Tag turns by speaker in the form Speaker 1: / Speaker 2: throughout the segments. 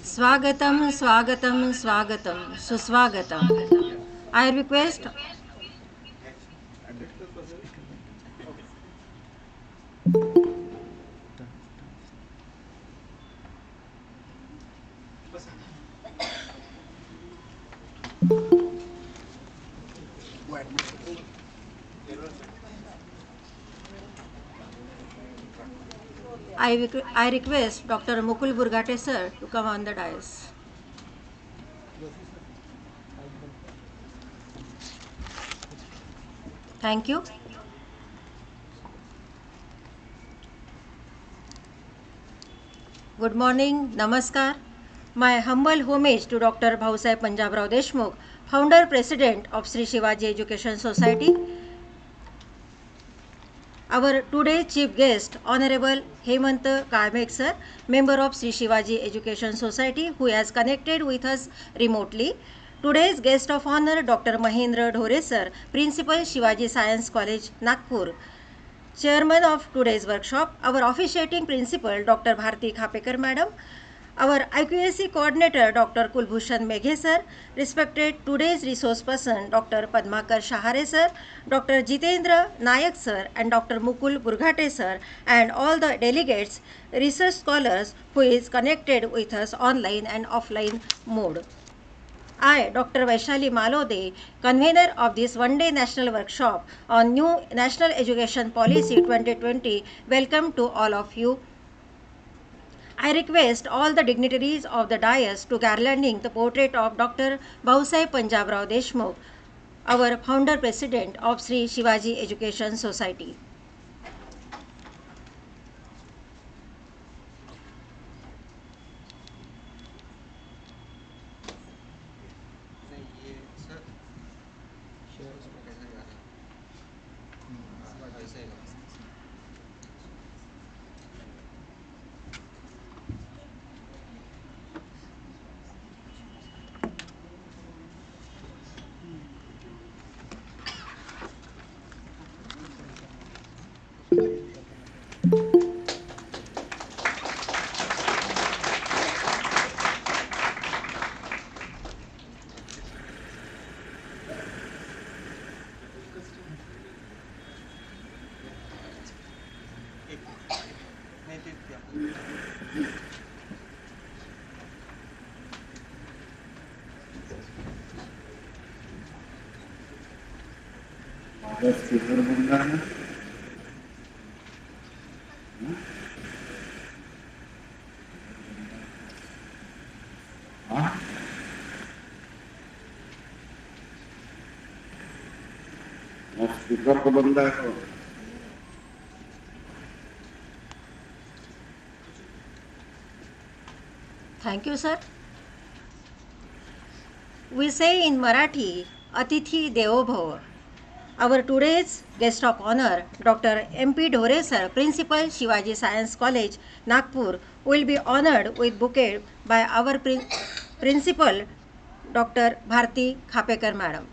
Speaker 1: स्वागतम स्वागतम स्वागतम सुस्वागतम. I request I request Dr. Mukul Burgate sir to come on the dais. Thank you. Good morning, Namaskar. My humble homage to Dr. Bhausaheb Panjabrao Deshmukh, founder president of Shri Shivaji Education Society. Our today's chief guest, Honorable Hemant Kalmek sir, member of Shri Shivaji Education Society, who has connected with us remotely. Today's guest of honor, Dr. Mahendra Dhore sir, Principal Shivaji Science College, Nagpur. Chairman of today's workshop, our officiating principal, Dr. Bharti Khapekar madam, our IQAC coordinator, Dr. Kulbhushan Meghe sir, respected today's resource person, Dr. Padmakar Shahare sir, Dr. Jitendra Nayak sir, and Dr. Mukul Burghate sir, and all the delegates, research scholars who is connected with us online and offline mode. I, Dr. Vaishali Malode, convener of this one-day national workshop on new National Education Policy 2020, welcome to all of you. I request all the dignitaries of the dais to garlanding the portrait of Dr. Bhausaheb Panjabrao Deshmukh, our founder president of Shri Shivaji Education Society.
Speaker 2: Speaker को बंद है.
Speaker 1: Thank you, sir. We say in Marathi, Atithi Devo Bhava. Our today's guest of honor, Dr. M.P. Dhore sir, Principal Shivaji Science College, Nagpur, will be honored with bouquet by our Principal, Dr. Bharti Khapekar madam.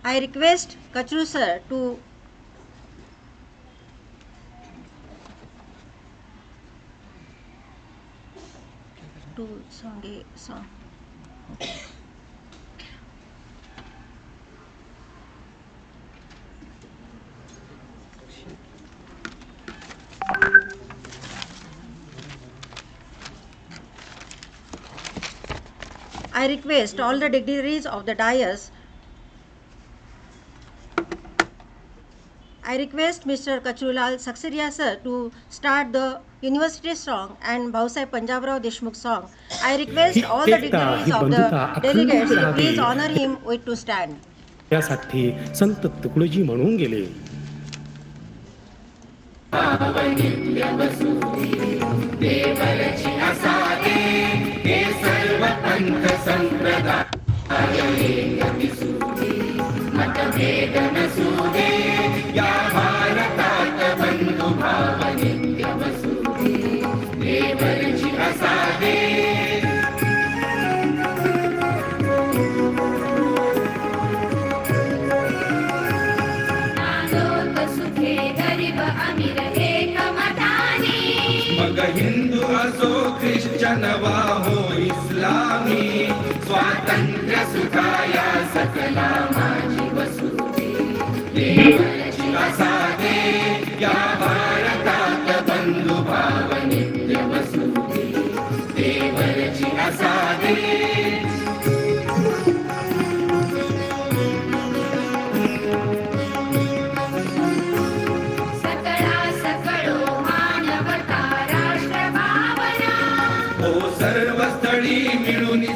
Speaker 1: I request Kachru sir to sing a song. I request all the dignitaries of the dais. I request Mr. Kachrulal Saxeria sir to start the university song and Bhausaheb Panjabrao Deshmukh song. I request all the dignitaries of the delegates to please honor him with to stand.
Speaker 3: यासाठी संत तुकडोजी म्हणून गेले.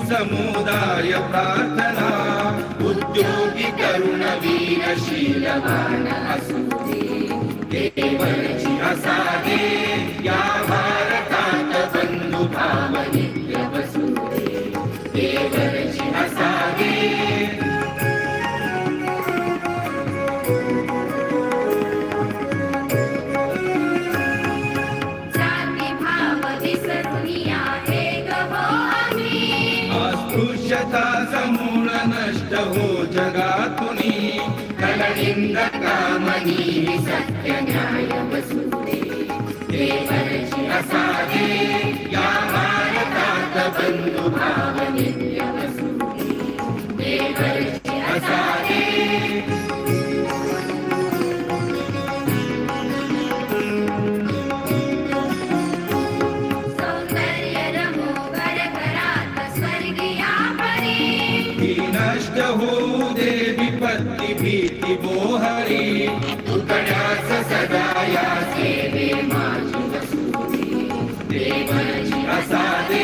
Speaker 4: समुदाय प्रार्थना उद्योगी करुण वीरशीलवान असू दे देवरची असादे या भारतात बंधुभाव नित्य वसू दे देवरची असादे समूळ नष्ट हो जगातुनी कललिंग कामनी सत्य न्याय वसुदे देवरची असादे या भारतात बंधुभाव नित्य वसुदे देवरची असादे नष्ट होऊ दे विपत्ती भीती बोहरी तुकड्यास सदा या सेवे माझी वसुदे देवरची असादे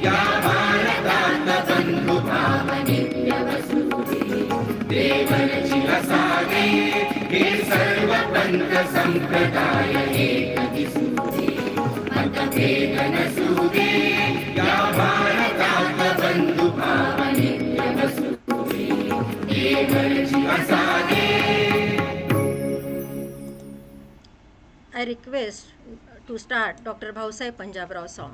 Speaker 4: या भारतात बंधुभाव नित्य वसुदे देवरची असादे हे सर्व पंथ संप्रदाय एक दिसुदे मतभेद नसुदे या भारतात बंधुभाव नित्य वसुदे देवरची असादे.
Speaker 1: I request to start Dr. Bhausaheb Panjabrao song.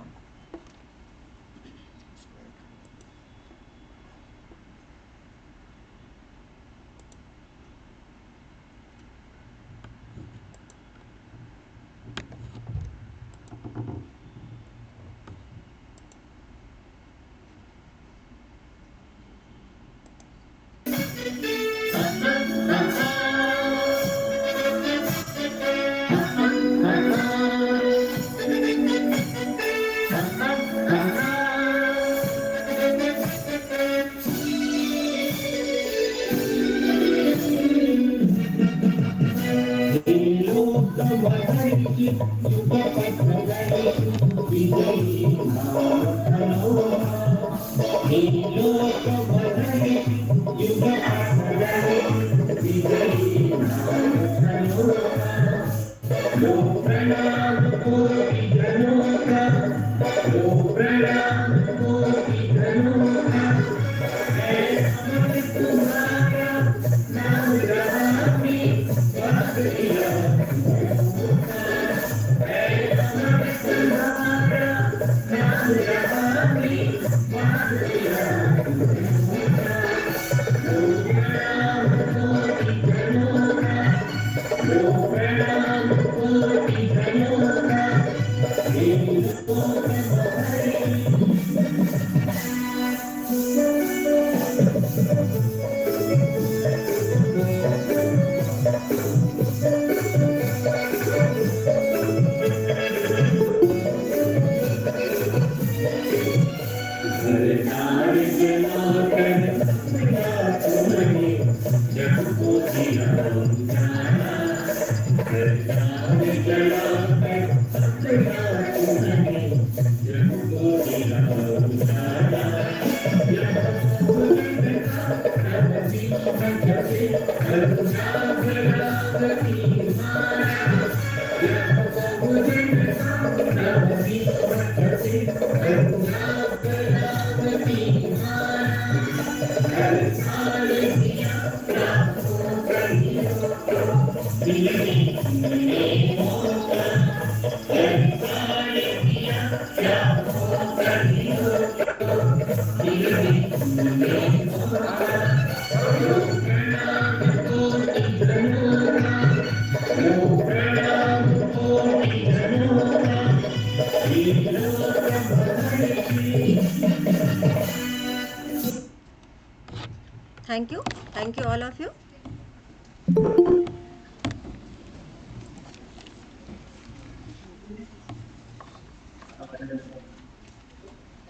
Speaker 1: Thank you. Thank you, all of you.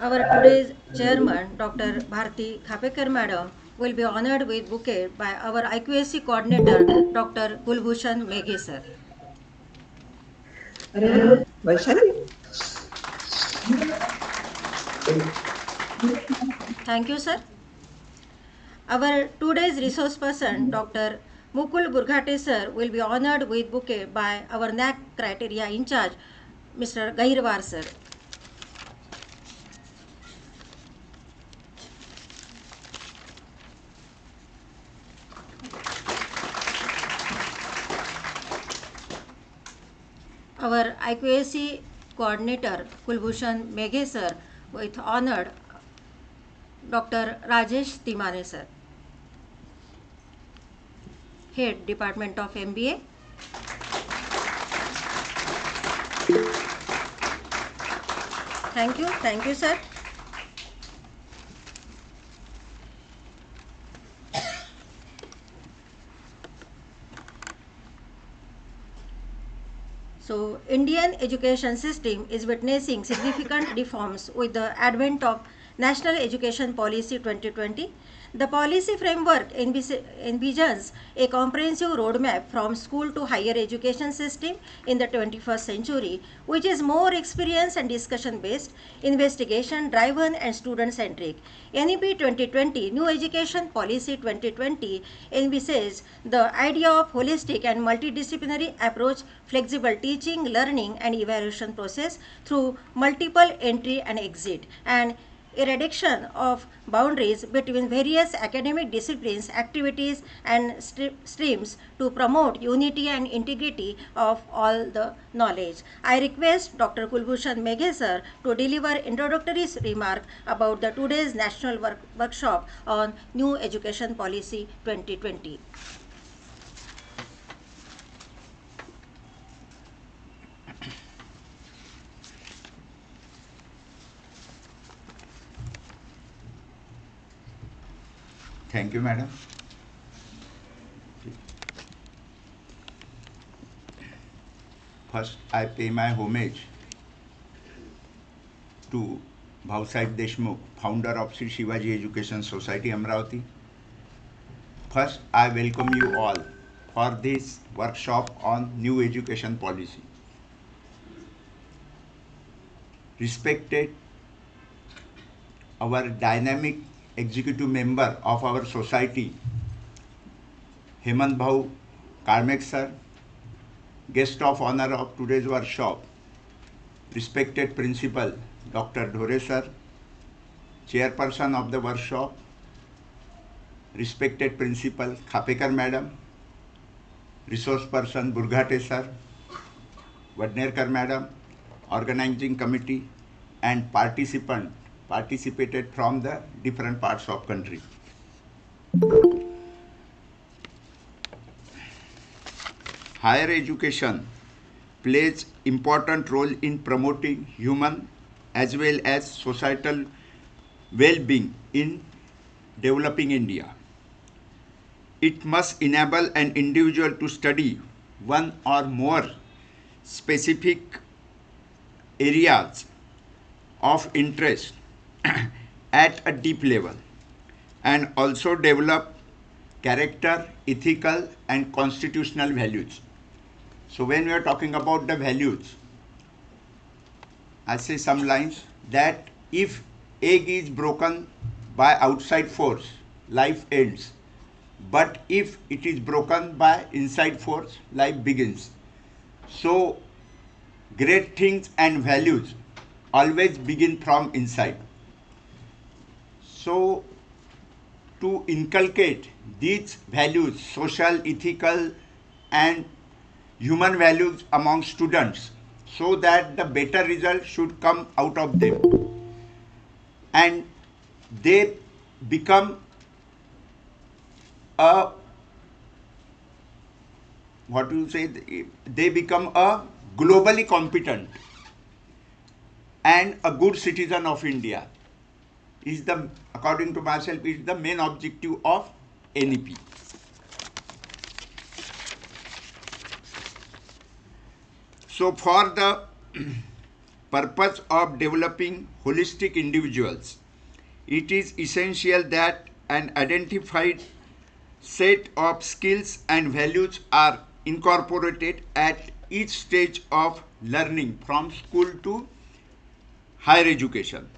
Speaker 1: Our today's chairman, Dr. Bharti Khapekar Madam, will be honored with bouquet by our IQAC coordinator, Dr. Kulbhushan Meghe sir.
Speaker 5: Vaishali
Speaker 1: Thank you, sir. Our today's resource person, Dr. Mukul Burghate sir, will be honored with bouquet by our NAC criteria in charge, Mr. Gahirwar sir. Our IQAC coordinator, Kulbhushan Meghe sir, with honored Dr. Rajesh Timane sir, Head Department of MBA. Thank you sir. So, Indian education system is witnessing significant reforms with the advent of National Education Policy 2020. The policy framework envisions a comprehensive roadmap from school to higher education system in the 21st century, which is more experience and discussion based, investigation driven and student centric. NEP 2020 New Education Policy 2020 envisages the idea of holistic and multidisciplinary approach, flexible teaching, learning and evaluation process through multiple entry and exit, and eradication of boundaries between various academic disciplines, activities and streams to promote unity and integrity of all the knowledge. I request Dr. Kulbhushan Meghe sir to deliver introductory remark about the today's national workshop on New Education Policy 2020.
Speaker 6: Thank you, madam. First, I pay my homage to Bhausaheb Deshmukh, founder of Shri Shivaji Education Society, Amravati. First, I welcome you all for this workshop on new education policy. Respected our dynamic executive member of our society, Hemant Bhau Karmek sir, guest of honor of today's workshop, respected principal Dr. Dhore sir, chairperson of the workshop, respected principal Khapekar madam, resource person Burghate sir, Vadnerkar madam, organizing committee and participated from the different parts of country. Higher education plays important role in promoting human as well as societal well-being in developing India. It must enable an individual to study one or more specific areas of interest at a deep level and also develop character, ethical and constitutional values. So when we are talking about the values, I say some lines that if egg is broken by outside force, life ends. But if it is broken by inside force, life begins. So great things and values always begin from inside. So to inculcate these values, social, ethical and human values among students, so that the better result should come out of them and they become a, they become a globally competent and a good citizen of India is the, according to myself, is the main objective of NEP. So for the purpose of developing holistic individuals, it is essential that an identified set of skills and values are incorporated at each stage of learning from school to higher education.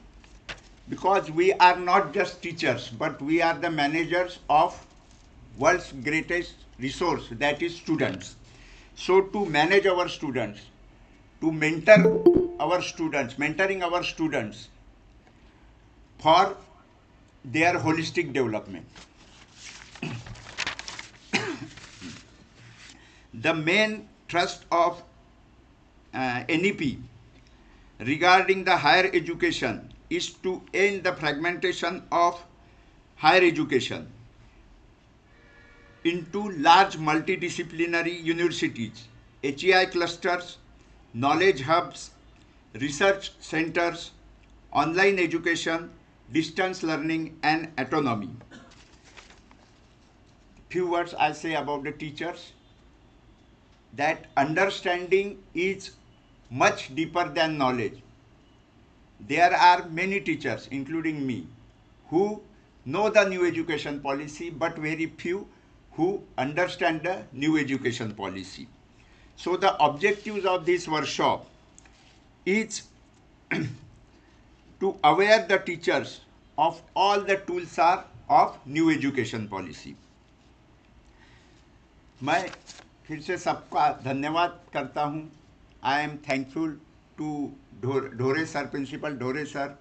Speaker 6: Because we are not just teachers, but we are the managers of world's greatest resource, that is students. So to manage our students, to mentoring our students for their holistic development. The main thrust of NEP regarding the higher education is to end the fragmentation of higher education into large multidisciplinary universities, HEI clusters, knowledge hubs, research centers, online education, distance learning, and autonomy. Few words I say about the teachers, that understanding is much deeper than knowledge. There are many teachers, including me, who know the new education policy, but very few who understand the new education policy. So the objectives of this workshop is to aware the teachers of all the tools are of new education policy. मैं फिर से सबका धन्यवाद करता हूँ. I am thankful to Dhore sir, Principal Dhore sir,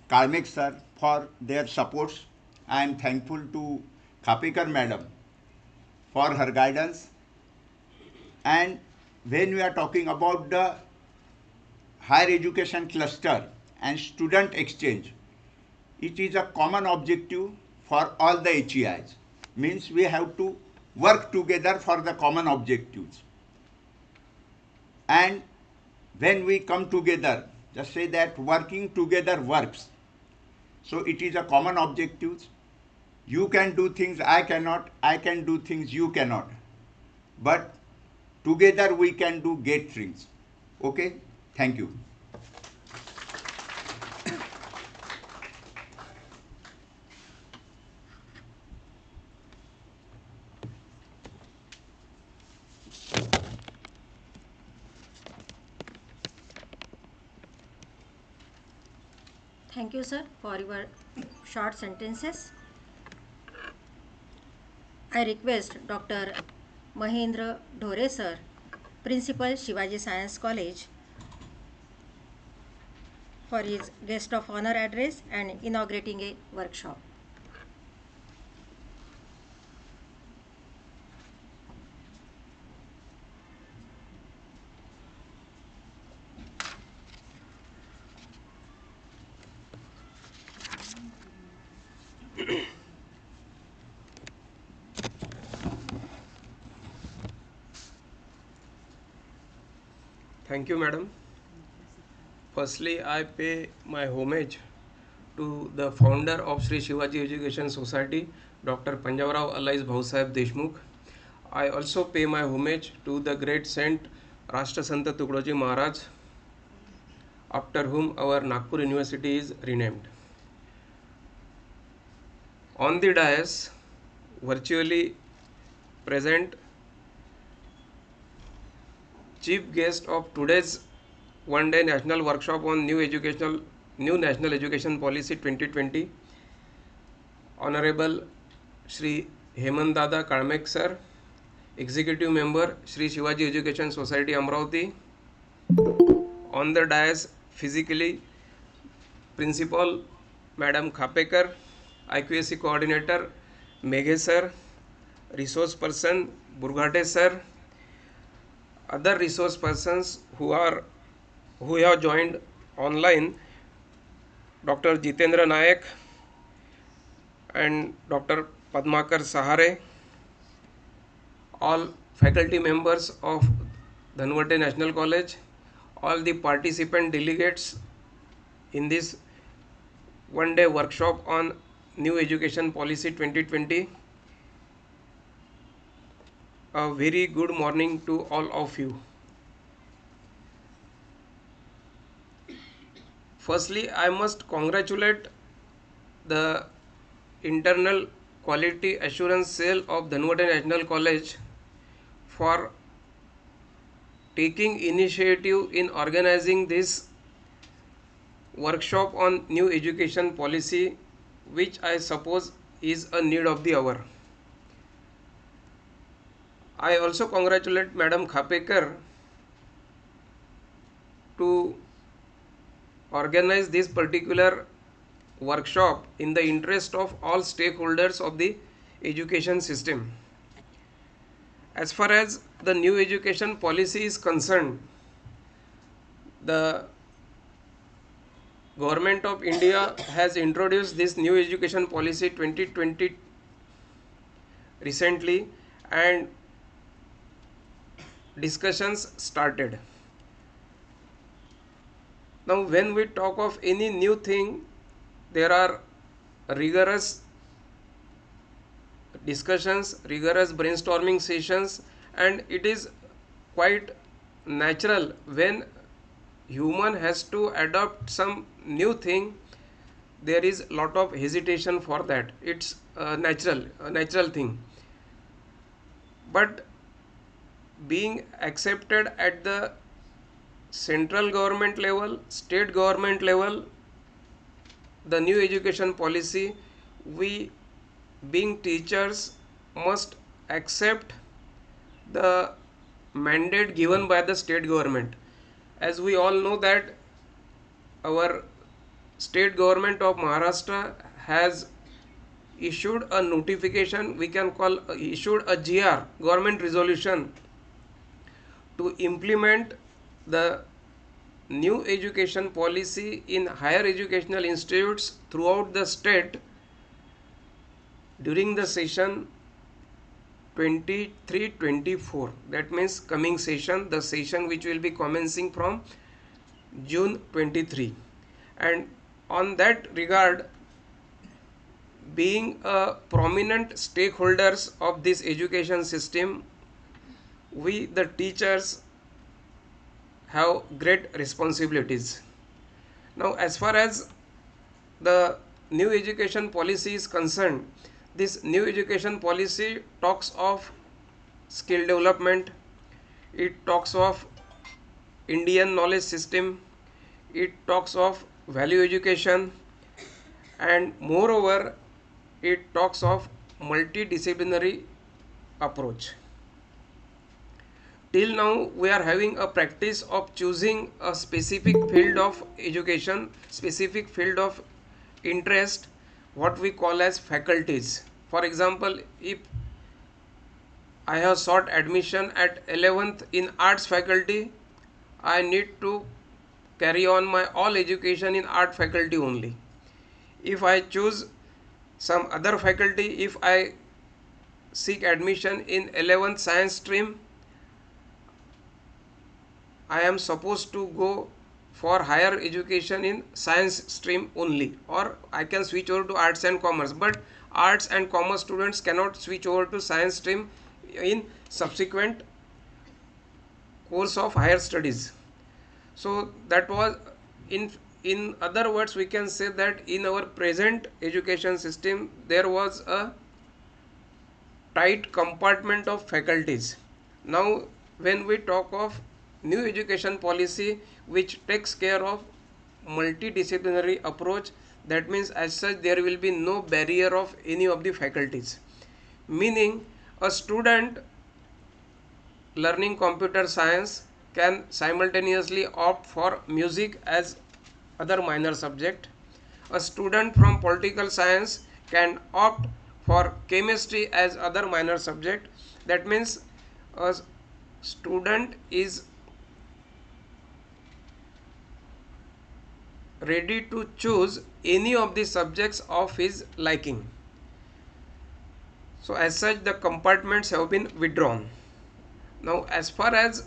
Speaker 6: Karmik sir for their supports. I am thankful to Khapekar madam for her guidance. And when we are talking about the higher education cluster and student exchange, it is a common objective for all the HEIs. Means we have to work together for the common objectives. And when we come together, just say that working together works. So it is a common objective. You can do things I cannot, I can do things you cannot. But together we can do great things. Okay? Thank you.
Speaker 1: Thank you, sir, for your short sentences. I request Dr. Mahendra Dhore, sir, Principal Shivaji Science College, for his guest of honor address and inaugurating a workshop.
Speaker 5: Thank you, madam. Firstly, I pay my homage to the founder of Shri Shivaji Education Society, Dr. Panjabrao Alais Bhausaheb Deshmukh. I also pay my homage to the great Saint Rashtrasanta Tukadoji Maharaj, after whom our Nagpur University is renamed. On the dais, virtually present, chief guest of today's one-day national workshop on new national education policy 2020, Honorable Shri Hemant Dada Karmek sir, Executive Member Shri Shivaji Education Society Amravati. On the dais physically, Principal Madam Khapekar, IQAC Coordinator Meghe sir, Resource Person Burghate sir, other resource persons who have joined online, Dr. Jitendra Nayak and Dr. Padmakar Sahare, all faculty members of Dhanwate National College, all the participant delegates in this one-day workshop on New Education Policy 2020. A very good morning to all of you. Firstly, I must congratulate the internal quality assurance cell of Dhanwate National College for taking initiative in organizing this workshop on new education policy, which I suppose is a need of the hour. I also congratulate Madam Khapekar to organize this particular workshop in the interest of all stakeholders of the education system. As far as the new education policy is concerned, the Government of India has introduced this new education policy 2020 recently, and discussions started. Now, when we talk of any new thing, there are rigorous discussions, rigorous brainstorming sessions, and it is quite natural when human has to adopt some new thing. There is a lot of hesitation for that. It's a natural thing. But being accepted at the central government level, state government level, the new education policy, we being teachers must accept the mandate given by the state government. As we all know that our state government of Maharashtra has issued a notification, we can call issued a GR, government resolution, to implement the new education policy in higher educational institutes throughout the state during the session 23-24. That means coming session, the session which will be commencing from June 23. And on that regard, being a prominent stakeholders of this education system, we the teachers have great responsibilities. Now, as far as the new education policy is concerned, this new education policy talks of skill development, it talks of Indian knowledge system, it talks of value education, and moreover it talks of multidisciplinary approach. Till now we are having a practice of choosing a specific field of education, specific field of interest, what we call as faculties. For example, if I have sought admission at 11th in arts faculty, I need to carry on my all education in art faculty only. If I choose some other faculty, if I seek admission in 11th science stream, I am supposed to go for higher education in science stream only, or I can switch over to arts and commerce, but arts and commerce students cannot switch over to science stream in subsequent course of higher studies. So that was in other words, we can say that in our present education system there was a tight compartment of faculties. Now when we talk of new education policy which takes care of multidisciplinary approach, that means as such there will be no barrier of any of the faculties, meaning a student learning computer science can simultaneously opt for music as other minor subject. A student from political science can opt for chemistry as other minor subject. That means a student is ready to choose any of the subjects of his liking. So as such the compartments have been withdrawn. Now as far as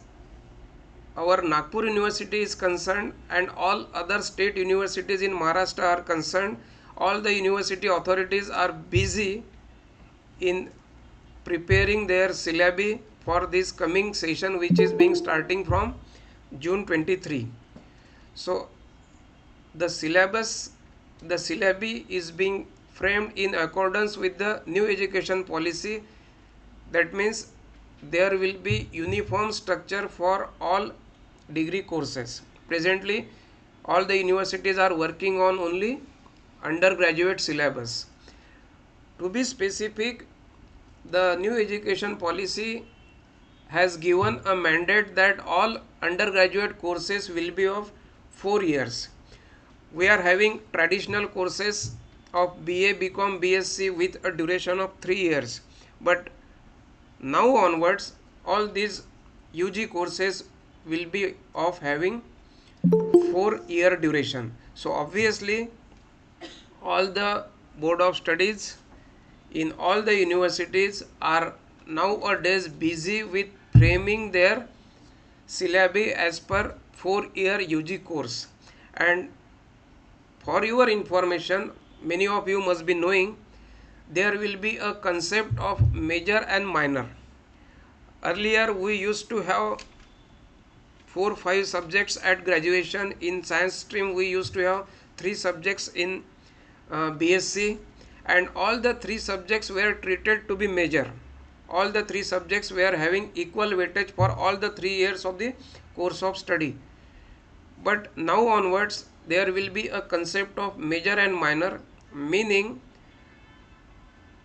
Speaker 5: our Nagpur University is concerned and all other state universities in Maharashtra are concerned, all the university authorities are busy in preparing their syllabi for this coming session, which is being starting from June 23. So the syllabi is being framed in accordance with the new education policy. That means there will be uniform structure for all degree courses. Presently all the universities are working on only undergraduate syllabus. To be specific, the new education policy has given a mandate that all undergraduate courses will be of 4 years. We are having traditional courses of BA, BCom, BSc with a duration of 3 years. But now onwards, all these UG courses will be of having 4-year duration. So obviously, all the board of studies in all the universities are nowadays busy with framing their syllabi as per 4-year UG course. And for your information, many of you must be knowing there will be a concept of major and minor. Earlier we used to have 4-5 subjects at graduation. In science stream we used to have 3 subjects in BSc, and all the 3 subjects were treated to be major. All the 3 subjects were having equal weightage for all the 3 years of the course of study. But now onwards there will be a concept of major and minor, meaning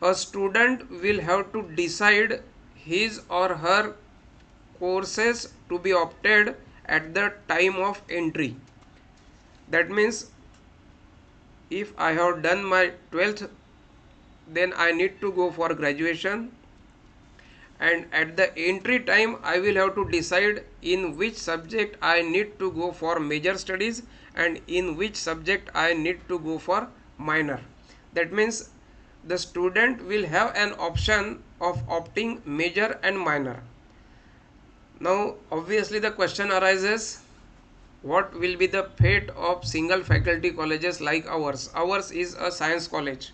Speaker 5: a student will have to decide his or her courses to be opted at the time of entry. That means if I have done my 12th, then I need to go for graduation, and at the entry time I will have to decide in which subject I need to go for major studies and in which subject I need to go for minor. That means the student will have an option of opting major and minor. Now obviously the question arises, what will be the fate of single faculty colleges like ours? Ours is a science college.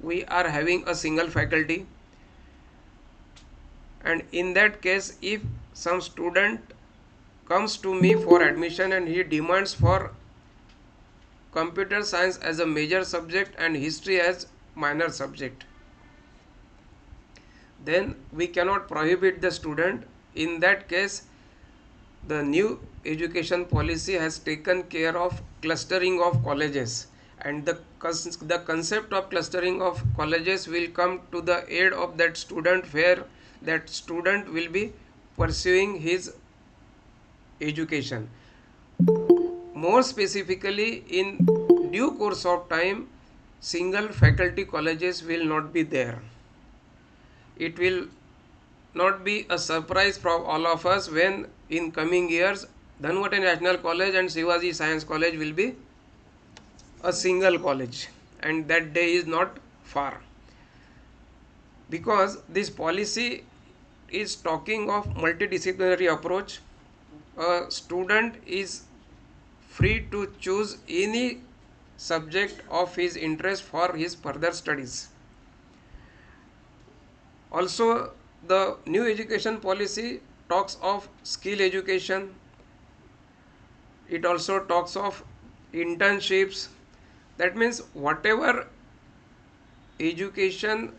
Speaker 5: We are having a single faculty, and in that case if some student comes to me for admission and he demands for computer science as a major subject and history as minor subject, then we cannot prohibit the student. In that case, the new education policy has taken care of clustering of colleges, and the concept of clustering of colleges will come to the aid of that student, where that student will be pursuing his education. More specifically, in due course of time, single faculty colleges will not be there. It will not be a surprise for all of us when in coming years Dhanwate National College and Shivaji Science College will be a single college, and that day is not far, because this policy is talking of multidisciplinary approach. A student is free to choose any subject of his interest for his further studies. Also, the new education policy talks of skill education. It also talks of internships. That means whatever education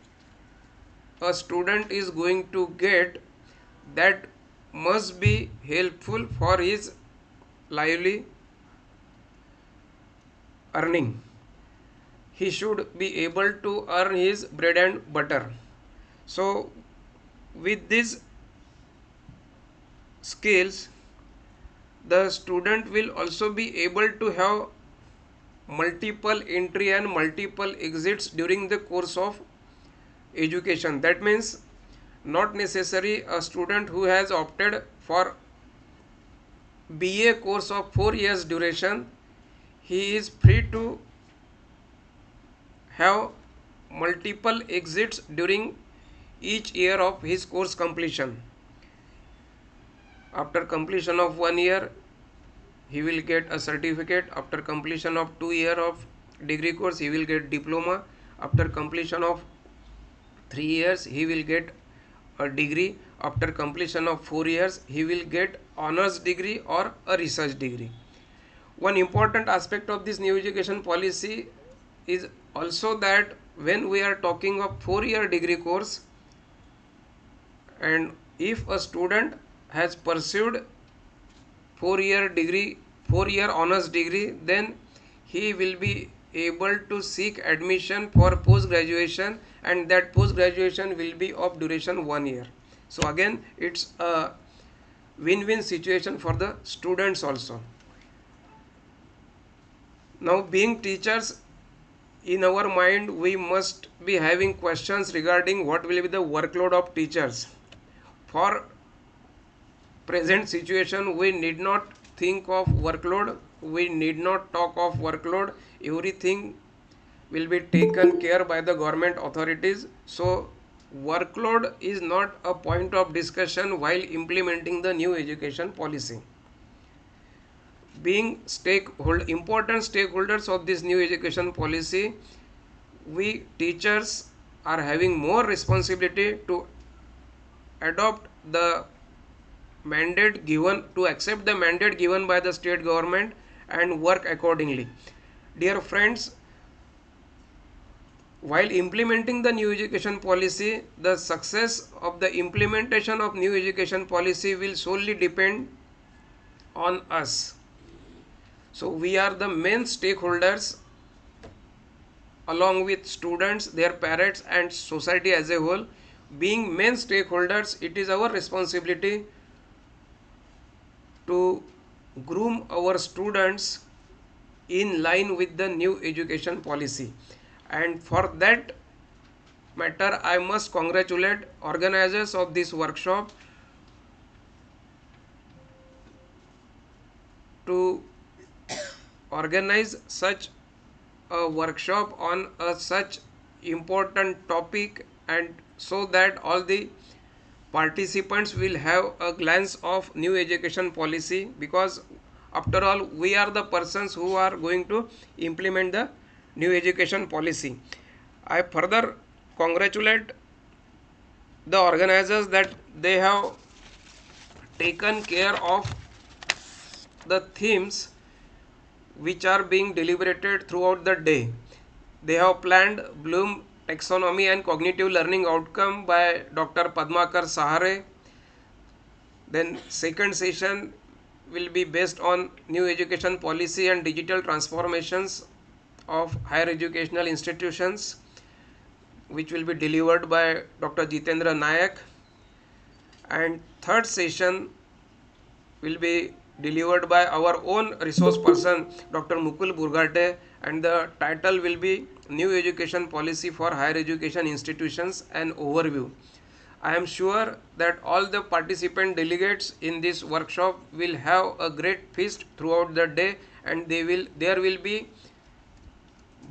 Speaker 5: a student is going to get, that must be helpful for his lively earning. He should be able to earn his bread and butter. So with these skills, the student will also be able to have multiple entry and multiple exits during the course of education. That means not necessary a student who has opted for BA course of 4 years duration, he is free to have multiple exits during each year of his course completion. After completion of 1 year, he will get a certificate. After completion of 2 years of degree course, he will get diploma. After completion of 3 years, he will get a degree. After completion of 4 years, he will get honors degree or a research degree. One important aspect of this new education policy is also that when we are talking of 4-year degree course, and if a student has pursued 4-year degree, 4-year honors degree, then he will be able to seek admission for post graduation, and that post graduation will be of duration 1 year. So again, it's a win-win situation for the students also. Now, being teachers, in our mind we must be having questions regarding what will be the workload of teachers. For present situation, we need not think of workload, we need not talk of workload, everything will be taken care by the government authorities. So workload is not a point of discussion while implementing the new education policy. Being important stakeholders of this new education policy, we teachers are having more responsibility to adopt the mandate given, to accept the mandate given by the state government and work accordingly. Dear friends, while implementing the new education policy, the success of the implementation of new education policy will solely depend on us. So we are the main stakeholders along with students, their parents and society as a whole. Being main stakeholders, it is our responsibility to groom our students in line with the new education policy. And for that matter, I must congratulate organizers of this workshop to organize such a workshop on a such important topic, and so that all the participants will have a glance of new education policy, because after all we are the persons who are going to implement the new education policy. I further congratulate the organizers that they have taken care of the themes which are being deliberated throughout the day. They have planned Bloom taxonomy and cognitive learning outcome by Dr. Padmakar Sahare. Then second session will be based on new education policy and digital transformations of higher educational institutions, which will be delivered by Dr. Jitendra Nayak. And third session will be delivered by our own resource person Dr. Mukul Burghate, and the title will be New Education Policy for Higher Education Institutions, an overview. I am sure that all the participant delegates in this workshop will have a great feast throughout the day, and there will be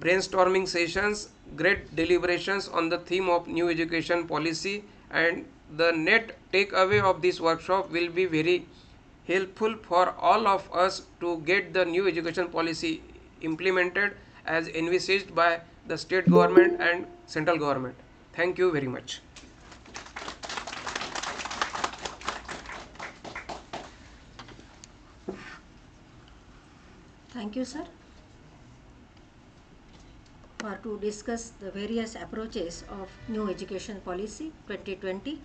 Speaker 5: brainstorming sessions, great deliberations on the theme of new education policy, and the net takeaway of this workshop will be very helpful for all of us to get the new education policy implemented as envisaged by the state government and central government. Thank you very much.
Speaker 1: Thank you, sir. For to discuss the various approaches of new education policy 2020,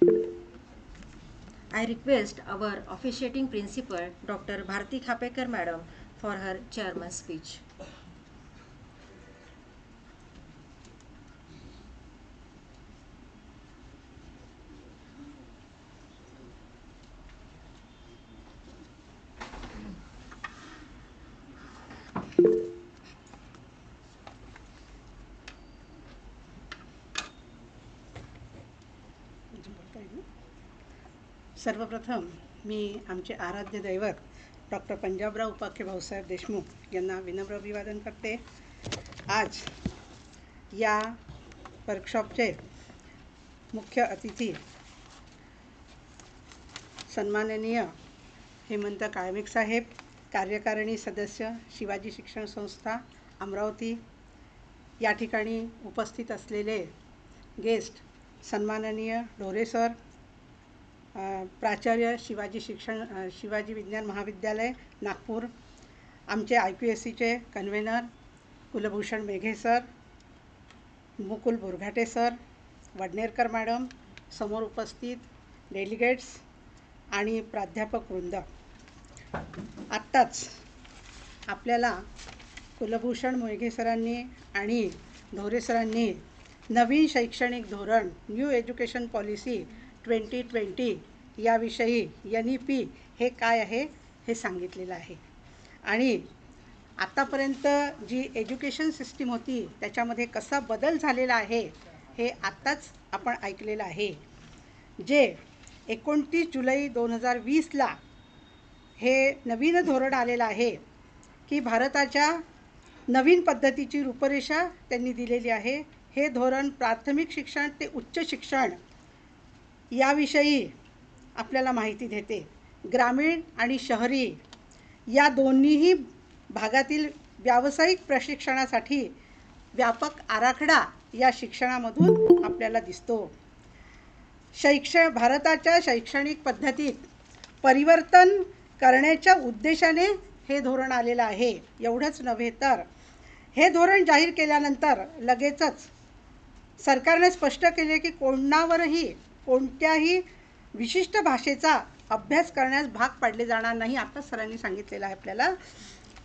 Speaker 1: I request our officiating principal, Dr. Bharti Khapekar Madam, for her chairman's speech.
Speaker 7: सर्वप्रथम मी आमचे आराध्य दैवत doctor Panjabrao उपाख्य Bhausaheb Deshmukh यांना विनम्र अभिवादन करते. आज या वर्कशॉपचे मुख्य अतिथी सन्माननीय हेमंत काळमेघ साहेब, कार्यकारिणी सदस्य शिवाजी शिक्षण संस्था अमरावती, या ठिकाणी उपस्थित असलेले गेस्ट सन्माननीय ढोरे सर, प्राचार्य शिवाजी विज्ञान महाविद्यालय नागपूर, आमचे IQACचे कन्व्हेनर कुलभूषण मेघे sir, Mukul बोरघाटे sir, Vadnerkar madam, समोर उपस्थित डेलिगेट्स आणि प्राध्यापक वृंद. आत्ताच आपल्याला कुलभूषण मेघे सरांनी आणि ढोरे सरांनी नवीन शैक्षणिक धोरण न्यू एज्युकेशन पॉलिसी 2020 याविषयी NEP हे काय आहे हे सांगितलेलं आहे. आणि आत्तापर्यंत जी एज्युकेशन सिस्टीम होती त्याच्यामध्ये कसा बदल झालेला आहे हे आत्ताच आपण ऐकलेलं आहे. जे 29 जुलै 2020ला हे नवीन धोरण आलेलं आहे की भारताच्या नवीन पद्धतीची रूपरेषा त्यांनी दिलेली आहे. हे धोरण प्राथमिक शिक्षण ते उच्च शिक्षण याविषयी आपल्याला माहिती देते. ग्रामीण आणि शहरी या दोन्हीही भागातील व्यावसायिक प्रशिक्षणासाठी व्यापक आराखडा या शिक्षणामधून आपल्याला दिसतो. भारताच्या शैक्षणिक पद्धतीत परिवर्तन करण्याच्या उद्देशाने हे धोरण आलेलं आहे. एवढंच नव्हे तर हे धोरण जाहीर केल्यानंतर लगेचच सरकारने स्पष्ट केले की कोणत्याही विशिष्ट भाषेचा अभ्यास करण्यास भाग पाडले जाणार नाही. आता सरांनी सांगितलेलं आहे आपल्याला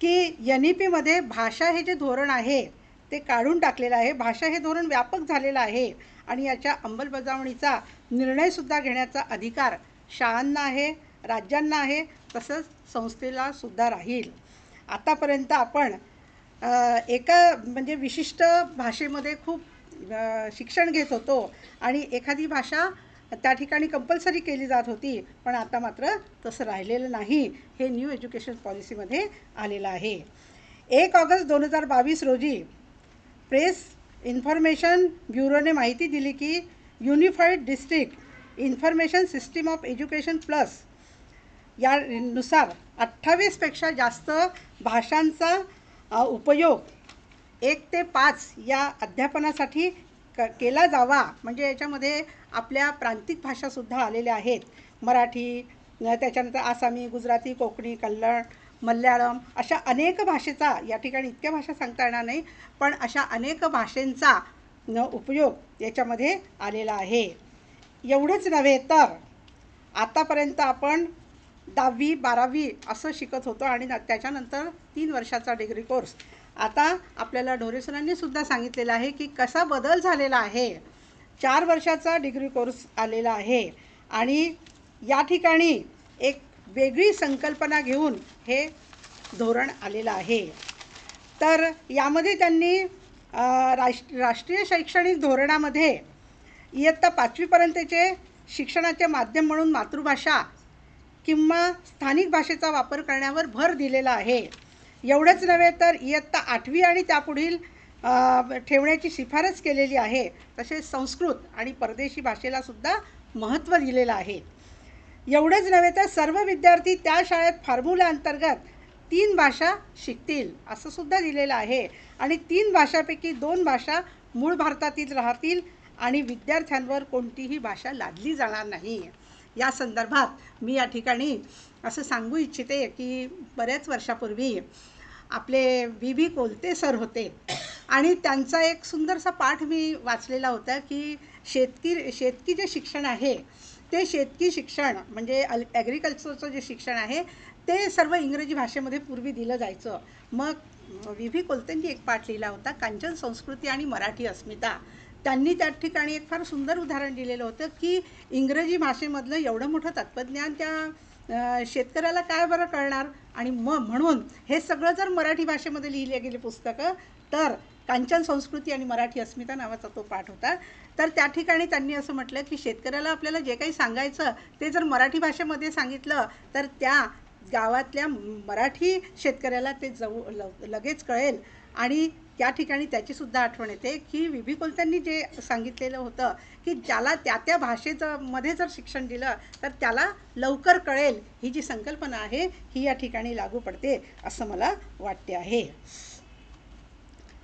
Speaker 7: की NEPमध्ये भाषा हे जे धोरण आहे ते काढून टाकलेलं आहे. भाषा हे धोरण व्यापक झालेलं आहे आणि याच्या अंमलबजावणीचा निर्णयसुद्धा घेण्याचा अधिकार शाळांना आहे, राज्यांना आहे, तसंच संस्थेला सुद्धा राहील. आतापर्यंत आपण म्हणजे विशिष्ट भाषेमध्ये खूप शिक्षण घेत होतो आणि एखादी भाषा त्या ठिकाणी कंपल्सरी केली जात होती, पण आता मात्र तसं राहिलेलं नाही. हे न्यू एज्युकेशन पॉलिसीमध्ये आलेलं आहे. 1 ऑगस्ट 2022 रोजी प्रेस इन्फॉर्मेशन ब्युरोने माहिती दिली की unified district information system of education plus यानुसार 28पेक्षा जास्त भाषांचा उपयोग 1 ते 5 या अध्यापनासाठी केला जावा. म्हणजे याच्यामध्ये आपल्या प्रांतिक भाषासुद्धा आलेल्या आहेत. मराठी, त्याच्यानंतर आसामी, गुजराती, कोकणी, कन्नड, मल्याळम अशा अनेक भाषेचा, या ठिकाणी इतक्या भाषा सांगता येणार नाही, पण अशा अनेक भाषांचा उपयोग याच्यामध्ये आलेला आहे. एवढंच नव्हे तर आतापर्यंत आपण 10वी 12वी असं शिकत होतो आणि त्याच्यानंतर 3 वर्षाचा डिग्री कोर्स. आता आपल्याला ढोरे सरांनी सुद्धा सांगितलेलं आहे की कसा बदल झालेला आहे. 4 वर्षाचा डिग्री कोर्स आलेला आहे आणि या ठिकाणी एक वेगळी संकल्पना घेऊन हे धोरण आलेलं आहे. तर यामध्ये त्यांनी राष्ट्रीय शैक्षणिक धोरणामध्ये इयत्ता 5वीपर्यंतचे शिक्षणाचे माध्यम म्हणून मातृभाषा किंवा स्थानिक भाषेचा वापर करण्यावर भर दिलेला आहे. एवढंच नव्हे तर इयत्ता 8वी आणि त्यापुढील ठेवण्याची शिफारस केलेली आहे. तसेच संस्कृत आणि परदेशी भाषेलासुद्धा महत्त्व दिलेलं आहे. एवढंच नव्हे तर सर्व विद्यार्थी त्या शाळेत फॉर्म्युला अंतर्गत 3 भाषा शिकतील असं सुद्धा दिलेलं आहे आणि 3 भाषापैकी 2 भाषा मूळ भारतातील राहतील आणि विद्यार्थ्यांवर कोणतीही भाषा लादली जाणार नाही. या संदर्भात मी या ठिकाणी असं सांगू इच्छिते की बऱ्याच वर्षापूर्वी आपले VV कोलते सर होते आणि त्यांचा एक सुंदरसा पाठ मी वाचलेला होता की शेतकी जे शिक्षण आहे ते शेतकी शिक्षण म्हणजे ॲग्रिकल्चरचं जे शिक्षण आहे ते सर्व इंग्रजी भाषेमध्ये पूर्वी दिलं जायचं. मग VV कोलतेंनी एक पाठ लिहिला होता, कांचन संस्कृती आणि मराठी अस्मिता. त्यांनी त्या ठिकाणी एक फार सुंदर उदाहरण दिलेलं होतं की इंग्रजी भाषेमधलं एवढं मोठं तत्त्वज्ञान त्या शेतकऱ्याला काय बरं कळणार आणि म्हणून हे सगळं जर मराठी भाषेमध्ये लिहिले गेले पुस्तकं तर कांचन संस्कृती आणि मराठी अस्मिता नावाचा तो पाठ होता. तर त्या ठिकाणी त्यांनी असं म्हटलं की शेतकऱ्याला आपल्याला जे काही सांगायचं ते जर मराठी भाषेमध्ये सांगितलं तर त्या गावातल्या मराठी शेतकऱ्याला ते लगेच कळेल. आणि त्या ठिकाणी त्याचीसुद्धा आठवण येते की VV कोलत्यांनी जे सांगितलेलं होतं की ज्याला त्या भाषेचं मध्ये जर शिक्षण दिलं तर त्याला लवकर कळेल. ही जी संकल्पना आहे ही या ठिकाणी लागू पडते असं मला वाटते आहे.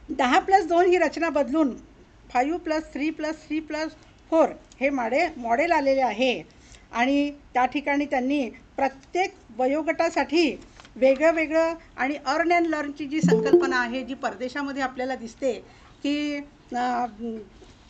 Speaker 7: 10+2 ही रचना बदलून 5+3+3+4 हे मॉडेल आलेले आहे आणि त्या ठिकाणी त्यांनी प्रत्येक वयोगटासाठी वेगळं वेगळं आणि अर्न अँड लर्नची जी संकल्पना आहे, जी परदेशामध्ये आपल्याला दिसते की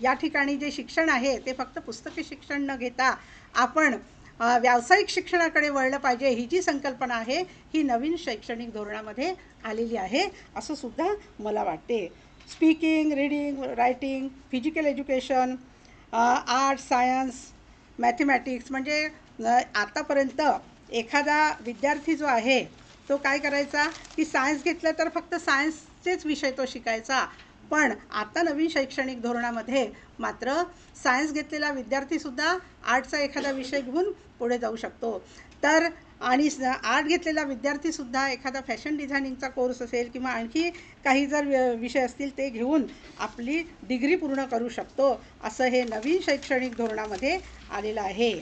Speaker 7: या ठिकाणी जे शिक्षण आहे ते फक्त पुस्तकी शिक्षण न घेता आपण व्यावसायिक शिक्षणाकडे वळलं पाहिजे, ही जी संकल्पना आहे ही नवीन शैक्षणिक धोरणामध्ये आलेली आहे असं सुद्धा मला वाटते. Speaking, reading, writing, physical education, arts, science, mathematics म्हणजे आतापर्यंत एखादा विद्यार्थी जो आहे तो काय करायचा की सायन्स घेतलं तर फक्त सायन्सचेच विषय तो शिकायचा. पण आता नवीन शैक्षणिक धोरणामध्ये मात्र सायन्स घेतलेला विद्यार्थीसुद्धा आर्टचा एखादा विषय घेऊन पुढे जाऊ शकतो. तर आणि आर्ट घेतलेला विद्यार्थीसुद्धा एखादा फॅशन डिझायनिंगचा कोर्स असेल किंवा आणखी काही जर विषय असतील ते घेऊन आपली डिग्री पूर्ण करू शकतो, असं हे नवीन शैक्षणिक धोरणामध्ये आलेलं आहे.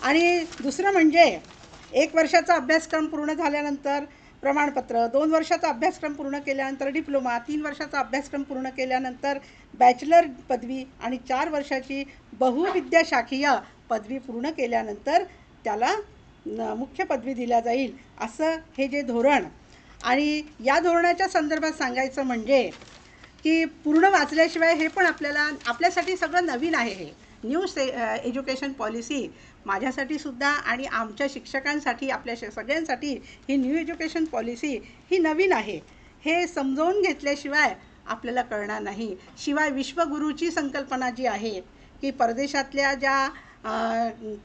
Speaker 7: आणि दुसरं म्हणजे 1 वर्षाचा अभ्यासक्रम पूर्ण झाल्यानंतर प्रमाणपत्र, 2 वर्षाचा अभ्यासक्रम पूर्ण केल्यानंतर डिप्लोमा, 3 वर्षाचा अभ्यासक्रम पूर्ण केल्यानंतर बॅचलर पदवी आणि 4 वर्षाची बहुविद्याशाखीय पदवी पूर्ण केल्यानंतर त्याला मुख्य पदवी दिल्या जाईल, असं हे जे धोरण. आणि या धोरणाच्या संदर्भात सांगायचं म्हणजे की पूर्ण वाचल्याशिवाय हे पण आपल्यासाठी सगळं नवीन आहे. हे न्यू एज्युकेशन पॉलिसी माझ्यासाठी सुद्धा आणि आमच्या शिक्षकांसाठी, आपल्या सगळ्यांसाठी ही न्यू एज्युकेशन पॉलिसी ही नवीन आहे. हे समजावून घेतल्याशिवाय आपल्याला कळणार नाही. शिवाय विश्वगुरूची संकल्पना जी आहे की परदेशातल्या ज्या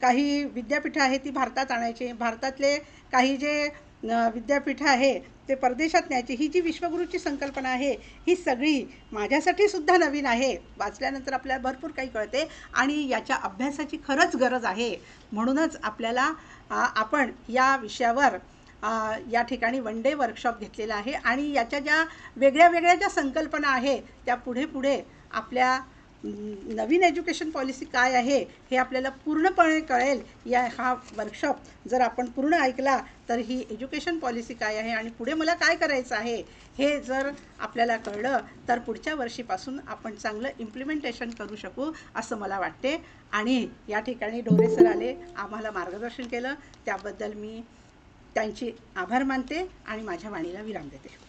Speaker 7: काही विद्यापीठं आहेत ती भारतात आणायची, भारतातले काही जे विद्यापीठं आहे ते परदेशात न्यायची, ही जी विश्वगुरूची संकल्पना आहे ही सगळी माझ्यासाठी सुद्धा नवीन आहे. वाचल्यानंतर आपल्याला भरपूर काही कळते आणि याच्या अभ्यासाची खरंच गरज आहे. म्हणूनच आपल्याला आपण या विषयावर या ठिकाणी वन डे वर्कशॉप घेतलेला आहे आणि याच्या ज्या वेगळ्या वेगळ्या ज्या संकल्पना आहे त्या पुढे पुढे आपल्या नवीन एज्युकेशन पॉलिसी काय आहे हे आपल्याला पूर्णपणे कळेल. हा वर्कशॉप जर आपण पूर्ण ऐकला तर ही एज्युकेशन पॉलिसी काय आहे आणि पुढे मला काय करायचं आहे हे जर आपल्याला कळलं तर पुढच्या वर्षीपासून आपण चांगलं इम्प्लिमेंटेशन करू शकू असं मला वाटते. आणि या ठिकाणी ढोरे सर आले, आम्हाला मार्गदर्शन केलं, त्याबद्दल मी त्यांची आभार मानते आणि माझ्या वाणीला विराम देते.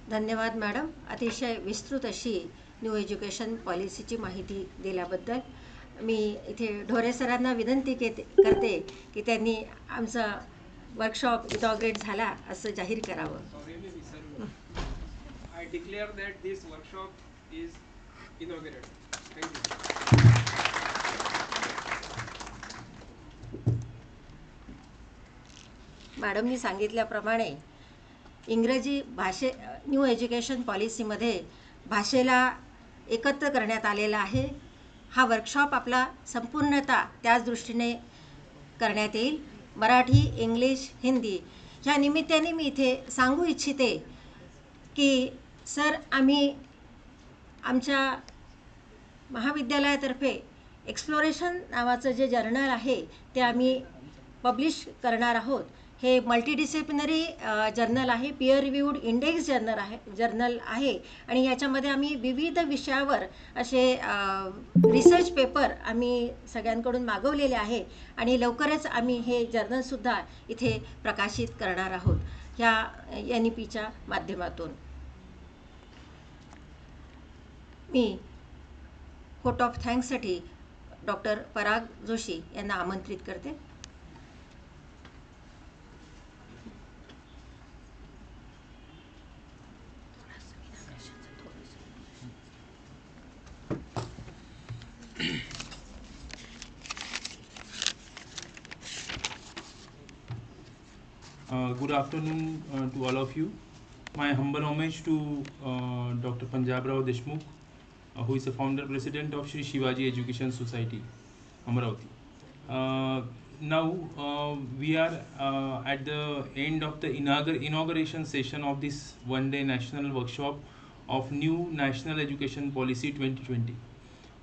Speaker 1: धन्यवाद मॅडम, अतिशय विस्तृत अशी न्यू एज्युकेशन पॉलिसीची माहिती दिल्याबद्दल. मी इथे ढोरे सरांना विनंती करते की त्यांनी आमचा वर्कशॉप इनॉग्रेट झाला असं जाहीर करावं.
Speaker 5: I declare that this workshop is inaugurated. Thank you.
Speaker 1: मॅडमनी सांगितल्याप्रमाणे इंग्रजी न्यू एज्युकेशन पॉलिसीमध्ये भाषेला एकत्र करण्यात आलेला आहे. हा वर्कशॉप आपला संपूर्णतः त्याच दृष्टीने करण्यात येईल. मराठी, इंग्लिश, हिंदी ह्या निमित्ताने मी इथे सांगू इच्छिते की सर, आम्ही आमच्या महाविद्यालयातर्फे एक्सप्लोरेशन नावाचं जे जर्नल आहे ते आम्ही पब्लिश करणार आहोत. हे मल्टीडिसिप्लिनरी जर्नल आहे, पिअर रिव्ह्यूड इंडेक्स जर्नल आहे आणि याच्यामध्ये आम्ही विविध विषयावर असे रिसर्च पेपर आम्ही सगळ्यांकडून मागवलेले आहे आणि लवकरच आम्ही हे जर्नलसुद्धा इथे प्रकाशित करणार आहोत ह्या NEPच्या माध्यमातून. मी व्होट ऑफ थँक्ससाठी डॉक्टर पराग जोशी यांना आमंत्रित करते.
Speaker 8: Good afternoon to all of you. My humble homage to Dr. Punjabrao Deshmukh, who is the founder president of Shri Shivaji Education Society, Amravati. Now we are at the end of the inauguration session of this one-day national workshop of new National Education Policy 2020.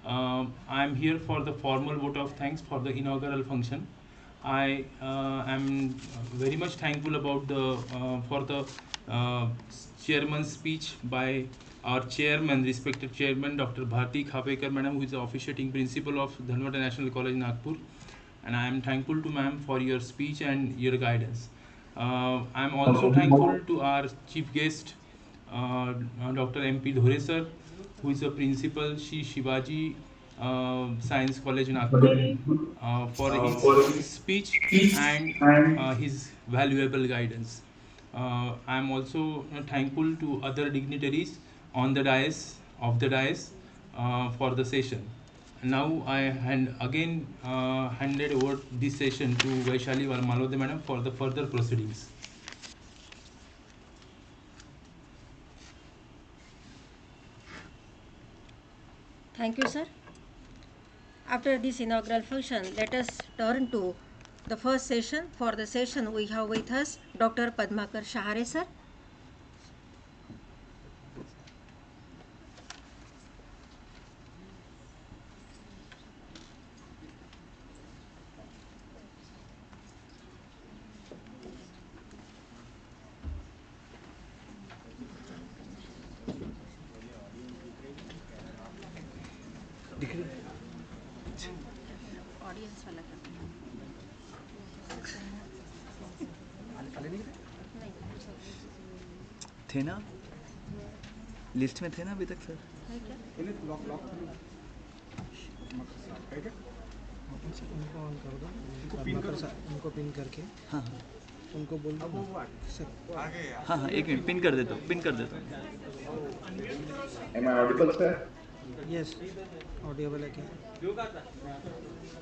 Speaker 8: I'm here for the formal vote of thanks for the inaugural function. I am very much thankful about the for the chairman's speech by our chairman, respected chairman, Dr. Bharti Khapekar, madam, who is the officiating principal of Dhanwate National College, Nagpur. And I am thankful to ma'am for your speech and your guidance. I am also thankful to our chief guest, Dr. MP Dhore sir, who is the principal Shri Shivaji Science College, Nagpur, for his speech and his valuable guidance. I am also thankful to other dignitaries on the dais for the session. Now I handed over this session to Vaishali Malode madam for the further proceedings.
Speaker 1: Thank you, sir. After this inaugural function, let us turn to the first session. For the session, we have with us Dr. Padmakar Shahare, sir. Audience वाला कर
Speaker 9: थे ना, list में थे ना अभी तक sir?
Speaker 1: है क्या?
Speaker 10: उनको पिन करके
Speaker 9: हाँ
Speaker 10: उनको बोल दो सर।
Speaker 9: हाँ हाँ, एक मिनट, पिन कर देता हूँ, पिन कर देता हूँ।
Speaker 2: Am I audible, sir?
Speaker 10: Yes audible है क्या?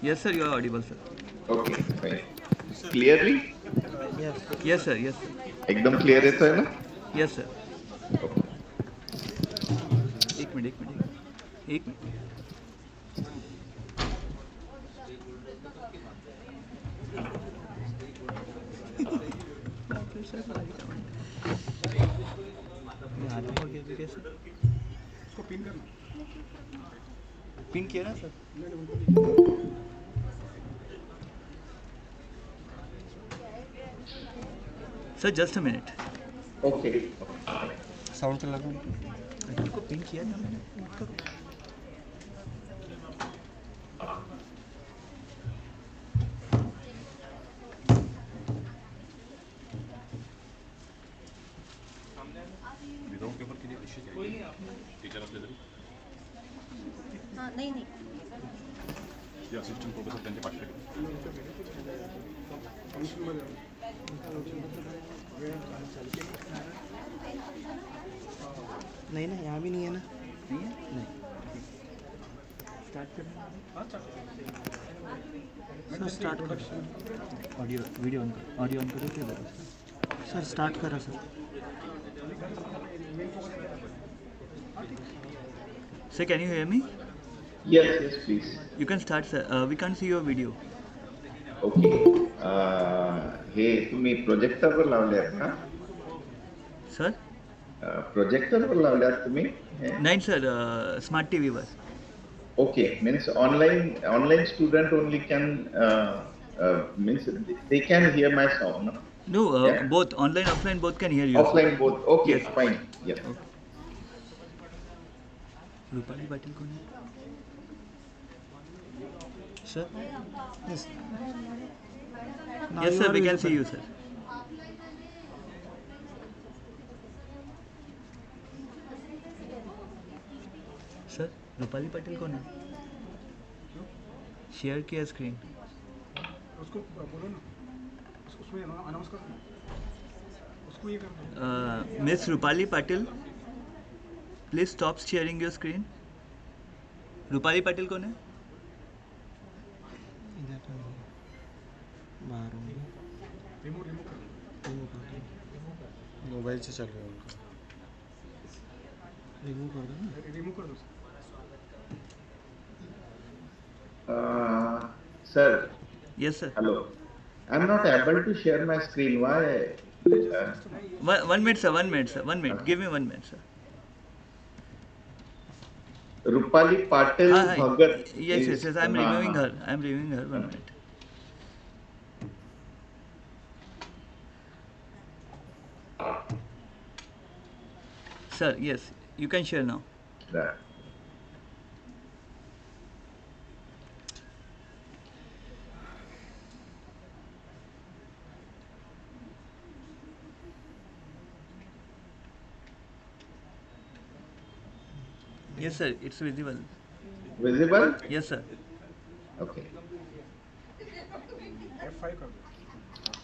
Speaker 9: Yes sir, you are audible sir.
Speaker 2: Okay, fine. Clearly?
Speaker 10: Yes
Speaker 9: yes sir, yes sir,
Speaker 2: एकदम clear येतोय ना?
Speaker 9: Yes sir. एक मिनट, एक मिनट, एक मिनट। पिन किया ना sir? Sir just a minute.
Speaker 2: Okay.
Speaker 9: Sound चला को पिन किया था मैंने।
Speaker 1: हाँ, नहीं नहीं
Speaker 10: नहीं ना, यहाँ भी नहीं है ना।
Speaker 9: नहीं है?
Speaker 10: नहीं
Speaker 9: स्टार्ट करना।
Speaker 10: सर स्टार्ट करो।
Speaker 9: ऑडियो वीडियो ऑन करो, ऑडियो ऑन करो फिर
Speaker 10: सर स्टार्ट करा sir.
Speaker 9: Sir can you hear me?
Speaker 2: Yes, yes, please.
Speaker 9: You can start sir. We can't see your video.
Speaker 2: Okay. हे तुम्ही प्रोजेक्टरवर लावले आहेत का?
Speaker 9: Sir?
Speaker 2: प्रोजेक्टरवर लावले आहेत तुम्ही?
Speaker 9: नाही सर, स्मार्ट टी व्हीवर.
Speaker 2: Okay, means online student only can means they can hear my sound, no?
Speaker 9: No,
Speaker 2: Yeah.
Speaker 9: both online offline both can hear you.
Speaker 2: Offline both. Okay,
Speaker 9: Yes.
Speaker 2: fine. Yes.
Speaker 9: Rupali Patil कौन है? Sir?
Speaker 10: Yes
Speaker 9: Yes sir, we can see you sir. Sir, Rupali Patil कौन है? Share किया screen.
Speaker 10: उसको बोलो ना, उसमें announce करो ना, उसको ये कर।
Speaker 9: Miss Rupali Patil, please stop sharing your screen. Rupali Patil कौन है?
Speaker 10: इधर तो नहीं है। बाहर होंगे। रिमूव कर दो। मोबाइल से चल रहा है उनका। रिमूव कर दो ना। रिमूव कर दो।
Speaker 2: Sir.
Speaker 9: Yes sir.
Speaker 2: Hello. I'm not able to share my screen. Why?
Speaker 9: One minute sir, 1 minute sir, 1 minute. Give me 1 minute sir.
Speaker 2: Rupali Patil Bhagat.
Speaker 9: Yes. I'm removing
Speaker 2: हाँ.
Speaker 9: her. I'm removing her. 1 minute. Sir, yes, you can share now.
Speaker 2: Right.
Speaker 9: Yes, sir, it's visible.
Speaker 2: Visible?
Speaker 9: Yes, sir.
Speaker 2: Okay.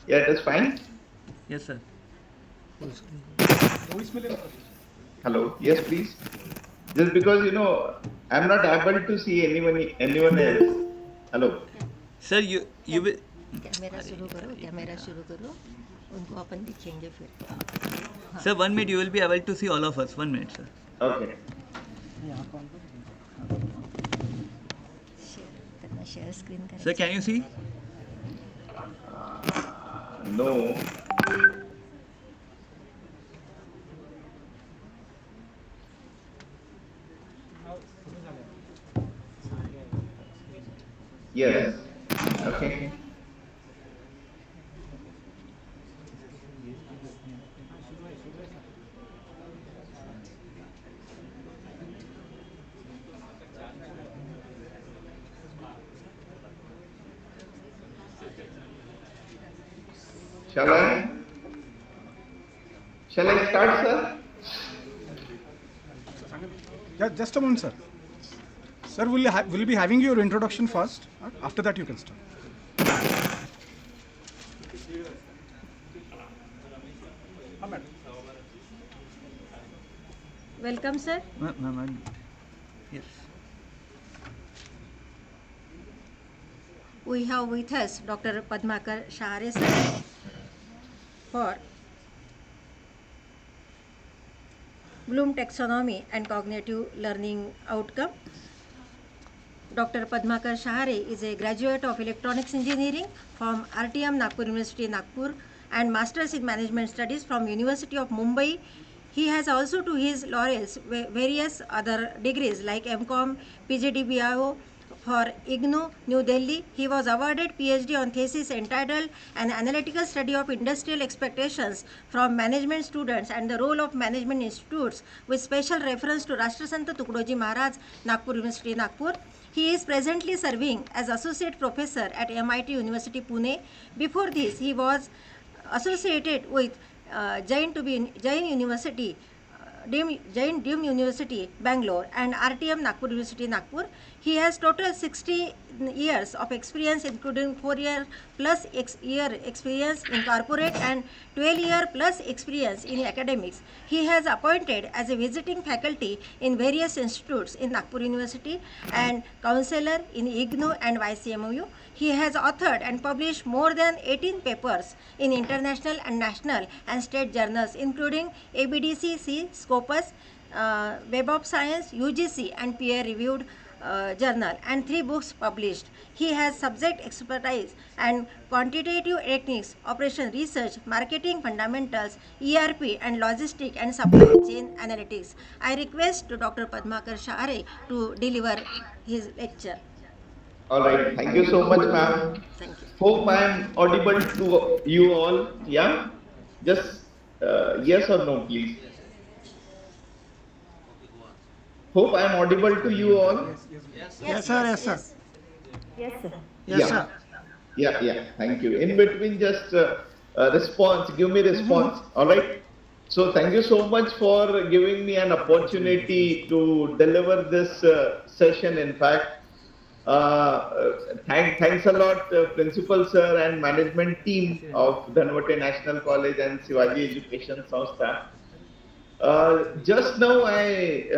Speaker 2: Yeah, it is fine.
Speaker 9: Yes, sir.
Speaker 2: Hello. Yes, please. Just because I'm not able to see anyone else. Hello.
Speaker 9: Sir, you will.
Speaker 1: Camera शुरू करो उनको अपन दिखेंगे फिर.
Speaker 9: Sir, 1 minute, you will be able to see all of us. 1 minute, sir.
Speaker 2: Okay.
Speaker 1: Share screen
Speaker 9: Sir, can you see?
Speaker 2: No. Yes. Okay. Shall I? Shall I start, sir?
Speaker 11: Yeah, just a moment, sir. Sir, will be having your introduction first. After that, you can start.
Speaker 1: Welcome, sir.
Speaker 9: Yes.
Speaker 1: We have with us Dr. Padmakar Shahare sir for Bloom Taxonomy and Cognitive Learning Outcome. Dr. Padmakar Shahare is a graduate of Electronics Engineering from RTM Nagpur University, Nagpur, and Masters in Management Studies from University of Mumbai. He has also to his laurels various other degrees like MCom, PGDBIO for IGNOU, New Delhi. He was awarded PhD on thesis entitled An Analytical Study of Industrial Expectations from Management Students and the Role of Management Institutes with special reference to Rashtrasant Tukdoji Maharaj, Nagpur University, Nagpur. He is presently serving as Associate Professor at MIT University, Pune. Before this, he was associated with Jain University, Jain University, Bangalore, and RTM Nagpur University, Nagpur. He has total 60 years of experience, including 4-year plus year experience in corporate and 12-year plus experience in academics. He has appointed as a visiting faculty in various institutes in Nagpur University and counselor in IGNOU and YCMU. He has authored and published more than 18 papers in international and national and state journals, including ABDC, Scopus, Web of Science, UGC, and peer-reviewed journal, and 3 books published. He has subject expertise and quantitative techniques, operation research, marketing fundamentals, ERP, and logistic and supply chain analytics. I request to Dr. Padmakar Shahare to deliver his lecture.
Speaker 2: All right. Thank you so much, ma'am.
Speaker 1: Thank you.
Speaker 2: Hope I am audible to you all. Yeah? Just yes or no, please. Hope I am audible to you all.
Speaker 11: Yes, sir. Yes, sir.
Speaker 1: Yes, sir.
Speaker 11: Yes, sir.
Speaker 2: Yeah. Thank you. In between, just response. Give me response. All right. So thank you so much for giving me an opportunity to deliver this session. In fact, thanks a lot, Principal Sir and management team of Dhanwate National College and Shivaji Education Sanstha. Just now, I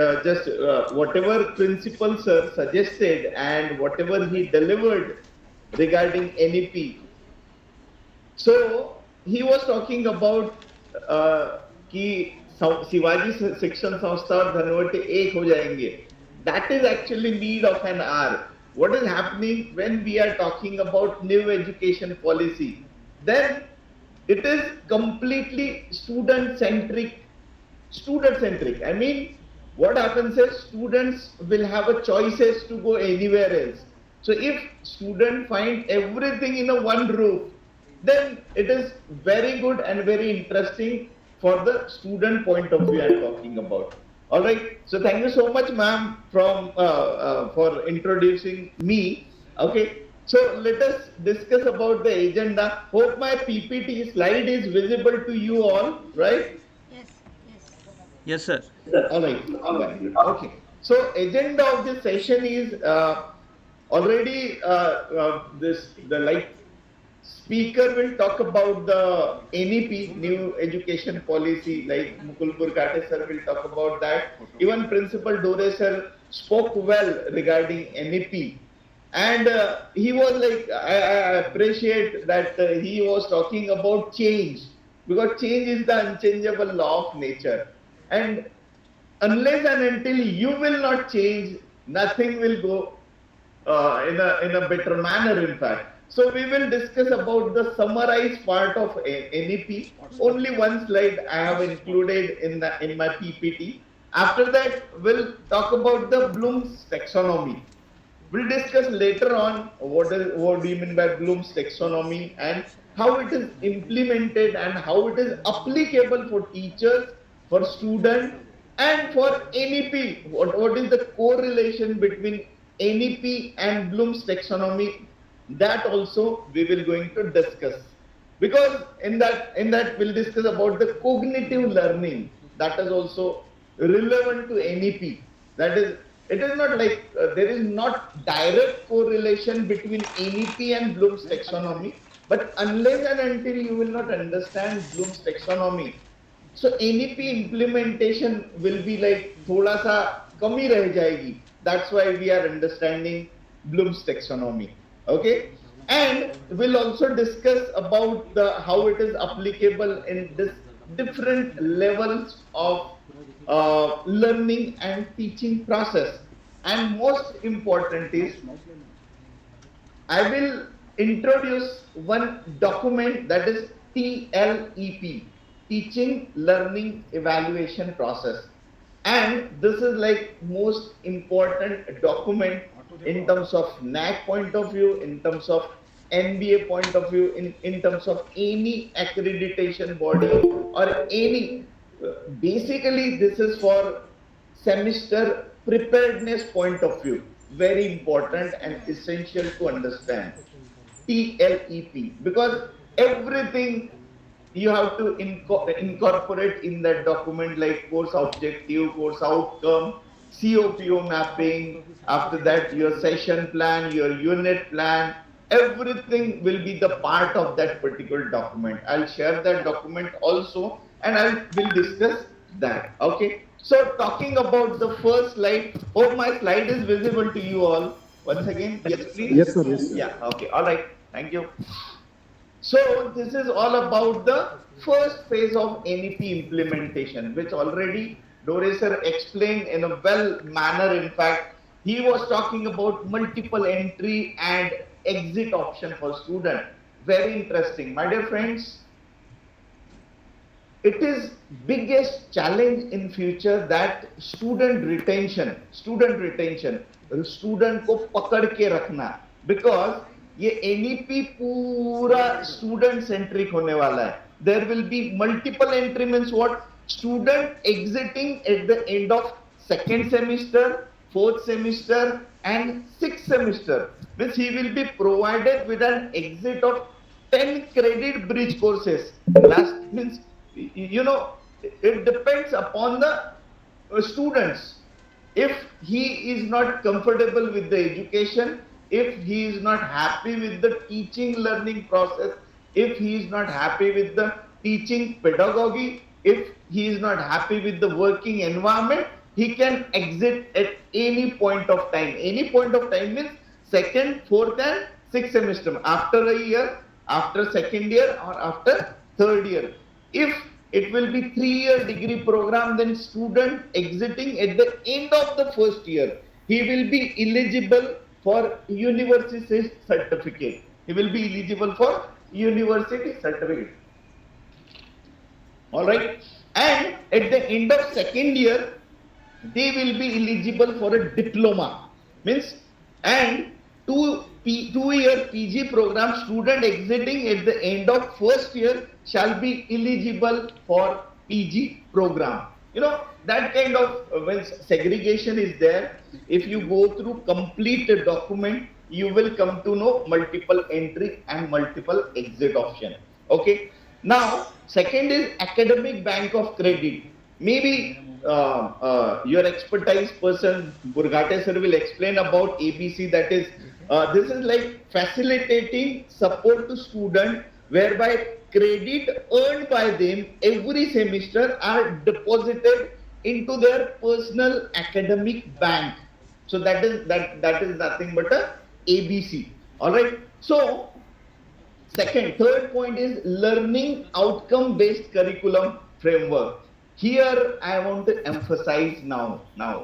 Speaker 2: whatever Principal Sir suggested and whatever he delivered regarding NEP. So he was talking about कि शिवाजी शिक्षण संस्था और धनवटे एक हो जाएंगे. That is actually need of an hour. What is happening when we are talking about new education policy? Then it is completely student centric. I mean, what happens is students will have a choices to go anywhere else. So if student find everything in a one roof, then it is very good and very interesting for the student point of view I'm talking about. All right. So thank you so much, ma'am, for introducing me. Okay. So let us discuss about the agenda. Hope my PPT slide is visible to you all, right?
Speaker 9: Yes, sir.
Speaker 2: All right. Okay. So agenda of this session is already the like speaker will talk about the NEP, new education policy, like Mukulpur Kate sir will talk about that. Even Principal Dore sir spoke well regarding NEP. And he was like, I appreciate that he was talking about change, because change is the unchangeable law of nature. And unless and until you will not change, nothing will go in a better manner, in fact. So we will discuss about the summarized part of NEP. Only one slide I have included in my PPT. After that, we'll talk about the Bloom's taxonomy. We'll discuss later on what do you mean by Bloom's taxonomy and how it is implemented and how it is applicable for teachers, for students, and for NEP. What is the correlation between NEP and Bloom's taxonomy? That also we will going to discuss, because in that we'll discuss about the cognitive learning that is also relevant to NEP. That is, it is not like there is not direct correlation between NEP and Bloom's taxonomy, but unless and until you will not understand Bloom's taxonomy, so NEP implementation will be like thoda sa kami reh jayegi. That's why we are understanding Bloom's taxonomy. Okay, and we'll also discuss about the how it is applicable in this different levels of learning and teaching process. And most important is, I will introduce one document, that is TLEP, Teaching Learning Evaluation Process. And this is like most important document in terms of NAC point of view, in terms of NBA point of view, in terms of any accreditation body or any. Basically, this is for semester preparedness point of view. Very important and essential to understand. TLEP, because everything you have to incorporate in that document, like course objective, course outcome, COPO mapping, after that your session plan, your unit plan, everything will be the part of that particular document. I'll share that document also and will discuss that. Okay. So talking about the first slide, hope my slide is visible to you all. Once again, yes please.
Speaker 11: Yes, sir. Yes, sir.
Speaker 2: Yeah, okay, all right, thank you. So this is all about the first phase of NEP implementation, which already Dore sir explained in a well manner. In fact, he was talking about multiple entry and exit option for student. Very interesting. My dear friends, it is biggest challenge in future that student retention student को पकड़ के रखना, because ये NEP पूरा student centric होने वाला है. There will be multiple entry, means what? Student exiting at the end of second semester, fourth semester and sixth semester, means he will be provided with an exit of 10 credit bridge courses. Last means, you know, it depends upon the students. If he is not comfortable with the education, if he is not happy with the teaching learning process, if he is not happy with the teaching pedagogy, if he is not happy with the working environment, he can exit at any point of time. Any point of time means second, fourth and sixth semester, after a year, after second year or after third year. If it will be 3-year degree program, then student exiting at the end of the first year, he will be eligible for university certificate. He will be eligible for university certificate. All right. And at the end of second year, they will be eligible for a diploma. Means, and 2 year PG program student exiting at the end of first year shall be eligible for PG program. That kind of when segregation is there, if you go through complete document, you will come to know multiple entry and multiple exit option. Okay. Now, second is academic bank of credit. Maybe your expertise person Burgate sir will explain about ABC. That is, this is like facilitating support to student, whereby credit earned by them every semester are deposited into their personal academic bank. So that is nothing but a ABC. All right. So third point is learning outcome based curriculum framework. Here I want to emphasize now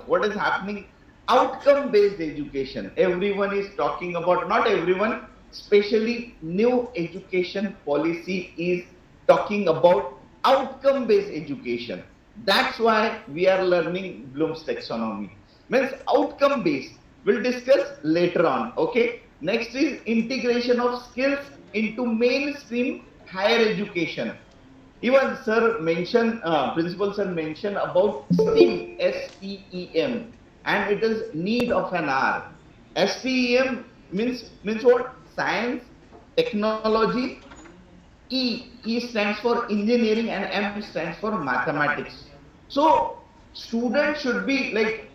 Speaker 2: what is happening. Outcome based education, everyone is talking about, not everyone, especially new education policy is talking about outcome based education. That's why we are learning Bloom's taxonomy. Means outcome based, we'll discuss later on. Okay. Next is integration of skills into mainstream higher education. Even sir mentioned, principal sir mentioned about STEM, STEM, and it is need of an hour. STEM means what? Science, technology. E stands for engineering and M stands for mathematics. So students should be like,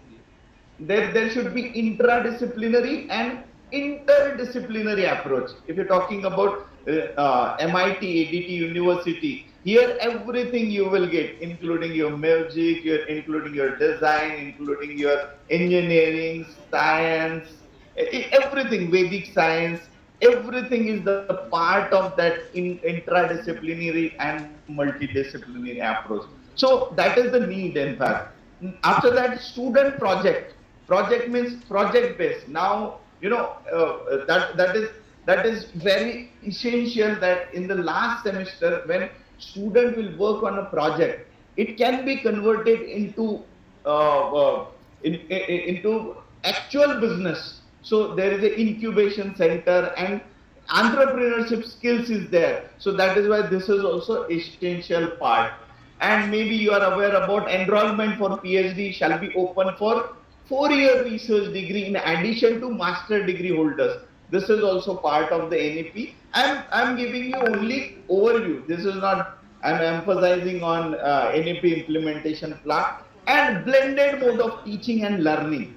Speaker 2: there should be intradisciplinary and interdisciplinary approach. If you're talking about MIT, ADT University, here everything you will get, including your music, including your design, including your engineering, science, everything, Vedic science, everything is the part of that intradisciplinary and multidisciplinary approach. So that is the need, in fact. After that, student project means project based. Now that is very essential, that in the last semester when student will work on a project, it can be converted into into actual business. So there is an incubation center and entrepreneurship skills is there. So that is why this is also essential part. And maybe you are aware about enrollment for PhD shall be open for 4 year research degree in addition to master degree holders. This is also part of the NEP. I'm giving you only overview. This is not, I'm emphasizing on NEP implementation plan and blended mode of teaching and learning.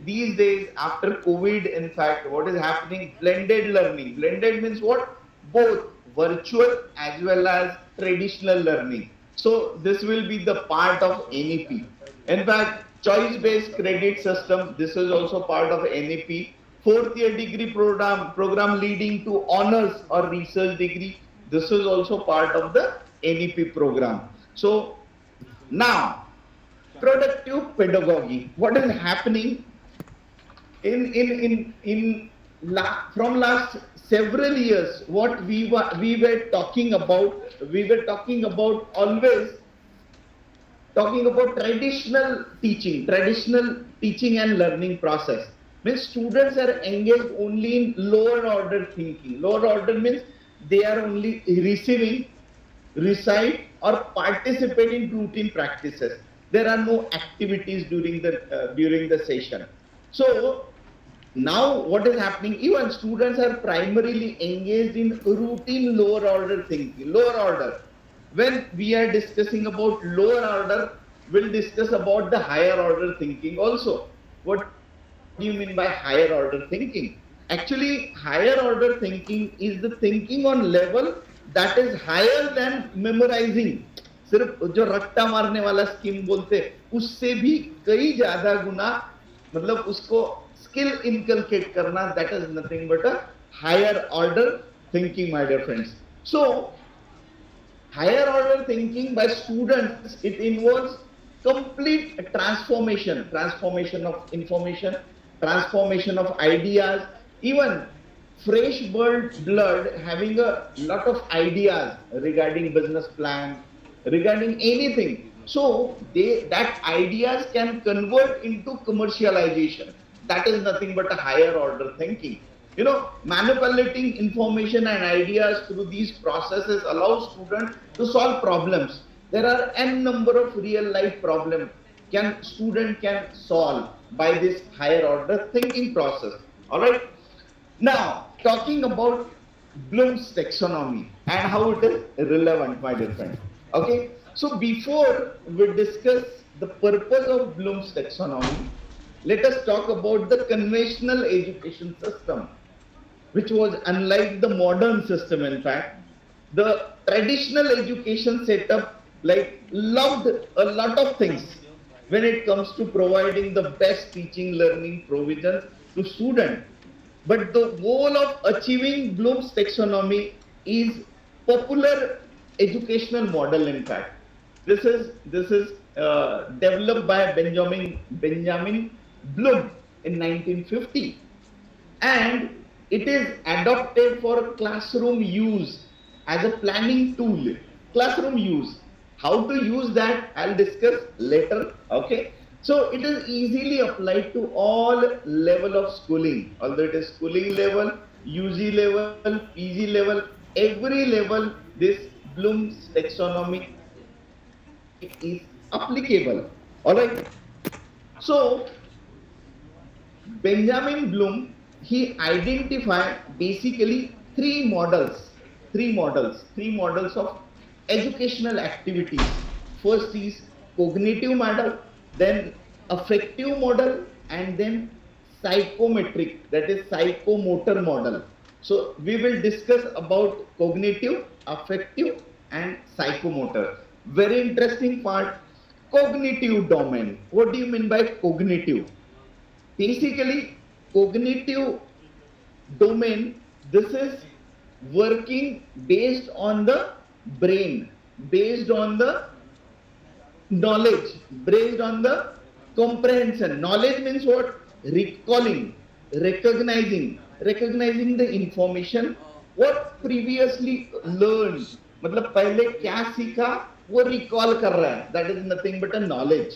Speaker 2: These days after COVID, in fact, what is happening? Blended learning. Blended means what? Both virtual as well as traditional learning. So this will be the part of NEP. In fact, choice-based credit system, this is also part of NEP. Fourth year degree program leading to honors or research degree, this is also part of the NEP program. So now, productive pedagogy. What is happening from last several years? What we were talking about always talking about traditional teaching and learning process. Means students are engaged only in lower order thinking. Lower order means they are only receiving, recite or participate in routine practices. There are no activities during the session. So now what is happening? Even students are primarily engaged in routine lower order thinking. Lower order. When we are discussing about lower order, we'll discuss about the higher order thinking also. What do you mean by higher order thinking? Actually, higher order thinking is the thinking on level that is higher than memorizing. सिर्फ जो रट्टा मारने वाला scheme बोलते, उससे भी कई ज्यादा गुना, मतलब उसको skill inculcate karna, that is nothing but a higher order thinking, my dear friends. So higher order thinking by students, it involves complete transformation of information, transformation of ideas, even fresh blood having a lot of ideas regarding business plan, regarding anything. So that ideas can convert into commercialization. That is nothing but a higher order thinking. Manipulating information and ideas through these processes allows students to solve problems. There are n number of real life problems student can solve by this higher order thinking process. All right. Now, talking about Bloom's taxonomy and how it is relevant, my dear friend. Okay, so before we discuss the purpose of Bloom's taxonomy, let us talk about the conventional education system, which was unlike the modern system. In fact, the traditional education setup loved a lot of things when it comes to providing the best teaching learning provisions to students. But the goal of achieving Bloom's taxonomy is popular educational model. In fact, this is developed by Benjamin Bloom in 1950, and it is adopted for classroom use as a planning tool. Classroom use. How to use that, I'll discuss later. Okay. So it is easily applied to all level of schooling, although it is schooling level, UG level, PG level, every level, this Bloom's taxonomy is applicable. All right. So Benjamin Bloom, he identified basically three models of educational activities. First is cognitive model, then affective model, and then psychometric, that is psychomotor model. So we will discuss about cognitive, affective, and psychomotor. Very interesting part. Cognitive domain. What do you mean by cognitive? Basically, cognitive domain, this is working based on the brain, based on the knowledge, based on the comprehension. Knowledge means what? Recalling, recognizing the information what previously learned. मतलब पहले क्या सीखा वो recall कर रहा है. That is nothing but a knowledge.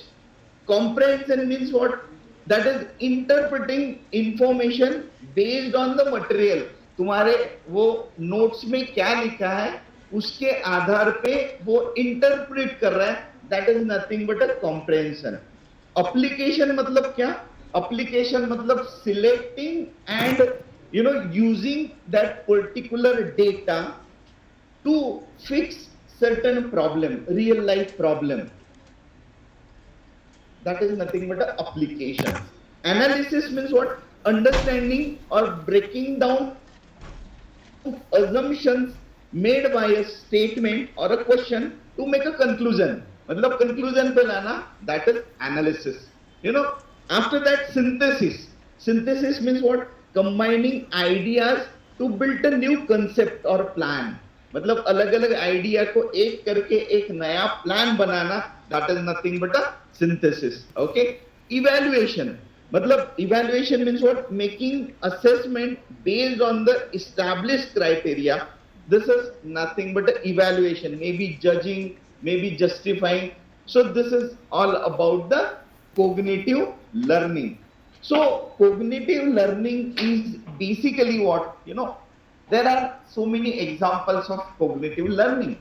Speaker 2: Comprehension means what? That is interpreting information based on the material. तुम्हारे वो नोट्स में क्या लिखा है उसके आधार पे वो इंटरप्रेट कर रहा है. That is nothing but a comprehension. Application मतलब क्या? अप्लीकेशन मतलब selecting and using that particular data to fix certain problem, real life problem. That is nothing but an application. Analysis means what? Understanding or breaking down assumptions made by a statement or a question to make a conclusion. मतलब conclusion पे लाना, that is analysis. After that, synthesis means what? Combining ideas to build a new concept or plan. मतलब अलग अलग idea को एक करके एक नया प्लान बनाना. That is nothing but a synthesis. Okay. Evaluation मतलब evaluation means what? Making assessment based on the established criteria. This is nothing but evaluation. May be judging, may be justifying. So this is all about the cognitive learning. So cognitive learning is basically what? There are so many examples of cognitive learning.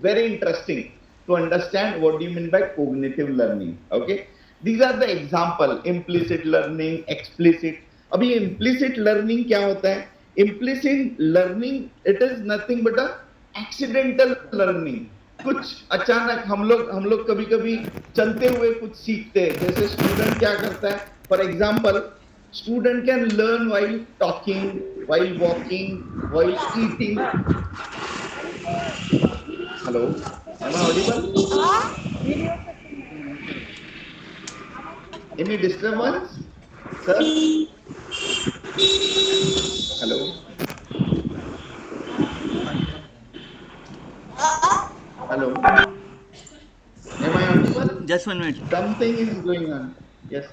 Speaker 2: Very interesting to understand what do you mean by cognitive learning. Okay, these are the example: implicit learning, explicit. अभी implicit learning क्या होता है? Implicit learning, it is nothing but a accidental learning. कुछ अचानक हम लोग कभी कभी चलते हुए कुछ सीखते हैं. जैसे स्टूडेंट क्या करता है? For example, student can learn while talking, while walking, while eating. Hello, am I audible? Any disturbance, sir? Hello, hello, am I audible?
Speaker 9: Just 1 minute.
Speaker 2: Something is going on. Yes.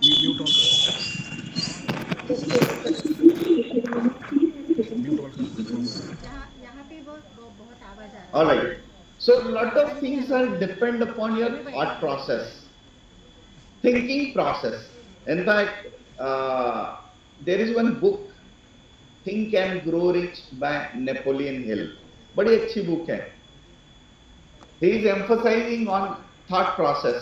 Speaker 11: Mute all. Mute all कर
Speaker 2: All right. So a lot of things are depend upon your thought process, thinking process. In fact, there is one book, Think and Grow Rich by Napoleon Hill. बड़ी अच्छी book है. He is emphasizing on thought process.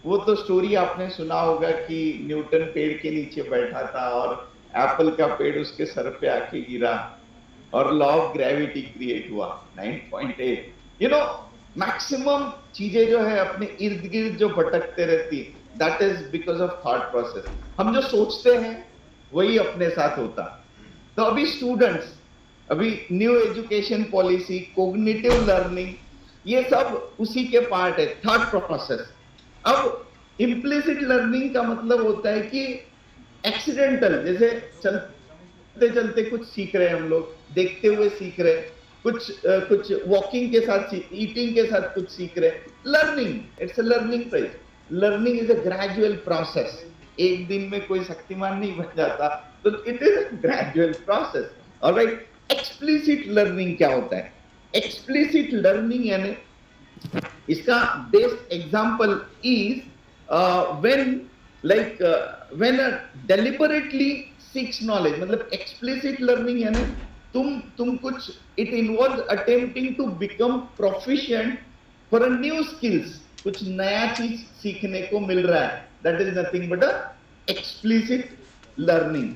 Speaker 2: वो तो story आपने सुना होगा कि Newton पेड़ के नीचे बैठा था और एप्पल का पेड़ उसके सर पे आके गिरा और लॉ ऑफ ग्रेविटी क्रिएट हुआ 9.8. यू नो, मैक्सिमम चीजें जो है अपने इर्द गिर्द जो भटकते रहती, that is because of thought process. हम जो सोचते हैं वही अपने साथ होता. तो अभी स्टूडेंट्स, अभी new education policy, cognitive learning, ये सब उसी के पार्ट है, थॉट प्रोसेस. अब इम्प्लिसिट लर्निंग का मतलब होता है कि एक्सीडेंटल, जैसे चलते चलते कुछ सीख रहे हैं हम लोग, देखते हुए सीख रहे हैं, कुछ वॉकिंग के साथ, ईटिंग के साथ कुछ सीख रहे हैं. Learning, it's a learning process. Learning is a gradual process. एक दिन में कोई शक्तिमान नहीं बन जाता, तो it is a gradual process. Alright. Explicit learning क्या होता है? एक्सप्लिसिट लर्निंग यानी इसका best example is when deliberately seeks knowledge. मतलब एक्सप्लिसिट लर्निंग यानी तुम कुछ, it involve attempting to become proficient for a new skills. कुछ नया चीज सीखने को मिल रहा है, that is nothing but a explicit learning.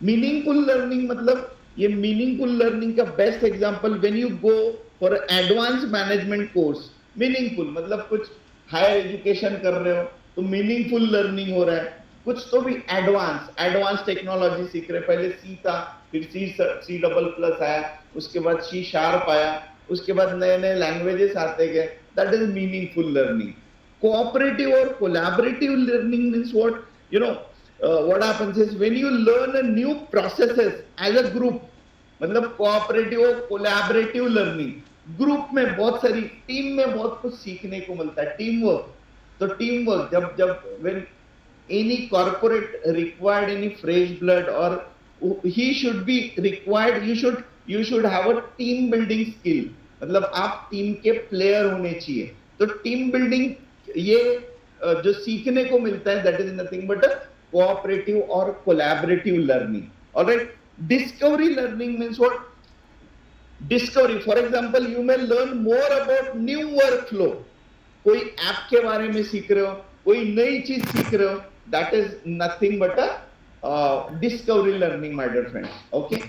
Speaker 2: Meaningful learning, मतलब ये मीनिंगफुल लर्निंग का best example when you go for advance management course. Meaningful मतलब कुछ हायर एजुकेशन कर रहे हो तो मीनिंगफुल लर्निंग हो रहा है. कुछ तो भी एडवांस टेक्नोलॉजी सीख रहे. पहले सी था, फिर सी डबल प्लस आया, उसके बाद सी शार्प आया, उसके बाद नए नए लैंग्वेजेस आते गए. That is meaningful learning. Cooperative और collaborative learning means what, you know, what happens is when you learn a new processes as a group, मतलब कोऑपरेटिव और कोलैबोरेटिव लर्निंग. ग्रुप में बहुत सारी, टीम में बहुत कुछ सीखने को मिलता है. टीम वर्क, तो टीम वर्क जब when any corporate required any fresh blood or he should be required, you should have a team building skill. मतलब आप टीम के प्लेयर होने चाहिए. तो टीम बिल्डिंग, ये जो सीखने को मिलता है, that is nothing but a cooperative or collaborative learning. All right. Discovery learning means what? Discovery, for example, you may learn more about new workflow. कोई ऐप के बारे में सीख रहे हो, कोई नई चीज सीख रहे हो, that is nothing but a discovery learning, my dear friends. Okay.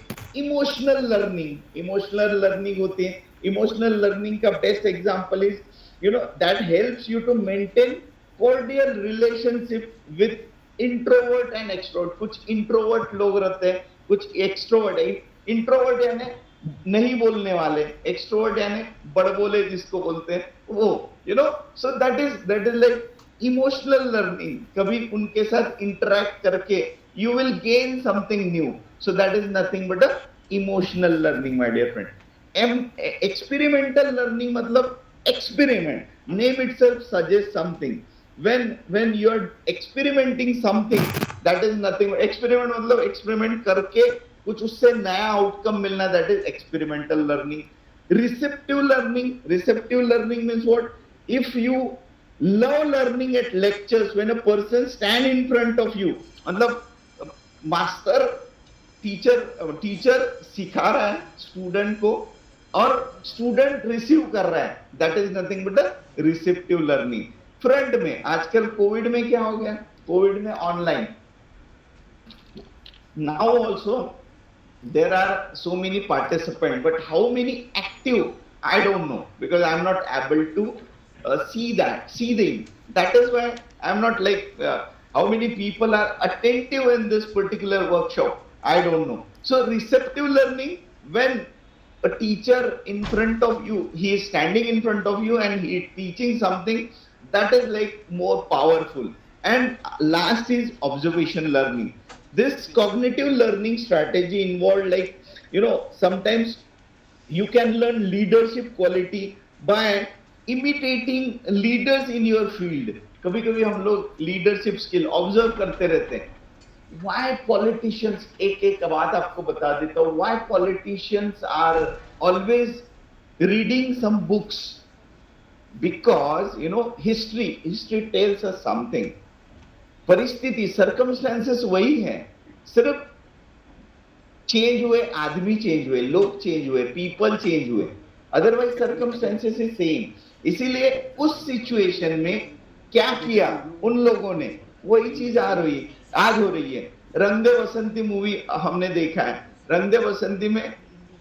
Speaker 2: Emotional learning होती है. Emotional learning का best example is, you know, that helps you to maintain cordial relationship with introvert and extrovert. कुछ introvert लोग रहते हैं, कुछ extrovert है. Introvert यानी नहीं बोलने वाले, एक्सट्रोवर्ट यानी बड़बोले जिसको बोलते हैं वो, you know. So that is like emotional learning. कभी उनके साथ इंटरैक्ट करके you will gain something new. So that is nothing but a emotional learning, my dear friend. Experimental learning मतलब experiment, name itself suggest something. when you are experimenting something, that is nothing. experiment मतलब experiment करके कुछ उससे नया outcome मिलना, that is experimental learning. receptive learning means what? If you love learning at lectures, when a person stand in front of you, मतलब master teacher सिखा रहा है स्टूडेंट को और स्टूडेंट रिसीव कर रहा है, that is nothing but a receptive learning. Front में, आजकल कोविड में क्या हो गया? कोविड में online. Now also there are so many participant, but how many active I don't know, because I'm not able to see them. That is why I'm not like how many people are attentive in this particular workshop. I don't know. So receptive learning, when a teacher in front of you, he is standing in front of you and he is teaching something, that is like more powerful. And last is observation learning. This cognitive learning strategy involved, like, you know, sometimes you can learn leadership quality by imitating leaders in your field. कभी कभी हम लोग leadership skill observe करते रहते हैं. why politicians, एक बात आपको बता देता हूँ, why politicians are always reading some books, because history tells us something. परिस्थिति, circumstances वही है, सिर्फ चेंज हुए, आदमी चेंज हुए, लोग चेंज हुए, पीपल चेंज हुए, अदरवाइज सर्कमस्टेंसेस इज सेम। इसीलिए उस सिचुएशन में क्या किया उन लोगों ने, वही चीज आज हो रही है। रंग दे बसंती मूवी हमने देखा है, रंग दे बसंती में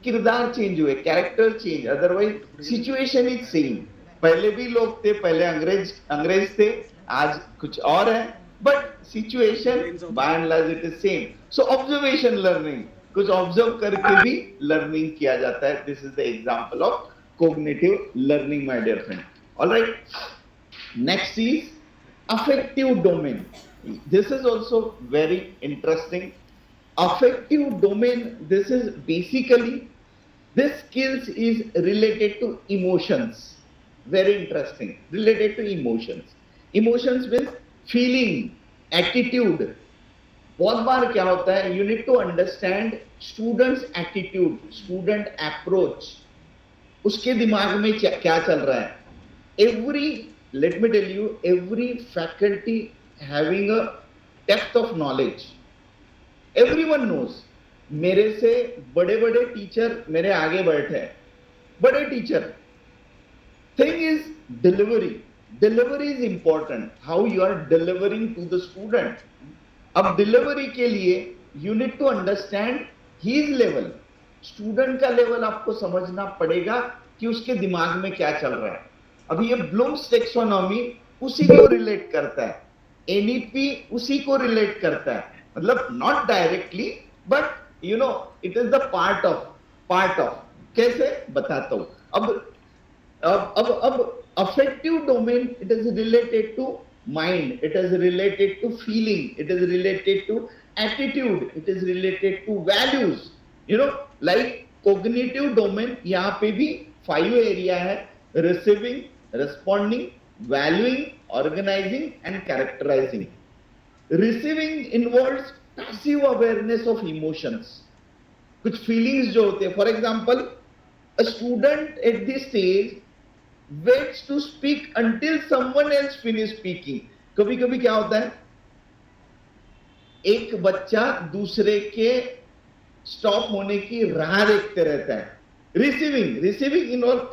Speaker 2: किरदार चेंज हुए, character change, otherwise situation is same. पहले भी लोग थे, पहले अंग्रेज थे, आज कुछ और है, but situation by and large it is same. So observation learning, कुछ ऑब्जर्व करके भी लर्निंग किया जाता है। This is the example of cognitive learning my dear friend. Alright, next is affective domain. This is also very interesting. Affective domain, this is basically, this skills is related to emotions. Very interesting, related to emotions. Emotions means feeling, attitude. बहुत बार क्या होता है, you need to understand students attitude, student approach, उसके दिमाग में क्या चल रहा है। let me tell you, every faculty having a depth of knowledge. Everyone knows. मेरे से बड़े बड़े टीचर मेरे आगे बैठे हैं, बड़े teacher. Thing is delivery is important, how you are delivering to the student. अब डिलीवरी के लिए you need to understand his level, student का लेवल आपको समझना पड़ेगा कि उसके दिमाग में क्या चल रहा है। अब ये ब्लूम्स टैक्सोनॉमी उसी को रिलेट करता है, एनईपी उसी को रिलेट करता है, मतलब not directly but it is the part of। कैसे बताता हूं। अब affective domain, it is related to mind, it is related to feeling, it is related to attitude, it is related to values, like cognitive domain, यहाँ पे भी 5 area है, receiving, responding, valuing, organizing and characterizing। receiving involves passive awareness of emotions, कुछ feelings जो होते हैं। For example, a student at this stage waits to speak until someone else finish speaking. कभी कभी क्या होता है, एक बच्चा दूसरे के स्टॉप होने की राह देखते रहता है। रिसीविंग इन्वॉल्व,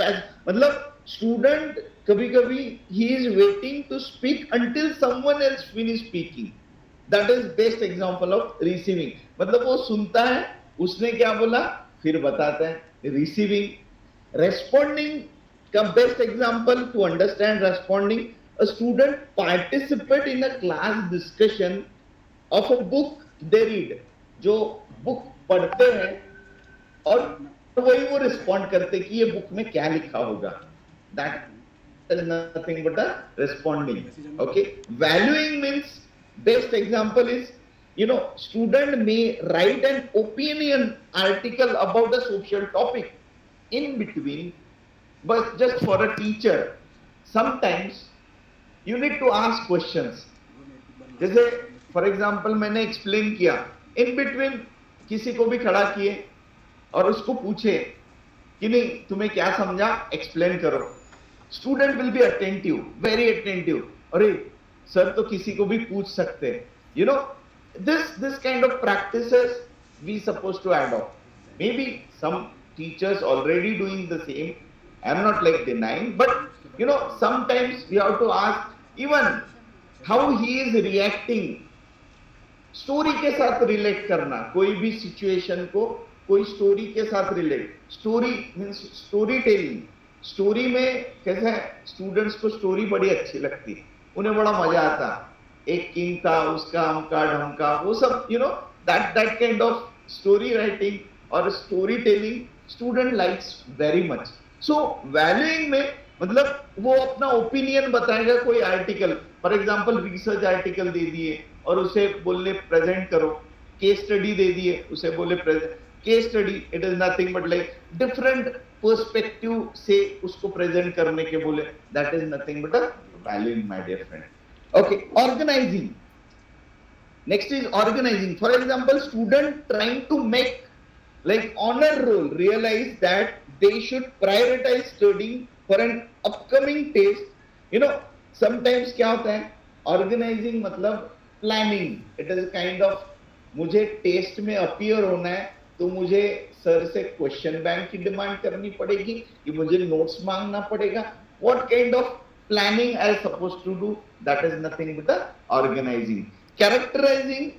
Speaker 2: मतलब स्टूडेंट कभी कभी he is waiting to speak until someone else finish speaking. That is best example of receiving, मतलब वो सुनता है, उसने क्या बोला, फिर बताता है, रिसीविंग। रेस्पॉन्डिंग का best example to understand responding, a student participate in a class discussion of a book they read, जो बुक पढ़ते हैं और वही वो रिस्पॉन्ड करते कि ये बुक में क्या लिखा होगा। That is nothing but a responding. Okay, valuing means, best example is, student may write an opinion article about a social topic in between, but just for a teacher sometimes you need to ask questions। जैसे for example मैंने explain किया, in between किसी को भी खड़ा किए और उसको पूछे कि नहीं तुम्हें क्या समझा, एक्सप्लेन करो। Student will be attentive, very attentive. अरे सर तो किसी को भी पूछ सकते हैं। this kind of practices we supposed to adopt. Maybe some teachers already doing the same, I'm not like denying, but sometimes we have to ask even how he is reacting। Story के साथ relate करना, कोई भी situation को कोई story के साथ relate. Story means story telling. Story में कैसा है, स्टूडेंट्स को स्टोरी बड़ी अच्छी लगती है, उन्हें बड़ा मजा आता। एक किंग था, उसका अमका ढमका, वो सब that kind of story writing और story telling student likes very much. So valuing में मतलब वो अपना ओपिनियन बताएगा, कोई article for example research article दे दिए और उसे बोले प्रेजेंट करो, केस स्टडी दे दिए उसे बोले present. Case study it is nothing but like different perspective से उसको प्रेजेंट करने के बोले, that is nothing but a valuing, my dear friend। Okay, organizing। Next is organizing. For example, student trying to make like honor roll realize that they should prioritize studying for an upcoming test. You know, sometimes क्या होता है, organizing मतलब planning. It is a kind of मुझे test में appear होना है तो मुझे सर से क्वेश्चन बैंक की डिमांड करनी पड़ेगी कि मुझे नोट्स मांगना पड़ेगा. What kind of planning I am supposed to do? That is nothing but the organizing. Characterizing.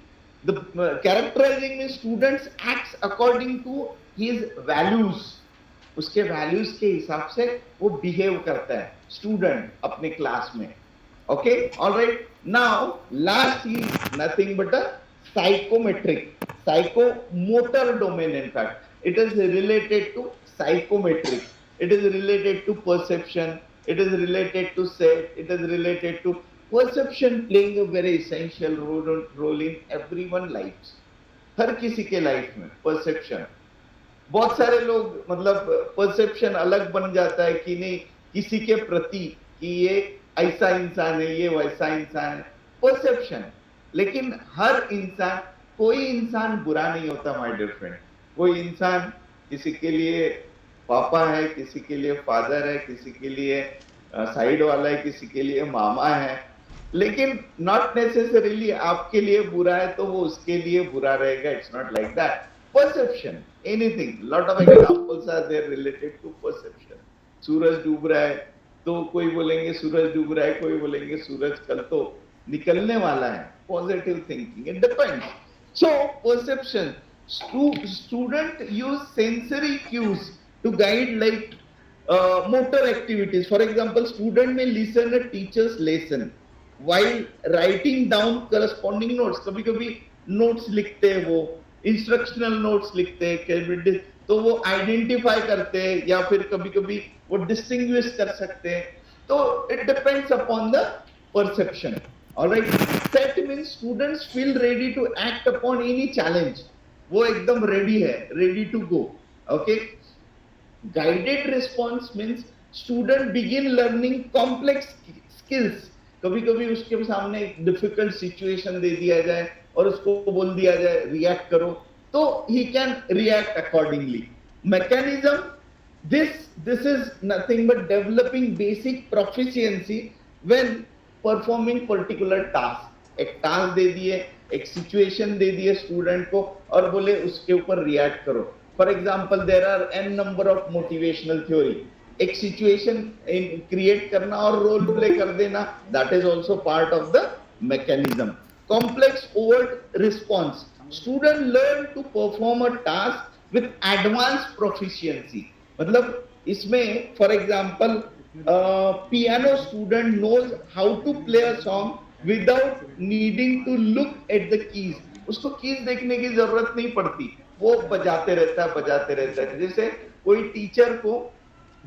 Speaker 2: The characterizing means students acts according to his values. उसके values के हिसाब से वो behave करता है student अपने class में. Okay, all right. Now last is nothing but a psychometric, psychomotor domain. In fact, it is related to psychometric. It is related to perception. It is related to set. It is related to perception playing a very essential role in everyone's lives. हर किसी के life में perception. बहुत सारे लोग मतलब perception अलग बन जाता है कि नहीं किसी के प्रति कि ये ऐसा इंसान है, ये वैसा इंसान है, perception. लेकिन हर इंसान, कोई इंसान बुरा नहीं होता my dear friend. कोई इंसान किसी के लिए पापा है, किसी के लिए फादर है, किसी के लिए साइड वाला है, किसी के लिए मामा है, लेकिन नॉट नेसेसरीली आपके लिए बुरा है तो वो उसके लिए बुरा रहेगा. It's not like that. Perception, anything, lot of examples are there related to perception. सूरज डूब रहा है तो कोई बोलेंगे सूरज डूब रहा है, कोई बोलेंगे सूरज कल तो निकलने वाला है. Positive thinking, it depends. So perception, student use sensory cues to guide like motor activities. For example, student may listen a teacher's lesson while writing down corresponding notes. कभी कभी notes लिखते हैं, वो instructional notes लिखते हैं, तो वो identify करते हैं या फिर कभी कभी वो distinguish कर सकते हैं. तो it depends upon the perception. Alright. Set means students feel ready to act upon any challenge. वो एकदम ready है, ready to go. Okay. Guided response means student begin learning complex skills. कभी कभी उसके सामने एक डिफिकल्ट सिचुएशन दे दिया जाए और उसको बोल दिया जाए रिएक्ट करो, तो he can react accordingly. Mechanism, this is nothing but developing basic proficiency when performing particular task. एक टास्क दे दिए, एक सिचुएशन दे दिए स्टूडेंट को और बोले उसके ऊपर रिएक्ट करो. For example, there are n number of motivational theory. एक सिचुएशन क्रिएट करना और रोल प्ले कर देना, that is also part of the mechanism. Complex overt response, student learn to perform a task with advance proficiency. मतलब इसमें for example piano student knows how to play a song without needing to look at the keys. उसको keys देखने की जरूरत नहीं पड़ती, वो बजाते रहता है. जैसे कोई टीचर को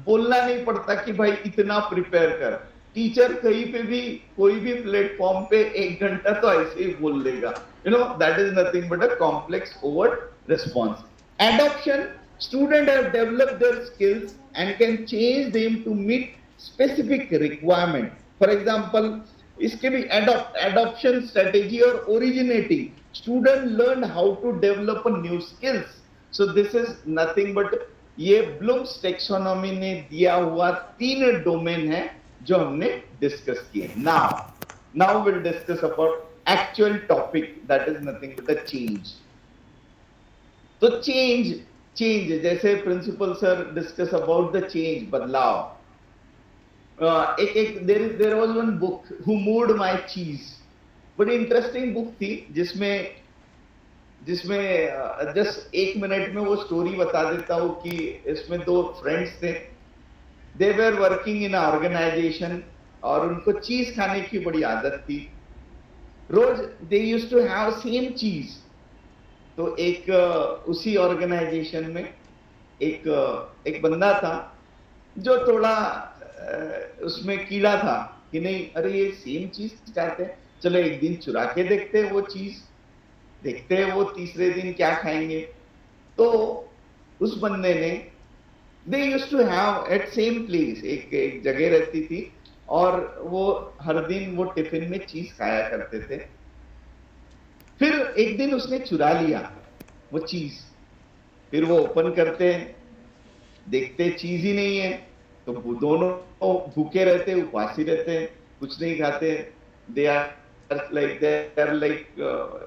Speaker 2: बोलना नहीं पड़ता कि भाई इतना प्रिपेयर कर. टीचर कहीं पे भी कोई भी प्लेटफॉर्म पे 1 घंटा तो ऐसे ही बोल देगा. That is nothing but a complex overt response. Adoption, student have developed their skills and can change them to meet specific requirement. For example, इसके भी एडॉप्शन स्ट्रेटेजी और originating, student learn how to develop a new skills. So this is nothing but ये Bloom's taxonomy ने दिया हुआ 3 domain है जो हमने डिस्कस किए. Now will discuss about actual topic, that is nothing but a change. तो चेंज जैसे principal sir discuss about the change, बदलाव. There was one book who moved my cheese. बड़ी इंटरेस्टिंग बुक थी जिसमें जस्ट 1 मिनट में वो story बता देता हूँ कि इसमें 2 फ्रेंड्स थे. दे वर वर्किंग इन ऑर्गेनाइजेशन और उनको चीज खाने की बड़ी आदत थी. रोज they used to have same cheese. तो एक उसी ऑर्गेनाइजेशन में एक बंदा था जो थोड़ा उसमें कीड़ा था कि नहीं, अरे ये सेम चीज चाहते हैं, चलो एक दिन चुरा के देखते हैं वो चीज, देखते हैं वो तीसरे दिन क्या खाएंगे. तो उस बंदे ने, they used to have at same place, एक जगह रहती थी और वो हर दिन वो टिफिन में चीज खाया करते थे. फिर एक दिन उसने चुरा लिया वो चीज, फिर वो ओपन करते हैं, देखते चीज ही नहीं है, तो वो दोनों भूखे रहते, उपवासी रहते हैं, कुछ नहीं खाते। They are like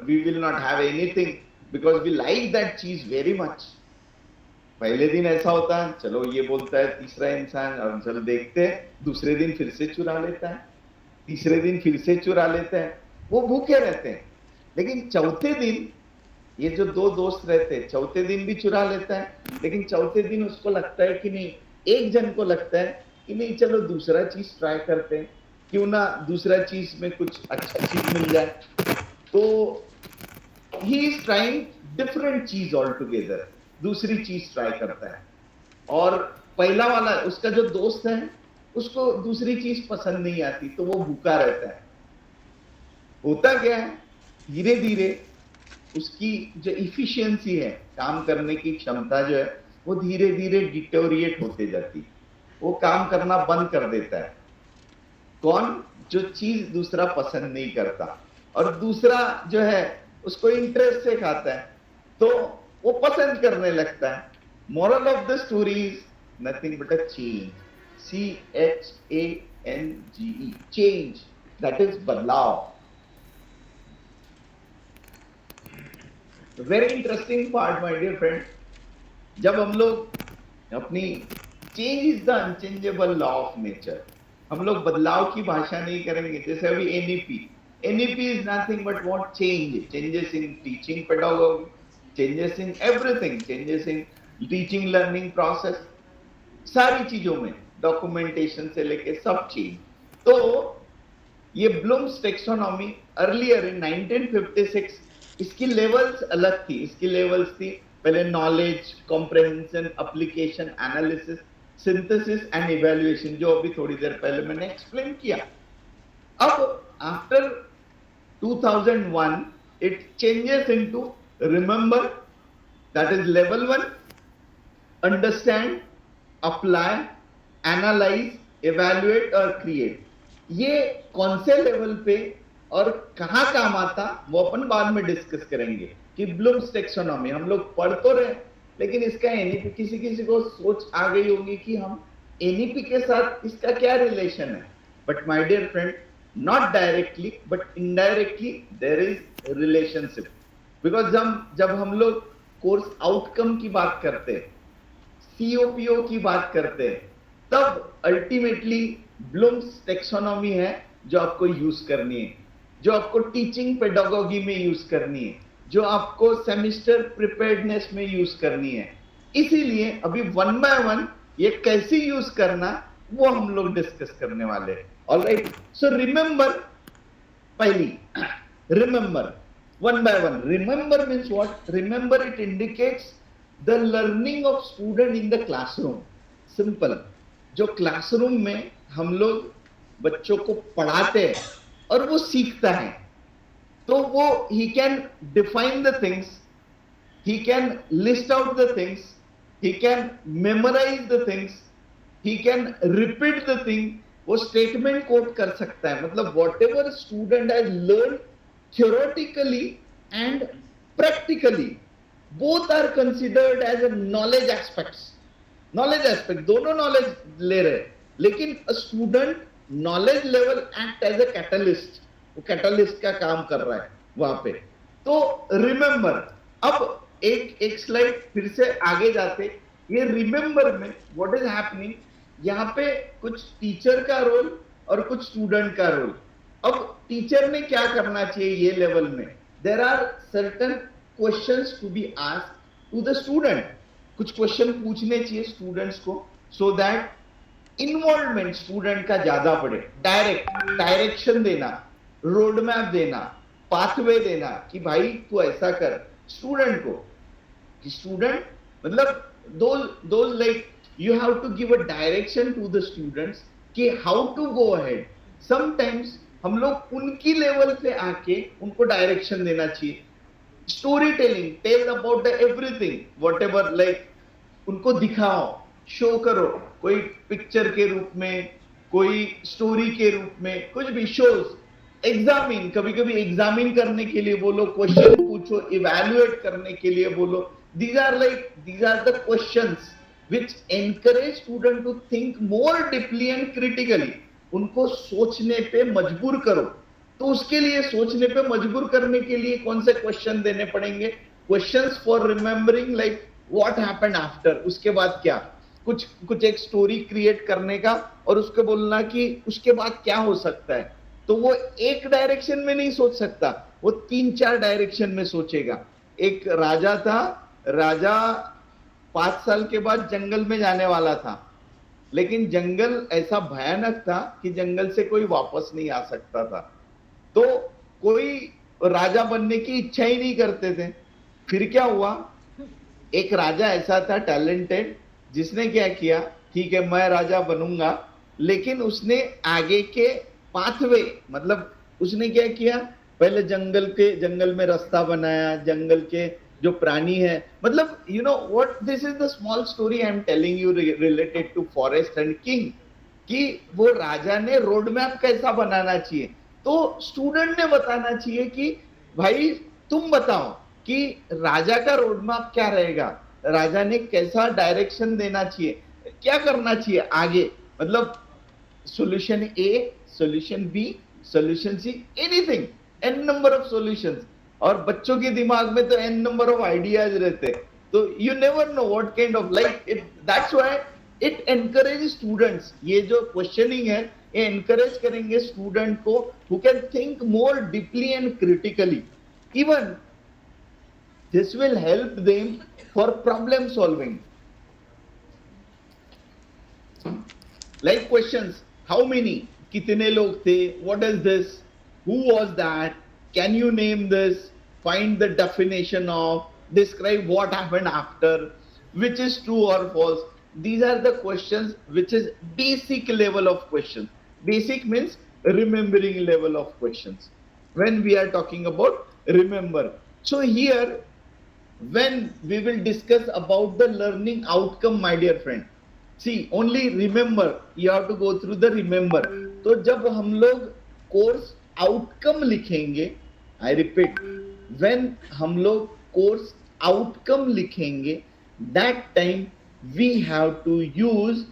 Speaker 2: we will not have anything because we like that चीज वेरी मच। पहले दिन ऐसा होता है, चलो ये बोलता है तीसरा इंसान, और चलो देखते हैं, दूसरे दिन फिर से चुरा लेता है, तीसरे दिन फिर से चुरा लेता है, वो भूखे रहते हैं। लेकिन चौथे दिन ये जो दो दोस्त रहते हैं, चौथे दिन भी चुरा लेता है, लेकिन चौथे दिन उसको लगता है कि नहीं, एक जन को लगता है कि नहीं चलो दूसरा चीज ट्राई करते हैं, क्यों ना दूसरा चीज में कुछ अच्छा चीज मिल जाए। तो ही इज ट्राइंग डिफरेंट चीज ऑल टुगेदर, दूसरी चीज ट्राई करता है। और पहला वाला उसका जो दोस्त है उसको दूसरी चीज पसंद नहीं आती, तो वो भूखा रहता है। होता क्या है, धीरे धीरे उसकी जो इफिशियंसी है, काम करने की क्षमता जो है, वो धीरे धीरे डिटोरिएट होते जाती, वो काम करना बंद कर देता है। कौन? जो चीज दूसरा पसंद नहीं करता, और दूसरा जो है उसको इंटरेस्ट से खाता है, तो वो पसंद करने लगता है। Moral of the story is nothing but a change, CHANGE, change, that is बदलाव। Very interesting part my dear friend, जब हम लोग अपनी change is the unchangeable law of nature, हम लोग बदलाव की भाषा नहीं करेंगे। जैसे अभी NEP is nothing but what? Change, changes in teaching pedagogy, changes in everything, changes in teaching learning process, सारी चीजों में, डॉक्यूमेंटेशन से लेके सब चीज। तो ये ब्लूम्स टेक्सोनॉमी अर्लियर इन 1956, इसकी लेवल्स अलग थी। इसकी लेवल्स थी पहले knowledge, comprehension, application, analysis, synthesis and evaluation, जो अभी थोड़ी देर पहले मैंने एक्सप्लेन किया। अब after 2001 it changes into remember, that is level 1, understand, apply, analyse, evaluate और क्रिएट। ये कौन से लेवल पे और कहां काम आता वो अपन बाद में डिस्कस करेंगे। कि ब्लूम्स टेक्सोनॉमी हम लोग पढ़ तो रहे, लेकिन इसका एनईपी, किसी किसी को सोच आ गई होगी कि हम एनईपी के साथ इसका क्या रिलेशन है। But my dear friend, not directly but indirectly there is relationship. Because जब हम लोग कोर्स आउटकम की बात करते हैं, सीओपीओ की बात करते हैं, तब अल्टीमेटली ब्लूम्स टेक्सोनॉमी है जो आपको यूज करनी है, जो आपको टीचिंग पेडागोगी में यूज करनी है, जो आपको सेमेस्टर प्रिपेयर्डनेस में यूज करनी है। इसीलिए अभी 1 बाय 1 ये कैसे यूज करना वो हम लोग डिस्कस करने वाले हैं। ऑलराइट, सो रिमेंबर, पहली remember 1 by 1. Remember means what? Remember, it indicates the learning of student in the classroom. Simple. जो क्लासरूम में हम लोग बच्चों को पढ़ाते हैं और वो सीखता है, तो वो he can define the things, he can list out the things, he can memorize the things, he can repeat the thing, वो स्टेटमेंट कोट कर सकता है। मतलब whatever student has learned theoretically and practically, both are considered as a knowledge aspects. Knowledge aspect, दोनों knowledge ले रहे, लेकिन student knowledge level act as a catalyst, वो कैटलिस्ट का काम कर रहा है वहां पे। तो रिमेंबर, अब एक स्लाइड फिर से आगे जाते, ये रिमेंबर में व्हाट इज हैपनिंग, यहाँ पे कुछ टीचर का रोल और कुछ स्टूडेंट का रोल। अब टीचर ने क्या करना चाहिए ये लेवल में? There are certain questions to be asked to the student, कुछ क्वेश्चन पूछने चाहिए स्टूडेंट्स को, सो दैट इन्वॉल्वमेंट स्टूडेंट का ज्यादा बढ़े। डायरेक्शन देना, रोड मैप देना, पाथवे देना कि भाई तू ऐसा कर स्टूडेंट को, कि स्टूडेंट मतलब those like you have to give a direction to the students कि how to go ahead. Sometimes हम लोग उनकी लेवल पे आके उनको डायरेक्शन देना चाहिए। Story telling, tell about the everything, whatever, like उनको दिखाओ, शो करो, कोई पिक्चर के रूप में, कोई स्टोरी के रूप में, कुछ भी शोज, एग्जामिन, कभी कभी एग्जामिन करने के लिए बोलो, क्वेश्चन पूछो, इवैल्यूएट करने के लिए बोलो. These are the questions which encourage student to think more deeply and critically. उनको सोचने पे मजबूर करो. तो उसके लिए सोचने पे मजबूर करने के लिए कौन से क्वेश्चन देने पड़ेंगे? Questions for remembering, like what happened after, उसके बाद क्या, कुछ कुछ एक स्टोरी क्रिएट करने का और उसको बोलना कि उसके बाद क्या हो सकता है. तो वो एक डायरेक्शन में नहीं सोच सकता, वो 3-4 डायरेक्शन में सोचेगा. एक राजा था, राजा 5 साल के बाद जंगल में जाने वाला था, लेकिन जंगल ऐसा भयानक था कि जंगल से कोई वापस नहीं आ सकता था. तो कोई राजा बनने की इच्छा ही नहीं करते थे. फिर क्या हुआ, एक राजा ऐसा था टैलेंटेड, जिसने क्या किया, ठीक है मैं राजा बनूंगा, लेकिन उसने आगे के पाथवे, मतलब उसने क्या किया, पहले जंगल में रास्ता बनाया, जंगल के जो प्राणी है, मतलब you know what, this is the small story I am telling you related to forest and king, कि वो राजा ने रोड मैप कैसा बनाना चाहिए. तो स्टूडेंट ने बताना चाहिए कि भाई तुम बताओ कि राजा का रोड मैप क्या रहेगा, राजा ने कैसा डायरेक्शन देना चाहिए, क्या करना चाहिए आगे, मतलब solution A, solution B, solution C, anything, n number of solutions. और बच्चों के दिमाग में तो n number of ideas रहते हैं, तो you never know what kind of, like it, that's why it encourages students. ये जो questioning है, ये encourage करेंगे student को who can think more deeply and critically. Even this will help them for problem solving. Like questions, how many, कितने लोग थे, what is this, who was that, can you name this, find the definition of, describe what happened after, which is true or false. These are the questions which is basic level of questions. Basic means remembering level of questions when we are talking about remember. So here when we will discuss about the learning outcome, my dear friend, see, only remember, you have to go through the remember. तो जब हम लोग course outcome लिखेंगे, I repeat, when हम लोग course outcome लिखेंगे, that time we have to use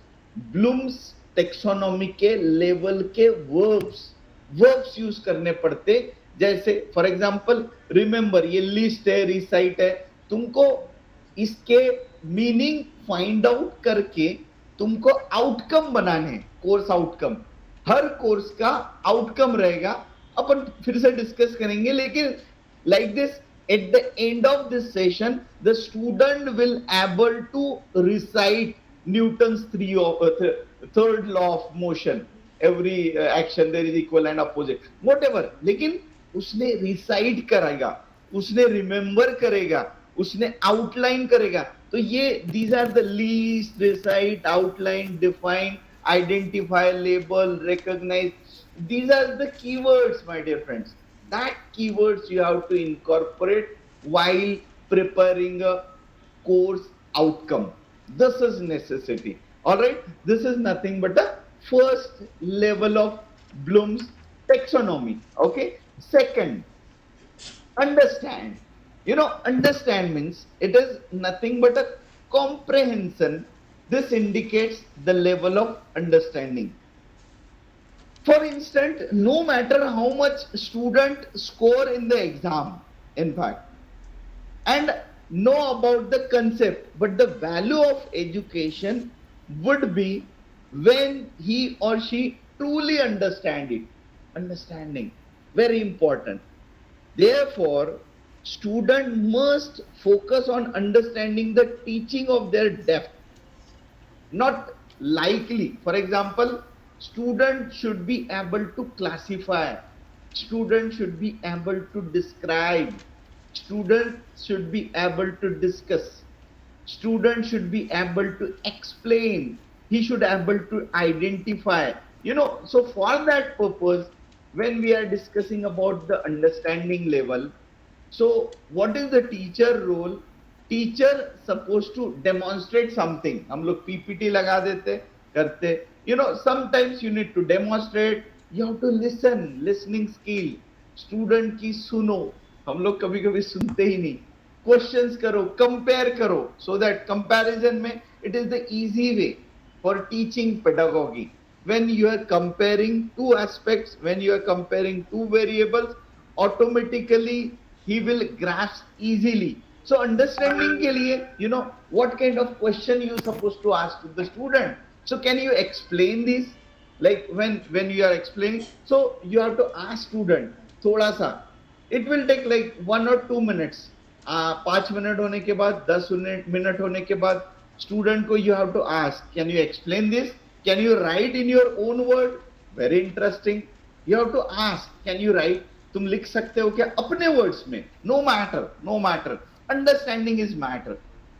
Speaker 2: Bloom's taxonomy के level के वर्ब्स यूज करने पड़ते. जैसे फॉर एग्जांपल रिमेंबर, ये लिस्ट है, रिसाइट है, तुमको इसके मीनिंग फाइंड आउट करके तुमको आउटकम बनाने, कोर्स आउटकम, हर कोर्स का आउटकम रहेगा, अपन फिर से डिस्कस करेंगे. लेकिन like this, at the end of this session the student will able to recite Newton's third law of motion, every action there is equal and opposite, whatever. लेकिन उसने रिसाइट करेगा, उसने रिमेंबर करेगा, उसने आउटलाइन करेगा. तो ये these are the least, recite, outline, define, identify, label, recognise. These are the keywords, my dear friends. That keywords you have to incorporate while preparing a course outcome. This is necessity. All right. This is nothing but the first level of Bloom's taxonomy. Okay. Second, understand. You know, understand means it is nothing but a comprehension. This indicates the level of understanding. For instance, no matter how much student score in the exam, in fact, and know about the concept, but the value of education would be when he or she truly understand it. Understanding, very important. Therefore, student must focus on understanding the teaching of their depth, not likely. For example, student should be able to classify, student should be able to describe, student should be able to discuss, student should be able to explain, he should be able to identify. You know, so for that purpose, when we are discussing about the understanding level, so what is the teacher role? Teacher supposed to demonstrate something. हम लोग PPT लगा देते, करते. You know, sometimes you need to demonstrate, you have to listen, listening skill, student की सुनो, हम लोग कभी कभी सुनते ही नहीं, क्वेश्चंस करो, कंपेयर करो, सो दैट कंपैरिजन में it is the easy way for teaching pedagogy. When you are comparing two aspects, when you are comparing two variables, automatically he will grasp easily. So understanding ke liye, you know, what kind of question you supposed to ask to the student. So can you explain this? Like when you are explaining, so you have to ask student thoda sa, it will take like 1 or 2 minutes. 5 minute होने के बाद, 10 minute होने के बाद, student को you have to ask, can you explain this, can you write in your own word, very interesting, you have to ask, can you write, तुम लिख सकते हो क्या अपने वर्ड्स में, no matter, no matter, understanding is matter.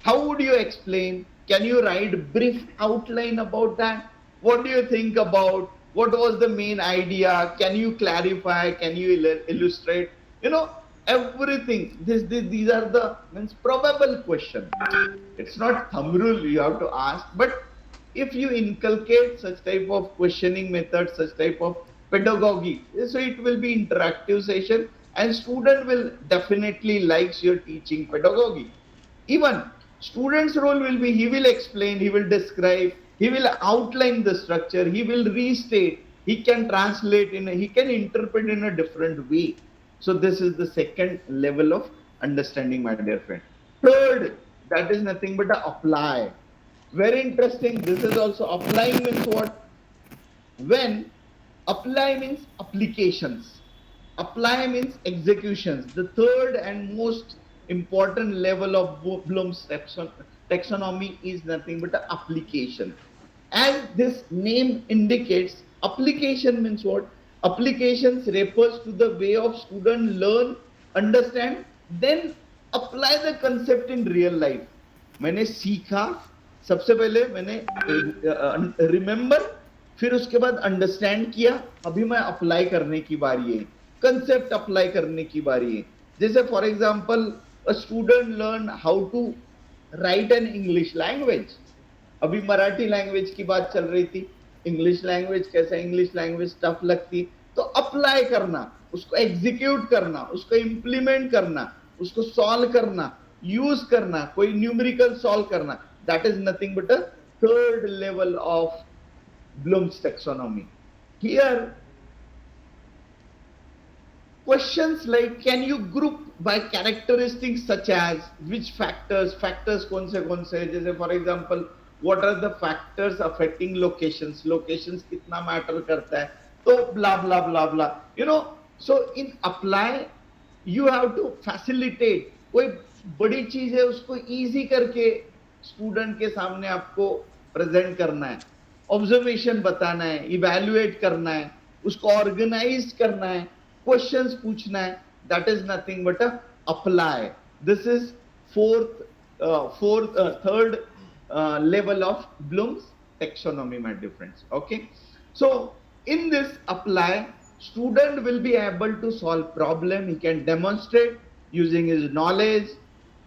Speaker 2: How would you explain? Can you write brief outline about that? What do you think about? What was the main idea? Can you clarify? Can you illustrate? You know, everything. These are the means probable question. It's not thumb rule you have to ask, but if you inculcate such type of questioning method, such type of pedagogy, so it will be interactive session, and student will definitely likes your teaching pedagogy. Even student's role will be, he will explain, he will describe, he will outline the structure, he will restate, he can translate he can interpret in a different way. So this is the second level of understanding, my dear friend. Third, that is nothing but apply. Very interesting. This is also applying means what? When apply means applications, apply means executions. The third and most important level of Bloom's taxonomy is nothing but an application. As this name indicates, application means what? Applications refers to the way of student learn, understand, then apply the concept in real life. मैंने सीखा, सबसे पहले मैंने remember, फिर उसके बाद understand किया, अभी मैं अप्लाई करने की बारी है, कंसेप्ट अप्लाई करने की बारी है. जैसे for example a student learn how to write an English language. अभी मराठी लैंग्वेज की बात चल रही थी, इंग्लिश लैंग्वेज कैसा, इंग्लिश लैंग्वेज टफ लगती, तो अप्लाई करना, उसको एग्जीक्यूट करना, उसको इंप्लीमेंट करना, उसको सॉल्व करना, यूज करना, कोई न्यूमेरिकल सॉल्व करना, that is nothing but a third level of Bloom's taxonomy. Here, questions like, can you group by characteristics such as which factors, factors कौन से, जैसे for example, what are the factors affecting locations, locations कितना matter करता है, तो blah blah blah blah, you know. So in apply, you have to facilitate, कोई बड़ी चीज है उसको easy करके student के सामने आपको present करना है, ऑब्जर्वेशन बताना है, इवैल्यूएट करना है, उसको ऑर्गेनाइज करना है, क्वेश्चंस पूछना है, that is nothing but apply. This is third level of Bloom's taxonomy, my dear friends. Okay, so in this apply, student will be able to solve problem, he can demonstrate using his knowledge,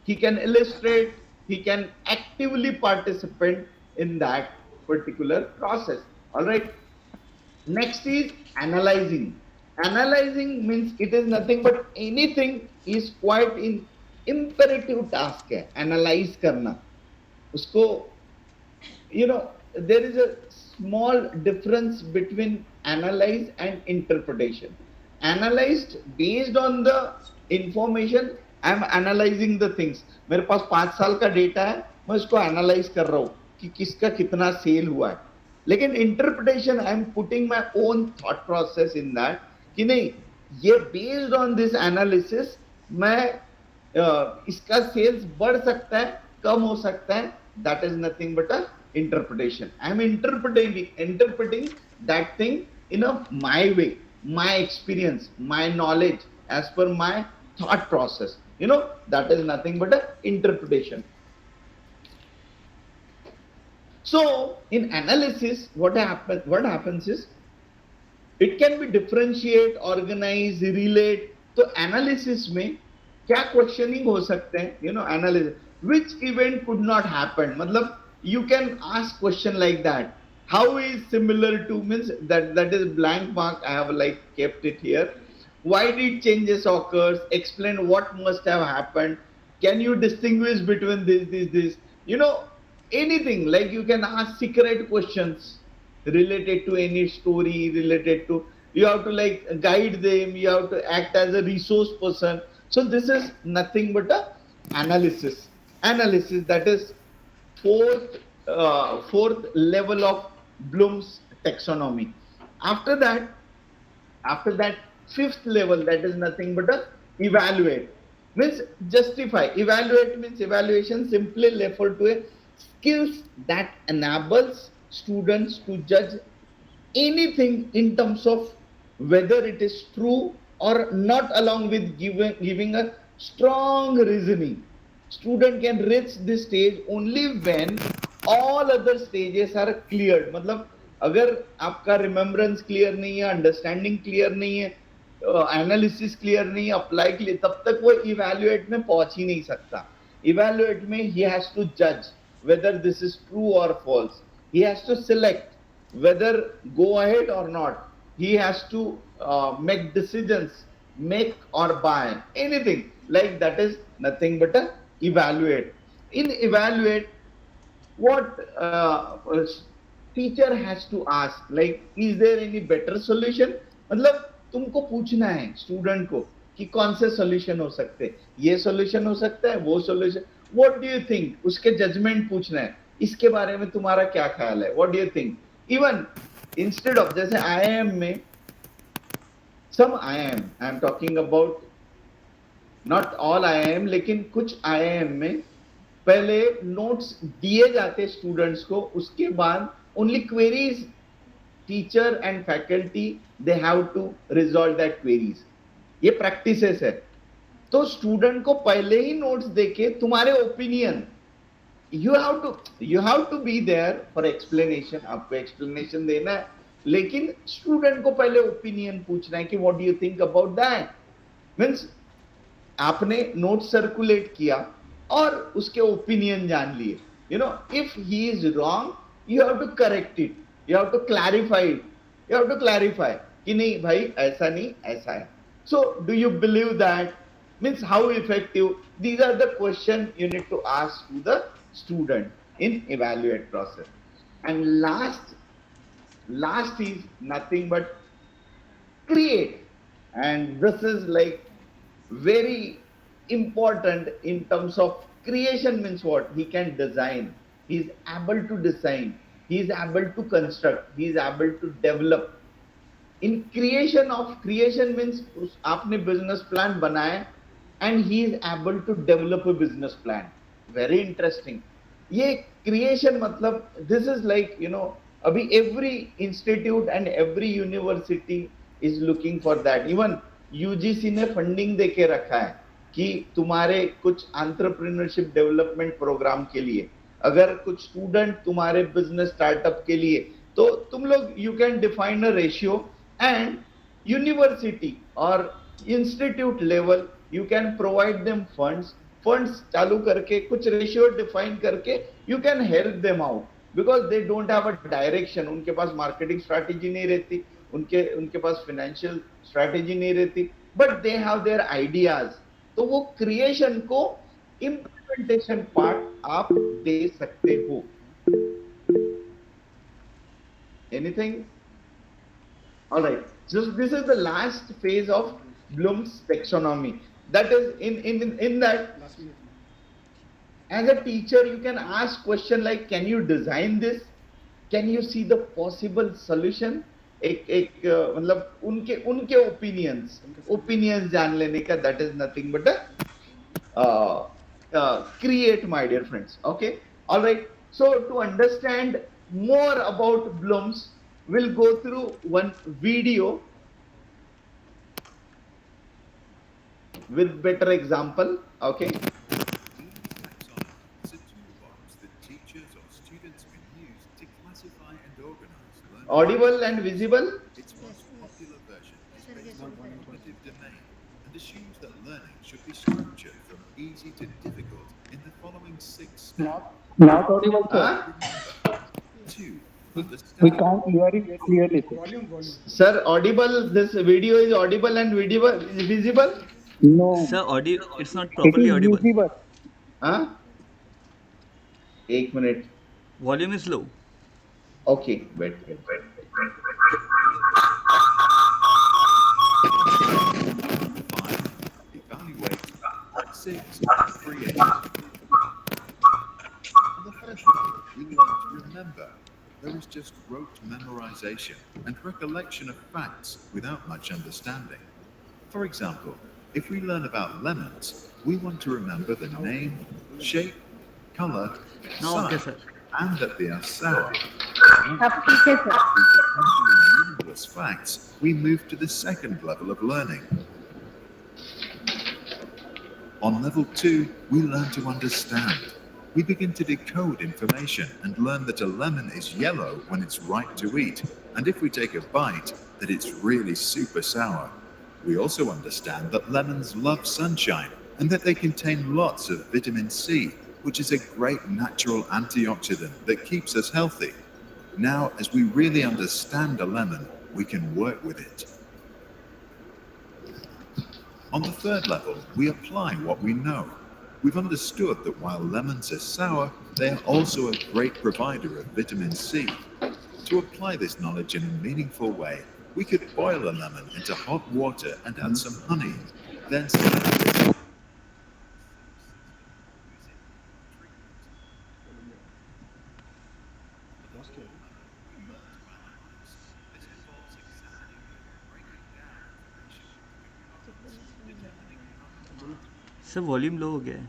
Speaker 2: he can illustrate, he can actively participate in that particular process. All right, next is analyzing. Analyzing means it is nothing but anything is quite in imperative task है analyze करना उसको. You know, there is a small difference between analyze and interpretation. Analyzed based on the information, I am analyzing the things. मेरे पास 5 साल का data है, मैं उसको analyse कर रहा हूँ कि किसका कितना सेल हुआ है. लेकिन interpretation, I am putting my own thought process in that कि नहीं, ये बेस्ड ऑन दिस एनालिसिस मैं इसका सेल्स बढ़ सकता है, कम हो सकता है, that is nothing but a interpretation. I am interpreting that thing in a my way, my experience, my knowledge, as per my thought process. You know, that is nothing but a interpretation. So in analysis, what happens is it can be differentiate, organize, relate. तो analysis में क्या questioning हो सकते हैं? You know, analysis. Which event could not happen? मतलब you can ask question like that. How is similar to means that is blank mark. I have like kept it here. Why did changes occurs? Explain what must have happened. Can you distinguish between this? You know, anything like you can ask secret questions related to any story, related to, you have to like guide them, you have to act as a resource person. So this is nothing but a analysis. That is fourth level of Bloom's taxonomy. After that, fifth level, that is nothing but a evaluate, means justify. Evaluate means evaluation simply refer to a skills that enables students to judge anything in terms of whether it is true or not, along with giving a strong reasoning. Student can reach this stage only when all other stages are cleared. मतलब अगर आपका remembrance clear नहीं है, understanding clear नहीं है, analysis clear नहीं है, apply clear, तब तक वो इवैल्यूएट में पहुंच ही नहीं सकता. इवैल्यूएट में he has to judge whether this is true or false. He has to select whether go ahead or not. He has to make decisions, make or buy anything like that is nothing but a evaluate. In evaluate, what teacher has to ask, like, is there any better solution? मतलब तुमको पूछना है student को कि कौन से solution हो सकते हैं, ये सॉल्यूशन हो सकता है, वो solution, what do you think, उसके जजमेंट पूछना है, इसके बारे में तुम्हारा क्या ख्याल है, what do you think. Even instead of, जैसे IIM में, सम IIM, I am talking about not all IIM, लेकिन कुछ IIM में पहले नोट्स दिए जाते स्टूडेंट्स को, उसके बाद only queries teacher and faculty they have to resolve that queries. ये प्रैक्टिसेस है. तो स्टूडेंट को पहले ही नोट्स देके तुम्हारे opinion, you have to be there for explanation. आपको एक्सप्लेनेशन देना है, लेकिन स्टूडेंट को पहले ओपिनियन पूछना है कि what do you think about that. Means आपने नोट सर्कुलेट किया और उसके ओपिनियन जान लिए. You know, if he is wrong, you have to correct it, you have to clarify it, you have to clarify कि नहीं भाई ऐसा नहीं, ऐसा है. So do you believe that? Means how effective? These are the questions you need to ask to the student in evaluate process. And last is nothing but create. And this is like very important in terms of creation. Means what? He can design. He is able to design. He is able to construct. He is able to develop. In creation means आपने business plan बनाया and he is able to develop a business plan. Very interesting. ये creation मतलब, this is like, you know, अभी every institute and every university is looking for that. Even UGC ने funding दे के रखा है कि तुम्हारे कुछ entrepreneurship development program के लिए, अगर कुछ student तुम्हारे business startup के लिए, तो तुम लोग you can define a ratio, and university or institute level you can provide them funds चालू करके कुछ रेशियो डिफाइन करके you can help them out, because they don't have a direction. उनके पास मार्केटिंग स्ट्रैटेजी नहीं रहती, उनके पास फाइनेंशियल स्ट्रैटेजी नहीं रहती, but they have their ideas. तो वो क्रिएशन को इम्प्लीमेंटेशन पार्ट आप दे सकते हो. Anything? All right. So this is the last phase of Bloom's taxonomy. That is in that, as a teacher, you can ask question like, can you design this? Can you see the possible solution? एक मतलब उनके opinions जान लेने का, that is nothing but a create, my dear friends. Okay. All right. So to understand more about Bloom's, we'll go through one video with better example. Okay. Audible and visible.
Speaker 12: Its most popular version is based on cognitive domain and assumes that learning should be structured from easy to difficult in the following 6 steps.
Speaker 2: Not audible, sir.
Speaker 12: 2. We
Speaker 11: can't hear it clearly, sir.
Speaker 2: Sir, audible. This video is audible and visible.
Speaker 11: No,
Speaker 9: Sir, audio, it's not
Speaker 11: it
Speaker 9: properly
Speaker 11: is
Speaker 9: audible.
Speaker 11: visible.
Speaker 2: Huh? 1 minute.
Speaker 9: Volume is low.
Speaker 2: Okay, wait.
Speaker 12: Evaluate. 6. Create. On the first level, we learn to remember. There is just rote memorization and recollection of facts without much understanding. For example, if we learn about lemons, we want to remember the name, shape, color,
Speaker 9: No, okay,
Speaker 12: size,
Speaker 9: sir.
Speaker 12: and that they are sour. Meaningless facts, we move to the second level of learning. On level 2, we learn to understand. We begin to decode information and learn that a lemon is yellow when it's ripe to eat, and if we take a bite, that it's really super sour. We also understand that lemons love sunshine and that they contain lots of vitamin C, which is a great natural antioxidant that keeps us healthy. Now, as we really understand a lemon, we can work with it. On the third level, we apply what we know. We've understood that while lemons are sour, they are also a great provider of vitamin C. To apply this knowledge in a meaningful way, we could boil a lemon into hot water and add some honey, then select
Speaker 9: sir volume low हो गया है.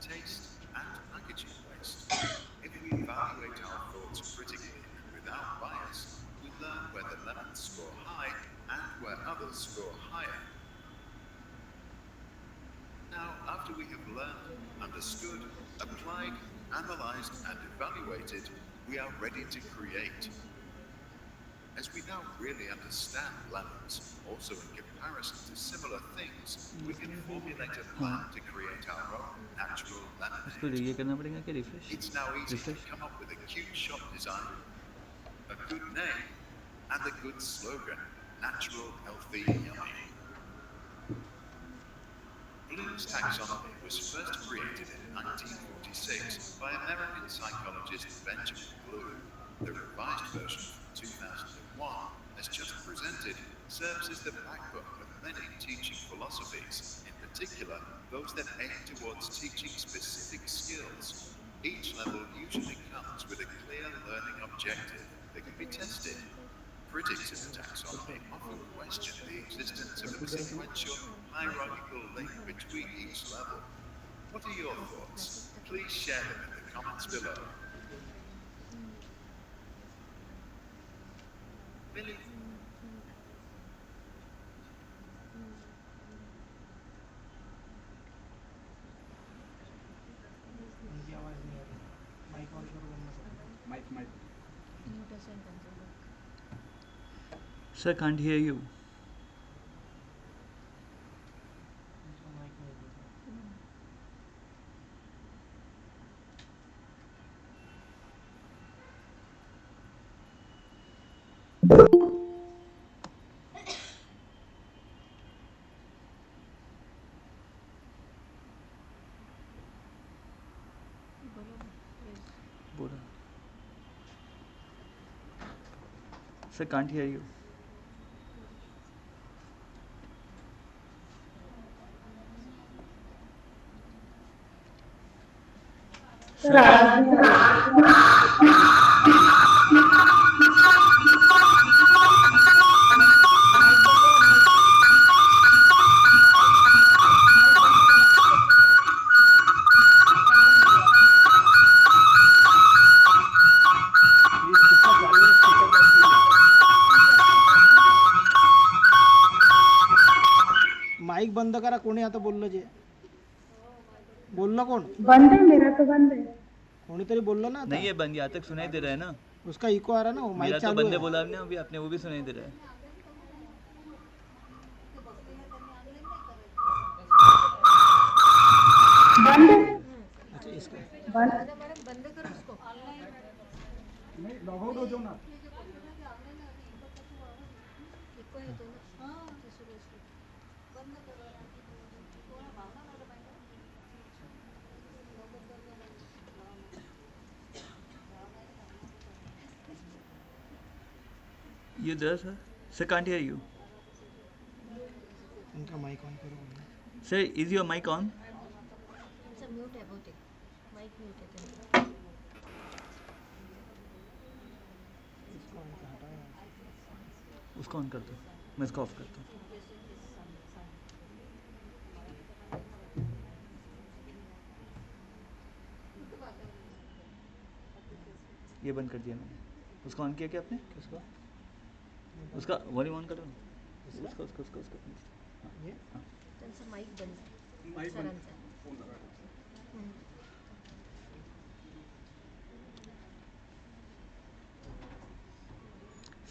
Speaker 12: taste, and packaging waste. If we evaluate our thoughts critically and without bias, we learn where the lemons score high and where others score higher. Now, after we have learned, understood, applied, analyzed, and evaluated, we are ready to create. As we now really understand lemons, also in comparison to similar things, we can formulate a plan to create our own natural lemonade. It's now easy to come up with a cute shop design, a good name, and a good slogan: natural, healthy, yummy. Bloom's taxonomy was first created in 1946 by American psychologist Benjamin Bloom. The revised version from 2001, as just presented, serves as the backbone of many teaching philosophies, in particular those that aim towards teaching specific skills. Each level usually comes with a clear learning objective that can be tested. Critics of the taxonomy often question the existence of a sequential, hierarchical link between each level. What are your thoughts? Please share them in the comments below. Billy?
Speaker 9: Sir, can't hear you. Sir, can't hear you.
Speaker 10: Mic बंद करा. कोणी आता बोललं जे बोललं कोण?
Speaker 13: बंद है, मेरा तो बंद है.
Speaker 10: कोणीतरी बोललं ना आता.
Speaker 9: नहीं है बंद, यहाँ तक सुनाई दे रहा है ना.
Speaker 10: उसका इको आ रहा ना, वो माइक
Speaker 9: मेरा तो
Speaker 10: चालू
Speaker 9: बंदे
Speaker 10: है.
Speaker 9: बोला आपने, अभी आपने वो भी सुनाई दे रहा है.
Speaker 13: बंद है.
Speaker 10: अच्छा इसका
Speaker 13: बंद.
Speaker 11: नहीं लॉग आउट हो जाओ ना.
Speaker 9: You there, sir? Sir, can't hear you.
Speaker 10: उनका माइक ऑन करो.
Speaker 9: Sir, is your mic on?
Speaker 1: Mute है बहुतेक. माइक म्यूट है त्यांनी.
Speaker 9: उसको ऑन कर दो, मैं इसको ऑफ करता हूँ. ये बंद कर दिया मैंने. उसको ऑन किया क्या आपने? किसको? उसका वॉल्यूम ऑन करो. उसका उसका उसका उसका
Speaker 10: ये
Speaker 1: त्यांचं माइक बंद आहे.
Speaker 11: माईक बंद.
Speaker 1: सरांचं.
Speaker 11: फोन लगा.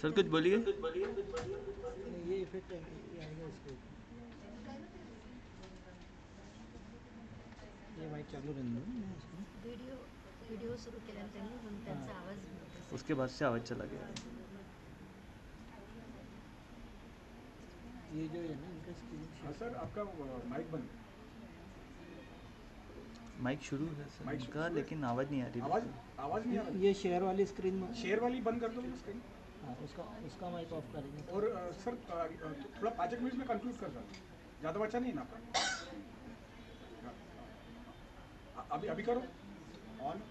Speaker 9: सर कुछ बोलिए.
Speaker 10: ये इफेक्ट है, ये आएगा इसको. ये माइक चालू रहने दो ना इसको.
Speaker 1: व्हिडिओ सुरू केला त्यांनी म्हणून त्यांचा आवाज
Speaker 9: उसके बाद से आवाज़ चला गया.
Speaker 10: ये जो है ना इनका स्क्रीन.
Speaker 11: हाँ सर, आपका माइक बंद.
Speaker 9: माइक शुरू है सर
Speaker 11: माइक
Speaker 9: इनका,
Speaker 11: शुरू है.
Speaker 9: लेकिन आवाज़ नहीं आ रही.
Speaker 11: आवाज नहीं आ रही.
Speaker 10: ये शेयर वाली स्क्रीन में.
Speaker 11: शेयर वाली बंद कर दो स्क्रीन.
Speaker 10: हाँ, उसका माइक ऑफ करेंगे.
Speaker 11: और सर थोड़ा 5 मिनट में कंक्लूड कर रहा हूँ. ज़्यादा बचा नहीं ना आपका. अभी अभी करो ऑन.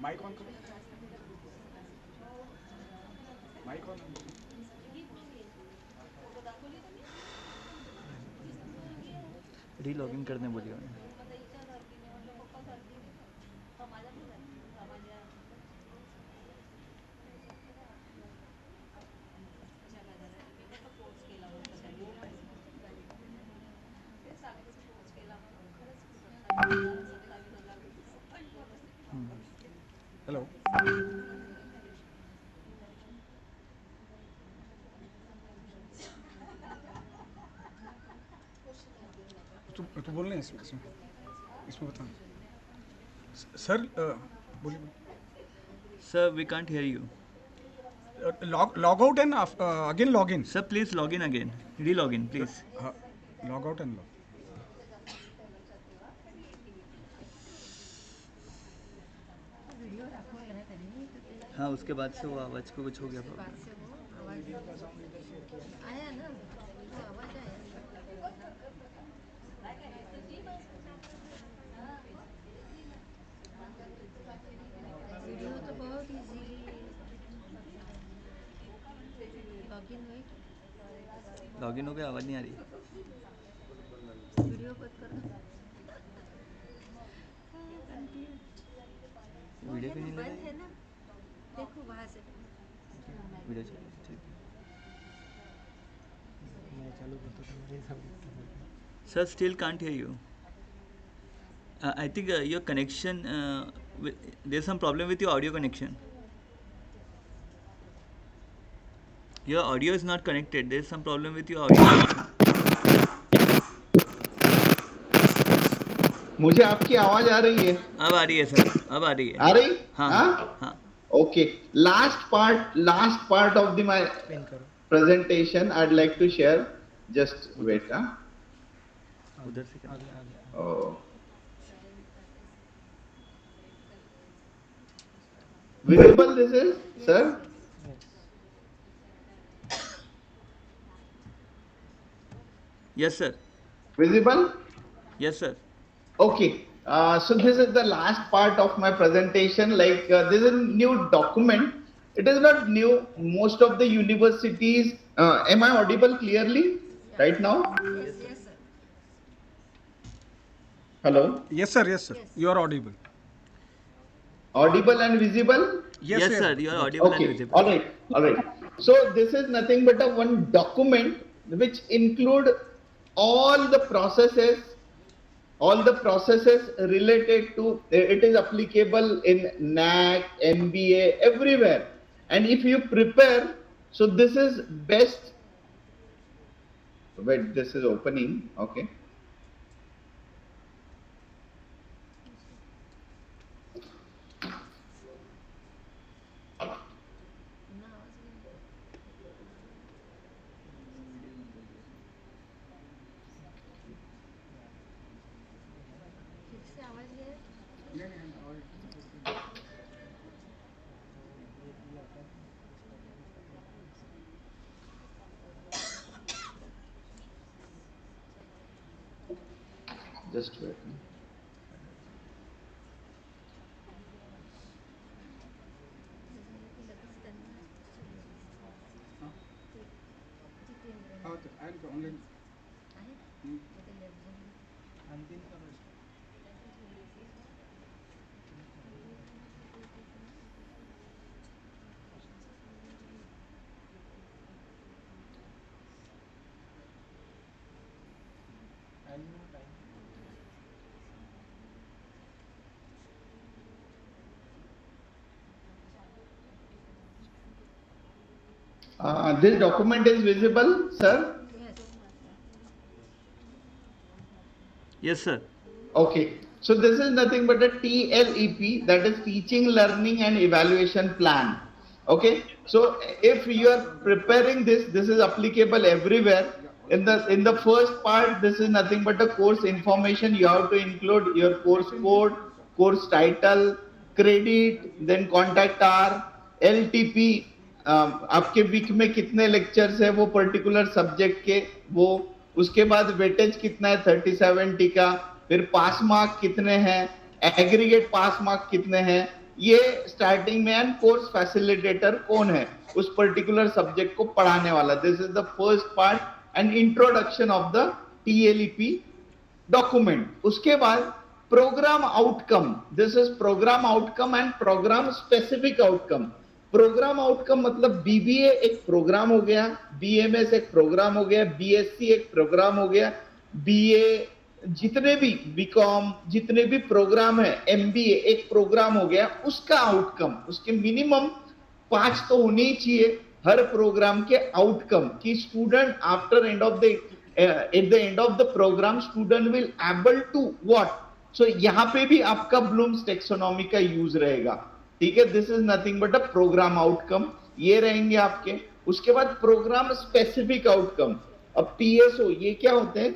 Speaker 11: माइक ऑन करो. Mic on.
Speaker 9: री लॉगिन करने बोलिए उन्हें.
Speaker 11: हेलो. तो बोलना है इसमें बताना. सर बोलिए.
Speaker 9: Sir we can't hear you.
Speaker 11: Log out and again log in.
Speaker 9: Sir please log in again. Re log in please.
Speaker 11: Log out and log.
Speaker 9: हाँ उसके बाद से वो आवाज़ को कुछ हो गया प्रॉब्लम.
Speaker 1: आया ना तो आवाज आया. वीडियो तो बहुत इजी. लॉगिन हुई.
Speaker 9: लॉगिन हो गया, आवाज़ नहीं आ रही.
Speaker 1: वीडियो बंद कर दो.
Speaker 9: वीडियो क्यों नहीं लग
Speaker 1: बंद
Speaker 9: रही?
Speaker 1: है ना. देखो वहाँ से.
Speaker 9: वीडियो चलिए ठीक है.
Speaker 10: मैं चालू करता हूँ मेरे हिसाब से.
Speaker 9: Sir, still can't hear you. I think your connection, there's some problem with your audio connection. Your audio is not connected. There's some problem with your audio connection.
Speaker 2: मुझे आपकी आवाज आ रही है.
Speaker 9: अब आ रही है सर, अब आ रही है.
Speaker 2: आ रही?
Speaker 9: हाँ
Speaker 2: हाँ.
Speaker 9: हाँ.
Speaker 2: Okay. Last part of my presentation I'd like to share. Just wait.
Speaker 9: उधर से कर.
Speaker 2: Oh. Visible this is, sir?
Speaker 9: Yes sir.
Speaker 2: Visible?
Speaker 9: Yes sir.
Speaker 2: Okay. So this is the last part of my presentation. Like this is a new document. It is not new. Most of the universities. Am I audible clearly right now?
Speaker 1: Yes sir.
Speaker 2: Hello.
Speaker 11: Yes sir. Yes sir. You are audible.
Speaker 2: Audible and visible?
Speaker 9: Yes sir. You are audible and
Speaker 2: Okay.
Speaker 9: visible.
Speaker 2: All right. All right. So this is nothing but a one document which include all the processes related to it is applicable in NAC, MBA, everywhere. And if you prepare, so this is best. Wait, this is opening. Okay. Just wait. This document is visible, sir?
Speaker 9: Yes, sir.
Speaker 2: Okay. So this is nothing but a TLEP, that is Teaching, Learning and Evaluation Plan. Okay. So if you are preparing this is applicable everywhere. In the first part, this is nothing but a course information. You have to include your course code, course title, credit, then contact hour, LTP, आपके week में कितने lectures है वो particular subject के, वो उसके बाद weightage कितना है 30-70 का, फिर पास मार्क कितने हैं, एग्रीगेट पास मार्क कितने हैं, ये स्टार्टिंग में, एंड कोर्स फैसिलिटेटर कौन है उस पर्टिकुलर सब्जेक्ट को पढ़ाने वाला. This is the first part and introduction of the TLEP document. उसके बाद programme outcome, this is programme outcome and programme specific outcome. Programme outcome मतलब बीबीए एक प्रोग्राम हो गया, बीएमएस एक प्रोग्राम हो गया, बीएससी एक प्रोग्राम हो गया, बीए, जितने भी बीकॉम, जितने भी प्रोग्राम है, एमबीए एक प्रोग्राम हो गया, उसका आउटकम, उसके मिनिमम 5 तो होने ही चाहिए हर प्रोग्राम के आउटकम, कि student after end of the at the end of the programme student will able to what. So यहाँ पे भी आपका ब्लूम्स टेक्सोनॉमी का यूज रहेगा. ठीक है. This is nothing but a programme outcome, ये रहेंगे आपके. उसके बाद प्रोग्राम स्पेसिफिक आउटकम. अब पीएसओ ये क्या होते हैं?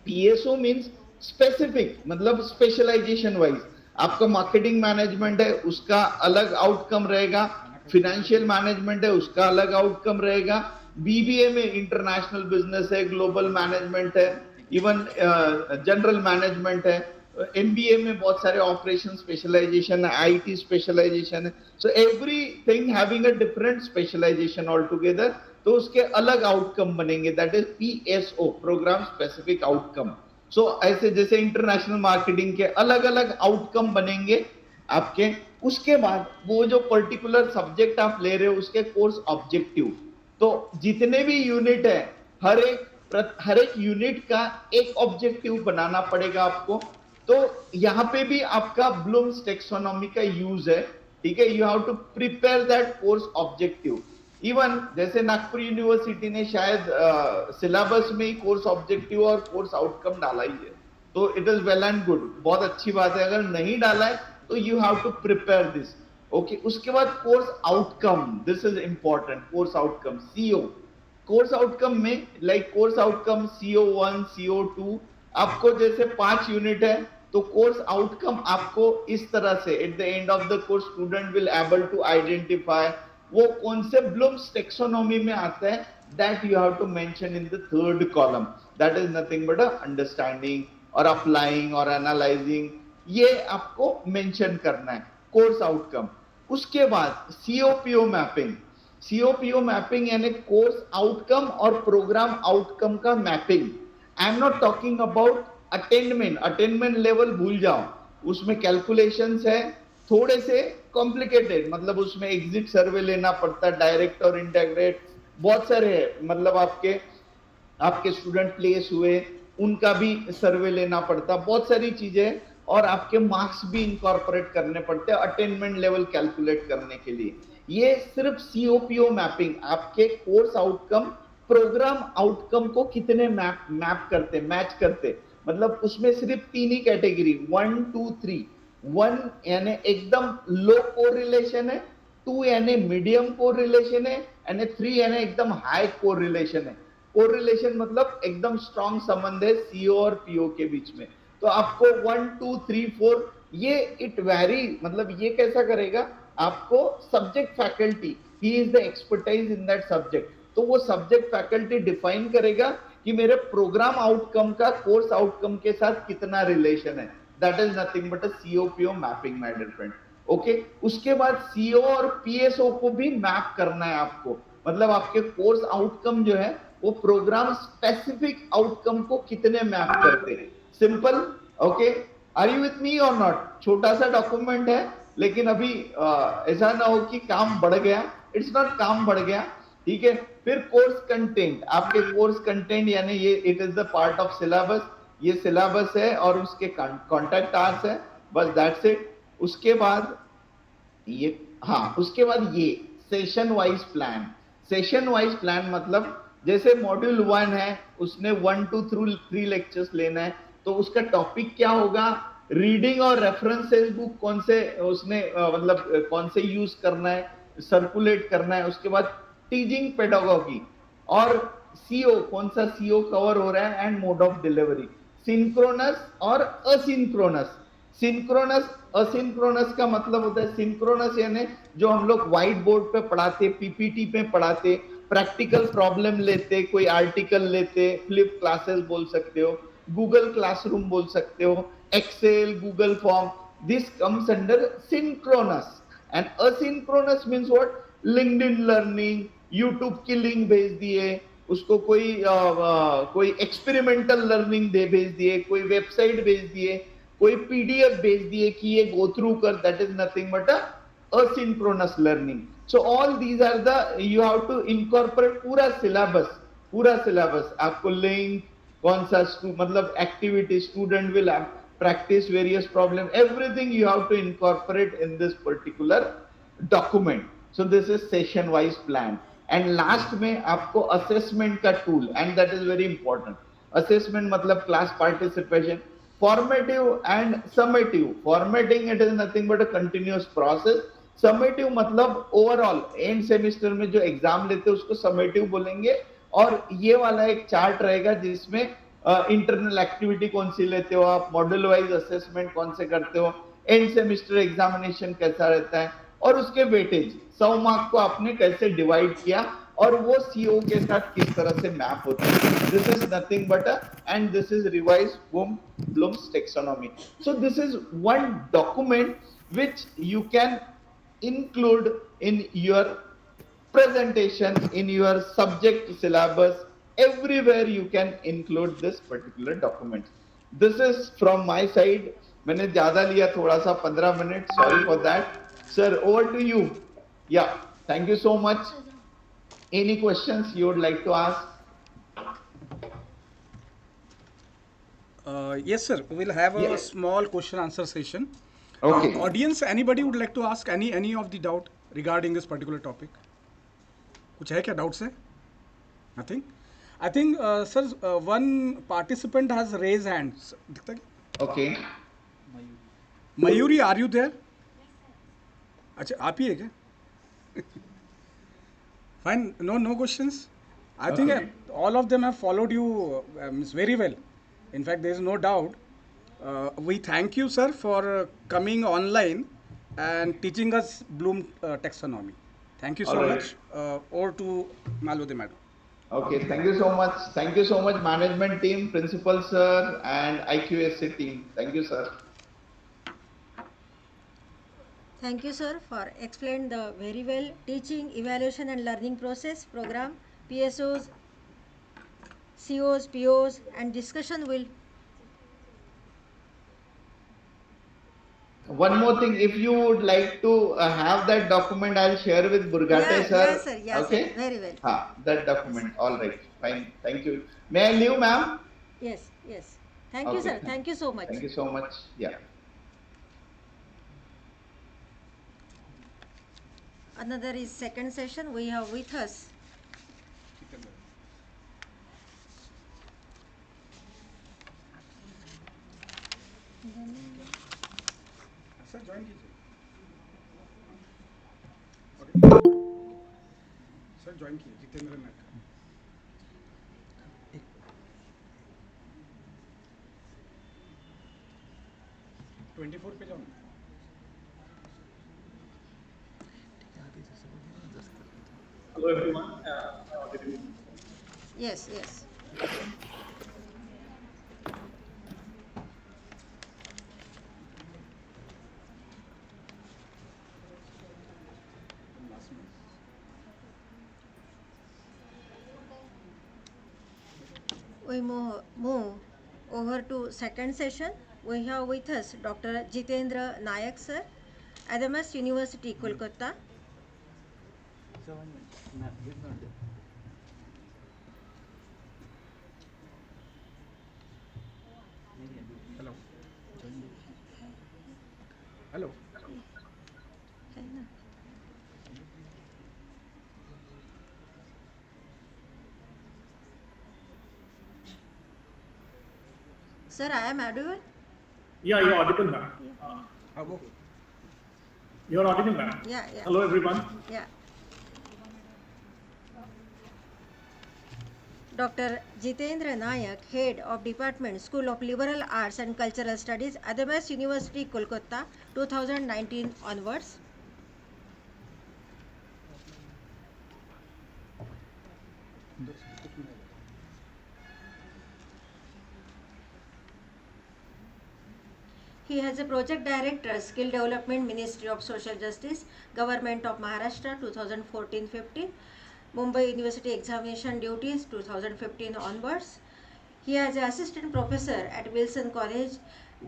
Speaker 2: पीएसओ मींस स्पेसिफिक, मतलब स्पेशलाइजेशन वाइज. आपका मार्केटिंग मैनेजमेंट है, उसका अलग आउटकम रहेगा. फाइनेंशियल मैनेजमेंट है, उसका अलग आउटकम रहेगा. बीबीए में इंटरनेशनल बिजनेस है, ग्लोबल मैनेजमेंट है, इवन जनरल मैनेजमेंट है. एमबीए में बहुत सारे ऑपरेशन स्पेशलाइजेशन है, आईटी स्पेशलाइजेशन है. So everything having a different specialization all together, तो उसके अलग आउटकम बनेंगे. That is PSO, programme specific outcome. So ऐसे जैसे इंटरनेशनल मार्केटिंग के अलग अलग आउटकम बनेंगे आपके. उसके बाद वो जो पर्टिकुलर सब्जेक्ट आप ले रहे हो उसके कोर्स ऑब्जेक्टिव, तो जितने भी यूनिट है हर एक यूनिट का एक ऑब्जेक्टिव बनाना पड़ेगा आपको. तो यहाँ पे भी आपका ब्लूम्स टेक्सोनॉमी का यूज है. ठीक है. You have to prepare that course objective. Even जैसे नागपुर यूनिवर्सिटी ने शायद सिलेबस में ही कोर्स ऑब्जेक्टिव और कोर्स आउटकम डाला ही है, तो it is well and good, बहुत अच्छी बात है. अगर नहीं डाला है तो you have to prepare this. Okay. उसके बाद course outcome, this is important. Course outcome CO, course outcome में like course outcome CO1, CO2, आपको जैसे 5 यूनिट है तो कोर्स आउटकम आपको इस तरह से at the end of the course student will able to identify वो कौन से ब्लूम्स टेक्सोनॉमी में आता है. That you have to mention in the third column. That is nothing but understanding और अप्लाइंग और एनालाइजिंग, ये आपको मेंशन करना है कोर्स आउटकम. उसके बाद सीओपीओ मैपिंग. सीओपीओ मैपिंग यानी कोर्स आउटकम और प्रोग्राम आउटकम का mapping. I am not talking about attainment level भूल जाओ, उसमें कैलकुलेशंस है थोड़े से कॉम्प्लिकेटेड, मतलब उसमें एग्जिट सर्वे लेना पड़ता है, डायरेक्ट और इनडायरेक्ट बहुत सारे हैं, मतलब आपके आपके स्टूडेंट प्लेस हुए उनका भी सर्वे लेना पड़ता, बहुत सारी चीजें, और आपके मार्क्स भी इंकॉर्पोरेट करने पड़ते हैं अटेनमेंट लेवल कैलकुलेट करने के लिए। ये सिर्फ सीओपीओ मैपिंग आपके कोर्स आउटकम प्रोग्राम आउटकम को कितने मैप करते, मैच करते, मतलब उसमें सिर्फ 3 ही कैटेगरी 1 2 3। 1 यानी एकदम लो कोरिलेशन है, 2 यानी मीडियम कोरिलेशन है, एंड 3 यानी एकदम हाई कोरिलेशन है। कोरिलेशन मतलब एकदम स्ट्रॉन्ग संबंध है सीओ और पीओ के बीच में। तो आपको 1 2 3 4 ये इट वैरी, मतलब ये कैसा करेगा, आपको सब्जेक्ट फैकल्टी ही is the expertise in that subject, तो वो सब्जेक्ट फैकल्टी डिफाइन करेगा कि मेरे प्रोग्राम आउटकम का कोर्स आउटकम के साथ कितना रिलेशन है। That is nothing but a CO PO mapping my dear friend. Okay, उसके बाद सीओ और पीएसओ को भी मैप करना है आपको, मतलब आपके कोर्स आउटकम जो है वो प्रोग्राम स्पेसिफिक आउटकम को कितने मैप करते हैं। Simple. Okay, are you with me और नॉट? छोटा सा डॉक्यूमेंट है, लेकिन अभी ऐसा ना हो कि काम बढ़ गया, इट्स नॉट काम बढ़ गया, ठीक है। फिर कोर्स कंटेंट, आपके कोर्स कंटेंट यानी ये it is the part of syllabus, ये सिलेबस है और उसके कॉन्टेक्ट आवर्स है, बस दैट्स इट। उसके बाद ये, हाँ उसके बाद ये session wise plan. Session wise plan मतलब जैसे मॉड्यूल 1 है, उसने 1 2 3 लेक्चर्स लेना है, तो उसका टॉपिक क्या होगा, रीडिंग और रेफरेंसेस बुक कौन से उसने मतलब कौन से यूज करना है, सर्कुलेट करना है। उसके बाद टीचिंग पेडागोगी और सीओ, कौन सा सीओ कवर हो रहा है, and mode of delivery, synchronous और असिंक्रोनस। सिंक्रोनस असिंक्रोनस का मतलब होता है, सिंक्रोनस यानी जो हम लोग व्हाइट बोर्ड पे पढ़ाते, पीपीटी पे पढ़ाते, प्रैक्टिकल प्रॉब्लम लेते, कोई आर्टिकल लेते, फ्लिप क्लासेस बोल सकते हो, गूगल क्लासरूम बोल सकते हो, Excel, Google form, this comes under synchronous. And asynchronous means what, LinkedIn learning, YouTube की लिंक भेज दिए उसको, कोई एक्सपेरिमेंटल लर्निंग दे भेज दिए, कोई वेबसाइट भेज दिए, कोई पीडीएफ भेज दिए कि ये गो थ्रू कर, that is nothing but a asynchronous learning. So all these are the, you have to incorporate पूरा syllabus, पूरा syllabus आपको लिंक, कौन सा मतलब activity student will practice various problem, everything you have to incorporate in this particular document. So this is session wise plan. And last में आपको assessment का tool, and that is very important. Assessment मतलब class participation, formative and summative. Formatting it is nothing but a continuous process. Summative मतलब overall end semester में जो exam लेते हैं उसको summative बोलेंगे। और ये वाला एक चार्ट रहेगा जिसमें इंटरनल एक्टिविटी कौन सी लेते हो आप, मॉड्यूल वाइज असेसमेंट कौन से करते हो, एंड सेमिस्टर एग्जामिनेशन कैसा रहता है, और उसके वेटेज 100 मार्क को आपने कैसे डिवाइड किया और वो सीओ के साथ किस तरह से मैप होता है। This is nothing but and this is revise blooms taxonomy. So this is one document which you can include in your presentation, in your subject syllabus, everywhere you can include this particular document. This is from my side. मैंने ज्यादा लिया थोड़ा सा 15 minute, sorry for that. Sir over to you. Yeah thank you so much. Any questions you would like to ask?
Speaker 11: Yes, sir. We'll have a small question answer session.
Speaker 2: Okay.
Speaker 11: Audience, anybody would like to ask any of the doubt regarding this particular topic? कुछ है क्या doubts है? Nothing. I think, sir, one participant has raised hands. दिखता क्या?
Speaker 2: Okay.
Speaker 11: Mayuri, are you there? अच्छा, आप ही है क्या? Fine. No questions. I think all of them have followed you very well. In fact, there is no doubt. We thank you, sir, for coming online and teaching us Bloom taxonomy. Thank you so much. Over to Malvati madam.
Speaker 2: Okay, thank you so much. Thank you so much, management team, principal sir, and IQAC team. Thank you, sir.
Speaker 1: Thank you, sir, for explain the very well teaching, evaluation and learning process program, PSOs, COs, POs, and discussion will
Speaker 2: one more thing, if you would like to have that document, I'll share with Burgate sir.
Speaker 1: Yes, sir,
Speaker 2: Okay?
Speaker 1: very well.
Speaker 2: That document. All right. Fine. Thank you. May I leave, ma'am?
Speaker 1: Yes. Thank you,
Speaker 2: Okay.
Speaker 1: sir. Thank you so much.
Speaker 2: Thank you so much. Yeah.
Speaker 1: Another is second session. We have with us
Speaker 11: sir join कीजिए sir join कीजिए जितेंद्र नायक 24 पे जाओ ना
Speaker 14: Hello everyone.
Speaker 1: yes. We move over to second session. We have with us Dr. Jitendra Nayak sir, Adamas University, Kolkata.
Speaker 11: Hello
Speaker 1: Sir, I am audible?
Speaker 14: Yeah, you're audible, ma'am. You're audible, ma'am.
Speaker 1: Yeah.
Speaker 14: Hello everyone.
Speaker 1: Yeah. Dr. Jitendra Nayak, Head of Department, School of Liberal Arts and Cultural Studies, Adamas University, Kolkata, 2019 onwards. He has a project director, Skill Development, Ministry of Social Justice, Government of Maharashtra, 2014-15, Mumbai University Examination Duties, 2015 onwards. He has an assistant professor at Wilson College,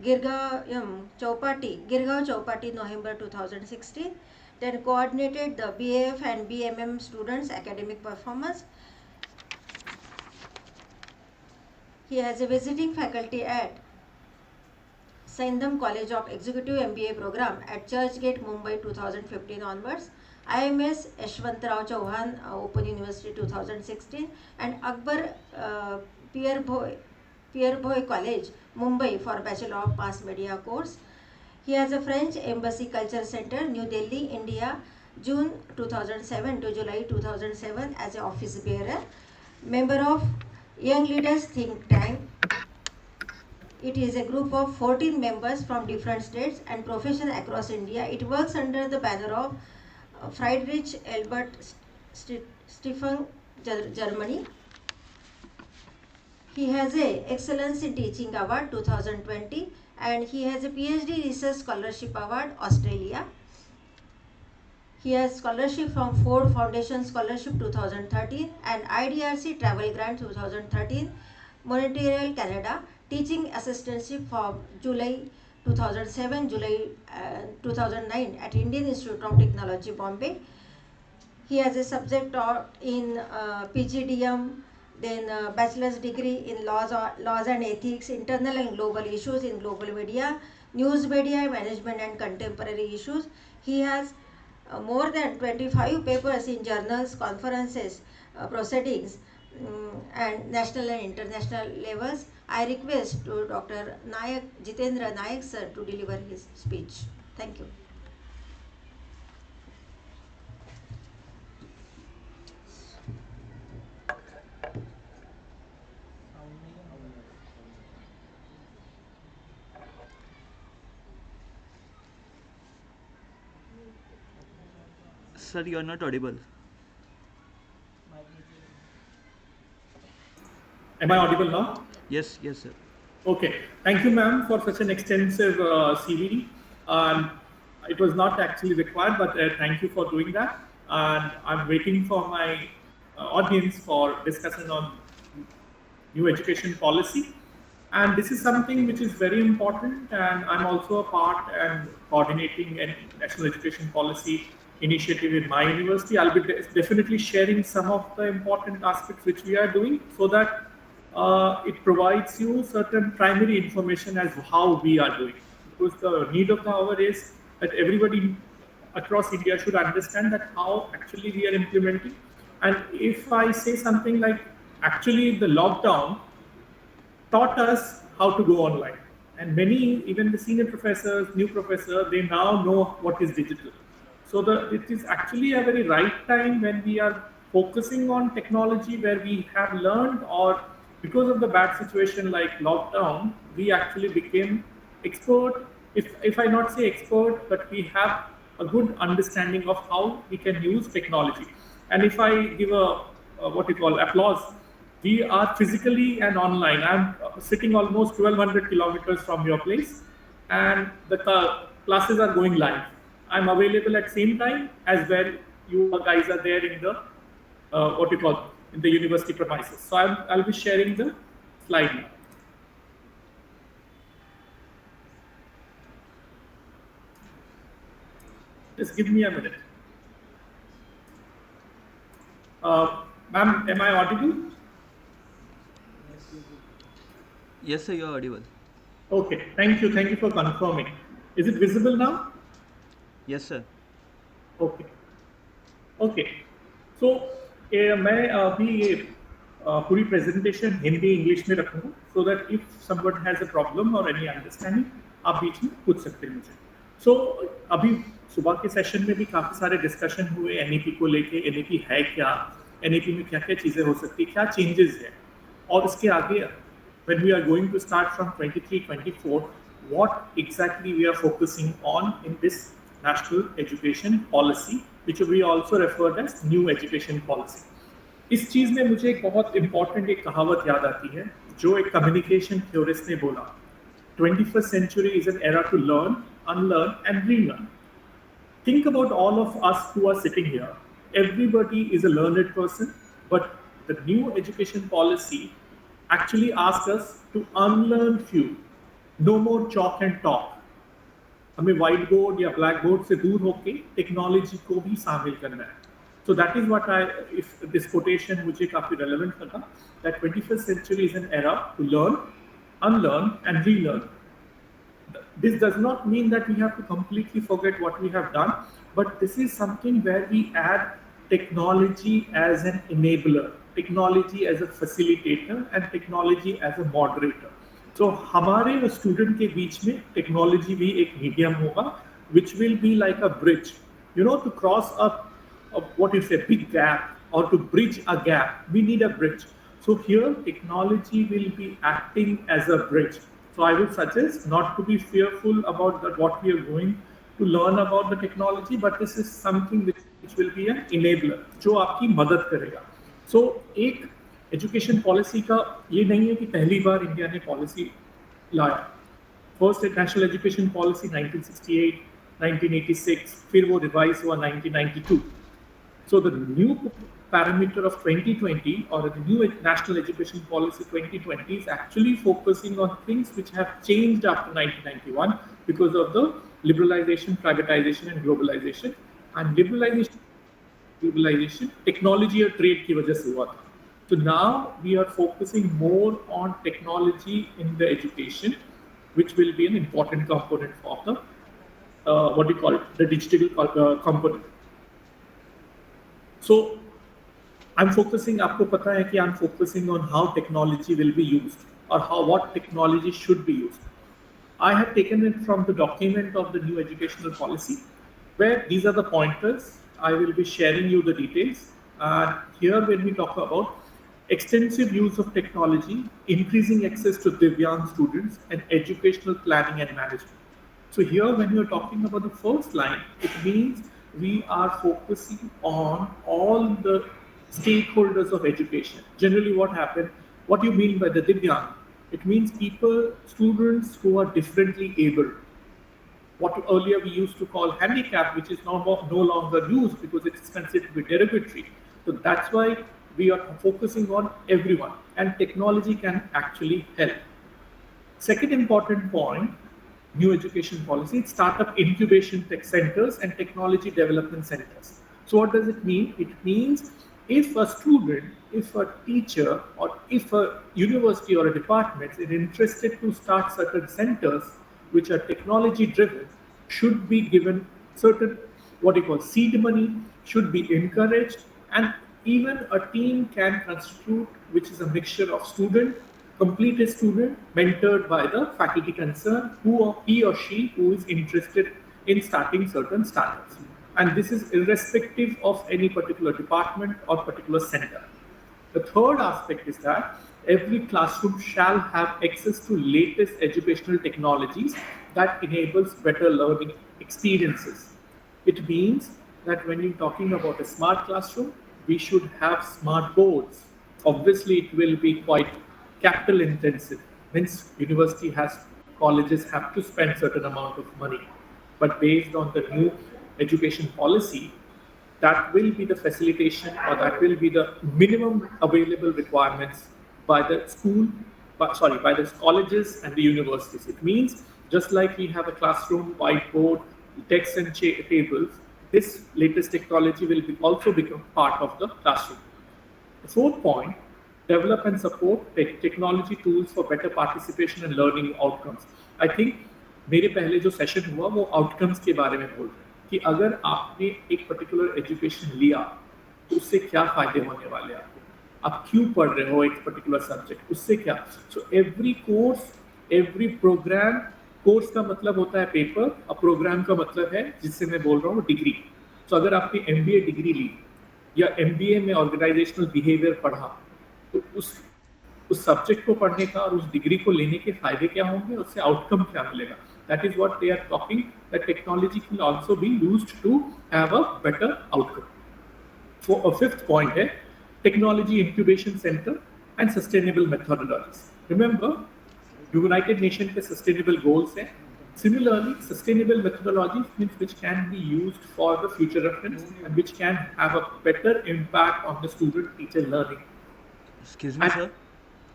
Speaker 1: Girgaon Chowpatty, November 2016. Then coordinated the BAF and BMM students' academic performance. He has a visiting faculty at Saindham College of Executive MBA program at Churchgate, Mumbai, 2015 onwards. IMS Yashwantrao Chauhan, Open University, 2016, and Akbar Pierbhoy College, Mumbai, for Bachelor of Mass Media course. He has a French Embassy Culture Center, New Delhi, India, June 2007 to July 2007 as an office bearer. Member of Young Leaders Think Tank. It is a group of 14 members from different states and professions across India. It works under the banner of Friedrich Ebert Stiftung, Germany. He has a Excellence in Teaching Award 2020 and he has a PhD Research Scholarship Award, Australia. He has scholarship from Ford Foundation Scholarship 2013 and IDRC Travel Grant 2013, Montreal, Canada, teaching assistantship from July 2007, July 2009 at Indian Institute of Technology, Bombay. He has a subject in PGDM, then bachelor's degree in laws and ethics, internal and global issues in global media, news media, management and contemporary issues. He has more than 25 papers in journals, conferences, proceedings, and national and international levels. I request to Dr. Nayak, Jitendra Nayak sir to deliver his speech. Thank you.
Speaker 9: Sir, you are not audible.
Speaker 14: Am I audible now?
Speaker 9: Yes, sir.
Speaker 14: Okay. Thank you, ma'am, for such an extensive CV. It was not actually required, but thank you for doing that. And I'm waiting for my audience for discussion on new education policy. And this is something which is very important, and I'm also a part and coordinating a national education policy initiative in my university. I'll be definitely sharing some of the important aspects which we are doing, so that it provides you certain primary information as to how we are doing. Because the need of the hour is that everybody across India should understand that how actually we are implementing. And if I say something like, actually the lockdown taught us how to go online. And many, even the senior professors, new professors, they now know what is digital. So it is actually a very right time when we are focusing on technology, where we have learned, or because of the bad situation like lockdown, we actually became expert. If I not say expert, but we have a good understanding of how we can use technology. And if I give a what you call applause, we are physically and online. I'm sitting almost 1200 kilometers from your place, and the classes are going live. I'm available at same time as well. You guys are there in the what you call in the university premises. So I'll be sharing the slide now. Just give me a minute. Ma'am, am I audible?
Speaker 9: Yes, sir, you are audible.
Speaker 14: Okay, thank you. Thank you for confirming. Is it visible now?
Speaker 9: Yes, sir.
Speaker 14: Okay. Okay so मैं अभी ये पूरी presentation Hindi English में रखूँगा, so that if someone has a problem और any understanding आप बीच में पूछ सकते हैं मुझे. सो अभी सुबह के सेशन में भी काफ़ी सारे डिस्कशन हुए एनईपी को लेके. एनईपी है क्या, एनईपी में क्या क्या चीज़ें हो सकती है, क्या चेंजेस है, और इसके आगे when we are going to start from 23-24, what exactly we are focusing on in this national education policy, which we also referred as new education policy. इस चीज़ में मुझे एक बहुत इंपॉर्टेंट एक कहावत याद आती है जो एक कम्युनिकेशन थ्योरिस्ट ने बोला, 21st century is an era to learn, unlearn and relearn. Think about all of us who are sitting here. Everybody is a learned person, but the new education policy actually asks us to unlearn few. No more chalk and talk. हमें white board या black board से दूर होके technology को भी शामिल करना है. So that is what if this quotation मुझे काफी relevant लगा, that 21st century is an era to learn, unlearn and relearn. This does not mean that we have to completely forget what we have done, but this is something where we add technology as an enabler, technology as a facilitator and technology as a moderator. So हमारे student के बीच में technology भी एक medium होगा, which will be like a bridge, to cross what you say, big gap, or to bridge a gap, we need a bridge. So here technology will be acting as a bridge. So I would suggest not to be fearful about what we are going to learn about the technology, but this is something which will be an enabler, जो आपकी मदद करेगा. So एक education policy का ये नहीं है कि पहली बार इंडिया ने पॉलिसी लाया. फर्स्ट नेशनल एजुकेशन पॉलिसी 1968, 1986, फिर वो रिवाइज हुआ 1992. So the new parameter of 2020, or the new national education policy 2020, is actually focusing on things which have changed after 1991 because of the liberalization, privatization and globalization. And liberalization technology और trade की वजह से हुआ था. So now we are focusing more on technology in the education, which will be an important component of the what do you call it, the digital component. So I'm focusing, आपको पता है कि I'm focusing on how technology will be used, or what technology should be used. I have taken it from the document of the new educational policy, where these are the pointers. I will be sharing you the details. Here when we talk about extensive use of technology, increasing access to Divyang students, and educational planning and management. So here when you're talking about the first line, it means we are focusing on all the stakeholders of education. Generally what happened, what do you mean by the Divyang? It means students who are differently able. What earlier we used to call handicap, which is no longer used because it is considered to be derogatory. So that's why we are focusing on everyone, and technology can actually help. Second important point, new education policy, it's startup incubation tech centers and technology development centers. So what does it mean? It means if a student, if a teacher, or if a university or a department is interested to start certain centers which are technology driven, should be given certain what you call seed money, should be encouraged, and even a team can constitute which is a mixture of student, complete student, mentored by the faculty concerned, he or she who is interested in starting certain startups. And this is irrespective of any particular department or particular center. The third aspect is that every classroom shall have access to latest educational technologies that enables better learning experiences. It means that when you're talking about a smart classroom, we should have smart boards. Obviously, it will be quite capital intensive. Means university has, colleges have to spend certain amount of money. But based on the new education policy, that will be the facilitation or that will be the minimum available requirements by the school, by the colleges and the universities. It means just like we have a classroom, whiteboard, desks and tables, this latest technology will also become part of the classroom. The fourth point, develop and support technology tools for better participation and learning outcomes. I think मेरे पहले जो session हुआ वो outcomes के बारे में बोल रहे हैं कि अगर आपने एक पर्टिकुलर एजुकेशन लिया तो उससे क्या फायदे होने वाले हैं आपको, आप क्यों पढ़ रहे हो एक पर्टिकुलर सब्जेक्ट, उससे क्या. So every course, every programme, course का मतलब होता है पेपर और प्रोग्राम का मतलब है जिससे मैं बोल रहा हूँ डिग्री. तो अगर आपने MBA डिग्री ली या MBA में ऑर्गेनाइजेशनल बिहेवियर पढ़ा तो उस सब्जेक्ट को पढ़ने का और उस डिग्री को लेने के फायदे क्या होंगे, उससे आउटकम क्या मिलेगा. That is what they are talking, that technology can also be used to have a better outcome. Fifth point है technology incubation centre and sustainable methodologies. Remember United Nation के सस्टेनेबल गोल्स हैं. Similarly, sustainable methodologies means which can be used for the future reference and which can have a better impact on the student-teacher learning.
Speaker 9: Excuse me, sir.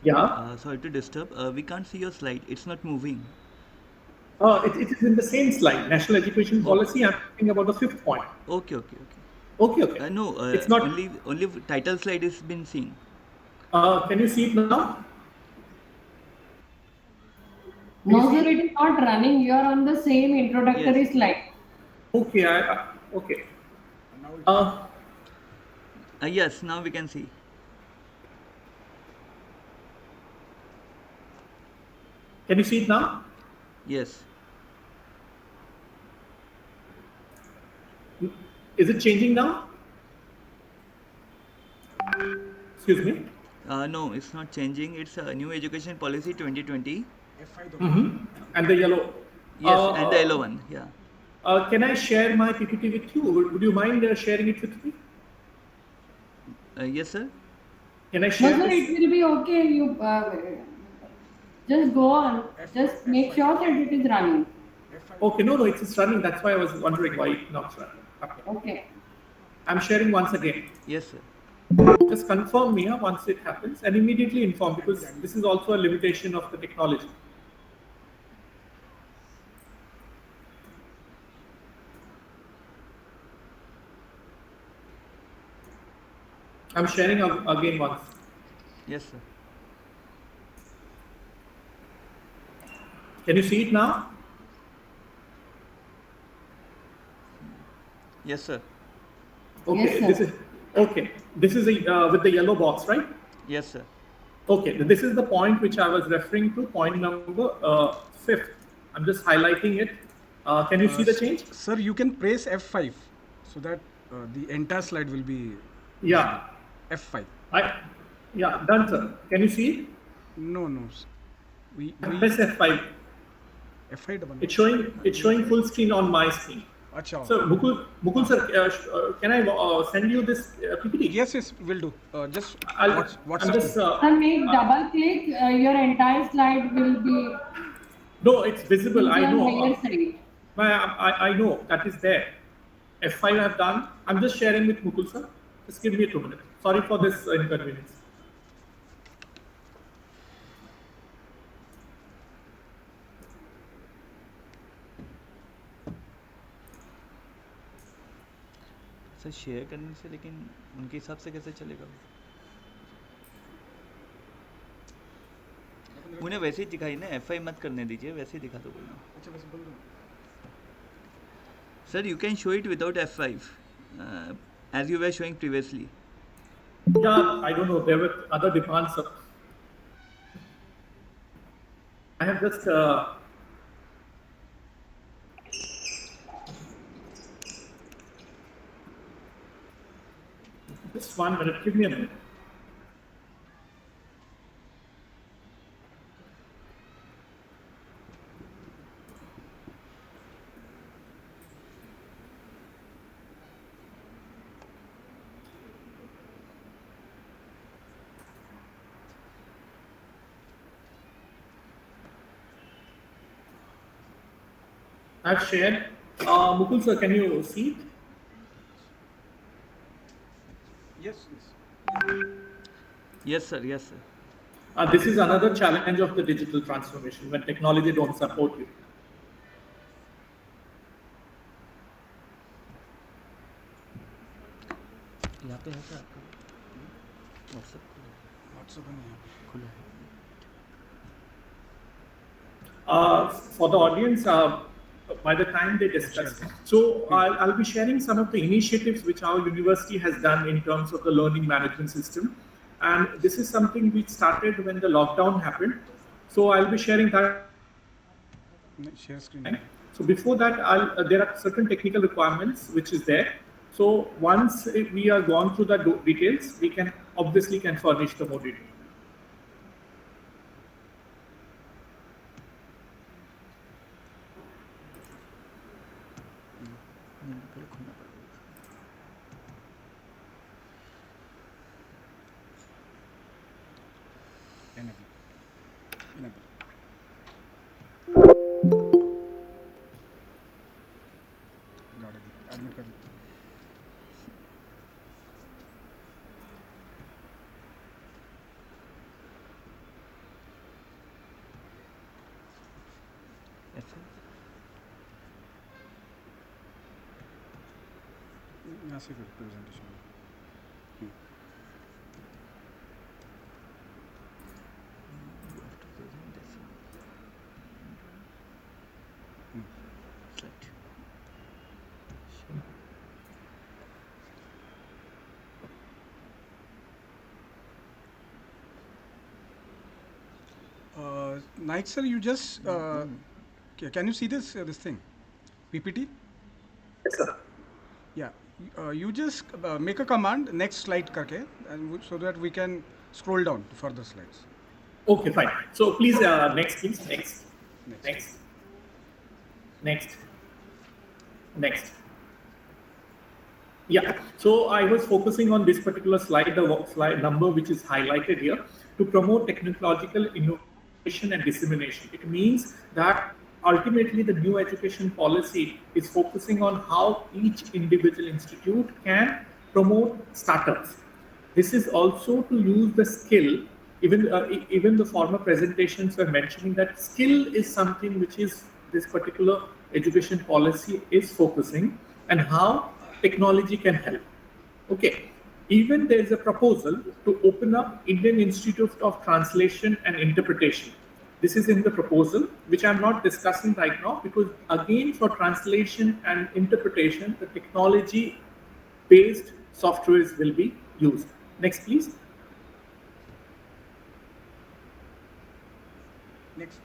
Speaker 14: Yeah.
Speaker 9: Sorry to disturb. We can't see your slide. It's not moving.
Speaker 14: It is in the same slide. National Education Policy. I'm talking about the fifth point.
Speaker 9: Okay.
Speaker 14: Okay.
Speaker 9: No,
Speaker 14: it's not
Speaker 9: only title slide is been seen.
Speaker 14: Can you see it now?
Speaker 15: No, sir, it is not running. You are on the same introductory slide.
Speaker 14: Okay. Okay.
Speaker 9: Yes, now we can see.
Speaker 14: Can you see it now?
Speaker 9: Yes.
Speaker 14: Is it changing now? Excuse me?
Speaker 9: No, it's not changing. It's a new education policy 2020.
Speaker 14: And the yellow.
Speaker 9: Yes, and the yellow one. Yeah.
Speaker 14: Can I share my PPT with you? Would you mind sharing it with me?
Speaker 9: Yes, sir.
Speaker 14: Can I share
Speaker 15: No, sir,
Speaker 14: this?
Speaker 15: it will be okay. You just go on. Just make sure that it is running.
Speaker 14: Okay, no, it's running. That's why I was wondering why it's not running.
Speaker 15: Okay.
Speaker 14: I'm sharing once again.
Speaker 9: Yes, sir.
Speaker 14: Just confirm me once it happens and immediately inform, because this is also a limitation of the technology. I'm sharing again once.
Speaker 9: Yes, sir.
Speaker 14: Can you see it now?
Speaker 9: Yes, sir.
Speaker 14: Okay,
Speaker 15: Yes, sir.
Speaker 14: This is with the yellow box, right?
Speaker 9: Yes, sir.
Speaker 14: Okay, this is the point which I was referring to, point number 5th. I'm just highlighting it. Can you see the change?
Speaker 11: Sir, you can press F5 so that the entire slide will be.
Speaker 14: Yeah.
Speaker 11: F5.
Speaker 14: Yeah, done, sir. Can you see it?
Speaker 11: No. We
Speaker 14: press F5.
Speaker 11: F5.
Speaker 14: It's showing full screen on my screen.
Speaker 11: Achha.
Speaker 14: So Mukul sir, can I send you this PPT?
Speaker 11: Yes, will do. Just
Speaker 14: watch.
Speaker 15: Sir, make double click. Your entire slide will be.
Speaker 14: No, it's visible. I know.
Speaker 15: Higher side.
Speaker 14: I know that is there. F5 I have done. I'm just sharing with Mukul sir. Just give me 2 minutes. Sorry for this inconvenience.
Speaker 9: Sir share करने से, लेकिन उनके हिसाब से कैसे चलेगा? उन्हें वैसे ही दिखाई ना, FI मत करने दीजिए, वैसे ही दिखा दो बोलना।
Speaker 11: अच्छा बस बोल दो।
Speaker 9: Sir you can show it without F5 as you were showing previously.
Speaker 14: Yeah, I don't know. There were other demands. I have just just 1 minute. Give me a minute. I've shared. Mukul sir, can you see it?
Speaker 11: Yes.
Speaker 9: Yes sir, yes sir.
Speaker 14: This is another challenge of the digital transformation when technology don't support you.
Speaker 9: यहाँ पे है sir आपका WhatsApp खुला है।
Speaker 14: For the audience, by the time they discuss. So I'll be sharing some of the initiatives which our university has done in terms of the learning management system. And this is something which started when the lockdown happened. So I'll be sharing that.
Speaker 11: Share screen.
Speaker 14: So before that, there are certain technical requirements which is there. So once we are gone through the details, we can obviously furnish the more details.
Speaker 11: Admit कर दो। यहाँ से फिर presentation. Naik sir, you just can you see this thing, PPT?
Speaker 14: Yes sir.
Speaker 11: Yeah, you just make a command next slide karke, and so that we can scroll down to further slides.
Speaker 14: Okay, fine. So please next, please next. Yeah. So I was focusing on this particular slide, the slide number which is highlighted here, to promote technological innovation and dissemination. It means that ultimately the new education policy is focusing on how each individual institute can promote startups. This is also to use the skill. Even the former presentations were mentioning that skill is something which is this particular education policy is focusing, and how technology can help. Okay. Even there is a proposal to open up Indian Institute of Translation and Interpretation. This is in the proposal, which I'm not discussing right now, because again, for translation and interpretation, the technology-based softwares will be used. Next, please.
Speaker 11: Next.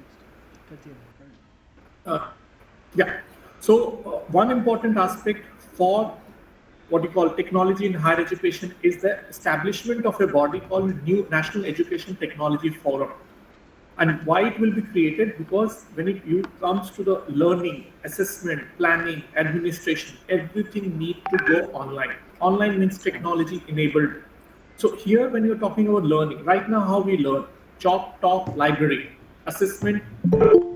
Speaker 14: Yeah. So one important aspect for what you call technology in higher education is the establishment of a body called New National Education Technology Forum. And why it will be created? Because when it comes to the learning, assessment, planning, administration, everything needs to go online. Online means technology enabled. So here, when you're talking about learning, right now how we learn, chalk, talk, library, assessment,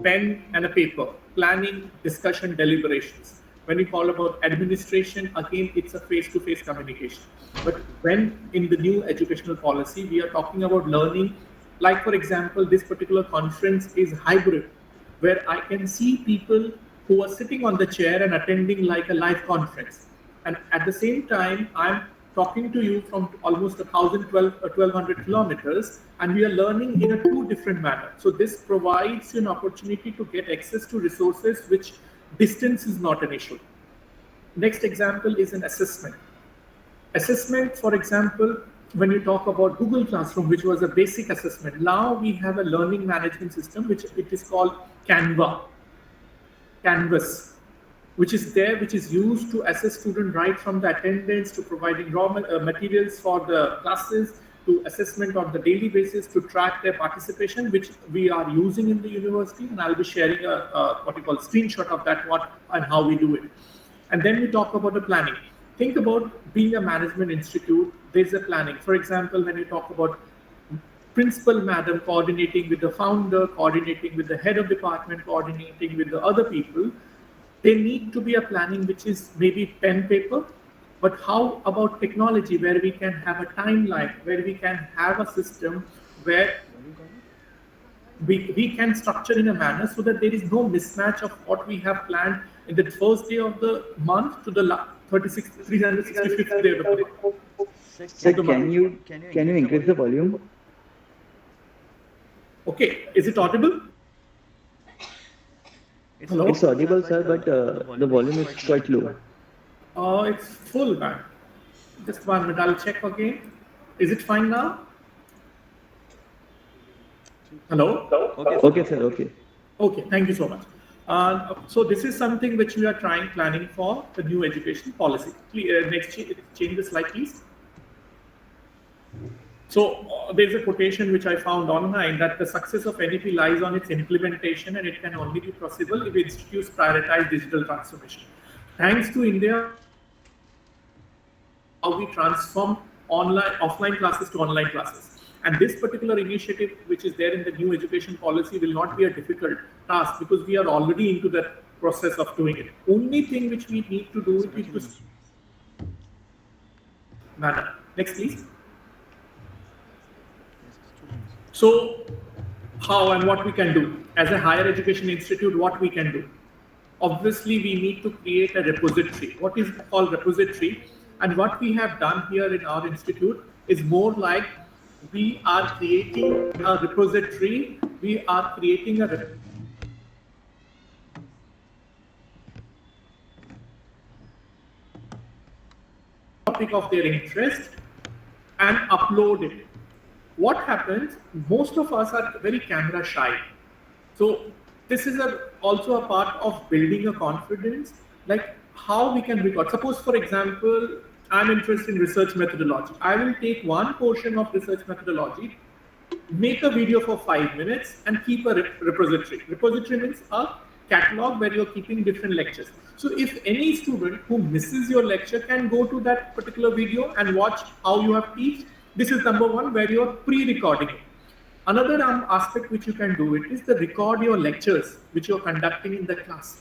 Speaker 14: pen and a paper, planning, discussion, deliberations. When we call about administration, again, it's a face-to-face communication. But when in the new educational policy, we are talking about learning, like for example, this particular conference is hybrid, where I can see people who are sitting on the chair and attending like a live conference. And at the same time, I'm talking to you from almost 1,200 kilometers, and we are learning in a two different manner. So this provides you an opportunity to get access to resources which distance is not an issue. Next example is an assessment. Assessment, for example, when you talk about Google Classroom, which was a basic assessment, now we have a learning management system, which it is called Canvas, which is there, which is used to assess student right from the attendance to providing raw materials for the classes to assessment on the daily basis to track their participation, which we are using in the university. And I'll be sharing a what you call screenshot of that, what and how we do it. And then we talk about the planning. Think about being a management institute, there's a planning. For example, when you talk about principal madam coordinating with the founder, coordinating with the head of department, coordinating with the other people, there need to be a planning which is maybe pen paper, but how about technology where we can have a timeline, where we can have a system where we can structure in a manner so that there is no mismatch of what we have planned in the first day of the month to the 365th day of the month.
Speaker 9: Sir, can you increase the volume?
Speaker 14: Okay, is it audible? Hello?
Speaker 9: It's audible, sir, but the volume is quite low.
Speaker 14: It's full, man. Just 1 minute, I'll check again. Is it fine now? Hello?
Speaker 9: Okay, sir, okay.
Speaker 14: Okay, thank you so much. So this is something which we are planning for the new education policy. Please, next, change the slide, please. So there's a quotation which I found online that the success of NEP lies on its implementation, and it can only be possible if institutes prioritize digital transformation. Thanks to India, how we transform offline classes to online classes. And this particular initiative, which is there in the new education policy, will not be a difficult task because we are already into the process of doing it. Only thing which we need to do is to manner. Next, please. So, how and what we can do as a higher education institute? What we can do? Obviously, we need to create a repository. What is called repository? And what we have done here in our institute is more like we are creating a repository. We are creating a topic of their interest and upload it. What happens? Most of us are very camera shy. So this is also a part of building a confidence, like how we can record. Suppose, for example, I'm interested in research methodology. I will take one portion of research methodology, make a video for 5 minutes and keep a repository. Repository means a catalog where you're keeping different lectures. So if any student who misses your lecture can go to that particular video and watch how you have teach, this is number one, where you're pre-recording it. Another aspect which you can do it is to record your lectures which you're conducting in the class.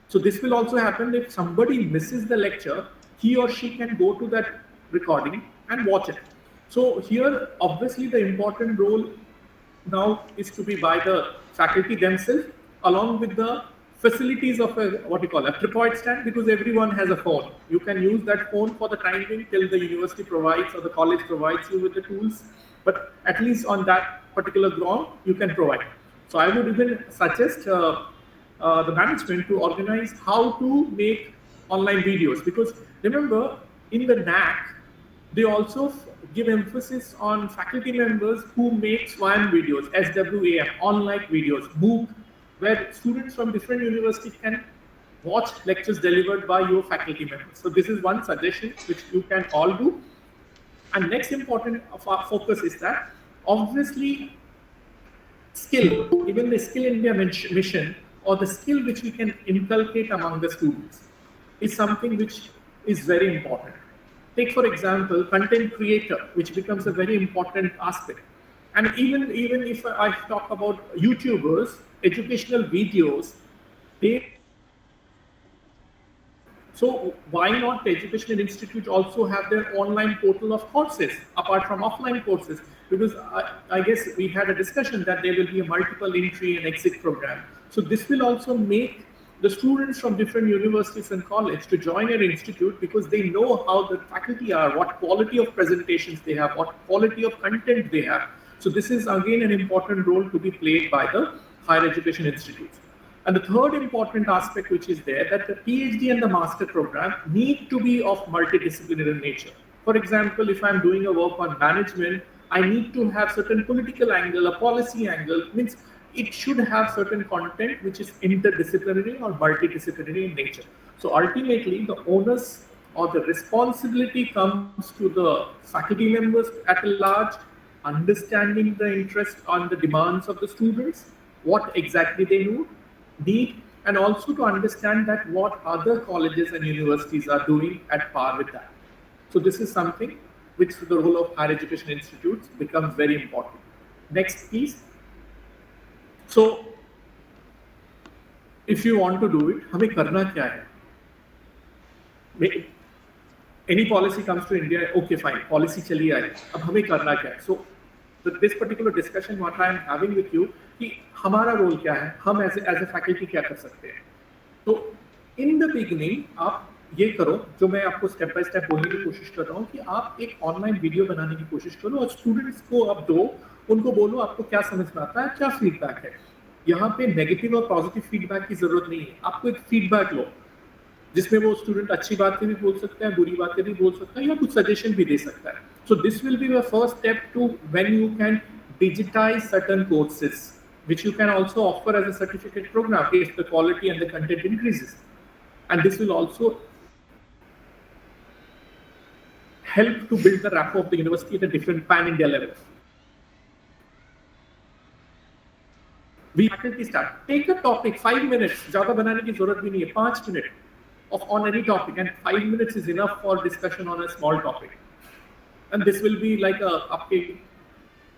Speaker 14: So this will also happen if somebody misses the lecture, he or she can go to that recording and watch it. So here, obviously, the important role now is to be by the faculty themselves, along with the facilities of a tripod stand, because everyone has a phone. You can use that phone for the time being till the university provides or the college provides you with the tools. But at least on that particular ground, you can provide. So I would even suggest the management to organize how to make online videos, because remember in the NAC, they also give emphasis on faculty members who make SWAM videos, SWAM, online videos, MOOC, where students from different universities can watch lectures delivered by your faculty members. So this is one suggestion which you can all do. And next important focus is that obviously skill, even the Skill India mission or the skill which we can inculcate among the students is something which is very important. Take for example, content creator, which becomes a very important aspect. And even if I talk about YouTubers, educational videos, so why not the educational institute also have their online portal of courses apart from offline courses? Because I guess we had a discussion that there will be a multiple entry and exit program. So this will also make the students from different universities and college to join an institute because they know how the faculty are, what quality of presentations they have, what quality of content they have. So this is again an important role to be played by the higher education institutes. And the third important aspect which is there, that the PhD and the master program need to be of multidisciplinary nature. For example, if I'm doing a work on management, I need to have certain political angle, a policy angle, means it should have certain content which is interdisciplinary or multidisciplinary in nature. So ultimately, the onus or the responsibility comes to the faculty members at large, understanding the interest on the demands of the students, what exactly they need, and also to understand that what other colleges and universities are doing at par with that. So this is something which the role of higher education institutes becomes very important. Next, please. So, if you want to do it, हमें करना क्या है? Any policy comes to India, okay, fine, policy चली आई, अब हमें करना क्या है? So, this particular discussion what I am having with you, कि हमारा role क्या है? हम as a faculty क्या कर सकते हैं? तो in the beginning आप ये करो, जो मैं आपको स्टेप बाय स्टेप बोलने की कोशिश कर रहा हूँ कि आप एक ऑनलाइन वीडियो बनाने की कोशिश करो और स्टूडेंट्स को आप दो, उनको बोलो आपको क्या समझ में आता है, क्या फीडबैक है. यहाँ पे नेगेटिव और पॉजिटिव फीडबैक की जरूरत नहीं है, आपको एक फीडबैक लो जिसमें वो स्टूडेंट अच्छी बातें भी बोल सकता है, बुरी बातें भी बोल सकता है या कुछ सजेशन भी दे सकता है. So this will be the first step to when you can digitize certain courses which you can also offer as a certificate program if the quality and the content increases, and this will also help to build the rapport of the university at a different pan-India level. We faculty start. Take a topic, 5 minutes. ज़्यादा बनाने की ज़रूरत भी नहीं है, 5 minutes on any topic, and 5 minutes is enough for discussion on a small topic. And this will be like आपके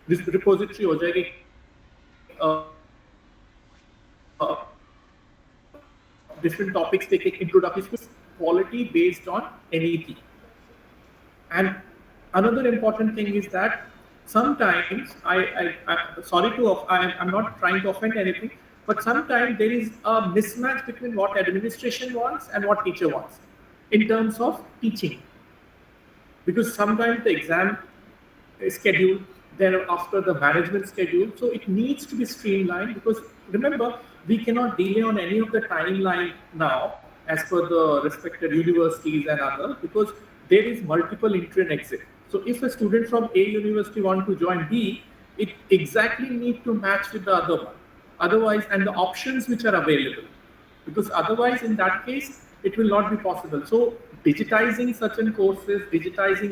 Speaker 14: this repository हो जाएगी. Different topics take introductory quality based on NEP. And another important thing is that sometimes I'm not trying to offend anything, but sometimes there is a mismatch between what administration wants and what teacher wants in terms of teaching, because sometimes the exam is scheduled then after the management schedule, so it needs to be streamlined, because remember, we cannot delay on any of the timeline now as per the respected universities and others, because there is multiple entry and exit. So if a student from A university want to join B, it exactly need to match with the other one. Otherwise, and the options which are available, because otherwise in that case, it will not be possible. So digitizing certain courses,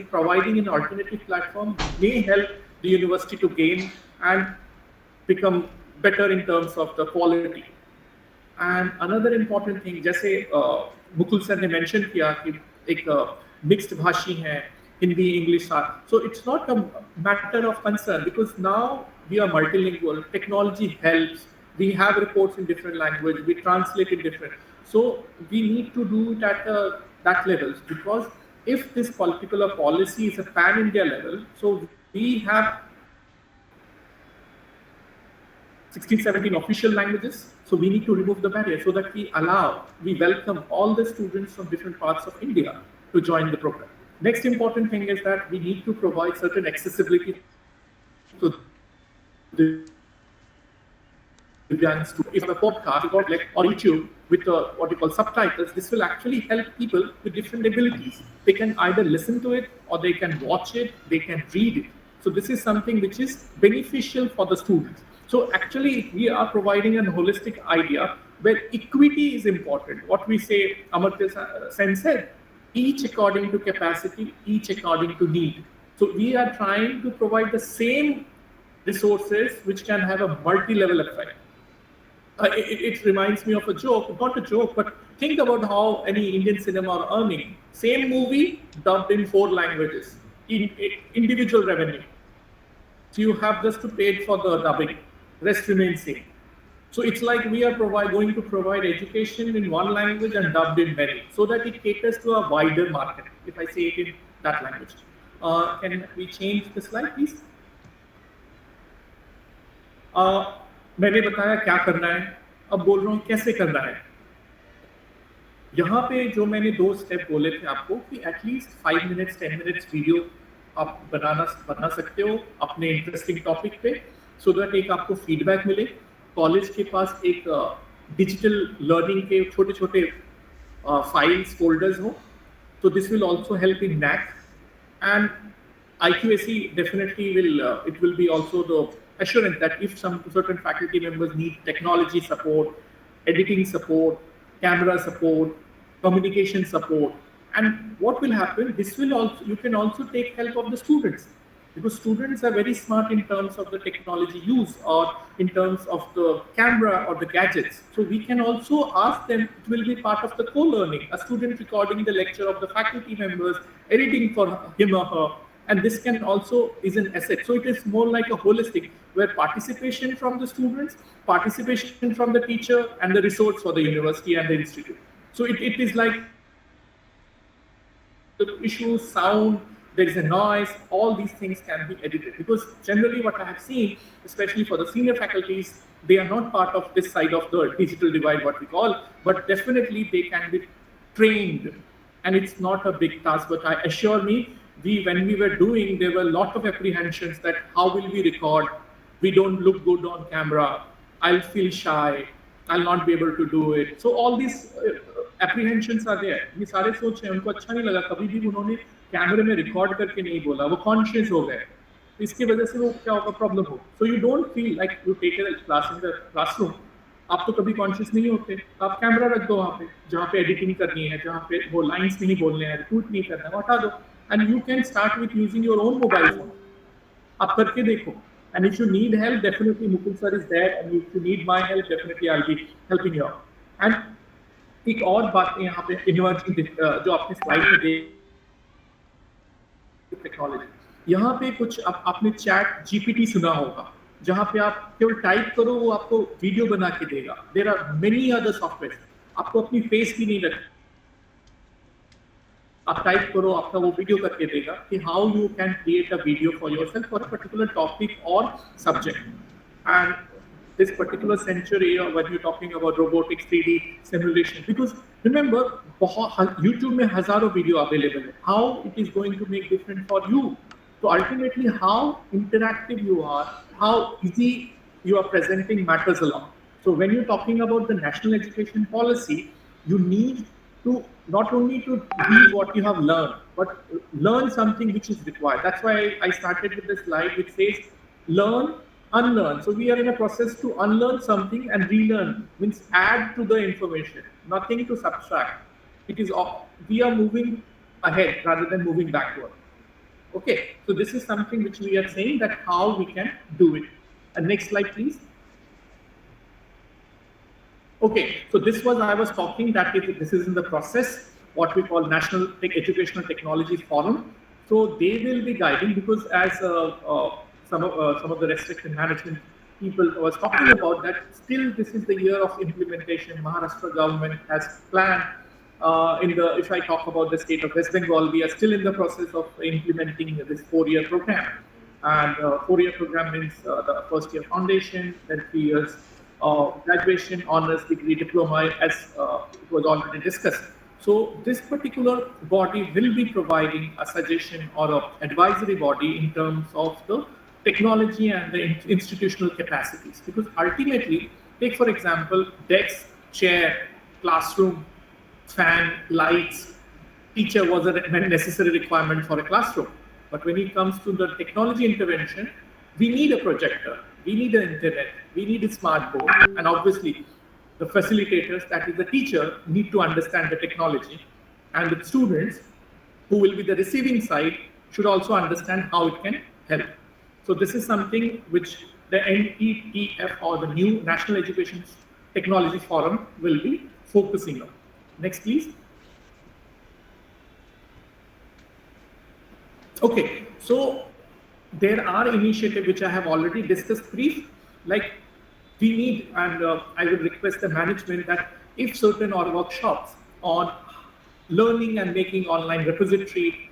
Speaker 14: providing an alternative platform may help the university to gain and become better in terms of the quality. And another important thing, जैसे Mukul sir ने mention किया कि एक mixed भाषी है, Hindi, English. So it's not a matter of concern, because now we are multilingual. Technology helps. We have reports in different language. We translate in different. So we need to do it at that levels, because if this particular policy is a pan-India level, so we have 16, 17 official languages. So we need to remove the barrier so that we welcome all the students from different parts of India to join the program. Next important thing is that we need to provide certain accessibility to the Divyang students. If a podcast or YouTube with what you call subtitles, this will actually help people with different abilities. They can either listen to it or they can watch it, they can read it. So this is something which is beneficial for the students. So actually, we are providing a holistic idea where equity is important. What we say, Amartya Sen said, each according to capacity, each according to need. So we are trying to provide the same resources which can have a multi-level effect. It reminds me of a joke, not a joke, but think about how any Indian cinema are earning. Same movie dubbed in 4 languages, in individual revenue. So you have just to pay for the dubbing, rest remains same. So it's like we are going to provide education in one language and dubbed in many, so that it caters to a wider market, if I say it in that language. Can we change the slide, please? मैंने बताया क्या करना है, अब बोल रहा हूँ कैसे करना है. यहाँ पे जो मैंने 2 स्टेप बोले थे आपको कि एटलीस्ट 5 मिनट्स 10 मिनट्स वीडियो आप बना सकते हो अपने इंटरेस्टिंग टॉपिक पे, सो दैट एक आपको फीडबैक मिले। कॉलेज के पास एक डिजिटल लर्निंग के छोटे छोटे files, folders हो. So this will also help in NAC, and IQAC definitely will, it will be also the assurance that if some certain faculty members need technology support, editing support, camera support, communication support, and what will happen, this will also, you can also take help of the students, because students are very smart in terms of the technology use or in terms of the camera or the gadgets. So we can also ask them, it will be part of the co-learning, a student recording the lecture of the faculty members, editing for him or her, and this can also is an asset. So it is more like a holistic, where participation from the students, participation from the teacher, and the resource for the university and the institute. So it is like the issues, sound, there is a noise, all these things can be edited. Because generally what I have seen, especially for the senior faculties, they are not part of this side of the digital divide, what we call, but definitely they can be trained. And it's not a big task, but I assure me, when we were doing, there were a lot of apprehensions that how will we record? We don't look good on camera. I'll feel shy. I'll not be able to do it. So all these apprehensions are there. ये सारे सोच हैं, उनको अच्छा नहीं लगा, कभी भी उन्होंने कैमरे में रिकॉर्ड करके नहीं बोला, वो कॉन्शियस हो गए, इसकी वजह से वो क्या होगा, प्रॉब्लम हो. So you don't feel like you take a class in the classroom, आप तो कभी कॉन्शियस नहीं होते, आप कैमरा रख दो वहाँ पे, जहाँ पे एडिटिंग करनी है, जहाँ पे वो लाइन्स नहीं बोलने हैं, रिक्रूट नहीं करना है, हटा दो, and you can start with using your own mobile phone. आप करके देखो. And if you need help, definitely Mukul sir is there, and if you need my help, definitely I'll be helping you out. And एक और बात है यहाँ पे emerging, जो आपने स्लाइड में देखी टेक्नोलॉजी, यहाँ पे कुछ आपने चैट जीपीटी सुना होगा, जहाँ पे आप केवल टाइप करो वो आपको वीडियो बना के देगा. There are many other software, आपको अपनी फेस भी नहीं रखनी, आप टाइप करो, आपका वो वीडियो करके देगा कि how you can create a video for yourself for a particular topic और subject. And this particular century, when you're talking about robotics, 3D simulation, because remember, YouTube में हजारों वीडियो available है. How it is going to make different for you? So ultimately, how interactive you are, how easy you are presenting matters a lot. So when you're talking about the national education policy, you need to not only to read what you have learned, but learn something which is required. That's why I started with this slide which says learn, unlearn. So we are in a process to unlearn something and relearn, means add to the information, nothing to subtract. It is we are moving ahead rather than moving backward. Okay, so this is something which we are saying that how we can do it. And next slide, please. Okay, so this was I was talking that this is in the process, what we call National Educational Technology Forum. So they will be guiding, because as some of the restriction management people was talking about, that still this is the year of implementation. Maharashtra government has planned if I talk about the state of West Bengal, we are still in the process of implementing this 4-year program. And 4-year program means the first year foundation, then 3 years graduation, honors, degree, diploma, as it was already discussed. So this particular body will be providing a suggestion or an advisory body in terms of the technology and the institutional capacities. Because ultimately, take for example, desk, chair, classroom, fan, lights, teacher was a necessary requirement for a classroom. But when it comes to the technology intervention, we need a projector, we need an internet, we need a smart board, and obviously the facilitators, that is the teacher, need to understand the technology, and the students who will be the receiving side should also understand how it can help. So this is something which the NEP or the new National Education Technology Forum will be focusing on. Next, please. Okay, so there are initiatives which I have already discussed brief, like we need, and I would request the management that if certain or workshops on learning and making online repository,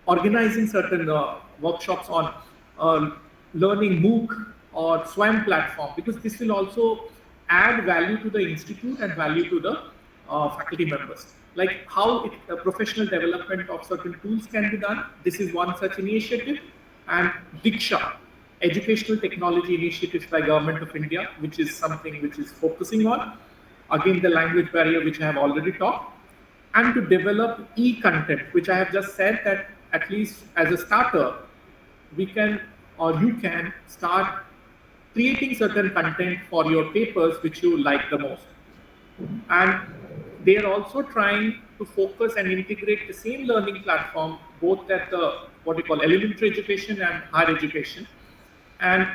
Speaker 14: organizing certain workshops on learning MOOC or SWAM platform, because this will also add value to the institute and value to the faculty members. Like how professional development of certain tools can be done. This is one such initiative. And Diksha, educational technology initiatives by Government of India, which is something which is focusing on, again, the language barrier, which I have already talked, and to develop e-content, which I have just said that at least as a starter, we can or you can start creating certain content for your papers which you like the most. And they are also trying to focus and integrate the same learning platform both at the what you call elementary education and higher education. And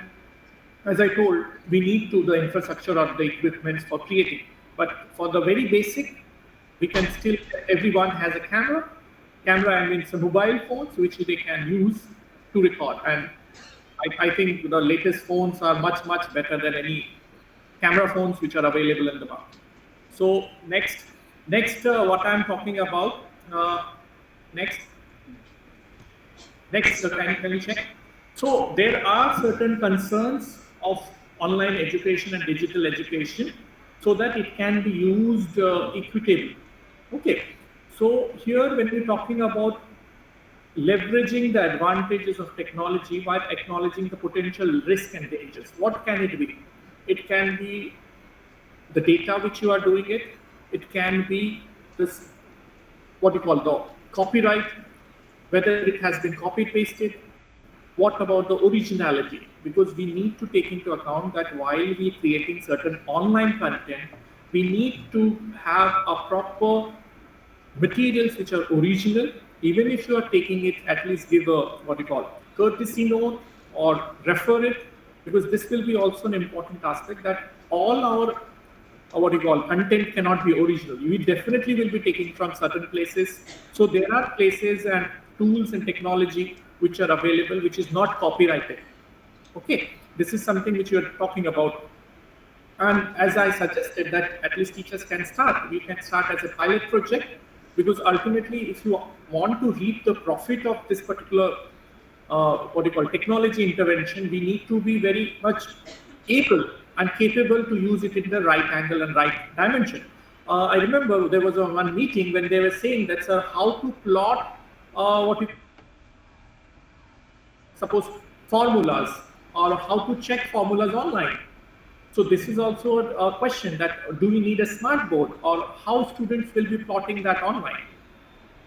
Speaker 14: as I told, we need to the infrastructure or the equipments for creating. But for the very basic, we can still, everyone has a camera. Camera, I mean, some mobile phones which they can use to record. And I think the latest phones are much, much better than any camera phones which are available in the market. So next, what I'm talking about, next, can you check? So there are certain concerns of online education and digital education so that it can be used equitably. Okay, so here when we're talking about leveraging the advantages of technology while acknowledging the potential risk and dangers, what can it be? It can be the data which you are doing it. It can be this, what you call the copyright, whether it has been copy pasted. What about the originality? Because we need to take into account that while we are creating certain online content, we need to have a proper materials which are original. Even if you are taking it, at least give a what you call courtesy note or refer it, because this will be also an important aspect that all our what you call content cannot be original. We definitely will be taking from certain places. So there are places and tools and technology which are available which is not copyrighted. Okay, this is something which you are talking about. And as I suggested that at least teachers can start, we can start as a pilot project, because ultimately if you want to reap the profit of this particular what you call technology intervention, we need to be very much able and capable to use it in the right angle and right dimension. I remember there was one meeting when they were saying that how to plot what you suppose formulas or how to check formulas online. So this is also a question that do we need a smart board or how students will be plotting that online?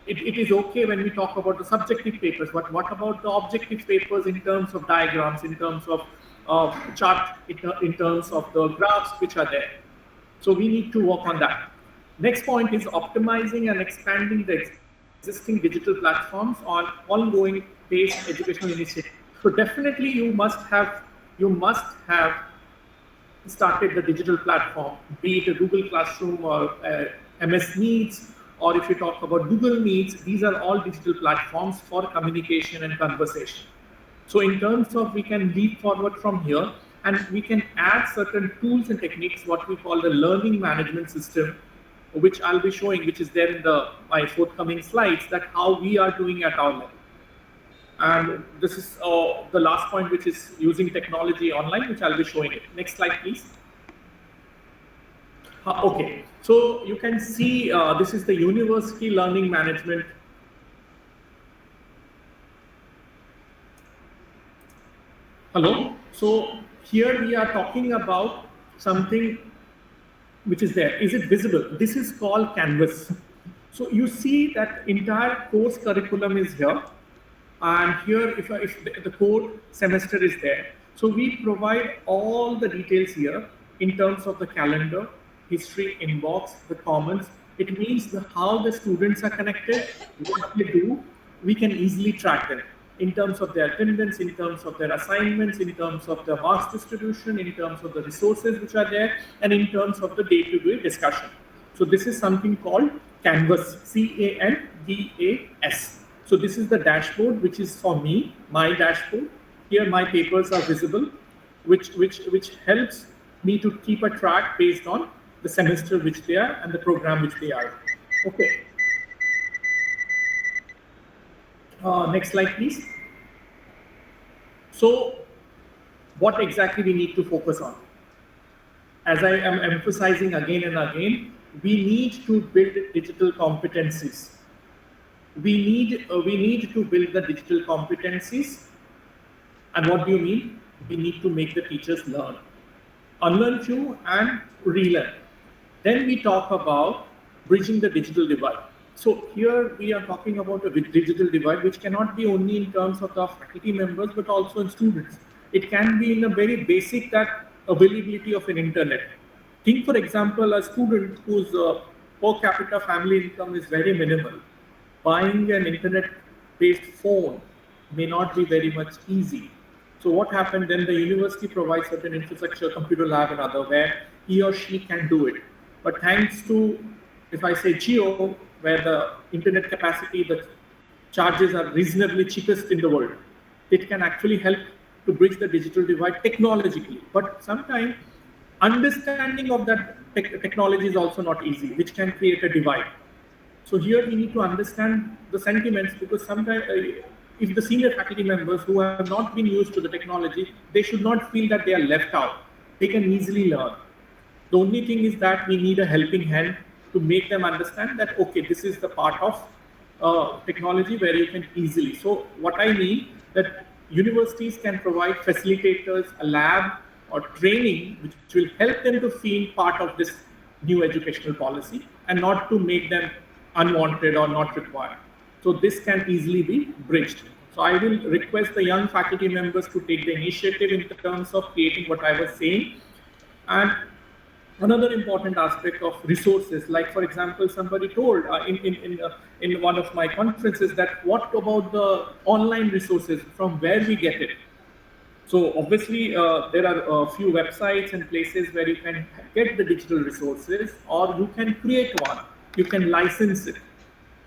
Speaker 14: It is okay when we talk about the subjective papers, but what about the objective papers in terms of diagrams, in terms of chart, in terms of the graphs which are there? So we need to work on that. Next point is optimizing and expanding the existing digital platforms on ongoing based educational initiatives. So definitely you must have started the digital platform, be it a Google Classroom or MS Meets, or if you talk about Google Meets, these are all digital platforms for communication and conversation. So in terms of we can leap forward from here and we can add certain tools and techniques, what we call the learning management system, which I'll be showing, which is there in my forthcoming slides, that how we are doing at our level. And this is the last point, which is using technology online, which I'll be showing it. Next slide, please. Okay, so you can see this is the university learning management. Hello. So here we are talking about something which is there. Is it visible? This is called Canvas. So you see that entire course curriculum is here. And here, if the core semester is there, so we provide all the details here in terms of the calendar, history, inbox, the comments. It means how the students are connected, what they do, we can easily track them in terms of their attendance, in terms of their assignments, in terms of the marks distribution, in terms of the resources which are there, and in terms of the day-to-day discussion. So this is something called Canvas, CANVAS. So this is the dashboard, which is for me, my dashboard. Here my papers are visible, which helps me to keep a track based on the semester which they are and the program which they are. Okay. Next slide, please. So what exactly we need to focus on? As I am emphasizing again and again, we need to build digital competencies. We need to build the digital competencies. And what do you mean? We need to make the teachers learn, unlearn few and relearn. Then we talk about bridging the digital divide. So here we are talking about a digital divide, which cannot be only in terms of the faculty members, but also in students. It can be in a very basic that availability of an internet. Think, for example, a student whose per capita family income is very minimal. Buying an internet-based phone may not be very much easy. So what happened then? The university provides certain infrastructure, computer lab and other, where he or she can do it. But thanks to, if I say Geo, where the internet capacity, the charges are reasonably cheapest in the world, it can actually help to bridge the digital divide technologically. But sometimes understanding of that technology is also not easy, which can create a divide. So here we need to understand the sentiments, because sometimes if the senior faculty members who have not been used to the technology, they should not feel that they are left out. They can easily learn. The only thing is that we need a helping hand to make them understand that, okay, this is the part of technology where you can easily. So what I mean that universities can provide facilitators, a lab or training which will help them to feel part of this new educational policy and not to make them unwanted or not required. So this can easily be bridged. So I will request the young faculty members to take the initiative in terms of creating what I was saying. And another important aspect of resources, like for example, somebody told in one of my conferences that what about the online resources, from where we get it? So obviously there are a few websites and places where you can get the digital resources, or you can create one, you can license it.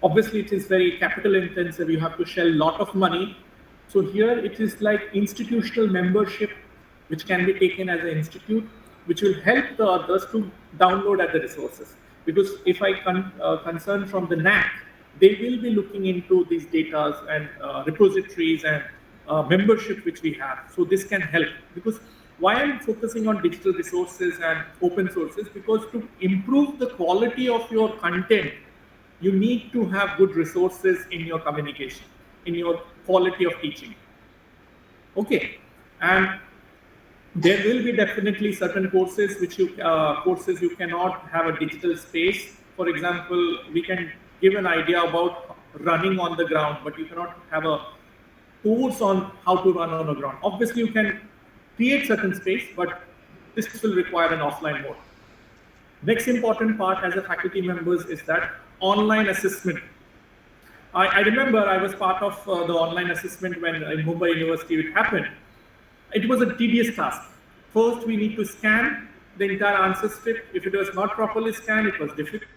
Speaker 14: Obviously it is very capital intensive, you have to shell a lot of money. So here it is like institutional membership, which can be taken as an institute, which will help the others to download at the resources. Because if I concern from the NAC, they will be looking into these data and repositories and membership which we have. So this can help, because why I'm focusing on digital resources and open sources, because to improve the quality of your content, you need to have good resources in your communication, in your quality of teaching. Okay, and there will be definitely certain courses which you cannot have a digital space. For example, we can give an idea about running on the ground, but you cannot have a course on how to run on the ground. Obviously, you can create certain space, but this will require an offline mode. Next important part as a faculty members is that online assessment. I remember I was part of the online assessment when in Mumbai University it happened. It was a tedious task. First, we need to scan the entire answer script. If it was not properly scanned, it was difficult.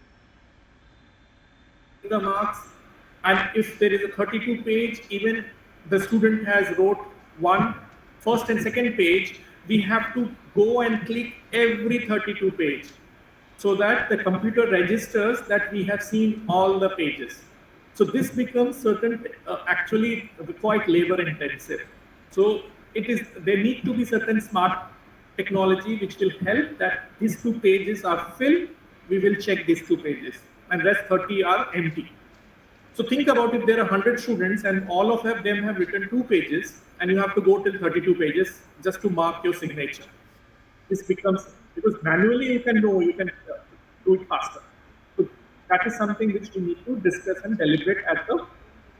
Speaker 14: The marks, and if there is a 32 page, even the student has wrote one first and second page, we have to go and click every 32 page, so that the computer registers that we have seen all the pages. So this becomes certain actually quite labor intensive. So there need to be certain smart technology which will help that these 2 pages are filled. We will check these 2 pages, and rest 30 are empty. So think about if there are 100 students and all of them have written 2 pages, and you have to go till 32 pages just to mark your signature. This becomes, because manually you can do it faster. So that is something which we need to discuss and deliberate at the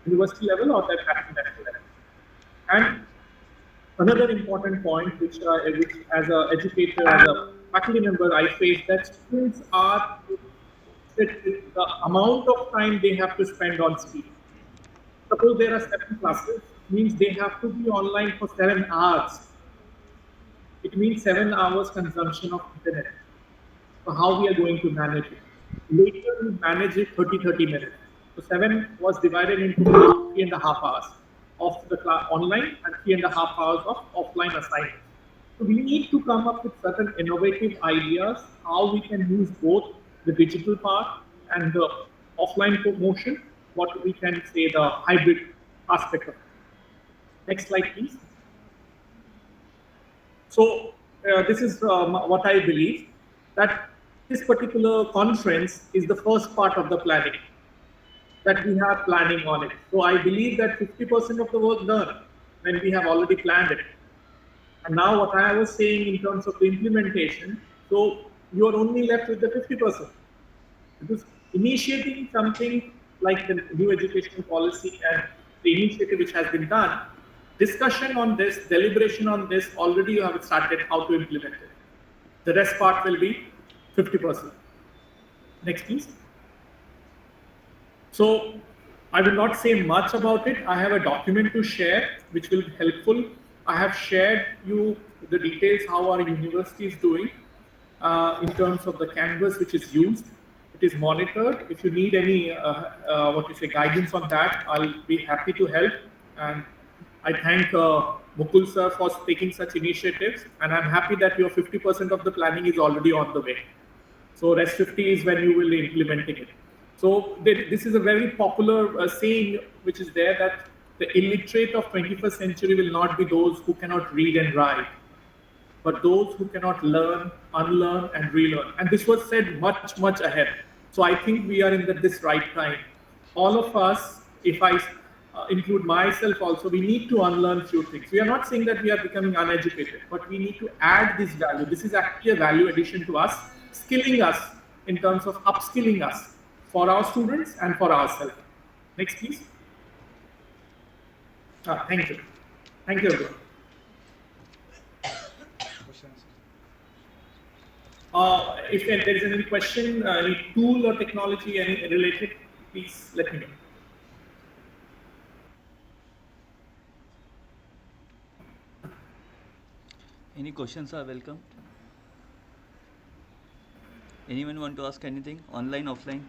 Speaker 14: university level or the national level. And another important point, which as an educator, as a faculty member, I face that students are the amount of time they have to spend on screen. Suppose there are 7 classes, means they have to be online for 7 hours. It means 7 hours consumption of internet. So how we are going to manage it? Later we manage it 30 minutes. So 7 was divided into 3.5 hours of the class online and 3.5 hours of offline assignment. So we need to come up with certain innovative ideas how we can use both the digital part and the offline motion, what we can say the hybrid aspect of it. Next slide, please. So this is what I believe, that this particular conference is the first part of the planning, that we have planning on it. So I believe that 50% of the work done when we have already planned it. And now what I was saying in terms of the implementation, so you are only left with the 50%. Because initiating something like the new education policy and the initiative which has been done, discussion on this, deliberation on this, already you have started how to implement it. The rest part will be 50%. Next, please. So I will not say much about it. I have a document to share which will be helpful. I have shared you the details how our university is doing in terms of the canvas which is used. It is monitored. If you need any what you say guidance on that, I'll be happy to help. And I thank Mukul sir for taking such initiatives. And I'm happy that your 50% of the planning is already on the way. So rest 50 is when you will be implementing it. So this is a very popular saying which is there, that the illiterate of 21st century will not be those who cannot read and write, but those who cannot learn, unlearn, and relearn. And this was said much, much ahead. So I think we are in this right time. All of us, if I include myself also, we need to unlearn few things. We are not saying that we are becoming uneducated, but we need to add this value. This is actually a value addition to us, skilling us in terms of upskilling us for our students and for ourselves. Next, please. Thank you. Thank you, everyone. If there is any question, any tool or technology, any related, please let me know.
Speaker 9: Any questions are welcome. Anyone want to ask anything? Online, offline?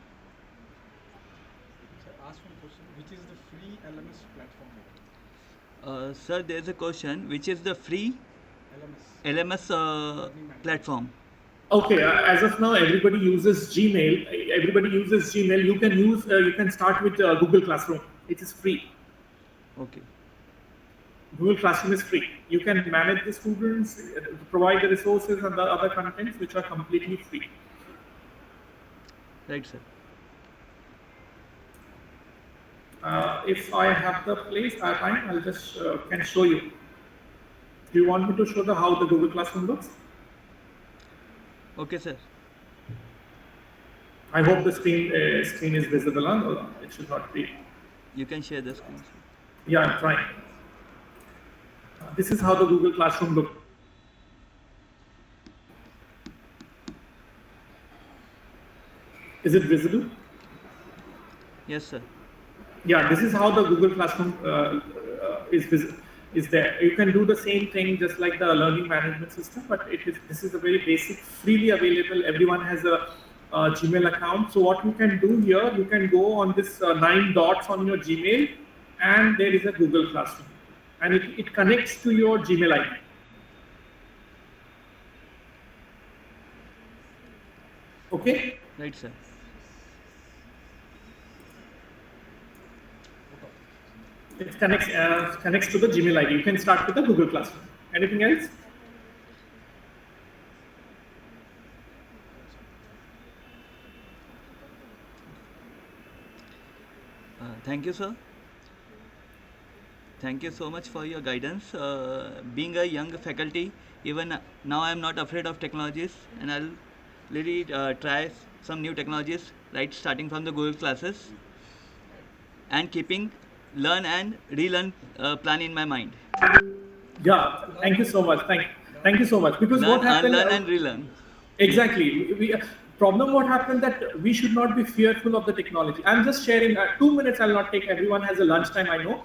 Speaker 10: Ask one question. Which is the free LMS platform?
Speaker 9: Sir, there is a question. Which is the free LMS platform?
Speaker 14: Okay, as of now, everybody uses Gmail. Everybody uses Gmail. You can use. You can start with Google Classroom. It is free.
Speaker 9: Okay.
Speaker 14: Google Classroom is free. You can manage the students, provide the resources and the other contents which are completely free.
Speaker 9: Right, sir.
Speaker 14: If I have the place, I'll just can show you. Do you want me to show the how the Google Classroom looks?
Speaker 9: Okay, sir.
Speaker 14: I hope the screen is visible. Huh? It should not be.
Speaker 9: You can share the screen, sir.
Speaker 14: Yeah, I'm trying. This is how the Google Classroom looks. Is it visible?
Speaker 9: Yes, sir.
Speaker 14: Yeah, this is how the Google Classroom is there. You can do the same thing just like the learning management system, but this is a very basic, freely available. Everyone has a Gmail account. So what you can do here, you can go on this 9 dots on your Gmail, and there is a Google Classroom, and it connects to your Gmail ID. Okay?
Speaker 9: Right, sir.
Speaker 14: It connects to the Gmail ID. You can start with the Google Classroom. Anything else?
Speaker 9: Thank you, sir. Thank you so much for your guidance. Being a young faculty, even now I am not afraid of technologies, and I'll really try some new technologies, right, starting from the Google classes and keeping learn and relearn plan in my mind.
Speaker 14: Yeah, thank you so much. Thank you so much. Because
Speaker 9: learn,
Speaker 14: what happened?
Speaker 9: Unlearn and relearn.
Speaker 14: Exactly. Problem what happened that we should not be fearful of the technology. I'm just sharing 2 minutes. I'll not take. Everyone has a lunchtime. I know.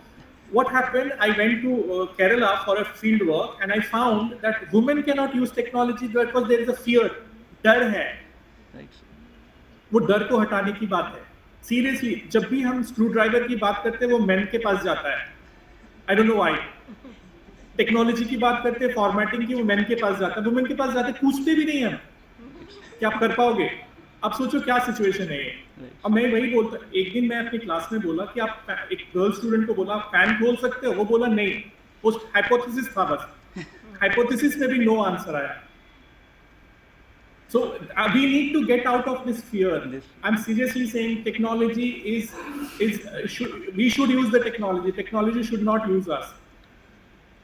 Speaker 14: What happened? I went to Kerala for a field work, and I found that women cannot use technology because there is a fear. डर है.
Speaker 9: Right.
Speaker 14: वो डर को हटाने की बात है. Seriously, जब भी हम स्क्रू ड्राइवर की बात करते हैं वो मैन के पास जाता है. I don't know why. Technology की बात करते हैं, फॉर्मेटिंग की, वो मैन के पास जाता है. वुमेन के पास जाते पूछते भी नहीं हम कि आप कर पाओगे. अब सोचो क्या सिचुएशन है ये. अब मैं वही बोलता, एक दिन मैं अपनी क्लास में बोला कि आप एक गर्ल स्टूडेंट को बोला फैन खोल सकते हो, वो बोला नहीं. वो हाइपोथेसिस था बस. हाइपोथेसिस में भी नो आंसर आया. So we need to get out of this fear. I'm seriously saying technology we should use the technology. Technology should not use us.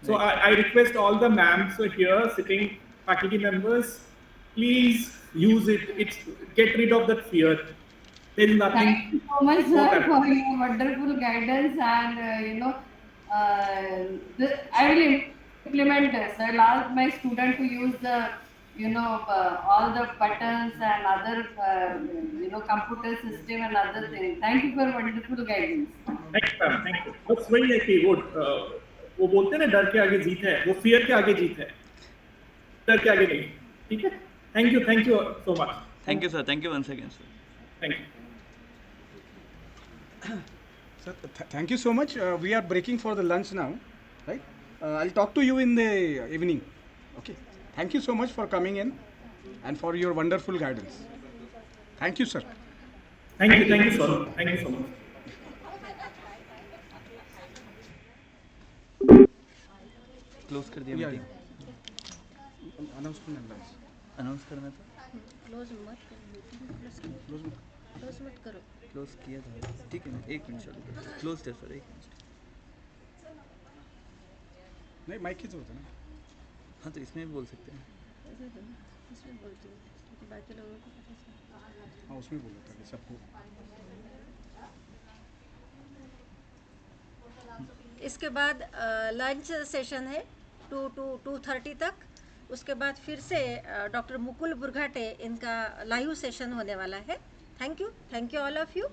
Speaker 14: So I request all the ma'ams here sitting faculty members, please use it. Get rid of that fear. There is nothing.
Speaker 15: Thank you so much,
Speaker 14: more
Speaker 15: sir,
Speaker 14: than
Speaker 15: for your wonderful guidance. And I will implement this. I'll ask my student to use the, all the buttons and other, computer system and other things. Thank you for wonderful guidance.
Speaker 14: Thank you, ma'am. Thank you. बस वही है कि वो बोलते हैं ना, डर के आगे जीत है, वो फियर के आगे जीत है, डर के आगे नहीं. ठीक है? Thank you so much.
Speaker 9: Thank you, sir. Thank you once again, sir.
Speaker 14: Thank you.
Speaker 11: Sir, thank you so much. We are breaking for the lunch now, right? I'll talk to you in the evening. Okay. Thank you so much for coming in and for your wonderful guidance. Thank you, sir.
Speaker 14: Thank you so much. Thank you so much.
Speaker 9: Close कर दिया meeting.
Speaker 11: Announce
Speaker 9: करना था.
Speaker 1: Close मत करो.
Speaker 9: Close किया था. ठीक है ना, 1 मिनट चालू कर. क्लोज है सर, 1 मिनट.
Speaker 11: नहीं, माइक ही तो होता है ना.
Speaker 9: हाँ, तो इसमें भी बोल सकते हैं.
Speaker 1: इसमें बोलती हूँ बाकी लोगों को.
Speaker 11: हाँ, उसमें बोला था कि सबको.
Speaker 1: इसके बाद लंच सेशन है 2:30 तक. उसके बाद फिर से डॉक्टर मुकुल बुरघाटे इनका लाइव सेशन होने वाला है. Thank you all of you.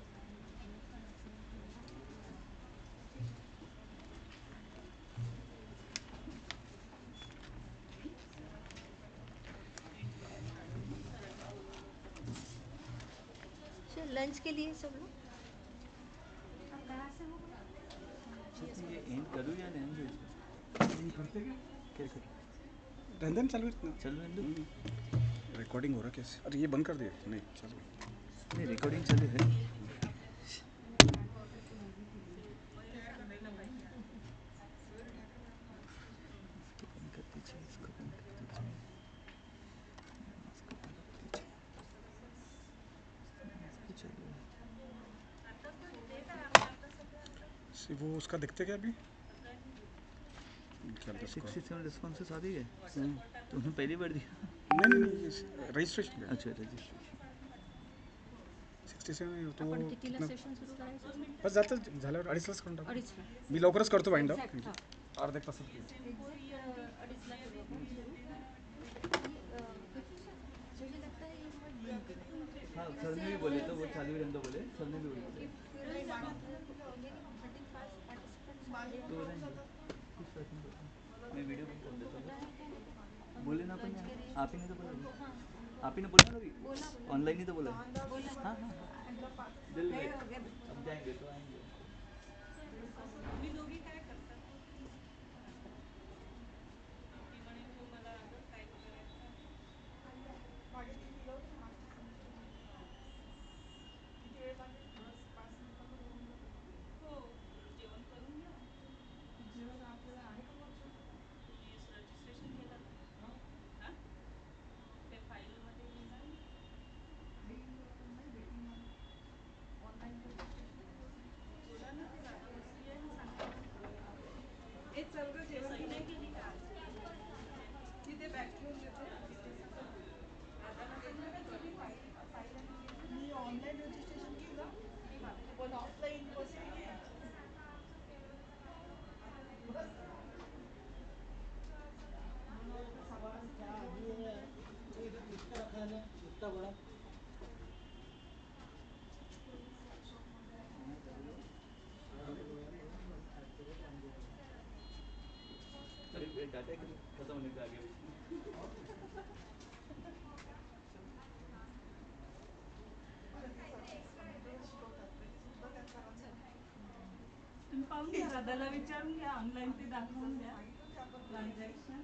Speaker 1: Lunch के लिए सब लोग
Speaker 9: ये एंड करूँ या नहीं करूँ?
Speaker 11: करते क्या?
Speaker 9: क्या करूँ?
Speaker 11: रंजन चालू है. रिकॉर्डिंग हो रहा कैसे? अरे ये बंद कर दिया. नहीं चालू.
Speaker 9: नहीं, रिकॉर्डिंग चालू है.
Speaker 11: वो उसका दिखते क्या अभी?
Speaker 9: 67 रिस्पॉन्सेस आ गई है. तो उन्होंने पहली बार दिया.
Speaker 11: नहीं रजिस्ट्रेशन.
Speaker 9: अच्छा, रजिस्ट्रेशन
Speaker 11: 67 तो
Speaker 1: आपण कितीला सेशन सुरू करायचं?
Speaker 11: बस जातं झाल्यावर 2:30 करून टाकू. मी लवकरच करतो वाइंड अप. अर्धा एक तासात.
Speaker 1: 2:30ला मुझे लगता है ये मत बंद करो.
Speaker 9: हाँ, सर ने भी बोले तो वो चालू रहने दो बोले. सर ने भी बोले मैं वीडियो बंद कर देता हूँ. बोले ना अपन, आप ही ने तो बोला. आप ही ने बोला ना अभी. ऑनलाइन ही तो बोला. हाँ हाँ, जल्दी अब जाएंगे तो आएंगे. डाटा खत्म होने से आगे
Speaker 16: पाहून घ्या. दादाला विचारून घ्या. ऑनलाईन ते दाखवून द्या. ट्रान्झॅक्शन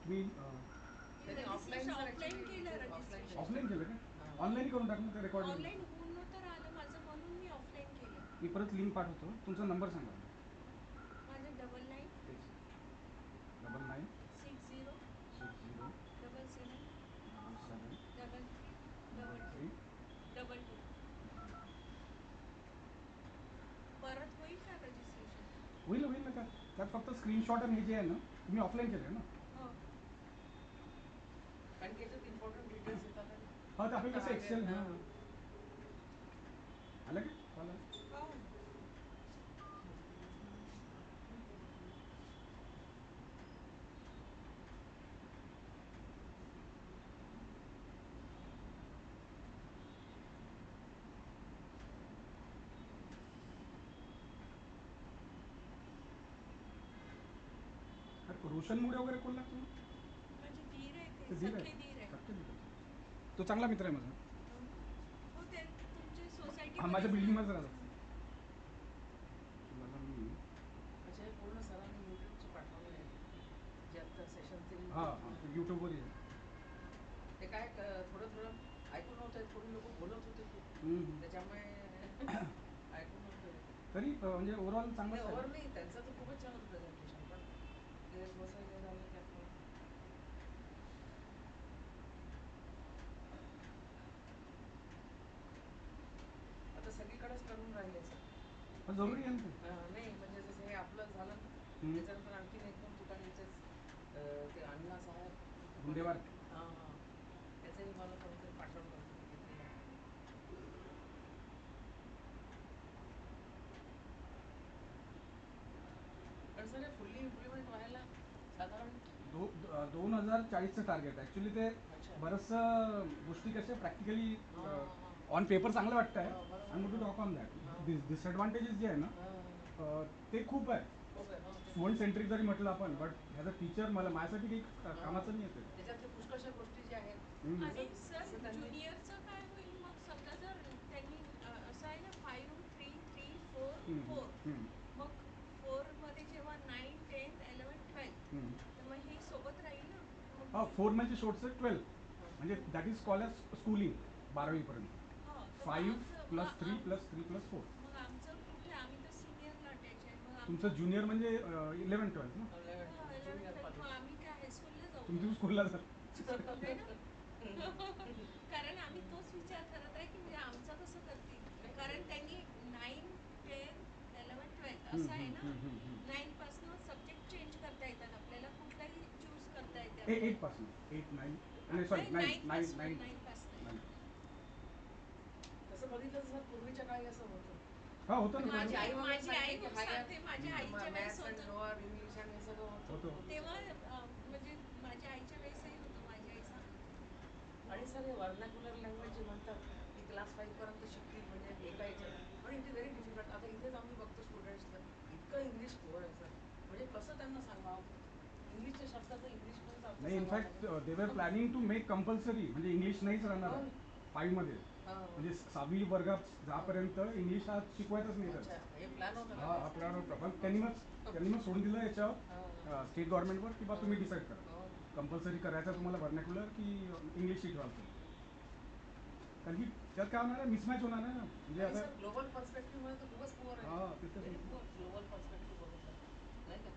Speaker 11: तुम्ही
Speaker 16: त्यांनी ऑफलाईन केलं रजिस्ट्रेशन.
Speaker 11: ऑफलाईन केलं का? ऑनलाईन करून टाकलं ते रेकॉर्डिंग.
Speaker 16: ऑनलाईन होऊन नव्हतं राहिलं माझं म्हणून मी ऑफलाईन केलं.
Speaker 11: मी परत लिंक पाठवतो. तुमचा नंबर सांगा.
Speaker 16: माझं 99 60 77 33 22. परत होईल का रजिस्ट्रेशन?
Speaker 11: होईल ना का? त्यात फक्त स्क्रीनशॉट आणि हे जे आहे ना तुम्ही ऑफलाईन केलं ना.
Speaker 16: हो.
Speaker 17: कारण की याच्यात इम्पॉर्टंट डिटेल्स येतात.
Speaker 11: हा, तर आपल्याला कसं एक्सेल आलं का कॉल?
Speaker 16: हो.
Speaker 11: रोशन मुळे वगैरे कोण लागतो?
Speaker 16: माझे धीर आहे ते, सख्खे धीर आहे.
Speaker 11: तो चांगला मित्र आहे माझा.
Speaker 16: हो, ते तुमच्या सोसायटी.
Speaker 11: हा, माझ्या बिल्डिंगमध्येच राहतो.
Speaker 17: अच्छा, हे पूर्ण सरांनी यूट्यूबचं पाठवलं आहे जे आता सेशन.
Speaker 11: हां हां, यूट्यूबवर आहे.
Speaker 17: ते काय थोडं थोडं ऐकून होतं. थोडी लोक बोलत होते खूप, त्याच्यामुळे ऐकून होतं.
Speaker 11: तरी म्हणजे ओव्हरऑल चांगलं आहे.
Speaker 17: ओव्हर नाही, त्यांचं तर खूपच छान होतं प्रेझेंटेशन. पण ते थोडंसं हे झालं की आपलं आता सगळीकडेच करून राहिले सर.
Speaker 11: जरुरी आहे ना.
Speaker 17: नाही म्हणजे जसं हे आपलं झालं ना, त्याच्यानंतर आणखीन 1-2 ठिकाणी ते अण्णा साहेब
Speaker 11: गुंडेवार.
Speaker 17: हां हां, त्याचंही मला कोणीतरी पाठवलं होतं. पण सर हे फुल्ली इम्प्लिमेंट व्हायला साधारण
Speaker 11: 2040चं टार्गेट. ॲक्च्युली ते बरंचसं गोष्टी कशा प्रॅक्टिकली ऑन पेपर चांगलं वाटतं आहे. I want to talk on that. Disadvantages जे आहे ना ते खूप आहे. स्टुडंट सेंट्रिक जरी म्हटलं आपण, बट ॲज अ टीचर मला माझ्यासाठी काही कामाचं नाही येते.
Speaker 17: त्याच्यातल्या पुष्कळशा गोष्टी ज्या आहेत.
Speaker 16: आणि सर ज्युनियरचं काय होईल मग? समजा जर त्यांनी असं आहे ना 5 3 3 4 4, मग 4 मध्ये जेव्हा 9 10 11 12, तर मग हे सोबत राहील ना.
Speaker 11: हा, 4 म्हणजे शेवटचं 12 म्हणजे that is called age schooling 12वीपर्यंत. 5 + 3 + 3 + 4.
Speaker 16: मग आमचं कुठे? आम्ही तर सिनियरला अटॅच आहे. मग
Speaker 11: तुमचं ज्युनियर म्हणजे 11-12 ना.
Speaker 16: 11-12. मग आम्ही काय हायस्कूलला जाऊ?
Speaker 11: तुम्ही स्कूलला जा.
Speaker 16: कारण आम्ही तोच विचार करत आहे की म्हणजे आमचं कसं करतील. कारण त्यांनी 9 10 11 12 असं आहे ना. 9 पासून सब्जेक्ट चेंज करता येतात आपल्याला, कुठलाही चूज करता येते.
Speaker 11: 8 पासून 8 9 सॉरी 9
Speaker 16: पासून.
Speaker 17: तसं बघितलं तर पूर्वीच्या काळी असं होतं.
Speaker 11: हा, होतं ना.
Speaker 16: माझी आई सांगते, माझ्या आईच्या वेळेस होतं.
Speaker 17: लोअर इंग्लिश आणि हे सगळं होतं.
Speaker 16: तेव्हा म्हणजे माझ्या आईच्या वेळेसही होतं. माझी आई सांगत होती.
Speaker 17: आणि सर हे व्हर्नाक्युलर लँग्वेज जे म्हणतात की क्लास 5 पर्यंत शिकतील म्हणजे एका याच्यात, पण इट इज व्हेरी डिफिकल्ट. आता इथेच आम्ही बघतो स्टुडंट्सचं इतकं इंग्लिश पुअर आहे सर. म्हणजे कसं त्यांना सांगावं इंग्लिशच्या शब्दाचं इंग्लिशमध्ये अर्थ.
Speaker 11: नाही, in fact they were planning to make compulsory म्हणजे इंग्लिश नाहीच राहणार 5 मध्ये. म्हणजे 6वी वर्गात जापर्यंत इंग्लिश हा शिकवायचंच नाही तर. हा प्लॅन होता. पण त्यांनी मग सोडून दिलं याच्यावर स्टेट गव्हर्नमेंटवर की बा तुम्ही डिसाईड करा कंपल्सरी करायचं तुम्हाला व्हर्नाक्युलर की इंग्लिश शिकवाल तुम्ही. कारण की त्यात काय होणार आहे, मिसमॅच होणार आहे ना. म्हणजे आता
Speaker 17: ग्लोबल पर्स्पेक्टिव्ह मध्ये तर खूपच पुअर आहे.
Speaker 11: हां, ते तर
Speaker 17: ग्लोबल पर्स्पेक्टिव्ह बघितलं नाही का.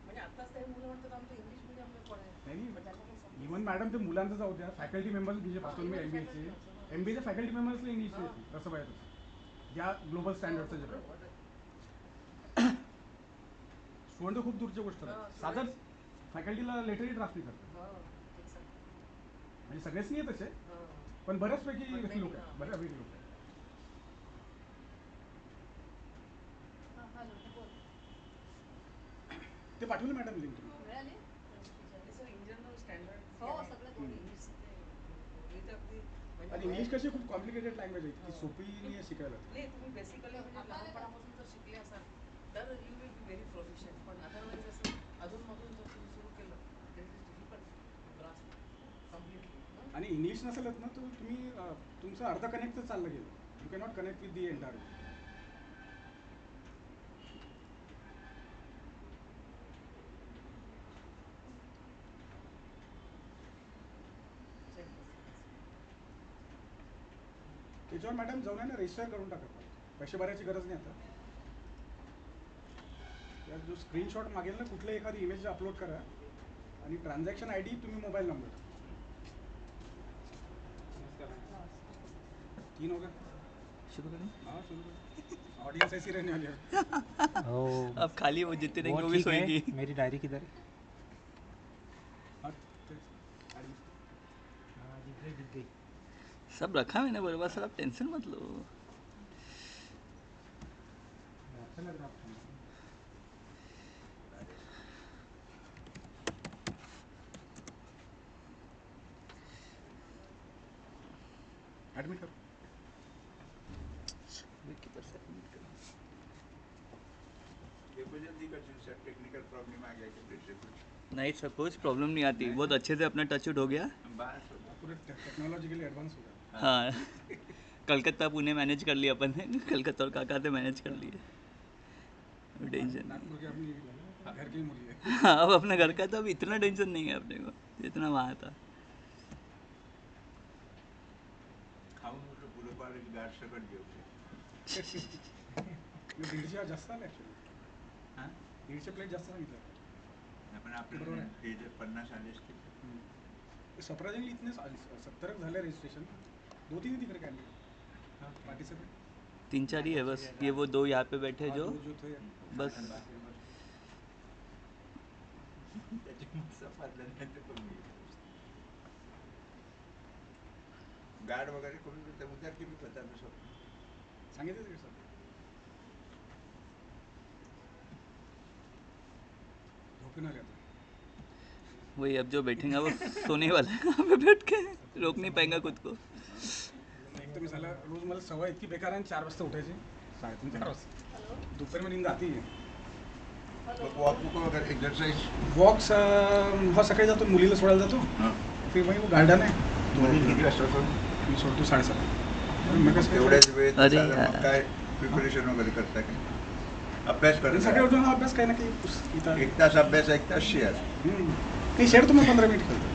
Speaker 17: म्हणजे आताच ते मुलं म्हणतात आमचं इंग्लिश मिडियमला पढायचं.
Speaker 11: इव्हन मॅडम ते मुलांचं जाऊ द्या, फॅकल्टी मेंबर्स जे पाहतो मी MBAचे फॅकल्टी मेंबर्सला इंग्लिश येते तसं पाहिजे ज्या ग्लोबल स्टँडर्डचं जे स्टुडंट खूप दूरच्या गोष्ट साधंच फॅकल्टीला लेटरही ड्राफ्ट नाही करतात. म्हणजे सगळेच नाही तसे, पण बऱ्याचपैकी लोक आहेत, बऱ्यापैकी लोक आहेत. ते पाठवलं मॅडम लिंक
Speaker 17: मिळाली. इन जनरल स्टँडर्ड हो सगळं इंग्लिश
Speaker 11: आणि इंग्लिश कशी खूप कॉम्प्लिकेटेड लँग्वेज आहे, की सोपी नाही शिकायला.
Speaker 17: नाही, तुम्ही बेसिकली म्हणजे लहानपणापासून जर शिकले असाल तर you will be very proficient. पण अदरवाईज असं अधूनमधून जर तुम्ही सुरू केलं तर it is difficult to grasp completely.
Speaker 11: आणि इंग्लिश नसेलच ना तर तुम्ही तुमचं अर्ध कनेक्टच चाललं गेलं. You cannot connect with the entire. त्याच्यावर मॅडम जाऊन आहे ना रजिस्टर करून टाका, पैसे भरायची गरज नाही आता. त्यात जो स्क्रीनशॉट मागेल ना कुठलं एखादी इमेज अपलोड करा आणि ट्रान्झॅक्शन आय डी तुम्ही मोबाईल नंबर. 3 हो गया,
Speaker 9: शुरू करें?
Speaker 11: हाँ शुरू करें. ऑडियंस ऐसी रहने वाली है.
Speaker 9: अब खाली वो जितने रहेंगे वो भी सोएगी.
Speaker 10: मेरी डायरी किधर है? दिख गई.
Speaker 9: सब रखा मैंने बराबर सर, आप टेंशन मत लो.
Speaker 11: अच्छा लग रहा है. एडमिट करो.
Speaker 6: टेक्निकल प्रॉब्लम आ गया कुछ
Speaker 9: नहीं सर, कुछ प्रॉब्लम नहीं आती. बहुत अच्छे से अपना टच उट हो गया.
Speaker 11: पूरे टेक्नोलॉजिकली एडवांस हो गया.
Speaker 9: हाँ कलकत्ता पुणे मैनेज कर लिया अपन ने. कलकत्ता और काका से मैनेज कर लिए. टेंशन
Speaker 11: नागपुर की अपनी घर की मुर्गी है.
Speaker 9: हाँ अब अपने घर का तो अब इतना टेंशन नहीं है अपने को जितना वहाँ था.
Speaker 6: खाऊन म्हटलं पुढे गाठ सकट घेऊ.
Speaker 11: दीडशे जास्त आलं ॲक्च्युली.
Speaker 6: हां
Speaker 11: 150 प्लेट जास्त सांगितलं.
Speaker 6: आपण आपल्याला हे जे 50 आले असतील.
Speaker 11: सरप्राइजिंगली इतने 70 झाले रजिस्ट्रेशन. 2-3 ही दिख रहे कैंडिडेट पार्टिसिपेंट.
Speaker 9: 3-4 ही है बस. ये वो 2 यहाँ पे बैठे जो
Speaker 11: थे
Speaker 9: बस.
Speaker 6: गार्ड वगैरे कोणी उद्या की मी पता सब
Speaker 11: सांगितलं ते सर. झोपून आले आता.
Speaker 9: वही अब जो बैठेगा वो सोने वाला है वहाँ पे बैठ के. रोक नहीं पाएगा खुद को.
Speaker 11: एक तर मी साला रोज मला सवय इतकी बेकार आहे. 4 वाजता उठायची, 3:30-4 वाजता. दोपहर में नींद आती है.
Speaker 6: वॉक वगैरे एक्सरसाइज.
Speaker 11: वॉक्स हा सकाळी जातो, मुलीला सोडायला जातो. फिर वही वो गार्डन आहे.
Speaker 6: किती वाजता
Speaker 11: मी सोडतो 7:30.
Speaker 6: एवढ्याच वेळ काय प्रिपरेशन वगैरे करता काय? अभ्यास करता?
Speaker 11: सकाळी उठून अभ्यास काही ना काही.
Speaker 6: 1 तास अभ्यास, 1 तास शेअर.
Speaker 11: नाही शेअर तो मैं 15 मिनट खेळतो.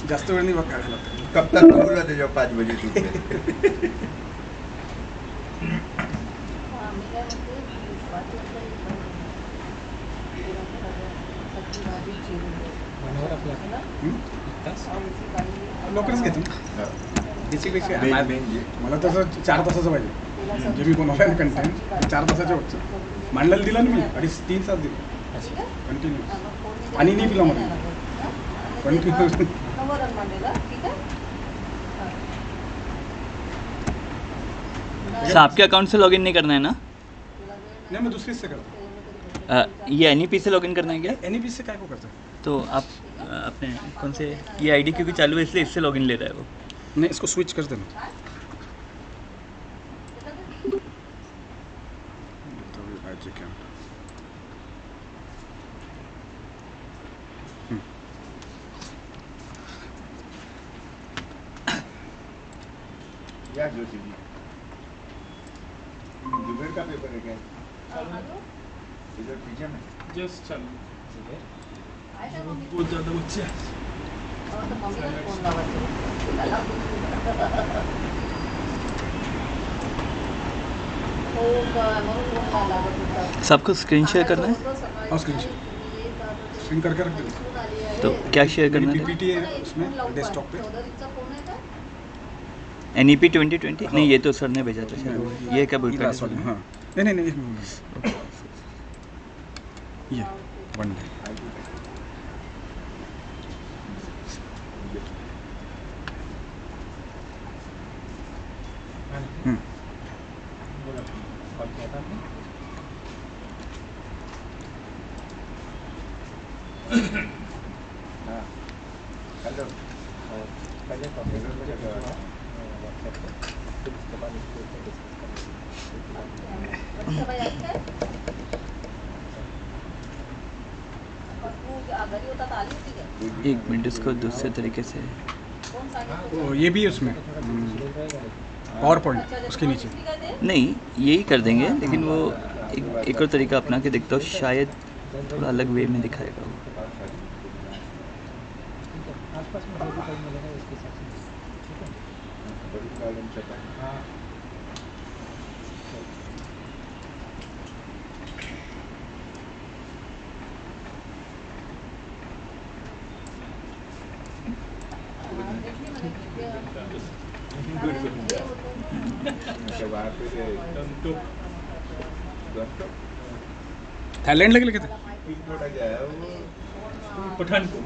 Speaker 11: जास्त वेळ नाही बघायला लागतं.
Speaker 6: कब तक बोला त्याच्या 5 बजे सुटते.
Speaker 11: लवकरच घेतो. बेसिकपेक्षा मला तसं 4 तासाचं पाहिजे. जे मी बनवलं आहे कंटेंट 4 तासाच्या वरचं मांडलेलं दिलं ना मी. 2.5-3 तास दिलं कंटिन्यू. आणि नाही पिला मला कंटिन्यू.
Speaker 9: अच्छा आपके अकाउंट से लॉगिन नहीं करना है ना?
Speaker 11: नहीं मैं दूसरे से करता हूँ.
Speaker 9: ये NEP से लॉगिन करना है क्या?
Speaker 11: NEP से काय को करता है?
Speaker 9: तो आप अपने कौन से ये आईडी क्योंकि चालू है इसलिए इससे लॉगिन ले रहा है वो.
Speaker 11: नहीं इसको स्विच कर देना.
Speaker 6: या जोशी जी दोपहर का पेपर है क्या? इधर पीछे में
Speaker 8: जस्ट चालू. बहुत ज़्यादा बच्चे हैं.
Speaker 9: सबको स्क्रीन शेयर करना है?
Speaker 11: हाँ स्क्रीन करके रख देना.
Speaker 9: तो क्या शेयर करना है?
Speaker 11: PPT है उसमें डेस्कटॉप पे.
Speaker 9: NEP2020 नहीं, ये तो सर ने भेजा था शायद. ये क्या बोलता है?
Speaker 11: हाँ नहीं ये 1 डे.
Speaker 6: हेलो पहले
Speaker 9: एक मिनट इसको दूसरे तरीके से.
Speaker 11: ये भी है उसमें पावर पॉइंट उसके नीचे.
Speaker 9: नहीं यही कर देंगे लेकिन वो एक और तरीका अपना के देखता हूँ शायद थोड़ा अलग वे में दिखाएगा वो.
Speaker 11: थाईलैंड गेले का ते?
Speaker 8: पठाणकोट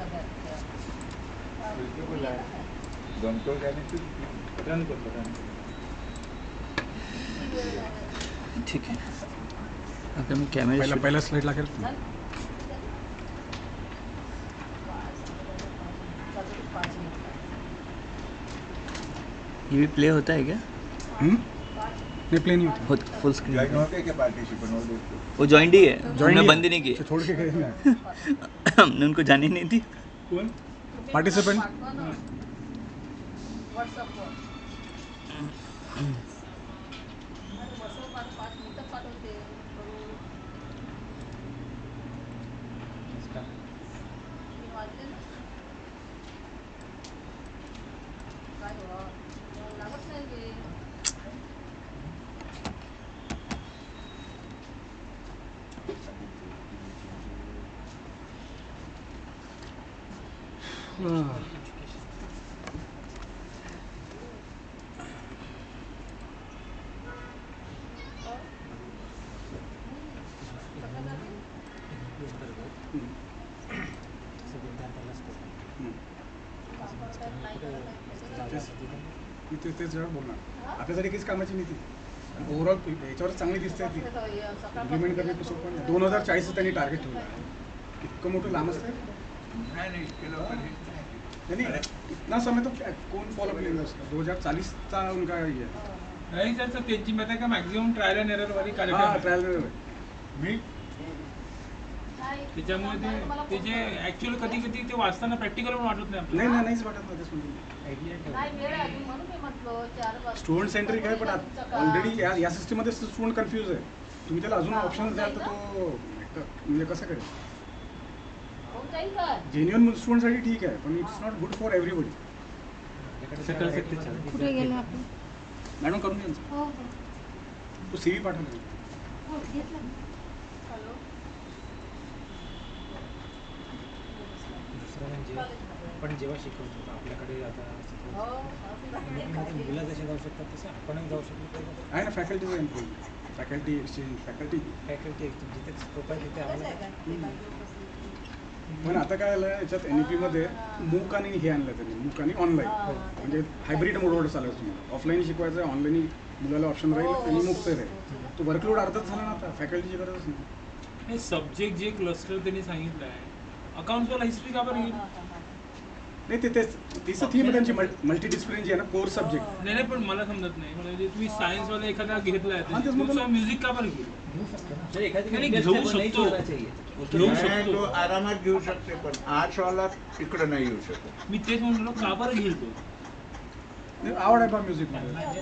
Speaker 9: ठीक है. आता मी कॅमेरा
Speaker 11: पहिला स्लाइड लागेल.
Speaker 9: ये भी प्ले होता है क्या?
Speaker 11: नहीं प्ले नहीं
Speaker 9: होता. फुल स्क्रीन वो जॉइंट ही है. हमने बंद ही नहीं की.
Speaker 11: छोड़ के गए.
Speaker 9: हमने उनको जाने नहीं दी.
Speaker 8: कौन
Speaker 11: पार्टिसिपेंट? तेच बोलणार आपल्यासाठी काहीच कामाची नाही ती. ओव्हरऑल याच्यावर चांगली दिसते ती इम्प्लिमेंट करणे खूप सोपं आहे. 2040 त्यांनी टार्गेट ठेवलं. इतकं मोठं लांब असतं नहीं इतना समय तो कौन फॉलो करेगा उसका 2040 चा उनका ये
Speaker 8: नाही सर त्यांची माहिती का मॅक्झिमम ट्रायल अँड एरर वाली कार्यक्रम
Speaker 11: ट्रायल एरर मी
Speaker 8: त्याच्यामुळे ते जे ऍक्च्युअली कधी कधी ते वाचताना प्रॅक्टिकल पण वाटत नाही.
Speaker 11: नाही नाहीच वाटत नाही. स्टुडंट सेंट्रिक आहे पण ऑलरेडी या सिस्टममध्ये स्टुडंट कन्फ्यूज आहे. तुम्ही त्याला अजून ऑप्शन द्याल तर तो म्हणजे कसं करेल. जेन्युअन स्टुडंटसाठी ठीक आहे पण it's not good for everybody.
Speaker 1: कुठे गेले आपण?
Speaker 11: मॅडम करून घ्या.
Speaker 1: हो
Speaker 11: तो CV पाठवला.
Speaker 1: हो घेतला.
Speaker 10: दुसरं म्हणजे आपण जेव्हा शिकवतो आपल्याकडे आता मुलं जसे जाऊ शकतात तसे आपणही जाऊ शकतो.
Speaker 11: आहे ना फॅकल्टीचं एम्प्लॉई फॅकल्टी एक्सचेंज फॅकल्टी
Speaker 10: जिथे स्कोप आहे तिथे आम्हाला.
Speaker 11: पण आता काय झालं याच्यात NEP मध्ये मूक आणि हे आणलं त्यांनी मूक आणि ऑनलाईन म्हणजे हायब्रिड मोडवर चालू आहे. तुम्हाला ऑफलाईन शिकवायचं आहे ऑनलाईन मुलाला ऑप्शन राहील आणि मूकचं राहील. तो वर्कलोड अर्धच झाला ना आता फॅकल्टीची गरजच नाही.
Speaker 8: सब्जेक्ट जे क्लस्टर त्यांनी सांगितलं आहे अकाउंट्सवाला हिस्ट्री का बरं घेईल.
Speaker 11: नाही ते तेच तिचं थीम त्यांची मल्टी डिसिप्लिन जी आहे ना कोर सब्जेक्ट.
Speaker 8: नाही पण मला समजत नाही म्हणजे तुम्ही सायन्सवाला एखादा घेतला आहे म्युझिक का बरं घेऊ. घेऊ शकतो
Speaker 6: तो आरामात घेऊ शकते पण आर्ट्सवाला तिकडं नाही येऊ शकत.
Speaker 8: मी तेच म्हणलो का बरं घेईल तो.
Speaker 11: आवड आहे बा म्युझिक मध्ये.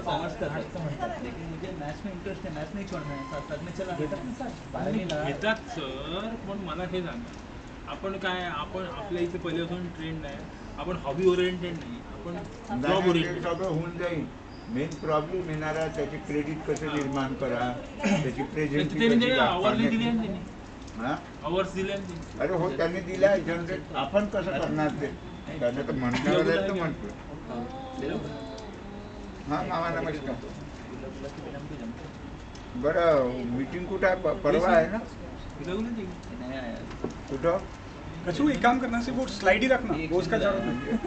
Speaker 9: कॉमर्स मुझे मैथ्स में इंटरेस्ट है. मैथ्स नहीं छोड़ना है. साथ में चला
Speaker 8: घेतात सर पण मला हे सांगा आपण काय आपण आपल्या इथे पहिल्यापासून ट्रेंड आहे. आपण हॉबी ओरिएंटेड नाही आपण जॉब ओरिएंटेड.
Speaker 6: सगळं होऊन जाईल. मेन प्रॉब्लेम येणार आहे त्याचे क्रेडिट कसं निर्माण करा त्याची प्रेझेंटी
Speaker 8: अवर्स दिले.
Speaker 6: अरे हो त्यांनी दिला जनरेट आपण कसं करणार ते त्यांना तर म्हणणार तर म्हणतो. हां मामा नमस्कार. बरं मीटिंग कुठं आहे परवा आहे ना कुठं.
Speaker 11: कचरू एक काम करना सिर्फ वो स्लाइड ही रखना वो उसका जरूरत नहीं.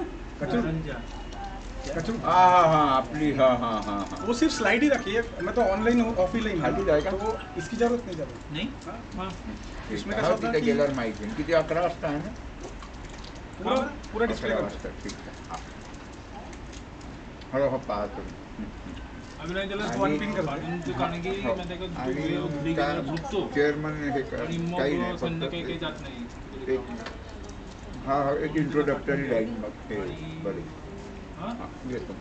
Speaker 11: कचरू
Speaker 6: हाँ अपनी हाँ
Speaker 11: वो सिर्फ स्लाइड ही रखिए. मैं तो ऑनलाइन हूँ ऑफलाइन
Speaker 6: खाली जाएगा
Speaker 11: तो इसकी जरूरत नहीं
Speaker 9: नहीं.
Speaker 11: इसमें कसं होतं की
Speaker 6: गेल्यावर माहिती किती 11 वाजता आहे ना
Speaker 11: पूरा डिस्प्ले
Speaker 6: वाजता. ठीक आहे हो पाहतो. चेअरमन हे काही नाही हा एक इंट्रोडक्टरी राहील मग ते बरे घेतो.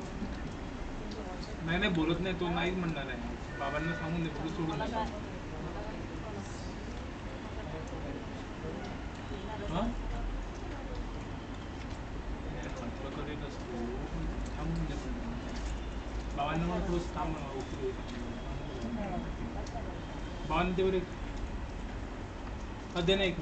Speaker 8: नाही बोलत नाही तो नाहीच म्हणणार आहे. बाबांना सांगून दे बोलू सोडून नका. थोडंसं थांब ना उशीर बावन ते बरे दे ना एक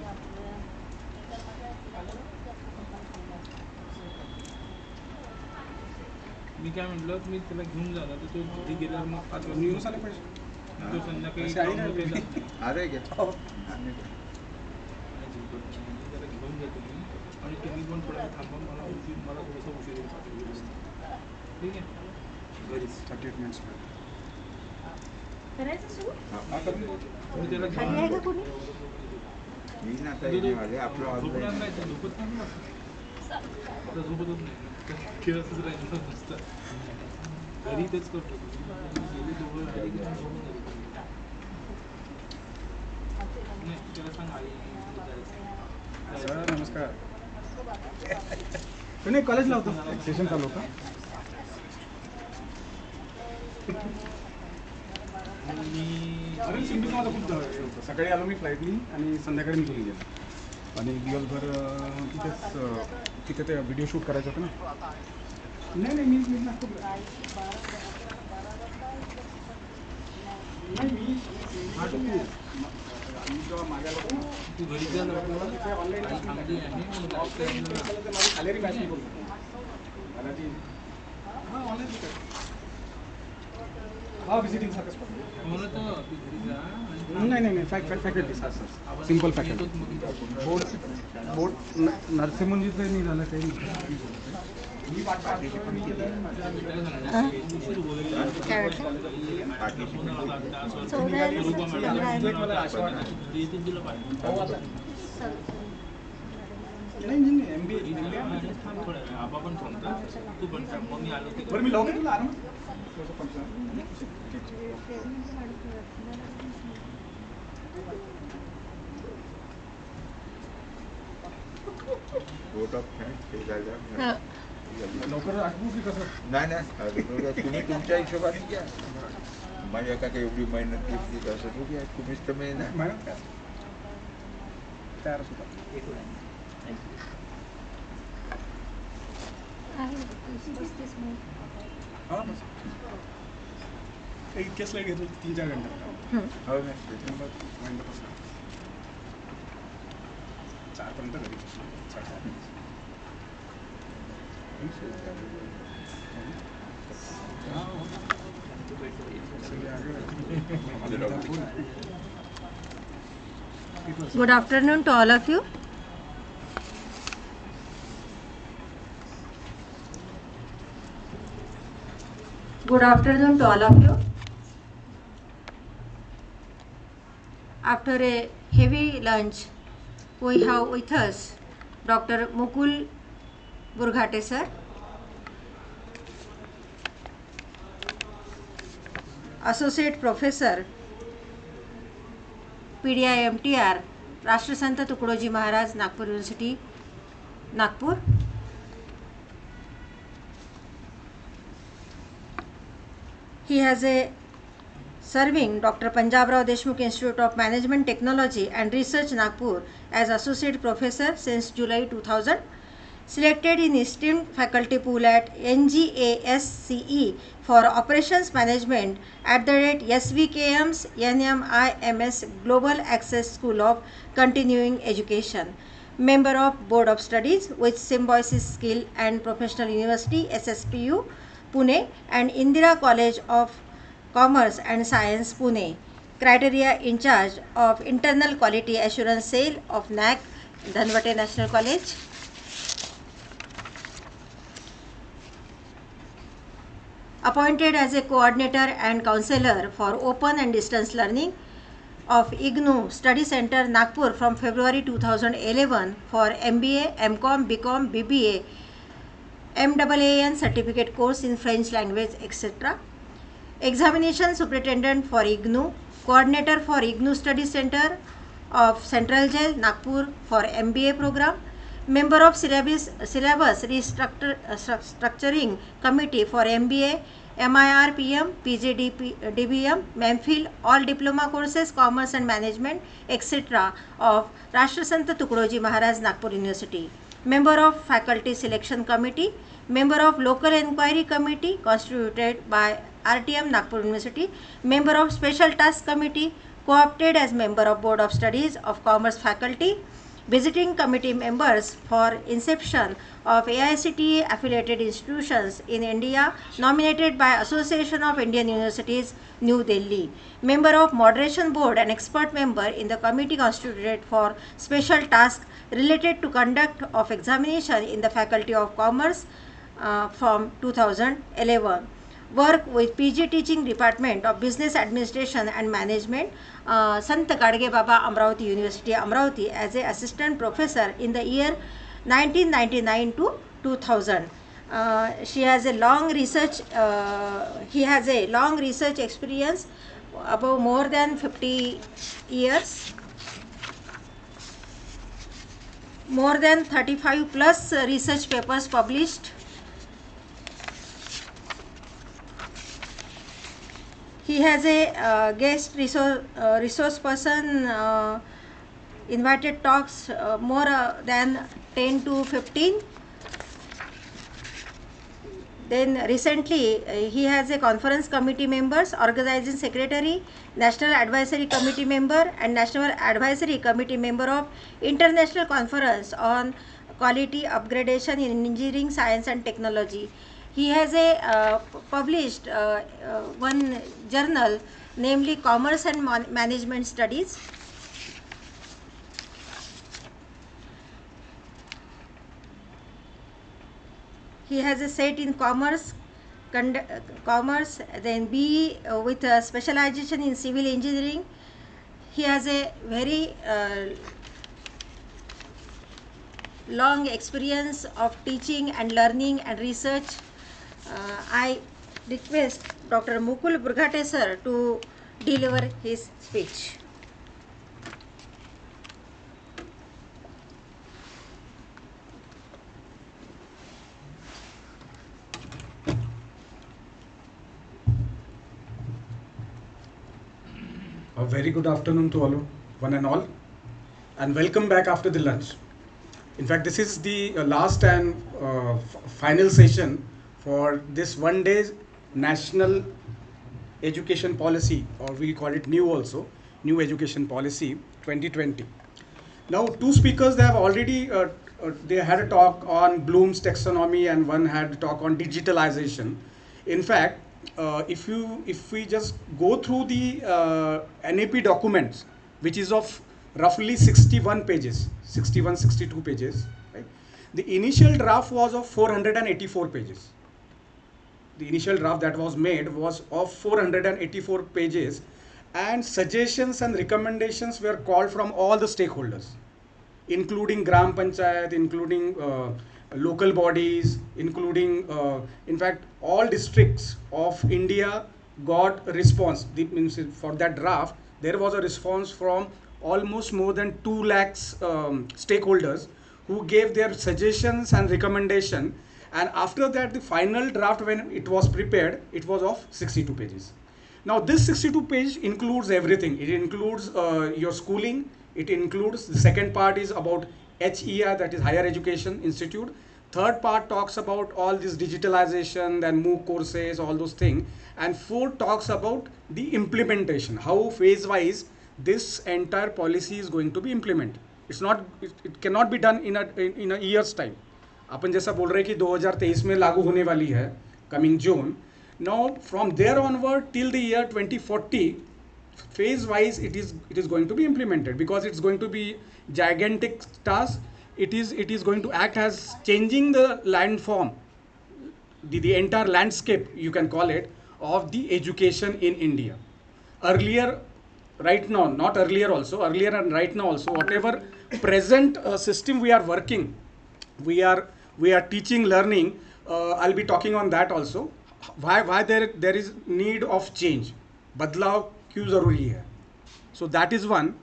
Speaker 8: मी काय म्हटलं तुम्ही त्याला घेऊन जा ना तर तो घरी गेल्यावर मग 5 वाजता आले पाहिजे तो संध्याकाळी
Speaker 6: अरे घ्या
Speaker 8: त्याला घेऊन जा तुम्ही आणि तुम्ही पण थोडा वेळ थांबा मला थोडंसं उशीर होईल ठीक आहे घरीच 38 मिनिट्स
Speaker 1: करायचं सुरू
Speaker 8: त्याला
Speaker 1: खाली आहे का कोणी
Speaker 6: मी ना आता आपलं
Speaker 8: झोपणार नाही तर झोपत नाही ना आता झोपतच नाही खेळतच राहिलं नसतं घरी तेच करतो गेले दोघं आले की झोपून जातो नाही त्याला सांग आई
Speaker 11: सर नमस्कार नाही कॉलेजला होतो सेशन चालू होतं अरे सिंधूचं माझं खूप जवळ होतं सकाळी आलो मी फ्लाईटनी आणि संध्याकाळी निघून गेलो आणि दिवसभर तिथे ते व्हिडिओ शूट करायचं होतं ना नाही मी नागपूरला नाही मी जेव्हा मागे आलो
Speaker 8: तू घरी जा ना
Speaker 11: ऑनलाईन सॅलरी मॅच नाही बोलतो मला ती हां ऑनलाईन हा विजिटिंग सारखंच
Speaker 8: मला तर तू घरी जा
Speaker 11: नाही फॅकल्टी सिम्पल फॅकल्टी बोर्ड नरसिंहमंदिरचं नाही झालं काही मी
Speaker 8: आबा पण सांगतो तू पण सांग मग मी आलो की
Speaker 11: बरं मी लावतो तुला आराम
Speaker 6: वोट ऑफ थँक्स हे झालं
Speaker 11: लवकर आठवू की कसं
Speaker 6: नाही तुम्ही तुमच्या हिशोबाने घ्या माझ्या का काही एवढी मेहनत घेतली असं थोडी आहे तुम्हीच तर मेहनत
Speaker 11: मेहनत काय तयारच होता हां बस इतक्याच नाही घेतलं 3-4 घंटे
Speaker 6: हो ना
Speaker 11: त्याच्यामुळे 4पर्यंत घरी
Speaker 1: Good afternoon to all of you. Good afternoon to all of you. After a heavy lunch, we have with us Dr. Mukul Burghate sir, Associate Professor, PDI-MTR, Rashtrasant Tukdoji Maharaj Nagpur university Nagpur. He has a serving Dr. Panjabrao Deshmukh Institute of Management Technology and Research Nagpur as Associate Professor since July 2000. Selected in esteemed faculty pool at NGASCE for Operations Management at the rate SVKM's NMIMS Global Access School of Continuing Education. Member of Board of Studies with Symbiosis Skill and Professional University SSPU Pune and Indira College of Commerce and Science Pune. Criteria in charge of Internal Quality Assurance Cell of NAC Dhanwate National College. Appointed as a coordinator and counselor for open and distance learning of IGNOU Study Center Nagpur from February 2011 for MBA, MCOM, BCom, BBA, MAAN certificate course in French language, etc. Examination Superintendent for IGNOU, Coordinator for IGNOU Study Center of Central Jail, Nagpur for MBA program, Member of Syllabus Restructuring Committee for MBA, MIR PM, DBM, MPhil, all diploma courses, commerce and management, etc. of Rashtrasant Tukroji Maharaj, Nagpur University. Member of Faculty Selection Committee, member of Local Enquiry Committee constituted by RTM Nagpur University, member of Special Task Committee, co-opted as member of Board of Studies of Commerce Faculty, visiting committee members for inception of AICTE affiliated institutions in India, nominated by Association of Indian Universities, New Delhi, member of moderation board and expert member in the committee constituted for special task related to conduct of examination in the Faculty of Commerce from 2011. Work with PG Teaching Department of Business Administration and Management, Sant Gadge Baba, Amravati University, Amravati, as a assistant professor in the year 1999 to 2000. She has a long research. He has a long research experience, about more than 50 years. More than 35 plus research papers published. He has a guest resource person, invited talks more than 10 to 15. Then recently he has a conference committee members, organizing secretary, national advisory committee member and national advisory committee member of international conference on quality upgradation in engineering, science and technology. He has a published one journal, namely Commerce and Management Studies. He has a set in commerce, then BE with a specialization in civil engineering. He has a very long experience of teaching and learning and research. I request Dr. Mukul Burghate sir to deliver his speech.
Speaker 11: A very good afternoon to one and all, and welcome back after the lunch. In fact, this is the last and final session for this one day national education policy, or we call it new also, new education policy 2020. Now, two speakers, they have already they had a talk on Bloom's taxonomy and one had a talk on digitalization. In fact, if we just go through the NEP documents, which is of roughly 61 pages, 62 pages, right? The initial draft was of 484 pages. The initial draft that was made was of 484 pages, and suggestions and recommendations were called from all the stakeholders, including Gram Panchayat, including local bodies, including, in fact, all districts of India got a response. Means for that draft, there was a response from almost more than 2 lakhs stakeholders who gave their suggestions and recommendation. And after that, the final draft, when it was prepared, it was of 62 pages. Now, this 62 page includes everything. It includes your schooling. It includes, the second part is about HEI, that is Higher Education Institute. Third part talks about all this digitalization, then MOOC courses, all those things. And fourth talks about the implementation, how phase-wise this entire policy is going to be implemented. It cannot be done in a year's time. अपन जैसा बोल रहे हैं कि 2023 में लागू होने वाली है, coming June. Now, from there onward till the year 2040, phase-wise it is going to be implemented, because it's going to be gigantic task. It is going to act as changing the landform, the entire landscape, you can call it, of the education in India. Earlier, right now, not earlier also, earlier and right now also, whatever present system we are working, we are teaching, learning. I'll be talking on that also. Why there is need of change. बदलाव क्यों जरूरी है? So that is one.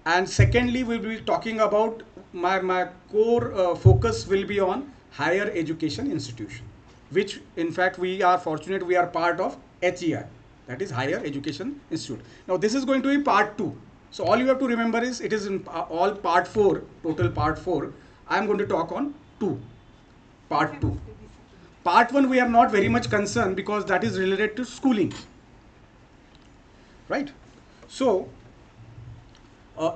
Speaker 11: And secondly, we will be talking about my core focus will be on higher education institution. which in fact we are fortunate we are part of HEI, that is Higher Education Institute. Now this is going to be part 2. So all you have to remember is it is in all part 4, total part 4. I am going to talk on part 2. Part 1 we are not very much concerned because that is related to schooling. Right? So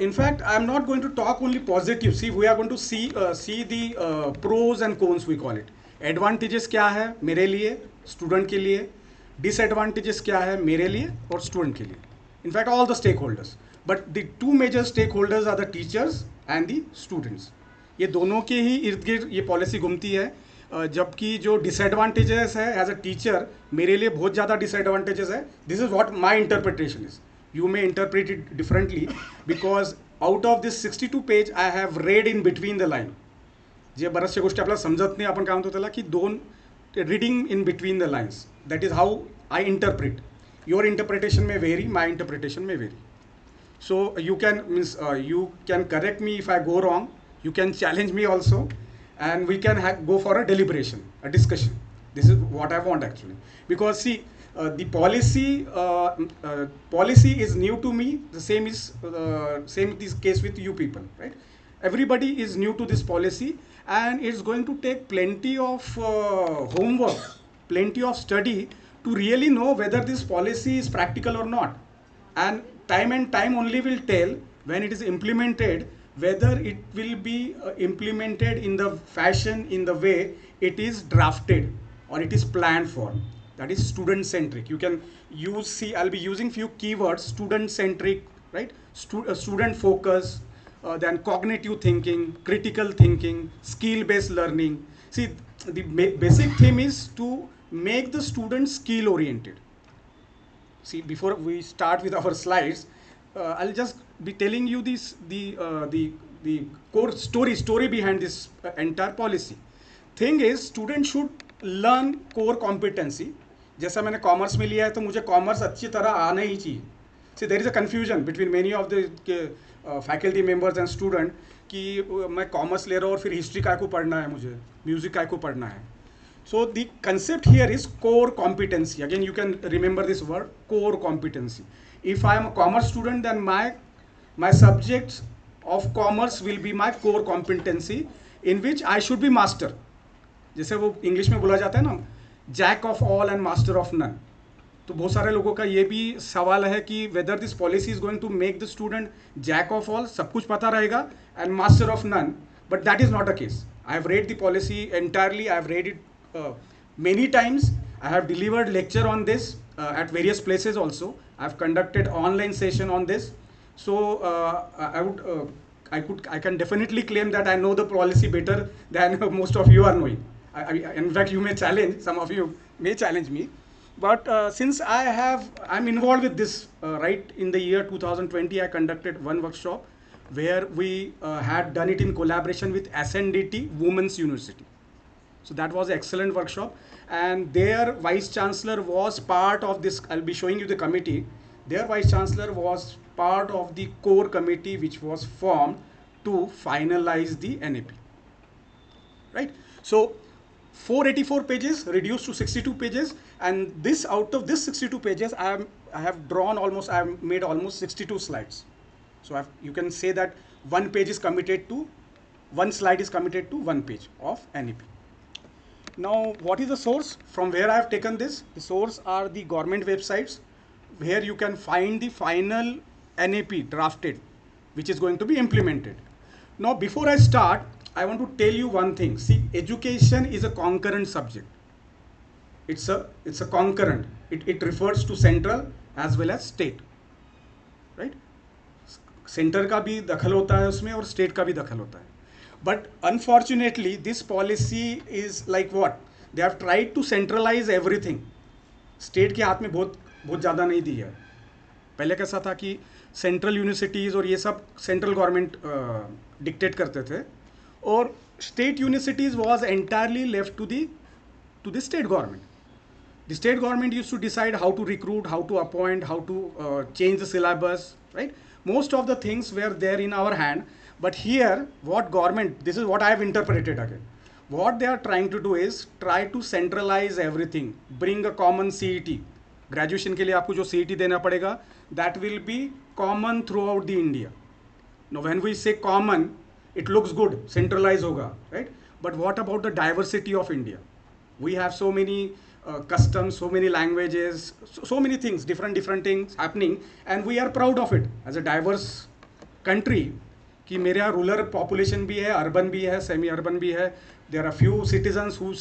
Speaker 11: in fact, I am not going to talk only positive. See, we are going to see the pros and cons, we call it. Advantages क्या है मेरे लिए, student के लिए. Disadvantages क्या है मेरे लिए और student के लिए. In fact, all the stakeholders. But the two major stakeholders are the teachers and the students. ये दोनों के ही इर्द गिर्द ये पॉलिसी घूमती है. जबकि जो डिसएडवांटेजेस है एज अ टीचर मेरे लिए बहुत ज़्यादा डिसएडवांटेजेस है. This is what my interpretation is. You may interpret it differently because out of this 62 page I have read in between the line. जे बऱ्याचशा गोष्टी आपल्याला समजत नाही आपण काय म्हणतो त्याला की दोन reading in between the lines. That is how I interpret. Your interpretation may very, my interpretation may very. So you can correct me if I go wrong. You can challenge me also, and we can go for a deliberation, a discussion. This is what I want actually, because see. The policy is new to me. The same is this case with you people, right? Everybody is new to this policy, and it's going to take plenty of homework, plenty of study to really know whether this policy is practical or not. And time only will tell when it is implemented whether it will be implemented in the fashion, in the way it is drafted or it is planned for. That is student centric. You can use, see, I'll be using few keywords: student centric, right? Student focus, then cognitive thinking, critical thinking, skill based learning. See, the basic theme is to make the student skill oriented. See, before we start with our slides, I'll just be telling you the core story behind this entire policy. Thing is, students should learn core competency. जैसा मैंने commerce में लिया है तो मुझे commerce अच्छी तरह आना ही चाहिए. See there is a confusion between many of the faculty members and student कि मैं कॉमर्स ले रहा हूँ और फिर हिस्ट्री काय को पढ़ना है, मुझे म्यूजिक काय को पढ़ना है. So the concept here is core competency. Again you can remember this word, core competency. If I am a commerce student then my subjects of commerce will be my core competency in which I should be master. जैसे वो English में बोला जाता है ना, jack of all and master of none. तो बहुत सारे लोगों का ये भी सवाल है कि whether this policy is going to make the student jack of all, सब कुछ पता रहेगा, and master of none. But that is not a case. I have read the policy entirely. I have read it many times. I have delivered lecture on this at various places also. I have conducted online session on this. So I can definitely claim that I know the policy better than most of you are knowing. In fact, you may challenge, some of you may challenge me, but since I'm involved with this, right, in the year 2020, I conducted one workshop where we had done it in collaboration with SNDT Women's University. So that was an excellent workshop, and their Vice Chancellor was part of this. I'll be showing you the committee. Their Vice Chancellor was part of the core committee which was formed to finalize the NEP. Right? So 484 pages reduced to 62 pages, and this, out of this 62 pages, I have made almost 62 slides. So you can say that one slide is committed to one page of NEP. Now, what is the source from where I have taken this? The source are the government websites where you can find the final NEP drafted, which is going to be implemented. Now, before I start, I want to tell you one thing. See, education is a concurrent subject. It's a concurrent. It refers to central as well as state, right? Centre का भी दखल होता है उसमें और state का भी दखल होता है. But unfortunately, this policy is like what? They have tried to centralize everything. State के हाथ में बहुत ज़्यादा नहीं दी है. पहले कैसा था कि सेंट्रल यूनिवर्सिटीज़ और ये सब सेंट्रल गवर्नमेंट डिक्टेट करते थे, और state universities was entirely left to the state government. The state government used to decide how to recruit, how to appoint, how to change the syllabus, right? Most of the things were there in our hand. But here, what government, this is what I have interpreted again. what they are trying to do is try to centralize everything, bring a common CET. Graduation के लिए आपको जो CET देना पड़ेगा, that will be common throughout the India. Now when we say common, it looks good, centralized hoga, right? But what about the diversity of India? We have so many customs, so many languages, so many things, different things happening, and we are proud of it as a diverse country. कि मेरे यहाँ rural population भी है, urban भी है, semi urban भी है. There are few citizens who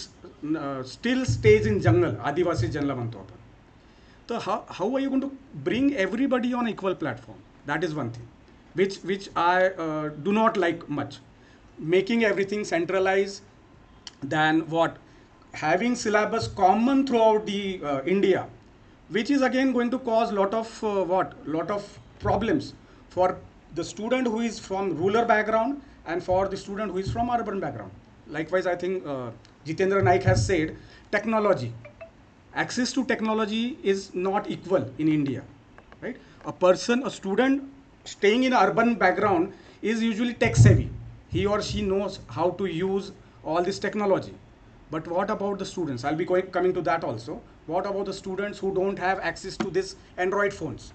Speaker 11: still stays in jungle, Adivasi जंगल म्हणतो आपण. So how are you going to bring everybody on equal platform? That is one thing which I do not like much. Making everything centralized, than what? Having syllabus common throughout the India, which is again going to cause lot of problems for the student who is from rural background and for the student who is from urban background. Likewise, I think Jitendra Naik has said technology. Access to technology is not equal in India, right? A student staying in urban background is usually tech savvy. He or she knows how to use all this technology. But what about the students? I'll be coming to that also. What about the students who don't have access to this Android phones,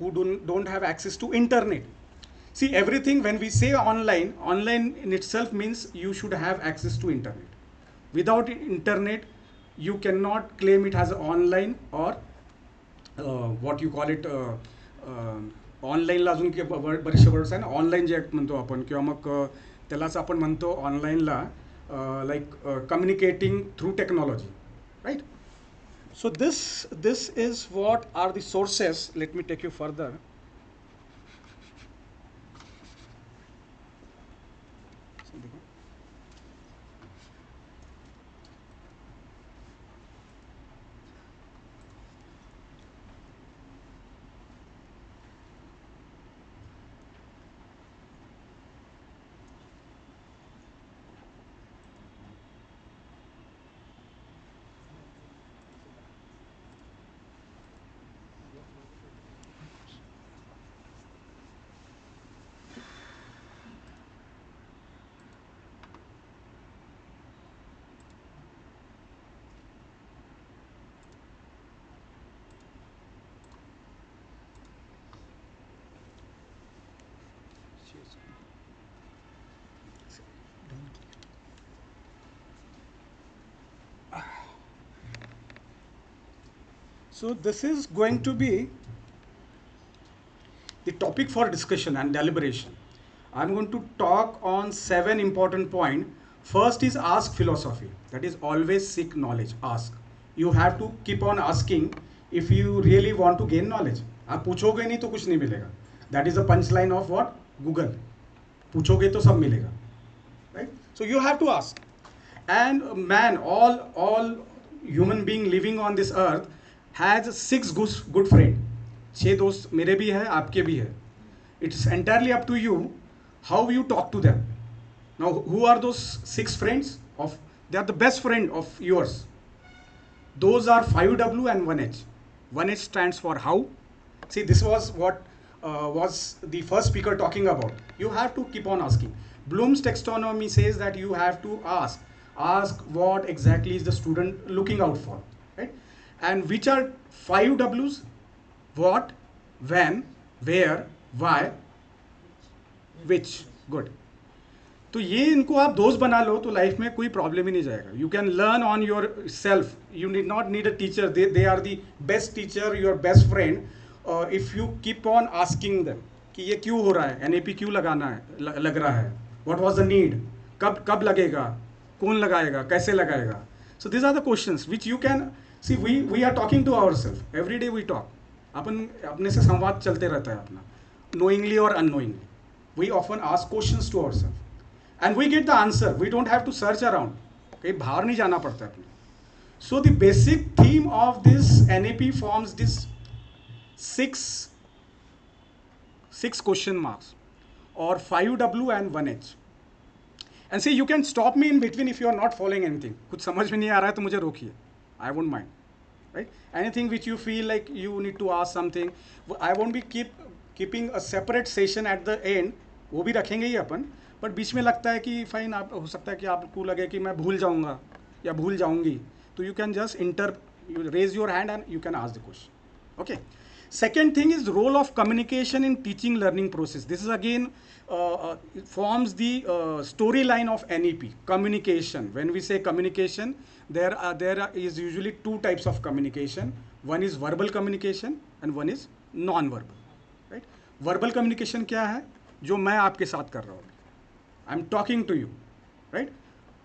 Speaker 11: who don't have access to internet? See, everything when we say online in itself means you should have access to internet. Without internet, you cannot claim it as online or what you call it ऑनलाईनला अजून बरेचसे words आहे ना, online जे म्हणतो आपण, किंवा मग त्यालाच आपण म्हणतो ऑनलाईनला like communicating through technology, right? So this is what are the sources. Let me take you further. So this is going to be the topic for discussion and deliberation. I'm going to talk on 7 important points. First is ask philosophy. That is always seek knowledge. Ask. You have to keep on asking if you really want to gain knowledge. आप पूछोगे नहीं तो कुछ नहीं मिलेगा. That is the punchline of what? Google. पूछोगे तो सब मिलेगा. Right? So you have to ask. And man, all human being living on this earth has 6 good friend. 6 दोस्त मेरे भी है, आपके भी है. It's entirely up to you how you talk to them. Now, who are those 6 friends? They are the best friend of yours. Those are 5W and 1H. 1H stands for how. See, this was what was the first speaker talking about. You have to keep on asking. Bloom's taxonomy says that you have to ask. Ask what exactly is the student looking out for, right? And which are 5 W's? What, when, where, why, which. Good. तो ये इनको आप दोस्त बना लो तो life में कोई problem ही नहीं जाएगा. You can learn on yourself. You need not need a teacher. They are the best teacher, your best friend. If you keep on asking them कि ये क्यों हो रहा है, NAP क्यों लगाना है, लग रहा है, व्हाट वाज द नीड, कब लगेगा, कौन लगाएगा, कैसे लगाएगा. So this are the questions which you can see. We are talking to our self every day. We talk. अपन अपने से संवाद चलते रहता है अपना, नोइंगली और unknowingly. We often ask questions to our self and we get the answer. We don't have to search around. कहीं बाहर नहीं जाना पड़ता है अपने. So the basic theme of this NAP forms this 6 question marks or 5W and 1H. And see, you can stop me in between if you are not following anything. कुछ समझ में नहीं आ रहा है तो मुझे रोकिए. I won't mind. Right? Anything which you feel like you need to ask something, I won't be keeping a separate session at the end वो भी रखेंगे ही अपन, बट बीच में लगता है कि फाइन, आप हो सकता है कि आपको लगे कि मैं भूल जाऊंगा या भूल जाऊंगी, तो you can just you raise your hand and you can ask the question. Okay. Second thing is role of communication in teaching learning process. This is again forms the storyline of NEP, communication. When we say communication, there is usually two types of communication. One is verbal communication and one is non-verbal. Right? Verbal communication क्या है? जो मैं आपके साथ कर रहा हूँ. I'm talking to you. Right?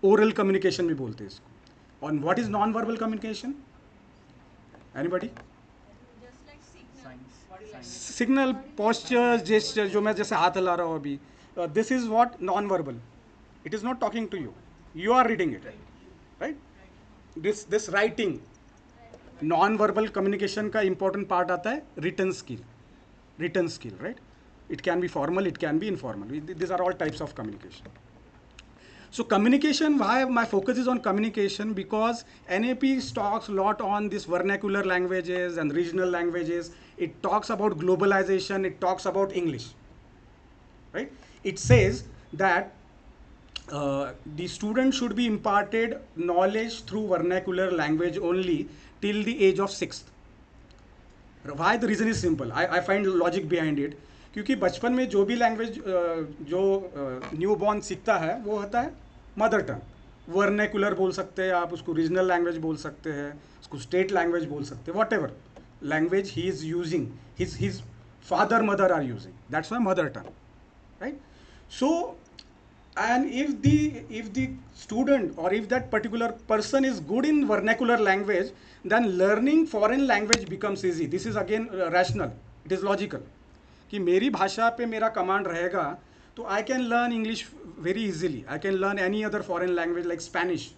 Speaker 11: Oral communication भी बोलते हैं इसको. And what is non-verbal communication? Anybody? Signal, posture, gesture, जो मैं जैसे हाथ हिला रहा हूँ अभी, this is what non verbal. It is not talking to you, you are reading it, right. This writing, non verbal communication का इंपॉर्टेंट पार्ट आता है written skill, right. It can be formal, it can be informal. This are all types of communication. So communication, why my focus is on communication? Because NAP talks a lot on this vernacular languages and regional languages. It talks about globalization. It talks about English, right? It says that the student should be imparted knowledge through vernacular language only till the age of 6th. Why? The reason is simple. I find logic behind it. क्योंकि बचपन में जो भी language जो new born सीखता है वो होता है मदर टंग. वर्नेकुलर बोल सकते हैं आप उसको, रीजनल लैंग्वेज बोल सकते हैं उसको, स्टेट लैंग्वेज बोल सकते हैं, whatever language he is using, his father mother are using, that's my mother tongue, right. So and if the student or if that particular person is good in vernacular language, then learning foreign language becomes easy. This is again rational, it is logical. कि मेरी भाषा पे मेरा command रहेगा तो I can learn English very easily. I can learn any other foreign language like Spanish.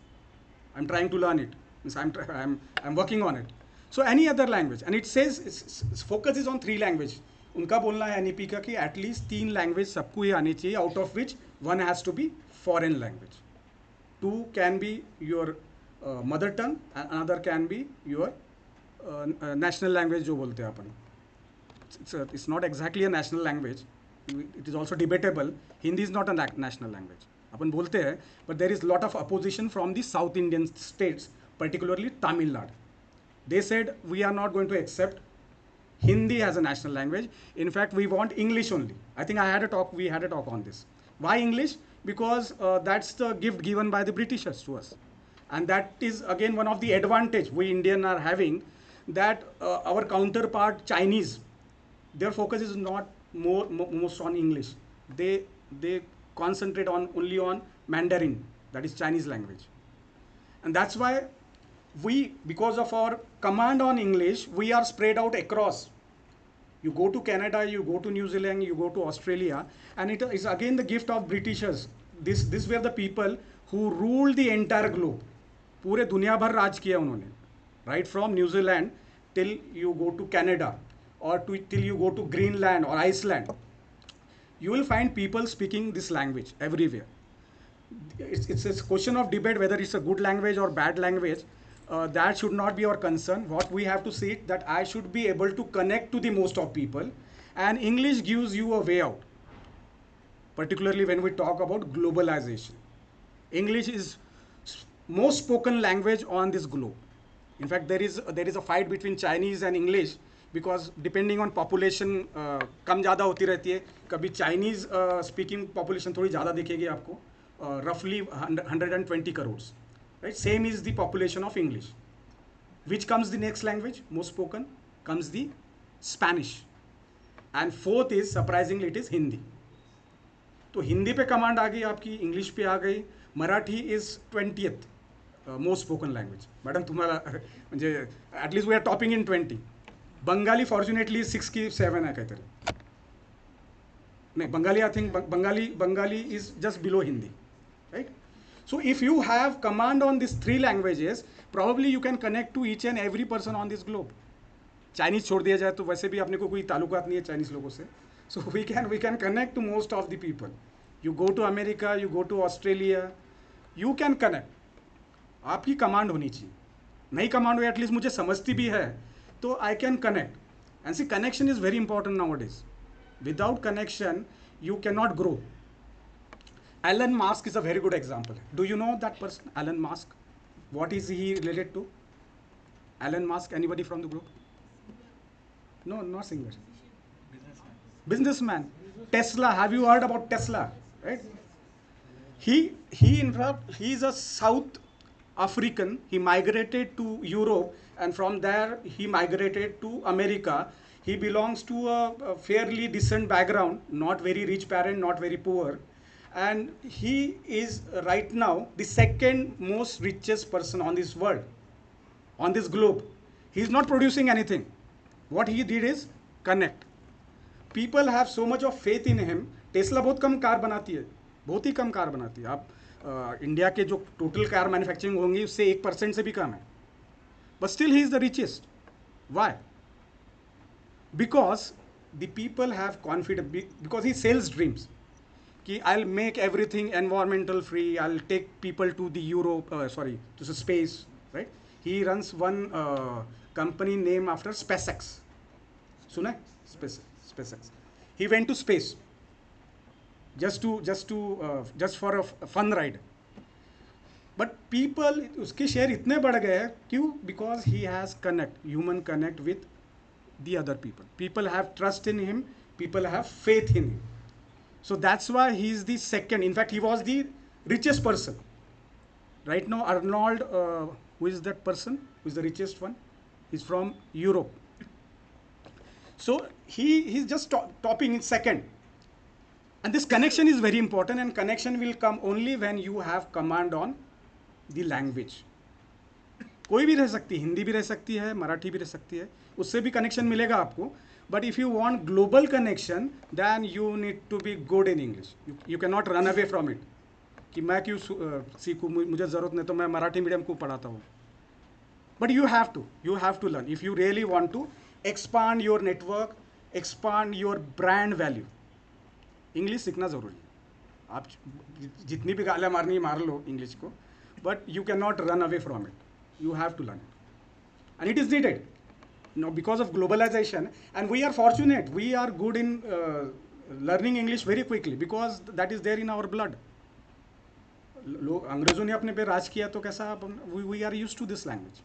Speaker 11: I am trying to learn it, I am working on it. So any other language, and it says focus is on 3 language. उनका बोलना है NEP का कि at least 3 language सबको ही आनी चाहिए, out of which 1 has to be foreign language. 2 can be your mother tongue and another can be your national language जो बोलते हैं अपन. It's not exactly a national language. It is also debatable. Hindi is not a national language. अपन बोलते हैं, but there is lot of opposition from the South Indian states, particularly Tamil Nadu. They said we are not going to accept Hindi as a national language. In fact, we want English only. I think we had a talk on this. Why English? Because that's the gift given by the Britishers to us, and that is again one of the advantage we Indian are having, that our counterpart Chinese, their focus is not most on English. They concentrate only on Mandarin, that is Chinese language. And that's why we, because of our command on English, we are spread out across. You go to Canada, you go to New Zealand, you go to Australia, and it is again the gift of Britishers. This were the people who ruled the entire globe. पूरे दुनिया भर राज किया उन्होंने, right from New Zealand till you go to Canada, or till you go to Greenland or Iceland, you will find people speaking this language everywhere. It's a question of debate whether it's a good language or bad language. That should not be our concern. What we have to see that I should be able to connect to the most of people, and English gives you a way out. Particularly when we talk about globalization, English is most spoken language on this globe. In fact, there is a fight between Chinese and English, because depending on population कम ज़्यादा होती रहती है. कभी Chinese speaking population थोड़ी ज़्यादा दिखेगी आपको, roughly 120 crores. Right? Same is the population of English. Which comes the next language most spoken? Comes the Spanish, and fourth is surprisingly it is Hindi. तो हिंदी पे कमांड आ गई आपकी, इंग्लिश पे आ गई, Marathi is 20th most spoken language. Madam तुम्हाला म्हणजे at least we are topping in 20. Bengali fortunately 6 की 7 आहे काहीतरी. नाही, Bengali I think Bengali is just below Hindi, right. So if you have command on these 3 languages, probably you can connect to each and every person on this globe. Chinese छोड़ दिया जाए तो वैसे भी अपने को कोई ताल्लुकात नहीं है चाइनीज लोगों से. So we can connect to most of the people. You go to America, you go to Australia, you can connect. आपकी कमांड होनी चाहिए. नहीं कमांड हो एटलीस्ट मुझे समझती भी है तो I can connect. And see, connection is very important nowadays. Without connection, you cannot grow. Elon Musk is a very good example. Do you know that person, Elon Musk? What is he related to? Elon Musk, anybody from the group? No, not singer. Businessman. Tesla, have you heard about Tesla? Right? He's a South African. He migrated to Europe, and from there he migrated to America. He belongs to a fairly decent background, not very rich parent, not very poor, and he is right now the second most richest person on this world, on this globe. He is not producing anything. What he did is connect. People have so much of faith in him. Tesla बहुत कम car बनाती है, बहुत ही कम car बनाती है. आप India के जो total car manufacturing होंगी उससे 1% से भी कम है. But still he is the richest. Why? Because the people have confidence, because he sells dreams. Ki I'll make everything environmental free, I'll take people to the to the space, right? He runs one company named after SpaceX. Suna? SpaceX. He went to space just for a fun ride. But people, उसके share इतने बढ़ गए हैं क्यों? Because he has human connect with the other people. People have trust in him. People have faith in him. So that's why he is the second. In fact, he was the richest person. Right now, Arnold, who is that person? Who is the richest one? He's from Europe. So he's just topping in second. And this connection is very important, and connection will come only when you have command on the language. कोई भी रह सकती है, हिंदी भी रह सकती है, मराठी भी रह सकती है, उससे भी कनेक्शन मिलेगा आपको. But if you want global connection, then you need to be good in English. You cannot run away from it. कि मैं क्यों सीखूं, मुझे ज़रूरत नहीं तो मैं मराठी मीडियम को पढ़ाता हूँ. But you have to learn if you really want to expand your network, expand your brand value. English सीखना ज़रूरी है. आप जितनी भी गालियाँ मारनी है मार लो इंग्लिश को, but you cannot run away from it. You have to learn it. And it is needed. Now, because of globalization, and we are fortunate, we are good in learning English very quickly because that is there in our blood. अंग्रेजों ने अपने पे राज किया तो कैसा we are used to this language,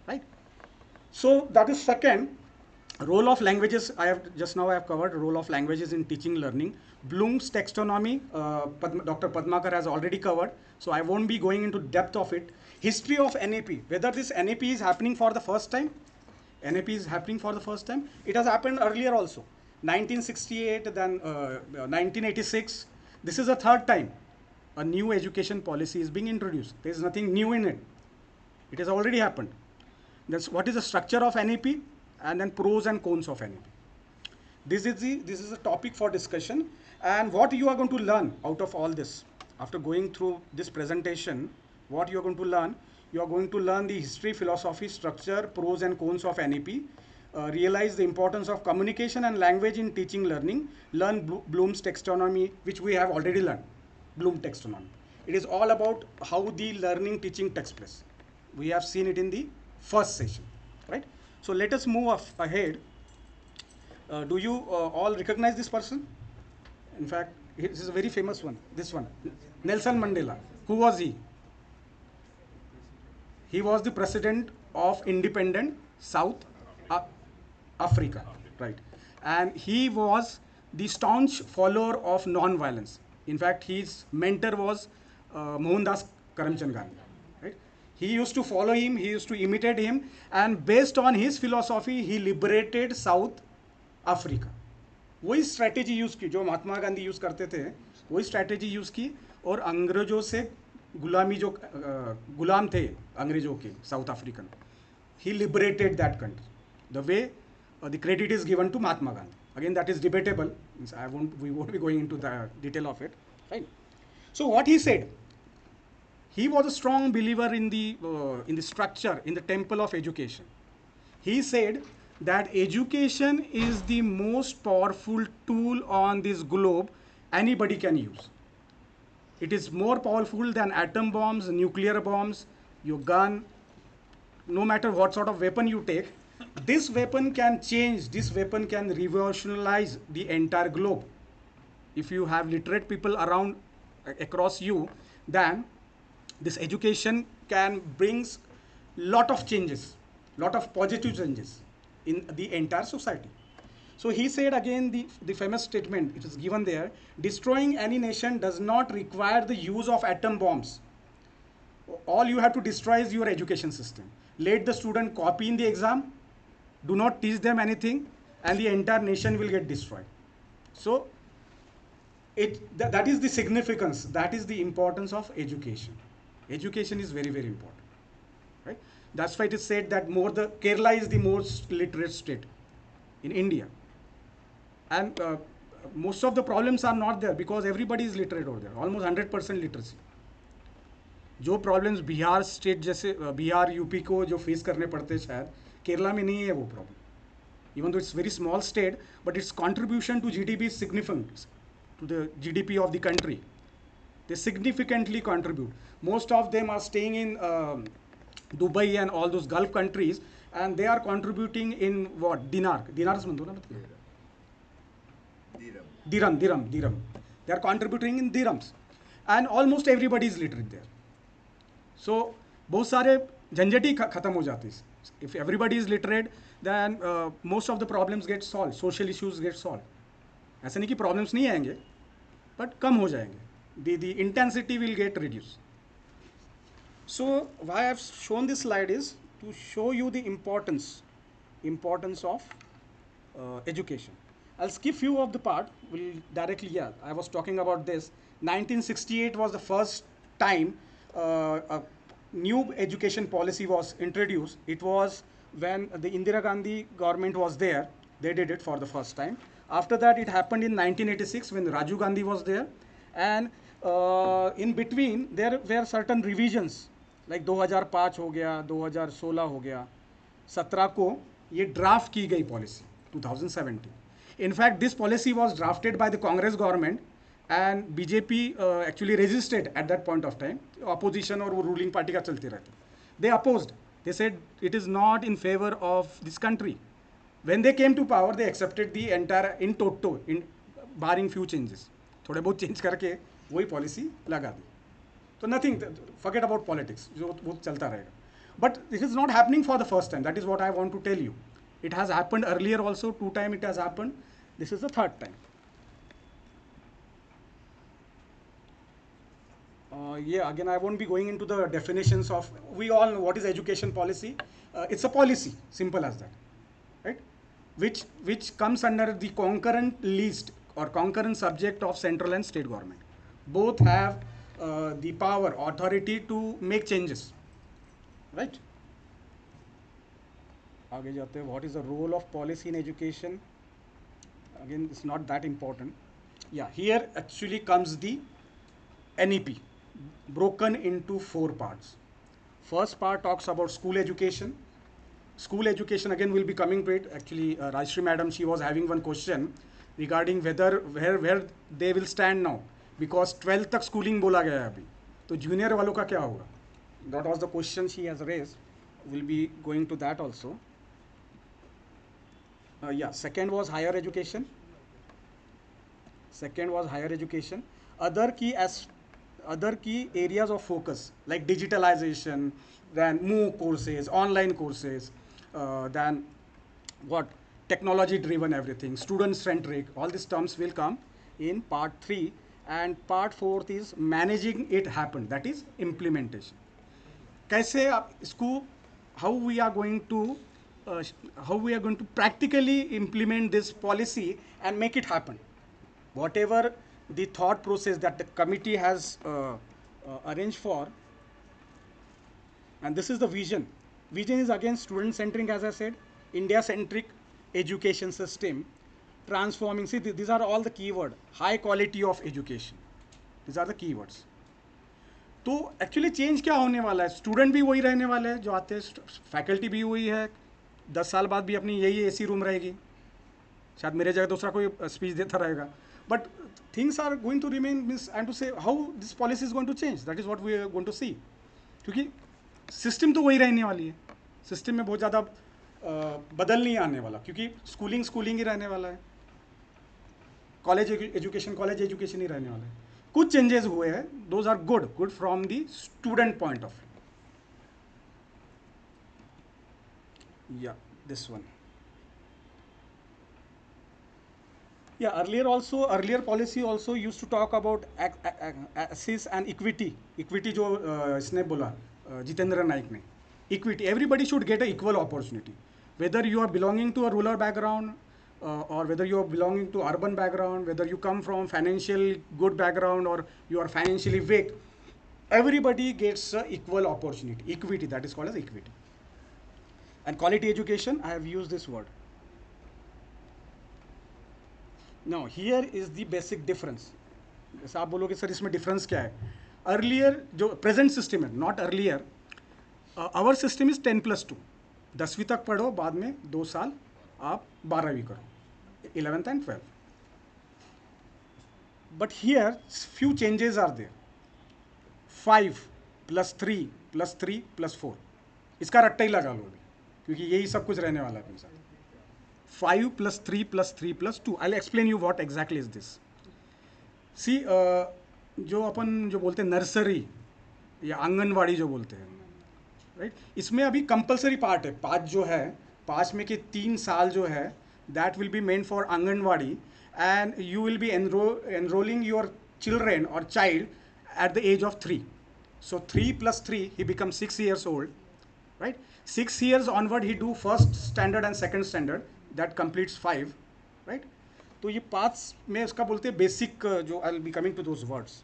Speaker 11: right? So that is second. Role of languages, I have covered role of languages in teaching learning. Bloom's taxonomy, Dr. Padmakar has already covered, so I won't be going into depth of it. History of NEP, whether this NEP is happening for the first time. NEP is happening for the first time. It has happened earlier also. 1968, then 1986. This is the third time a new education policy is being introduced. There is nothing new in it. It has already happened. That's what is the structure of NEP, and then pros and cons of NEP. This is a topic for discussion, and what you are going to learn out of all this after going through this presentation. What you are going to learn? You are going to learn the history, philosophy, structure, pros and cons of NEP. Realize the importance of communication and language in teaching learning. Learn Bloom's taxonomy, which we have already learned. Bloom taxonomy. It is all about how the learning teaching takes place. We have seen it in the first session, right? So let us move ahead. Do you all recognize this person? In fact, this is a very famous one. This one, Nelson Mandela. Who was he? He was the president of independent South Africa, right? And he was the staunch follower of non-violence. In fact, his mentor was Mohandas Karamchand Gandhi, right? He used to follow him, he used to imitate him, and based on his philosophy, he liberated South Africa. वही strategy use की जो Mahatma Gandhi use करते थे, वही strategy use की, और अंग्रेजों से गुलाम थे अंग्रेजों के south African, he liberated that country. The way the credit is given to Mahatma Gandhi. Again, that is debatable. We won't be going into the detail of it, right? So what he said, he was a strong believer in the structure, in the temple of education. He said that education is the most powerful tool on this globe anybody can use. It is more powerful than atom bombs, nuclear bombs, your gun, no matter what sort of weapon you take. This weapon can change, this weapon can revolutionize the entire globe. if you have literate people around across you, then this education can brings lot of changes, lot of positive changes in the entire society. So he said again the famous statement, it is given there, destroying any nation does not require the use of atom bombs. All you have to destroy is your education system. Let the student copy in the exam, do not teach them anything, and the entire nation will get destroyed. So that is the significance, that is the importance of education. Education is very, very important, right? That's why it is said that Kerala is the most literate state in India. And most of the problems are not there because everybody is literate over there, almost 100% literacy. जो problems Bihar state जैसे Bihar UP को जो face करने पड़ते हैं शायद केरला में नहीं है वो problem. Even though it's very small state but its contribution to GDP is significant to the GDP of the country. They significantly contribute. Most of them are staying in Dubai and all those Gulf countries, and they are contributing in what? Dinars mando na matlab? Dirham. They are contributing in dirhams, and almost everybody is literate there. So बहुत सारे झंझट ही खत्म हो जाते हैं. If everybody is literate, then most of the problems get solved. Social issues get solved. ऐसा नहीं कि प्रॉब्लम्स नहीं आएंगे बट कम हो जाएंगे. the intensity will get reduced. So why I have shown this slide is to show you the importance of education. I'll skip few of the part. Will directly, I was talking about this. 1968 was the first time a new education policy was introduced. It was when the Indira Gandhi government was there. They did it for the first time. After that, it happened in 1986 when Rajiv Gandhi was there, and in between there were certain revisions, like 2005 हो गया, 2016 हो गया, 17 को ये draft की गई policy 2017. In fact, this policy was drafted by the Congress government, and BJP actually resisted at that point of time. Opposition और वो ruling party का चलते रहते. They opposed. They said it is not in favor of this country. When they came to power, they accepted the entire in toto, in barring few changes. थोड़े बहुत change करके वही policy लगा दी. तो nothing, forget about politics, जो वो चलता रहेगा. But this is not happening for the first time. That is what I want to tell you. It has happened earlier also. 2 times it has happened. This is the 3rd time. Again, I won't be going into the definitions of, we all know what is education policy. It's a policy, simple as that, right? Which comes under the concurrent list or concurrent subject of central and state government. Both have the power, authority to make changes, right? आगे जाते हैं. What is the role of policy in education? Again, it's not that important. Here actually comes the NEP, broken into 4 parts. First part talks about school education. School education, again, will be coming to it. Actually, Rajshri madam, she was having one question regarding where they will stand now, because 12th तक schooling बोला गया है अभी, तो junior वालों का क्या होगा? That was the question she has raised. We'll be going to that also. Second was higher education. Other key areas of focus like digitalization, then MOOC courses, online courses, then technology driven everything, student centric, all these terms will come in part 3. And part 4th is managing it happen, that is implementation. कैसे आप इसको, how we are going to practically implement this policy and make it happen. Whatever the thought process that the committee has arranged for, and this is the vision. Vision is again student centric, as I said, India centric education system, transforming. See, these are all the keyword. High quality of education, these are the keywords. तो actually change क्या होने वाला है? Student भी वही रहने वाले हैं जो आते हैं, फैकल्टी भी वही है, 10 साल बाद भी अपनी यही AC रूम रहेगी, शायद मेरे जगह दूसरा कोई स्पीच देता रहेगा. But things are going to remain, means and to say how this policy is going to change, that is what we are going to see. क्योंकि सिस्टम तो वही रहने वाली है, सिस्टम में बहुत ज़्यादा बदल नहीं आने वाला, क्योंकि स्कूलिंग ही रहने वाला है. कॉलेज एजुकेशन ही रहने वाला है. कुछ चेंजेस हुए हैं, those are good from the student point of view. Yeah this one. Yeah, earlier policy also used to talk about access and equity. Equity जो इसने बोला जितेंद्र नाइक ने, equity. Everybody should get an equal opportunity. Whether you are belonging to a rural background or whether you are belonging to urban background, whether you come from financial good background or you are financially weak, everybody gets equal opportunity. Equity, that is called as equity. And quality education, I have used this word. Now here is the basic difference. जैसे आप बोलोगे sir इसमें difference क्या है. Earlier जो present system है, not earlier, our system is 10+2. 10वीं तक पढ़ो, बाद में 2 साल आप 12वीं करो, 11th and 12th. But here few changes are there. 5 + 3 + 3 + 4. इसका रट्टा ही लगा लो अभी, क्योंकि यही सब कुछ रहने वाला है अपने साथ. 5 + 3 + 3 + 2. I'll explain you what exactly is this. See, जो अपन जो बोलते हैं नर्सरी या आंगनवाड़ी जो बोलते हैं, राइट, इसमें अभी कंपलसरी पार्ट है. 5 जो है, 5 में के 3 साल जो है, that will B meant for anganwadi, and you will B enrolling your children or child at the age of 3. So 3 + 3, he becomes 6 years old, right? 6 years onward he do first standard and second standard, that completes 5, right? तो ये 5 में उसका बोलते हैं basic, जो I will be coming to those words.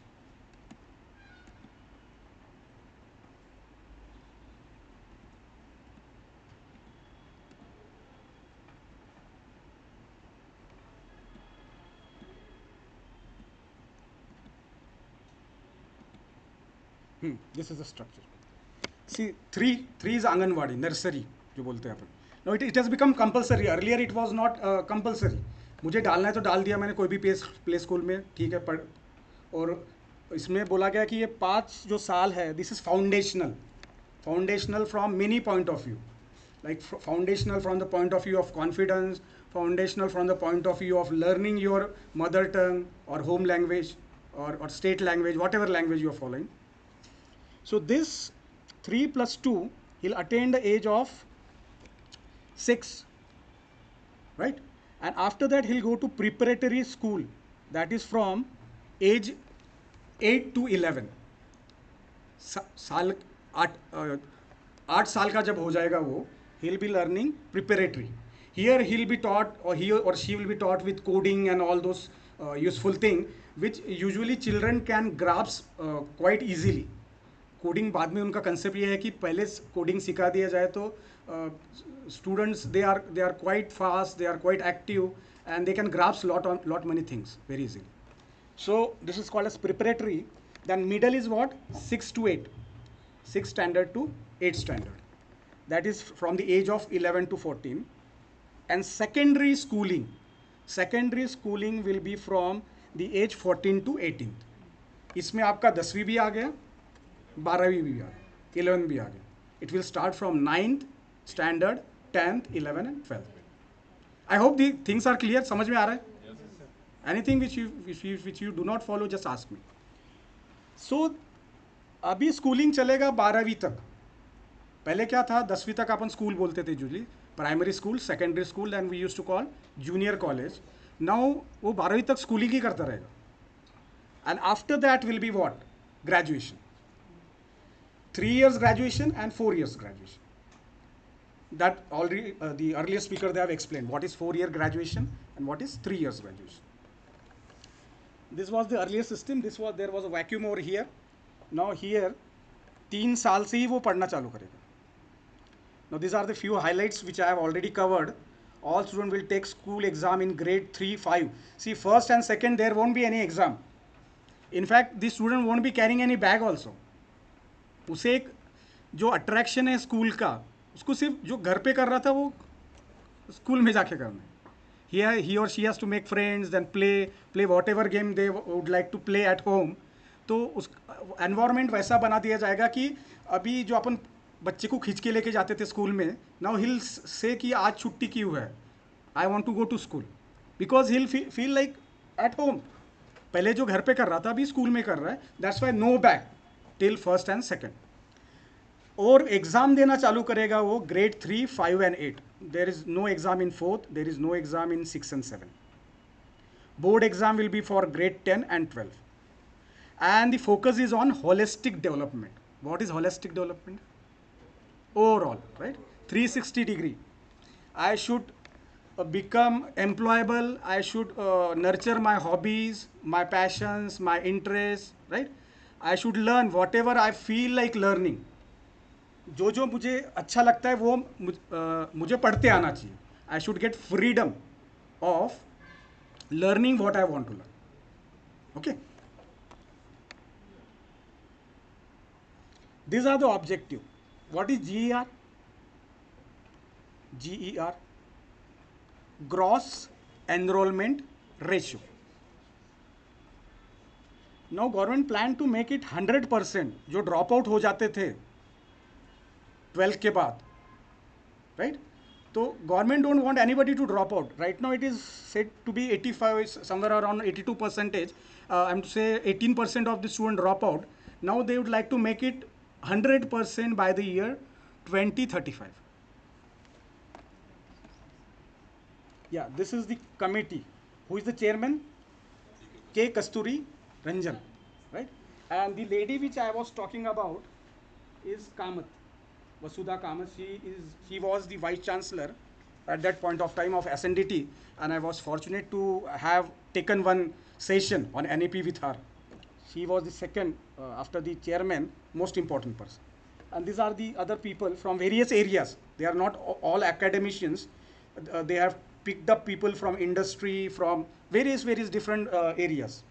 Speaker 11: This is the structure. See, 3 is anganwadi, nursery जो बोलते हैं अपन. Now it has become compulsory. Earlier it was not compulsory. मुझे डालना है तो डाल दिया मैंने कोई भी प्ले स्कूल में, ठीक है, पढ़. और इसमें बोला गया कि ये 5 जो साल है, this is foundational from many point of view. Like foundational from the point of view of confidence, foundational from the point of view of learning your mother tongue और होम लैंग्वेज और state language, whatever language you are following. So this 3 + 2, he'll attain the age of 6, right? And after that he'll go to preparatory school, that is from age 8 to 11. साल 8 साल का जब हो जाएगा वो, he'll be learning preparatory. Here he'll be taught, or he or she will be taught with coding and all those useful thing which usually children can grasp quite easily. Coding बाद में उनका कंसेप्ट ये है कि पहले coding सिखा दिया जाए तो students they are quite fast, they are quite active, and they can grasp lot many things very easily. So this is called as preparatory. Then middle is what, 6 to 8, 6 standard to 8 standard, that is from the age of 11 to 14. And secondary schooling will be from the age 14 to 18. इसमें आपका 10वीं भी आ गया, 12वीं भी आ गया, 11th भी आ गया. It will start from 9th standard, 10th, 11th and 12th. I hope the things are clear. समझ में आ रहा है? Anything which you do not follow, just ask me. So अभी स्कूलिंग चलेगा 12वीं तक. पहले क्या था, 10वीं तक अपन स्कूल बोलते थे usually, primary school, secondary school, and we use to call junior college. Now वो 12वीं तक स्कूलिंग ही करता रहेगा. And after that will be what, graduation. 3 years graduation and 4 years graduation. That already the earlier speaker they have explained what is 4-year graduation and what is 3 years graduation. This was the earlier system. There was a vacuum over here. Now here 3 साल से ही वो पढ़ना चालू करेगा. Now these are the few highlights which I have already covered. All students will take school exam in grade 3, 5. See, first and second there won't be any exam. In fact, the student won't be carrying any bag also. उसे एक जो attraction है school का, उसको सिर्फ जो घर पे कर रहा था वो स्कूल में जाके करना है. Here he or she has to make friends, then play whatever game they would like to play at home. तो उस एनवायरनमेंट वैसा बना दिया जाएगा कि अभी जो अपन बच्चे को खींच के लेके जाते थे स्कूल में, नाउ हिल से कि आज छुट्टी क्यों है, I want to go to school, because he'll feel like at home. पहले जो घर पे कर रहा था अभी स्कूल में कर रहा है. That's why no back till first and second. और एग्जाम देना चालू करेगा वो grade 3, 5 and 8. There is no exam in 4th, there is no exam in 6 and 7. Board exam will be for grade 10 and 12. And the focus is on holistic development. What is holistic development? Overall, right? 360 degree. I should become employable. I should nurture my hobbies, my passions, my interests, right? I should learn whatever I feel like learning. जो जो मुझे अच्छा लगता है वो मुझे पढ़ते आना चाहिए. I should get freedom of learning what I want to learn. Okay. These are the objective. What is GER? GER, gross enrollment ratio. Now government plan to make it 100%. जो drop out हो जाते थे 12th के बाद, right? So government don't want anybody to drop out. Right now it is said to be 85, somewhere around 82%. I'm to say 18% of the student drop out. Now they would like to make it 100% by the year 2035. Yeah, this is the committee. Who is the chairman? K. Kasturi Ranjan, right? And the lady which I was talking about is Kamath. Vasudha Kamath. She was the vice chancellor at that point of time of SNDT, and I was fortunate to have taken one session on NEP with her. She was the second, after the chairman, most important person. And these are the other people from various areas. They are not all academicians. They have picked up people from industry, from various different areas.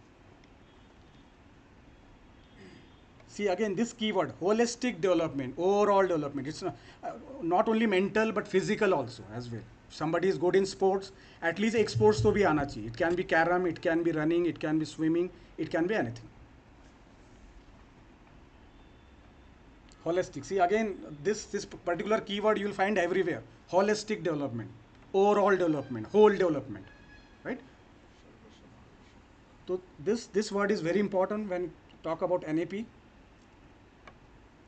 Speaker 11: See again this keyword, holistic development, overall development. It's not only mental but physical also as well. If somebody is good in sports, at least एक sports तो भी आना चाहिए. It can be carom, it can be running, it can be swimming, it can be anything. Holistic. See again this particular keyword you will find everywhere. Holistic development, overall development, whole development, right? So this word is very important when you talk about NEP.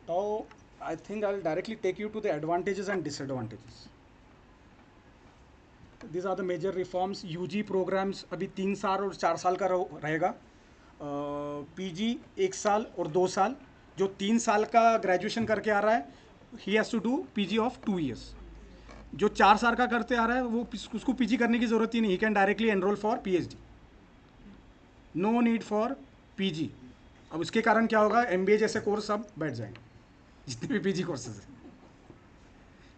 Speaker 11: Now I think I will directly take you to the advantages and disadvantages. These are the major reforms. UG programs अभी 3 साल और 4 साल का रहेगा. PG 1 साल और 2 साल. जो 3 साल का ग्रेजुएशन करके आ रहा है, he has to do PG of 2 years. जो 4 साल का करते आ रहा है वो उसको PG करने की ज़रूरत ही नहीं. He can directly enroll for PhD. No need for PG. अब उसके कारण क्या होगा, MBA जैसे कोर्स सब बैठ जाएंगे जितने भी PG कोर्सेज हैं,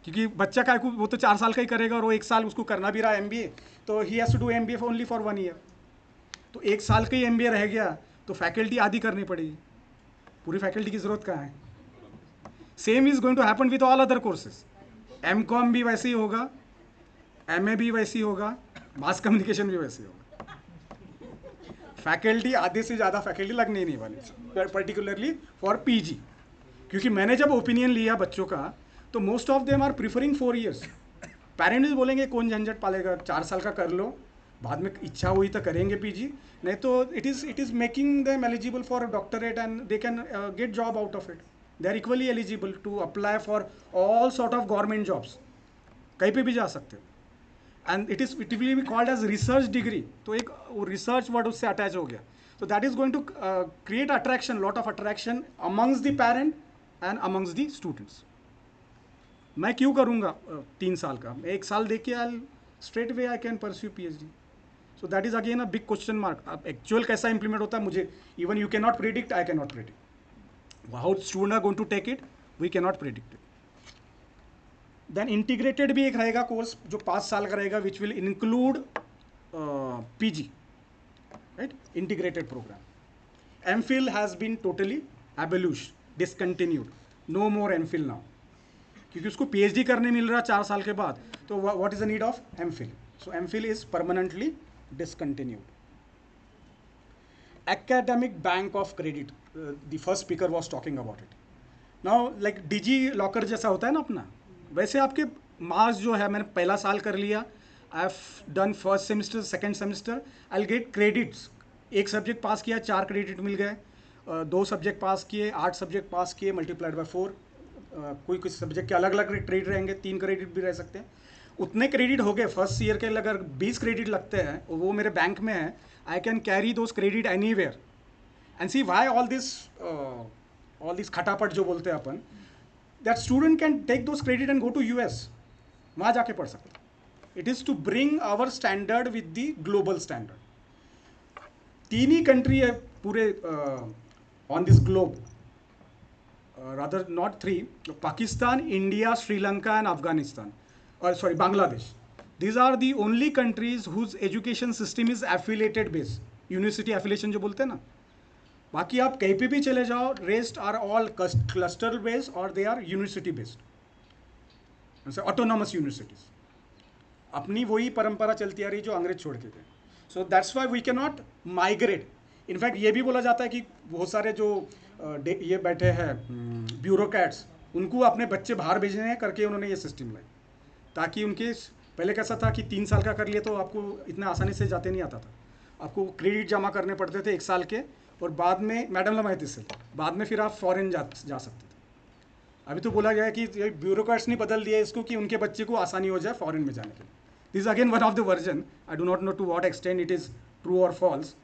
Speaker 11: क्योंकि बच्चा का वो तो 4 साल का ही करेगा और वो 1 साल उसको करना भी रहा MBA, तो he has to do MBA only for 1 year. तो 1 साल का ही MBA रह गया तो फैकल्टी आधी करनी पड़ेगी. पूरी फैकल्टी की ज़रूरत कहाँ है? Same is going to happen with all other courses. MCOM भी वैसे ही होगा, MA भी वैसे ही होगा, मास कम्युनिकेशन भी वैसे ही होगा. फैकल्टी आधे से ज़्यादा फैकल्टी लगने ही नहीं वाली, पर्टिकुलरली फॉर PG. क्योंकि मैंने जब ओपिनियन लिया बच्चों का तो most of them are preferring 4 years. Parents बोलेंगे कौन झंझट पालेगा, 4 साल का कर लो, बाद में इच्छा हुई तो करेंगे PG, नहीं तो it is making them eligible for doctorate and they can get job out of it. They are equally eligible to apply for all sort of government jobs. कहीं पे भी जा सकते हो. And it will be called as research degree. तो एक research word उससे attach हो गया. तो that is going to create attraction, lot of attraction amongst the parent and amongst the students. मैं क्यों करूँगा 3 साल का, 1 साल दे के I straight way I can pursue PhD. So that is again a big question mark. अब actual कैसा इंप्लीमेंट होता है मुझे, even you can not predict, I can not predict. How student are going to take it, we can not predict it. Then integrated भी एक रहेगा course जो 5 साल का रहेगा, which will include PG, right, integrated programme. MPhil has been totally abolished, discontinued, no more MPhil now, क्योंकि उसको PhD करने मिल रहा 4 साल के बाद. तो what is the need of MPhil? So MPhil is permanently discontinued. Academic bank of credit, the first speaker was talking about it. Now like DG locker जैसा होता है ना अपना, वैसे आपके मार्क्स जो है, मैंने पहला साल कर लिया, I've done first semester, second semester, I'll get credits. एक सब्जेक्ट पास किया 4 क्रेडिट मिल गए, 2 सब्जेक्ट पास किए 8 सब्जेक्ट पास किए मल्टीप्लाइड बाय 4, कोई कुछ सब्जेक्ट के अलग अलग क्रेडिट रहेंगे, 3 क्रेडिट भी रह सकते हैं, उतने क्रेडिट हो गए फर्स्ट ईयर के। अगर 20 क्रेडिट लगते हैं और वो मेरे बैंक में है, I can carry those credit anywhere and see why all this खटापट जो बोलते हैं अपन, that student can take those credit and go to US, वहाँ जाके पढ़ सकते हैं। It is to bring our standard with the global standard. 3 ही कंट्री है पूरे on this globe, rather not 3, Pakistan, India, Sri Lanka and Afghanistan, or sorry, Bangladesh. These are the only countries whose education system is affiliated based, university affiliation जो बोलते हैं ना। बाकी आप कहीं पे भी चले जाओ, rest are all cluster based और they are university based, autonomous universities. अपनी वही परंपरा चलती आ रही जो अंग्रेज छोड़ के गए। So that's why we can not migrate. In fact ये भी बोला जाता है कि बहुत सारे जो ये बैठे हैं ब्यूरोक्रेट्स, उनको अपने बच्चे बाहर भेजने हैं करके उन्होंने ये सिस्टम लाई, ताकि उनके पहले कैसा था कि 3 साल का कर लिए तो आपको इतना आसानी से जाते नहीं आता था, आपको क्रेडिट जमा करने पड़ते थे 1 साल के, और बाद में मैडम लमायती से बाद में फिर आप फॉरेन जा सकते थे। अभी तो बोला गया है कि ब्यूरोक्रेट्स ने बदल दिया इसको कि उनके बच्चे को आसानी हो जाए फॉरेन में जाने के लिए। This again one of the version, I do not know to what extent it is true और false,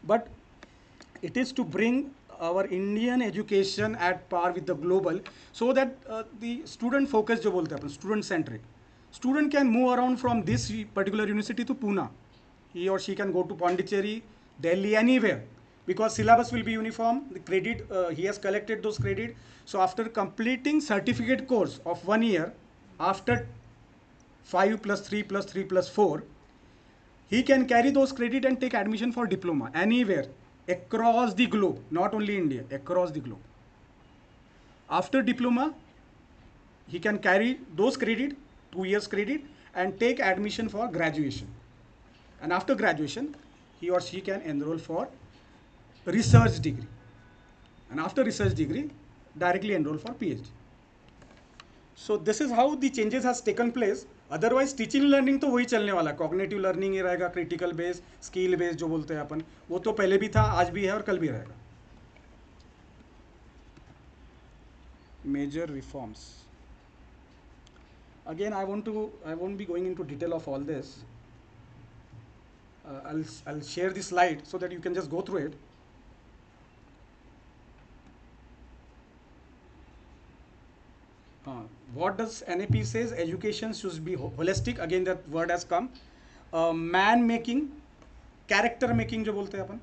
Speaker 11: but it is to bring our Indian education at par with the global, so that the student focus जो बोलते हैं अपन, student centric, student can move around from this particular university to Pune, he or she can go to Pondicherry, Delhi, anywhere, because syllabus will be uniform, the credit he has collected those credit. So after completing certificate course of 1 year, after 5 plus 3 plus 3 plus 4, he can carry those credit and take admission for diploma anywhere across the globe, not only India, across the globe. After diploma, he can carry those credit, 2 years credit, and take admission for graduation. And after graduation, he or she can enroll for research degree. And after research degree, directly enroll for PhD. So this is how the changes has taken place. Otherwise teaching learning तो वही चलने वाला है, cognitive learning ही रहेगा, critical base, skill base जो बोलते हैं अपन, वो तो पहले भी था, आज भी है और कल भी रहेगा। Major reforms, again I won't be going into detail of all this, I'll share the slide so that you can just go through it. What does NEP says? Education should be holistic. Again, that word has come. Man making, character making जो बोलते हैं अपन,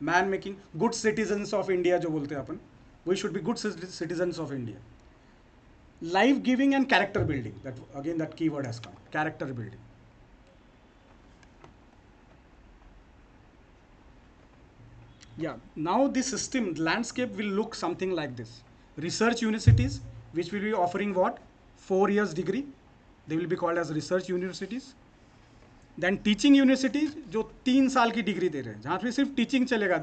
Speaker 11: man making, good citizens of India जो बोलते हैं अपन, we should be good citizens of India. Life giving and character building. That again, that keyword has come. Character building. Yeah. Now the system landscape will look something like this. Research universities, which will be offering what? 4 years degree. They will be called as research universities. Then teaching universities जो 3 साल की degree दे रहे हैं, जहाँ पे सिर्फ teaching चलेगा,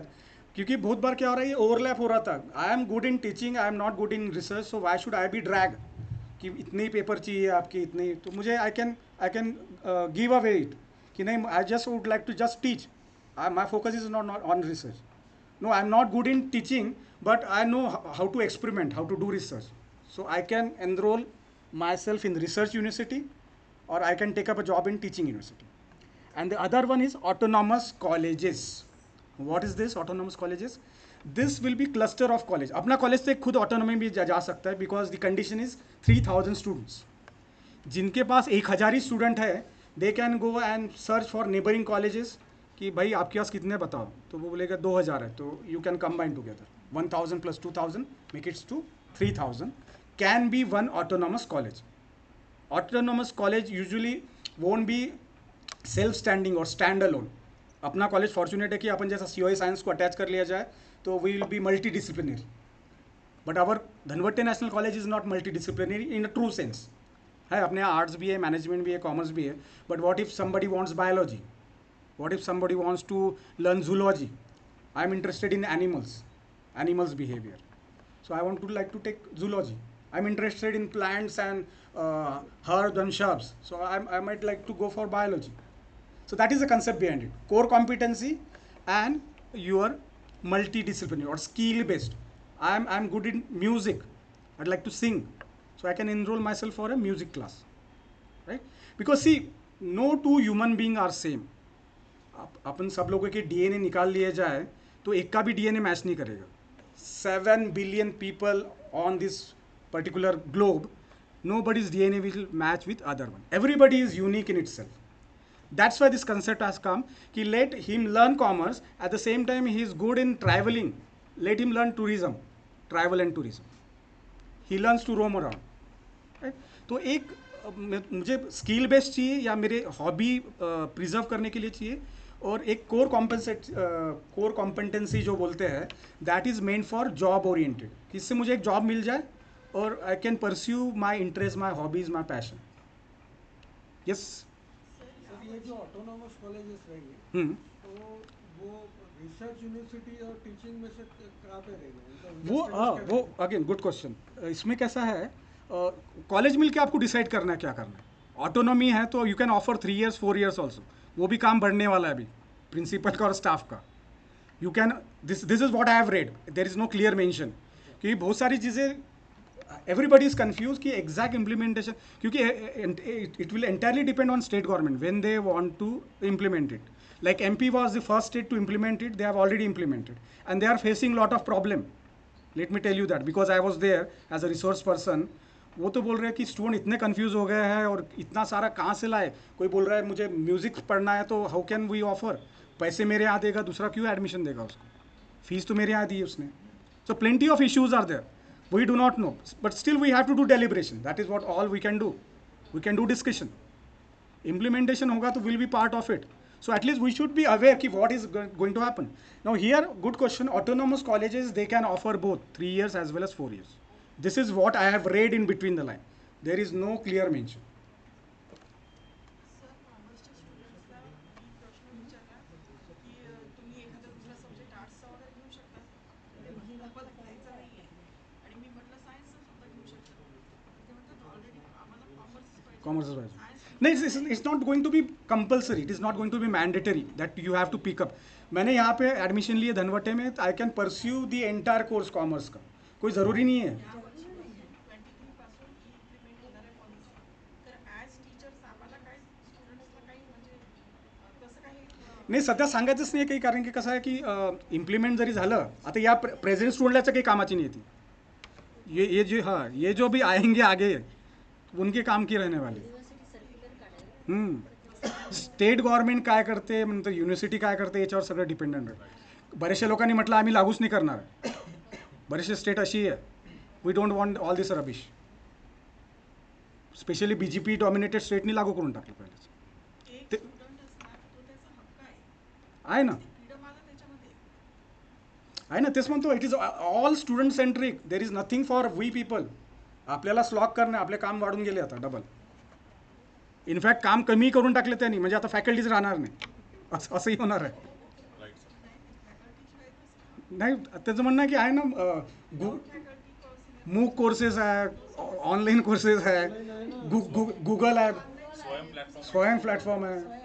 Speaker 11: क्योंकि बहुत बार क्या हो रहा है, ये ओवरलैप हो रहा था, I am good in teaching, I am not good in research, so why should I be drag कि इतने ही पेपर चाहिए आपके, इतने ही, तो मुझे I can give away it कि नहीं, I just would like to just teach, my focus is not on research. No, I'm not good in teaching, but I know how to experiment, how to do research. So I can enroll myself in research university, or I can take up a job in teaching university. And the other one is autonomous colleges. What is this autonomous colleges? This will be cluster of college. अपना college से खुद autonomy भी जा सकता है, because the condition is 3,000 students. जिनके पास 1,000 ही student है, they can go and search for neighboring colleges. कि भाई आपके पास कितने बताओ, तो वो बोलेगा 2,000 है, तो you can combine together 1,000 plus 2,000 make it's to 3,000 can be one autonomous college. Autonomous college usually won't be self standing और स्टैंड अलोन. अपना कॉलेज फॉर्चुनेट है कि अपन जैसा COI साइंस को अटैच कर लिया जाए तो we will be multidisciplinary, but our Dhanwate national college is not multidisciplinary in a true sense. है अपने आर्ट्स भी है, मैनेजमेंट भी है, कॉमर्स भी है, but what if somebody wants biology, what if somebody wants to learn zoology, I am interested in animals behavior, so I want to like to take zoology, I'm interested in plants and herbs and shrubs. So I might like to go for biology. So that is the concept behind it. Core competency and your multidisciplinary or skill based. I'm good in music. I'd like to sing. So I can enroll myself for a music class. Right? Because see, no two human being are same. अपन सब लोगों के DNA निकाल लिए जाए तो एक का भी डीएनए मैच नहीं करेगा. 7 billion people on this particular globe, nobody's DNA will match with other one. Everybody is unique in itself. That's why this concept has come. Ki let him learn commerce. At the same time, he is good in traveling. Let him learn tourism, travel and tourism. He learns to roam around. Right? तो एक मुझे skill based चाहिए या मेरे hobby preserve करने के लिए चाहिए, और एक कोर कॉम्पिटेंसी जो बोलते हैं that is main for job oriented, इससे मुझे एक जॉब मिल जाए और आई can pursue my interest, my hobbies, my passion. Yes
Speaker 10: sir, ये जो ऑटोनॉमस कॉलेजेस रहेंगे तो वो रिसर्च यूनिवर्सिटी और टीचिंग में से कहाँ पे रहेंगे?
Speaker 11: वो अगेन गुड क्वेश्चन. इसमें कैसा है, कॉलेज मिल के आपको डिसाइड करना है क्या करना है. ऑटोनॉमी है तो you can offer 3 years 4 years also. वो भी काम बढ़ने वाला है अभी प्रिंसिपल का और स्टाफ का. You can this is what I have read. There is no clear mention कि बहुत सारी चीज़ें everybody is confused कि exact implementation, क्योंकि it will entirely depend on state government when they want to implement it. Like MP was the first state to implement it. They have already implemented and they are facing lot of problem. Let me tell you that because I was there as a resource person. वो तो बोल रहे हैं कि student इतने confuse हो गए हैं और इतना सारा कहाँ से लाए. कोई बोल रहा है मुझे म्यूजिक पढ़ना है तो हाउ कैन वी ऑफर, पैसे मेरे यहाँ देगा, दूसरा क्यों एडमिशन देगा उसको, फीस तो मेरे यहाँ दी है उसने. So plenty of issues are there. We do not know, but still we have to do deliberation. That is what all we can do. We can do discussion. Implementation hoga to will be part of it. So at least we should be aware ki what is going to happen. Now here, good question. Autonomous colleges, they can offer both 3 years as well as 4 years. This is what I have read in between the line. There is no clear mention. Commerce is right. No, it's not going to be compulsory. It is not going to be mandatory that you have to pick up. मैंने यहाँ पे admission लिए धनवटे में. I can pursue the entire course commerce का. कोई ज़रूरी नहीं है. नाही, सध्या सांगायचंच नाही काही, कारण की कसं आहे की इम्प्लिमेंट जरी झालं आता या प्रेझेंट स्टुडंटला काही कामाची नाही येते. ये जो भी आएंगे आगे उनके काम की रहने वाली. स्टेट गव्हर्नमेंट काय करते, नंतर युनिव्हर्सिटी काय करते याच्यावर सगळं डिपेंडंट आहे. बऱ्याचशा लोकांनी म्हटलं आम्ही लागूच नाही करणार. बरेचसे स्टेट अशी आहे, we don't want all this rubbish. Specially BJP dominated स्टेटनी लागू करून टाकलं पहिलेच. आहे ना, आहे ना, तेच म्हणतो. It is all student centric. There is nothing for we people. आपल्याला स्लॉक करणं, आपले काम वाढून गेले आता डबल. इनफॅक्ट काम कमी करून टाकले त्यांनी, म्हणजे आता फॅकल्टीज राहणार नाही असंही होणार आहे. नाही, त्याचं म्हणणं आहे की आहे ना मूक कोर्सेस आहे, ऑनलाईन कोर्सेस आहे, गुगल आहे, स्वयं प्लॅटफॉर्म आहे.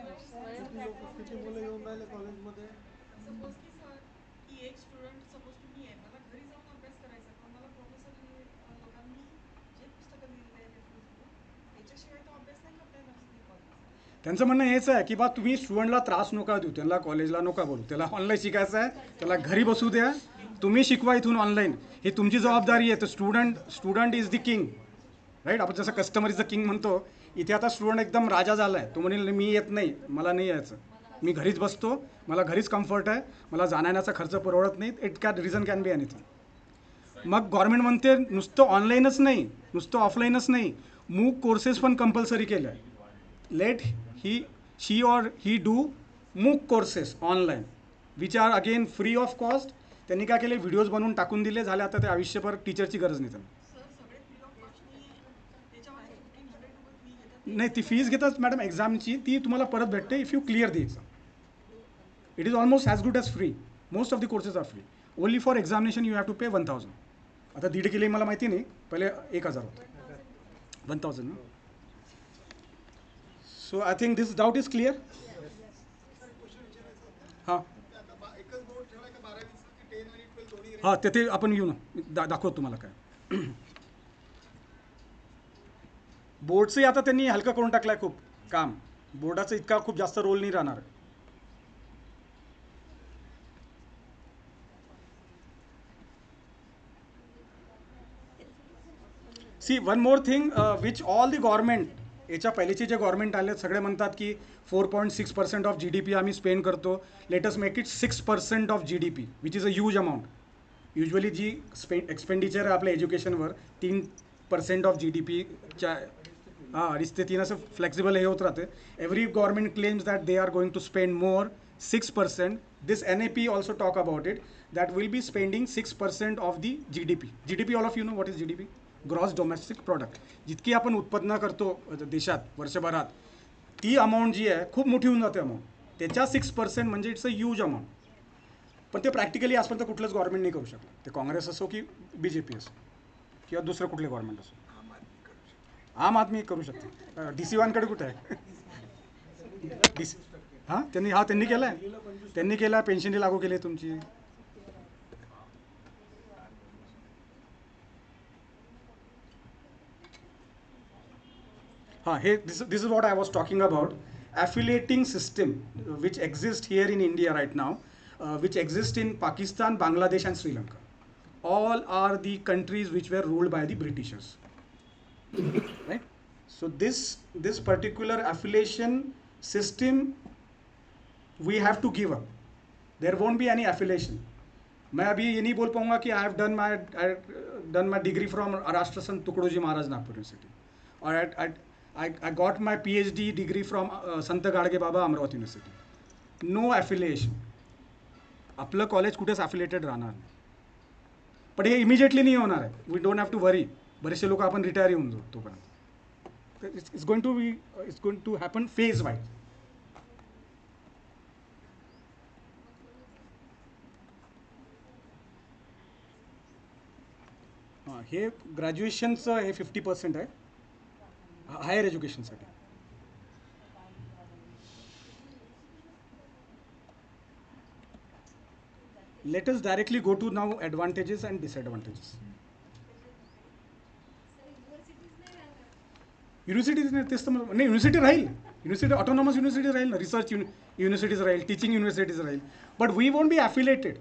Speaker 11: त्यांचं म्हणणं हेच आहे की बा तुम्ही स्टुडंटला त्रास नका देऊ, त्यांना कॉलेजला नका बोलू, त्याला ऑनलाईन शिकायचं आहे, त्याला घरी बसू द्या, तुम्ही शिकवा इथून ऑनलाईन. ही तुमची जबाबदारी आहे. तर student is the king, right. आपण जसं कस्टमर इज द किंग म्हणतो, इथे आता स्टुडंट एकदम राजा झाला आहे. तो म्हणेल मी येत नाही, मला नाही यायचं, मी घरीच बसतो, मला घरीच कम्फर्ट आहे, मला जाण्याचा खर्च परवडत नाही. It can reason can be anything. Mug government म्हणते नुसतं ऑनलाईनच नाही, नुसतं ऑफलाईनच नाही, मूक कोर्सेस पण कंपल्सरी केलं आहे. Let she or he do MOOC courses online which are again free of cost. त्यांनी काय केले, व्हिडिओज बनवून टाकून दिले, झाले. आता ते आयुष्यभर टीचरची गरज नाही त्यांना. नाही, ती फीज घेतात मॅडम एक्झामची, ती तुम्हाला परत भेटते if you clear the exam. It is almost as good as free. Most of the courses are free. Only for examination you have to pay 1000. आता 1.5 केले मला माहिती नाही, पहिले 1,000 होतं, 1,000 ना. So I think this doubt is clear. हां हां ते आपण घेऊ ना, दाखवतो तुम्हाला काय. बोर्डचंही आता त्यांनी हलकं करून टाकलं आहे खूप काम. बोर्डाचं इतका खूप जास्त रोल नाही राहणार. See one more thing which all the government, याच्या पहिलेचे जे गव्हर्नमेंट आले सगळे म्हणतात की 4.6% ऑफ GDP आम्ही स्पेंड करतो, let's make it 6% of GDP, which is a huge amount. Usually जी एक्सपेंडिचर आहे आपल्या एज्युकेशनवर 3% ऑफ GDPच्या, हां 2.5 ते 3 असं फ्लेक्सिबल हे होत राहते. Every government claims that they are going to spend more 6%. This NEP also talk about it, that will be spending 6% of the GDP. GDP all of you know what is GDP? Gross domestic product. जितकी आपण उत्पन्न करतो देशात वर्षभरात, ती amount जी आहे खूप मोठी होऊन जाते अमाऊंट. त्याच्या 6% म्हणजे इट्स अ ह्यूज अमाऊंट. पण ते प्रॅक्टिकली आजपर्यंत कुठलंच गव्हर्नमेंट नाही करू शकलं, ते काँग्रेस असो की BJP असो किंवा दुसरं कुठले गव्हर्नमेंट असो. आम आदमी करू शकते. DC वानकडे कुठे आहे? त्यांनी केलं आहे, त्यांनी केलं. पेन्शनही लागू केली तुमची. This is what I was talking about. Affiliating system which exist here in India right now, which exist in Pakistan, Bangladesh and Sri Lanka. All are the countries which were ruled by the Britishers. Right? So this particular affiliation system we have to give up. There won't be any affiliation. मैं अभी ये नहीं बोल पाऊंगा कि I have done my degree from Rashtrasant Tukdoji Maharaj Nagpur university, और I got my PhD degree from Sant Gadge Baba Amravati university. No affiliation. आपलं college कुठेच affiliated राहणार नाही. पण हे इमिजिएटली नाही होणार आहे. We don't have to worry. बरेचसे लोक आपण रिटायर येऊन जाऊ तोपर्यंत. It's going to happen phase wise. हां, हे ग्रॅज्युएशनचं हे 50% आहे हायर एज्युकेशनसाठी. Let us directly go to now advantages and disadvantages. Universities नाही, तेच तर नाही. युनिव्हर्सिटी राहील, युनिव्हर्सिटी ऑटोनॉमस युनिव्हर्सिटी राहील ना, रिसर्च युनिव्हर्सिटीज राहील, टीचिंग युनिव्हर्सिटीज राहील. But we won't be affiliated.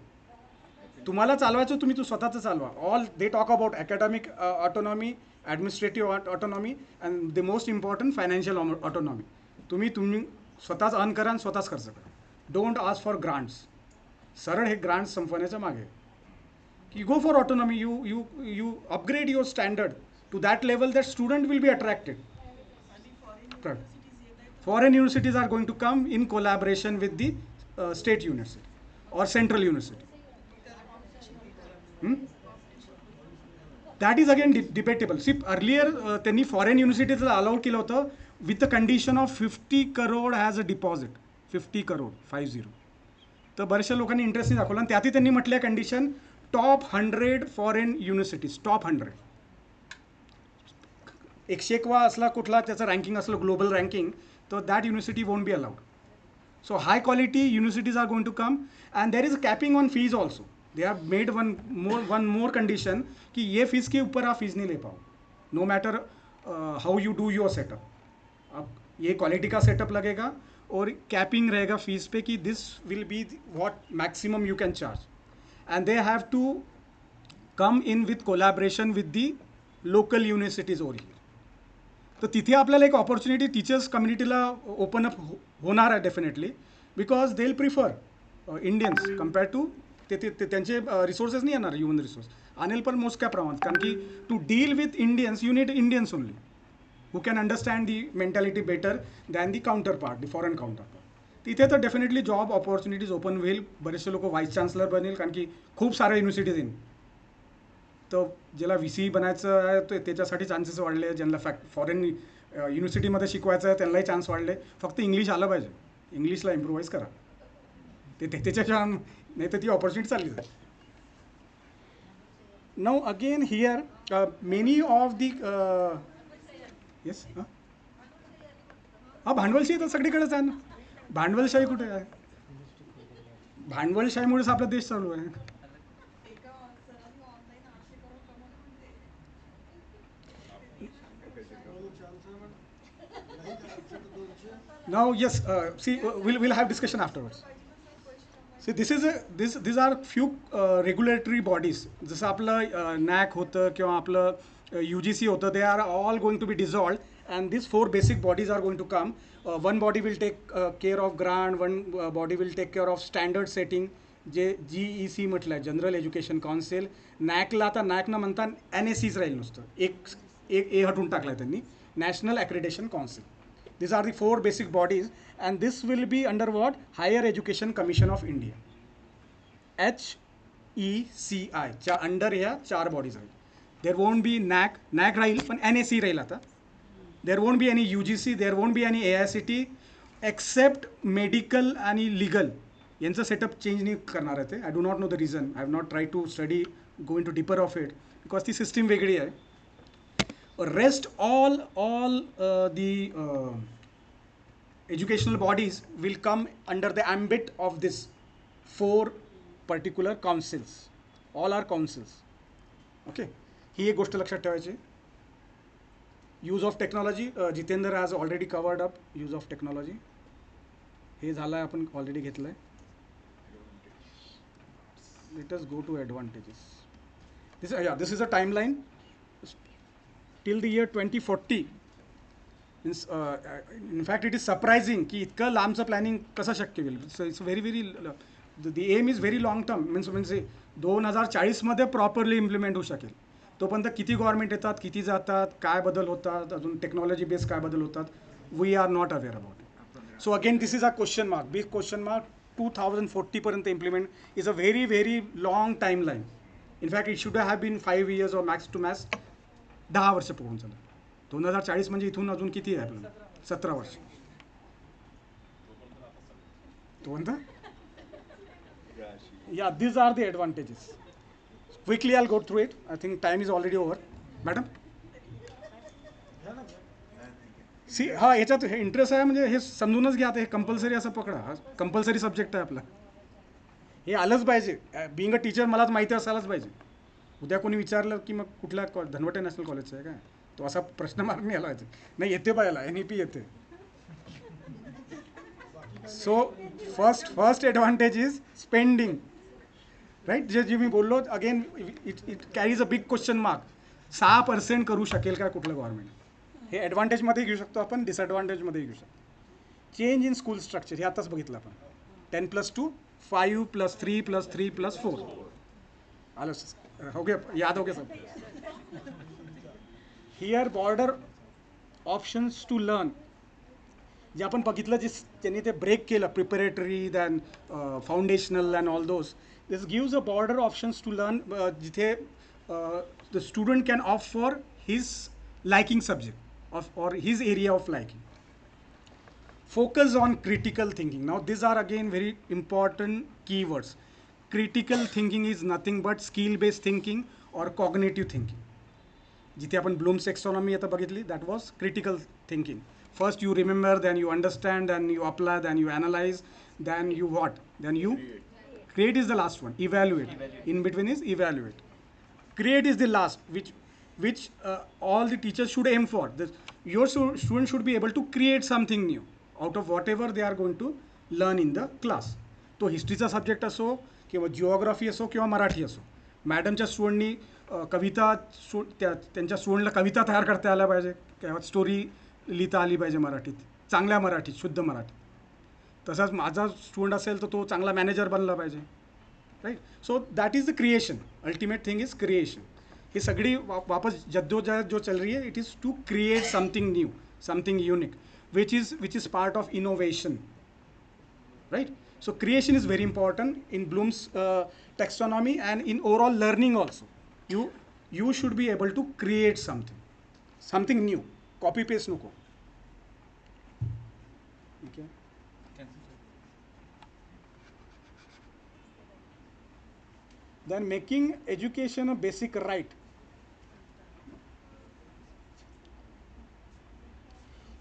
Speaker 11: तुम्हाला चालवायचं तुम्ही स्वतःचं चालवा. All they talk about academic autonomy, administrative autonomy and the most important financial autonomy. तुम्ही स्वतःच अर्न करा आणि स्वतःच खर्च करा. Don't ask for grants. सरळ हे ग्रांट्स संपवण्याच्या मागे की go for autonomy. You upgrade your standard to that level that student will be attracted. Foreign universities are going to come in collaboration with the state university or central university. That is again debatable. See, earlier त्यांनी foreign युनिव्हर्सिटीजला allowed केलं होतं with the condition of 50 crore as a deposit. 50 crore 50. तर बऱ्याचशा लोकांनी interest नाही दाखवला आणि त्यातही त्यांनी म्हटलं condition top 100 foreign universities, top 100. 101 असला कुठला त्याचं रँकिंग असलं ग्लोबल रँकिंग, तर that university won't be allowed. So high quality universities are going to come and there is a capping on fees also. They have made one more condition कि ये fees के ऊपर आप fees नहीं ले पाओ, no matter how you do your setup. अब ये क्वालिटी का सेटअप लगेगा और कैपिंग रहेगा फीस पे कि this will be what maximum you can charge. And they have to come in with collaboration with the local universities over here. तर तिथे आपल्याला एक ऑपॉर्च्युनिटी टीचर्स कम्युनिटीला ओपन अप होणार आहे definitely, because they will prefer Indians compare to त्यांचे resources नाही येणार, ह्युमन रिसोर्स आणेल पण मोजक्या प्रमाणात. कारण की to deal with Indians you need Indians only who can understand the mentality better than the counter part, the foreign counter part. तिथे तर डेफिनेटली जॉब ऑपॉर्च्युनिटीज ओपन होईल. बरेचसे लोक व्हाईस चान्सलर बनेल, कारण की खूप साऱ्या युनिव्हर्सिटीज येईल. तर ज्याला VC बनायचं आहे तर त्याच्यासाठी चान्सेस वाढले. ज्यांना फॉरेन युनिव्हर्सिटीमध्ये शिकवायचं आहे त्यांनाही चान्स वाढले. फक्त इंग्लिश आलं पाहिजे, इंग्लिशला इम्प्रूव्हाइज करा. त्याच्याशिवाय नाही तर ती ऑपॉर्च्युनिटी चालली जाईल. Now again here, many of the yes, हा भांडवलशाही तर सगळीकडेच आहे ना. भांडवलशाही कुठे आहे? भांडवलशाहीमुळेच आपला देश चालू आहे. Now yes, see, we'll have discussion afterwards. See, these are few regulatory bodies. जसं आपलं NAC होतं किंवा आपलं UGC होतं, they are all going to be dissolved, and these 4 basic bodies are going to come. One body will take care of grant, one body will take care of standard setting, J GEC म्हटलं आहे, general education council. नॅकला आता नॅक न म्हणता NACच राहील नुसतं, एक ए हटून टाकला आहे त्यांनी, national accreditation council. These are the 4 basic bodies, and this will be under what? Higher Education Commission of India, HECI च्या अंडर ह्या 4 बॉडीज राहील. देर वोंट बी नॅक राहील, पण NAC राहील आता. There won't be any UGC, there won't be any AICT, except medical आणि legal यांचं setup change नाही करणार आहे ते. I do not know the reason, I have not try to study go in to deeper of it, because ती system वेगळी आहे. Rest all the educational bodies will come under the ambit of this 4 particular councils. All are councils. Okay, ही एक गोष्ट लक्षात ठेवायची. Use of technology, Jitendra has already covered up use of technology. हे झालं आहे, आपण ऑलरेडी घेतलं आहे. Let us go to advantages. This is a timeline till the year 2040. In fact, it is surprising की इतकं लांबचं प्लॅनिंग कसं शक्य होईल. It's very the aim is very long term. म्हणजे 2040मध्ये प्रॉपरली इम्प्लिमेंट होऊ शकेल. तोपर्यंत किती गव्हर्नमेंट येतात, किती जातात, काय बदल होतात, अजून टेक्नॉलॉजी बेस काय बदल होतात, we are not aware about it. So again this is a question mark, big question mark. 2040पर्यंत implement is a very long time line. In fact it should have been 5 years or max to max 10 वर्ष पकडून चालू. 2040 म्हणजे इथून अजून किती आहे आपल्याला? 17 वर्ष. Yeah, these are the advantages. Quickly I'll go through it. I think time is already over. Madam? सी हा याच्यात हे इंटरेस्ट आहे म्हणजे हे समजूनच घ्या. आता हे कंपल्सरी असं पकडा, हा कंपल्सरी सब्जेक्ट आहे आपला. हे आलंच पाहिजे. बिंग अ टीचर मलाच माहिती असायलाच पाहिजे. उद्या कोणी विचारलं की मग कुठल्या धनवटे नॅशनल कॉलेजचं आहे काय, तो असा प्रश्न मार्क नाही आला पाहिजे. नाही येते पाहिला NEP येते. So first advantage is spending, right. जे मी बोललो again, it carries a big question mark. 6% करू शकेल का कुठलं गव्हर्नमेंट? हे ॲडव्हान्टेजमध्ये घेऊ शकतो आपण, डिसॲडव्हान्टेजमध्ये घेऊ शकतो. चेंज इन स्कूल स्ट्रक्चर हे आताच बघितलं आपण. 10+2 5+3+3+4 आलं. हो गया, याद हो गया सब. Here broader options to learn जे आपण बघितलं, जे त्यांनी ते ब्रेक केलं, preparatory then foundational and all those. This gives a broader options to learn, जिथे the student can opt for his liking subject or his area of liking. Focus on critical thinking. Now these are again very important keywords. Critical thinking is nothing but skill based thinking or cognitive thinking. जिथे आपण blooms टेक्सॉनॉमी आता बघितली, that was critical thinking. First you remember, then you understand, then you apply, then you analyze, then you what? Then you create is the last one. Evaluate. In between is evaluate. Create is the last, which all the teachers should aim for. Your students should be able to create something new out of whatever they are going to learn in the class. तो हिस्ट्रीचा subject असो किंवा geography असो किंवा मराठी असो. मॅडमच्या स्टुडंटनी कविता, त्यांच्या स्टुडंटला कविता तयार करता आल्या पाहिजे, किंवा स्टोरी लिहिता आली पाहिजे मराठीत, चांगल्या मराठीत, शुद्ध मराठीत. तसाच माझा स्टुडंट असेल तर तो चांगला मॅनेजर बनला पाहिजे, right. So that is the creation. Ultimate thing is creation. ये सगड़ी वापस जद्दोजहद जो चल रही है, it is to create something new, something unique, which is part of innovation, right? So creation is very important in Bloom's taxonomy and in overall learning also. You should be able to create something new. Copy paste no. Okay. then making education a basic right.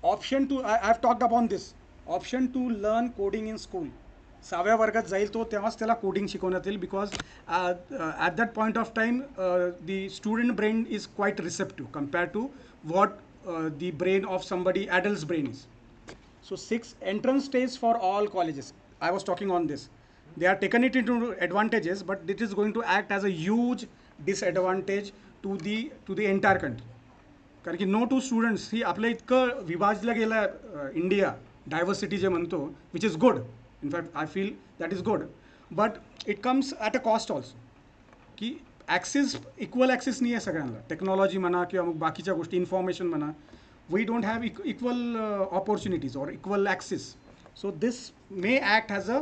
Speaker 11: Option to, I've talked upon this, option to learn coding in school. 6व्या वर्गात जाईल तो तेव्हाच त्याला coding शिकवण्यात येईल, because at that point of time the student brain is quite receptive compared to what the brain of somebody adults brain is. So 6 entrance stage for all colleges. I was talking on this. They are taken it into advantages, but it is going to act as a huge disadvantage to the entire country. कारण की no to students ही आपलं इतकं विभाजलं गेलं आहे India, diversity जे म्हणतो, which is good. In fact I feel that is good, but it comes at a cost also. की access equal access नाही आहे सगळ्यांना, टेक्नॉलॉजी म्हणा किंवा मग बाकीच्या गोष्टी, इन्फॉर्मेशन म्हणा. We don't have equal opportunities or equal access. So this may act as a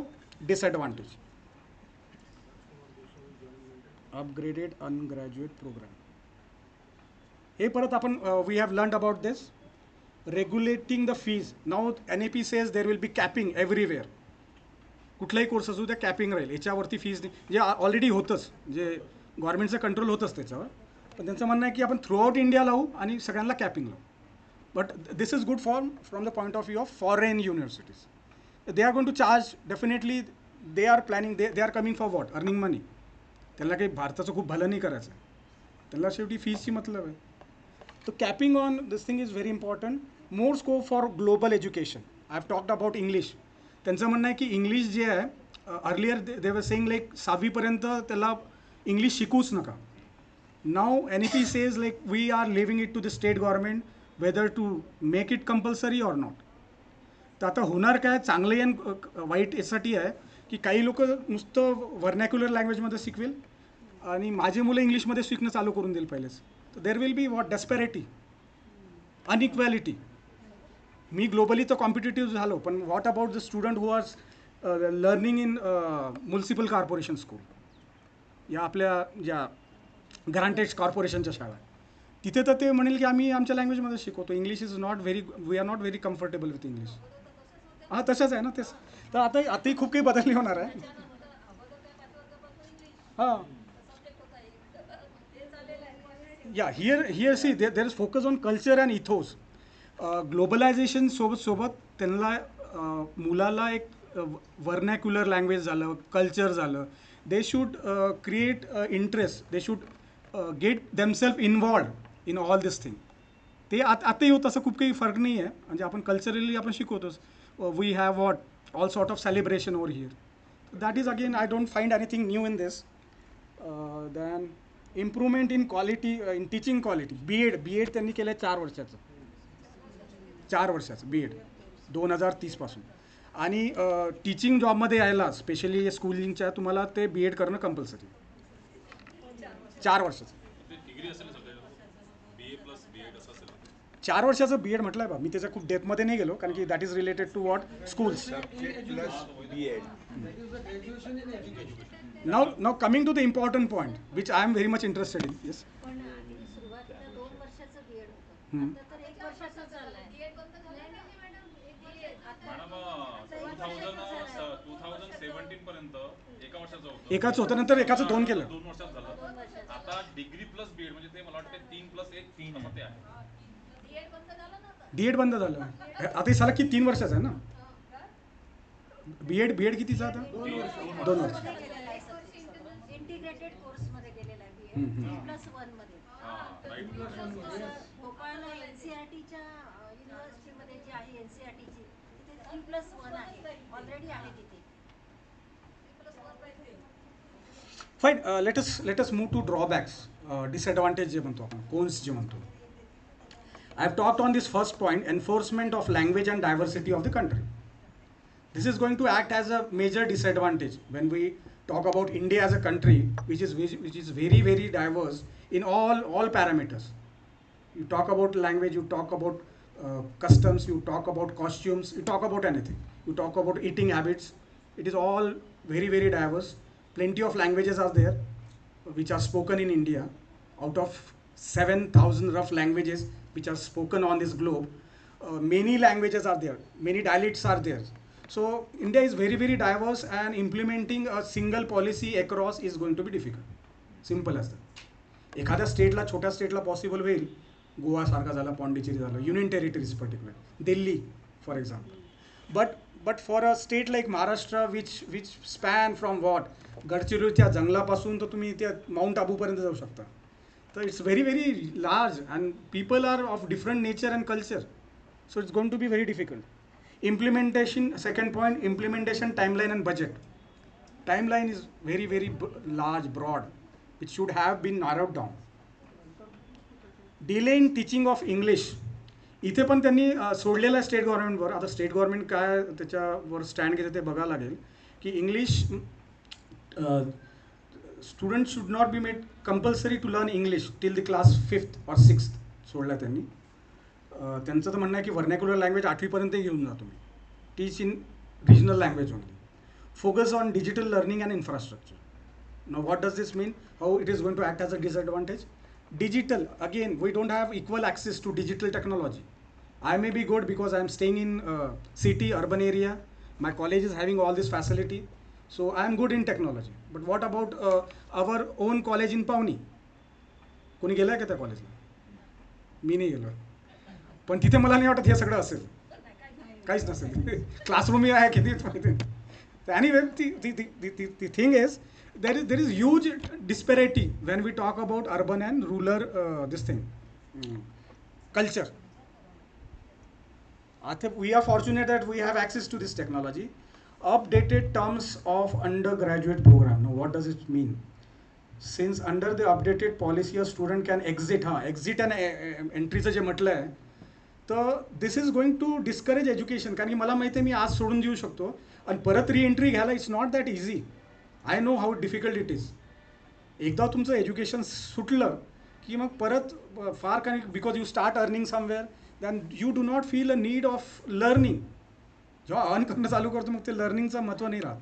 Speaker 11: disadvantage. Upgraded undergraduate program. हे परत आपण we have learned about this. Regulating the fees. Now NEP says there will be capping everywhere. कुठलाही course असू त्या capping राहील, याच्यावरती fees नाही, जे already होतंच, जे गव्हर्नमेंटचं control होतंच त्याच्यावर. पण त्यांचं म्हणणं आहे की आपण थ्रू आउट इंडिया लावू आणि सगळ्यांना कॅपिंग लावू. But this is good from the point of view of foreign universities. They are going to charge, definitely they are planning, they are coming for what? Earning money. त्यांना काही भारताचं खूप भलं नाही करायचं आहे, त्यांना शेवटी फीसची मतलब आहे. So capping on this thing is very important. More scope for global education. I have talked about English. त्यांचं म्हणणं आहे की इंग्लिश जे आहे, earlier they were saying like 6वीपर्यंत त्याला इंग्लिश शिकूच नका. नाव NEP says like we are leaving it to the state government whether to make it compulsory or not. तर आता होणार काय, चांगलं आणि वाईट यासाठी आहे की काही लोक नुसतं व्हर्नॅक्युलर लँग्वेजमध्ये शिकवेल आणि माझी मुलं इंग्लिशमध्ये शिकणं चालू करून देईल पहिलेच. तर there will be what disparity, inequality. मी ग्लोबली तर कॉम्पिटेटिव्ह झालो, पण what about the student who are learning in municipal corporation school या आपल्या ज्या ग्रांटेड कॉर्पोरेशनच्या शाळा, तिथे तर ते म्हणेल की आम्ही आमच्या लँग्वेजमध्ये शिकवतो, English is not very, we are not very comfortable with English. हां तशाच आहे ना तेच. तर आताही खूप काही बदलली होणार आहे. हां yeah here see there is focus on culture and ethos. Globalization सोबत त्यांना मुलाला एक व्हर्नॅक्युलर लँग्वेज झालं, कल्चर झालं, they should create interest, they should get themselves involved in all this thing. ते आताही होतं, असं खूप काही फरक नाही आहे. म्हणजे आपण कल्चरली आपण शिकवतोच. We have what all sort of celebration over here. That is again I don't find anything new in this. Then improvement in quality, in teaching quality. B Ed त्यांनी केलं आहे 4 वर्षाचं, 4 वर्षाचं बी एड 2030 पासून. आणि teaching जॉबमध्ये यायला specially स्कूलिंगच्या तुम्हाला ते बी एड करणं कंपल्सरी 4 वर्षाचं. 4 वर्षाचं बी एड म्हटलं आहे बा मी, त्याच्या खूप डेप्थमध्ये नाही गेलो कारण की that is related to what schools. Now coming to the important point which I am very much interested in. Yes. एकाच होतं, नंतर एकाचं 2 केलं.
Speaker 8: आता डिग्री प्लस बीएड म्हणजे ते मला वाटतं 3+1 ते आहे.
Speaker 11: डीएड बंद झालं आता. हे साला की 3 वर्षाचं आहे ना बीएड कितीचा आता? 2 वर्ष.
Speaker 1: इंटिग्रेटेड कोर्समध्ये गेलेला आहे बीएड 3+1 मध्ये. भोपाळ एनसीईआरटीच्या युनिव्हर्सिटीमध्ये जी आहे एनसीईआरटीची, तिथे 3+1 आहे, ऑलरेडी आहे तिथे.
Speaker 11: Fine. Let us move to drawbacks, disadvantage जे म्हणतो आपण, कोन्स जे म्हणतो. I have talked on this first point, enforcement of language and diversity of the country. This is going to act as a major disadvantage when we talk about India as a country which is very, very diverse in all parameters. You talk about language, you talk about customs, you talk about costumes, you talk about anything. You talk about eating habits. It is all very, very diverse. Plenty of languages are there which are spoken in India. Out of 7,000 rough languages which are spoken on this globe, many languages are there, many dialects are there. So India is very, very diverse, and implementing a single policy across is going to be difficult. Simple as that. एखाद्या स्टेटला, छोट्या स्टेटला possible होईल, गोवा सारखा झाला, पॉंडिचेरी झालं, union territories particular, Delhi for example. But for a state like Maharashtra which span from what, गडचिरोलीच्या जंगलापासून तर तुम्ही त्या माउंट आबूपर्यंत जाऊ शकता. तर it's very very large and people are of different nature and culture. So it's going to be very difficult. Implementation, second point, implementation timeline and budget. Timeline is very, very large, broad. It should have been narrowed down. Delay in teaching of English. इथे पण त्यांनी सोडलेलं आहे state गव्हर्नमेंटवर. आता state government काय त्याच्यावर stand घेते ते बघायला लागेल की English student should not be made compulsory to learn English till the class 5th or 6th सोडला त्यांनी. त्यांचं तर म्हणणं आहे की व्हर्नॅक्युलर लँग्वेज 8वीपर्यंत घेऊन जा तुम्ही. Teach in regional language only. Focus on digital learning and infrastructure. Now what does this mean? How it is going to act as a disadvantage? Digital, again, we don't have equal access to digital technology. I may be good because I am staying in city, urban area. My college is having all this facility. So I am good in technology. But what about our own college in Pawnee? कोणी गेलं आहे का त्या कॉलेजला? मी नाही गेलो. पण तिथे मला नाही वाटत हे सगळं असेल. काहीच नसेल. क्लासरूम आहे किती माहिती. Anyway the thing is, there is huge disparity when we talk about urban and rural culture. We are fortunate that we have access to this technology. Updated terms of undergraduate program. Now what does it mean? Since under the updated policy a student can exit and entryचं जे म्हटलं आहे, तर this is going to discourage education. कारण की मला माहिती आहे मी आज सोडून देऊ शकतो आणि परत री एंट्री घ्यायला it's not that easy. I know how difficult it is. एकदा तुमचं एज्युकेशन सुटलं की मग परत फार काही, because you start earning somewhere then you do not feel a need of learning. जेव्हा अर्न करणं चालू करतो मग ते लर्निंगचं महत्त्व नाही राहत.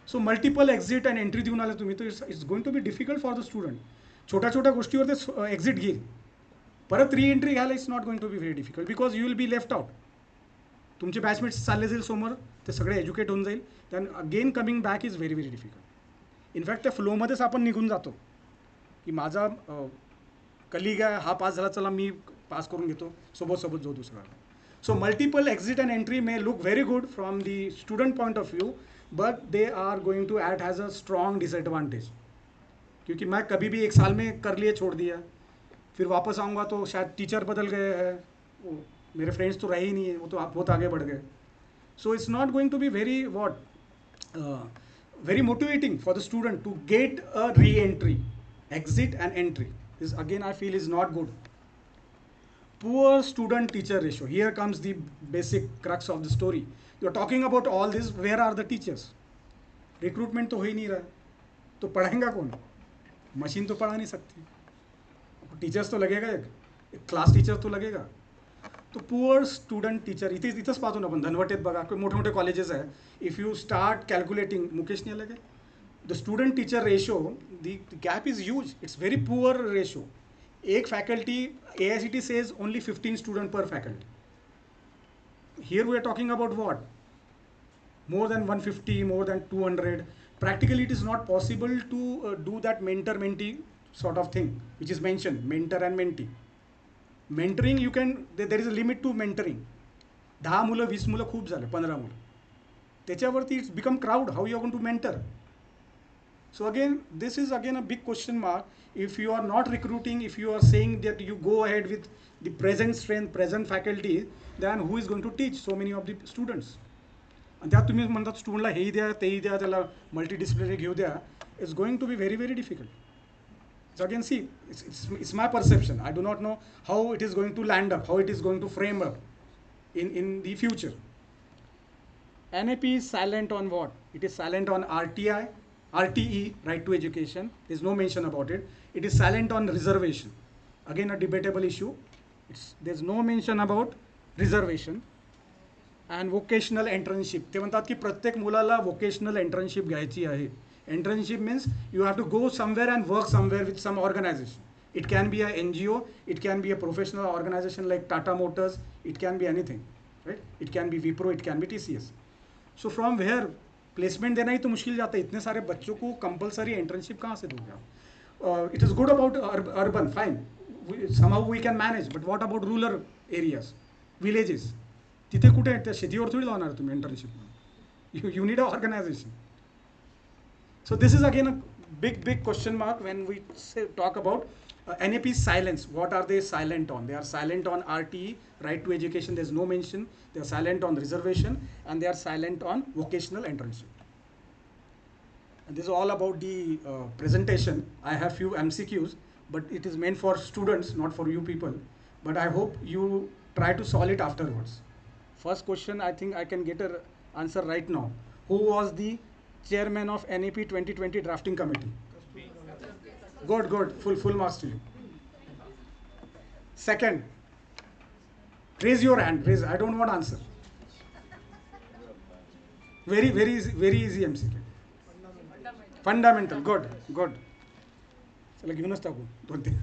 Speaker 11: सो मल्टिपल एक्झिट अँड एंट्री देऊन आले तुम्ही, तर it's going to be difficult for the student. छोट्या छोट्या गोष्टीवर ते एक्झिट घेईल, परत री एंट्री घ्यायला it's not going to be very difficult because you will be left out. तुमचे बॅचमेट्स चालले जाईल समोर, ते सगळे एज्युकेट होऊन जाईल, then again coming back is very very difficult. In fact त्या फ्लोमध्येच आपण निघून जातो की माझा कलिग आहे, हा पास झाला, चला मी पास करून घेतो, सोबत जो दुसरा. So multiple exit and entry may look very good from the student point of view, but they are going to act has a strong disadvantage. क्योंकि मैं कभी भी एक साल में कर लिए छोड़ दिया, फिर वापस आऊँगा तो शायद टीचर बदल गए हैं, मेरे फ्रेंड्स तो रहे ही नहीं है, वो तो बहुत आगे बढ़ गए. So it's not going to be very very motivating for the student to get a re-entry. Exit and entry is again I feel is not good. Poor student teacher ratio. Here comes the basic crux of the story. You are talking about all this, where are the teachers? Recruitment तो हो ही नहीं रहा, तो पढ़ाएंगा कौन? Machine तो पढ़ा नहीं सकती, टीचर्स तो लगेगा, एक क्लास टीचर तो लगेगा. तो पुअर स्टुडंट टीचर इथेच पाहतो ना आपण. धनवटेत बघा, मोठे मोठे कॉलेजेस आहे. If you start calculating, Mukesh नाही आलं, the student teacher ratio, the gap is huge. It's very poor ratio. एक faculty, AICT says only 15 student per faculty. Here we are talking about what, more than 150, more than 200. Practically it is not possible to do that mentor-mentee sort of thing which is mentioned, mentor and mentee. Mentoring you can, there is a limit to mentoring. 10 मुलं 20 मुलं खूप झाले, 15 मुलं, त्याच्यावरती it's become crowd. How you are going to mentor? So again, this is again a big question mark. If you are not recruiting, if you are saying that you go ahead with the present strength, present faculty, then who is going to teach so many of the students? आणि त्यात तुम्ही म्हणतात स्टुडंटला हेही द्या, तेही द्या, त्याला multidisciplinary घेऊ द्या, it's going to be very very difficult. So again, see, it's my perception. I do not know how it is going to land up, how it is going to frame up in the future. NEP is silent on what? It is silent on RTE, right to education. There is no mention about it. It is silent on reservation. Again, a debatable issue. There is no mention about reservation. And vocational internship. ते म्हणतात की प्रत्येक मुलाला vocational internship घ्यायची आहे. Internship means you have to go somewhere and work somewhere with some organization. It can be a NGO, it can be a professional organization like Tata Motors, it can be anything, right? It can be Wipro, it can be TCS. So from where placement देना ही तो मुश्किल जाता है, इतने सारे बच्चों को कंपलसरी इंटर्नशिप कहाँ से दोगे आप? It is good about urban, fine, somehow we can manage, but what about rural areas, villages? तिथे कुठे त्या शेतीवर थोडी लावणार तुम्ही internship? You need an organization. So this is again a big question mark when we talk about NEP silence. What are they silent on? They are silent on RTE, right to education. There's no mention. They are silent on reservation, and they are silent on vocational internship. And this is all about the presentation. I have few MCQs, but it is meant for students, not for you people. But I hope you try to solve it afterwards. First question, I think I can get an answer right now. Who was the chairman of NEP 2020 drafting committee? Good, full marks to you. Second, raise your hand. Raise. I don't want answer. Very easy MCQ. Fundamental. Good. चला घेऊनच टाकू दोन तीन.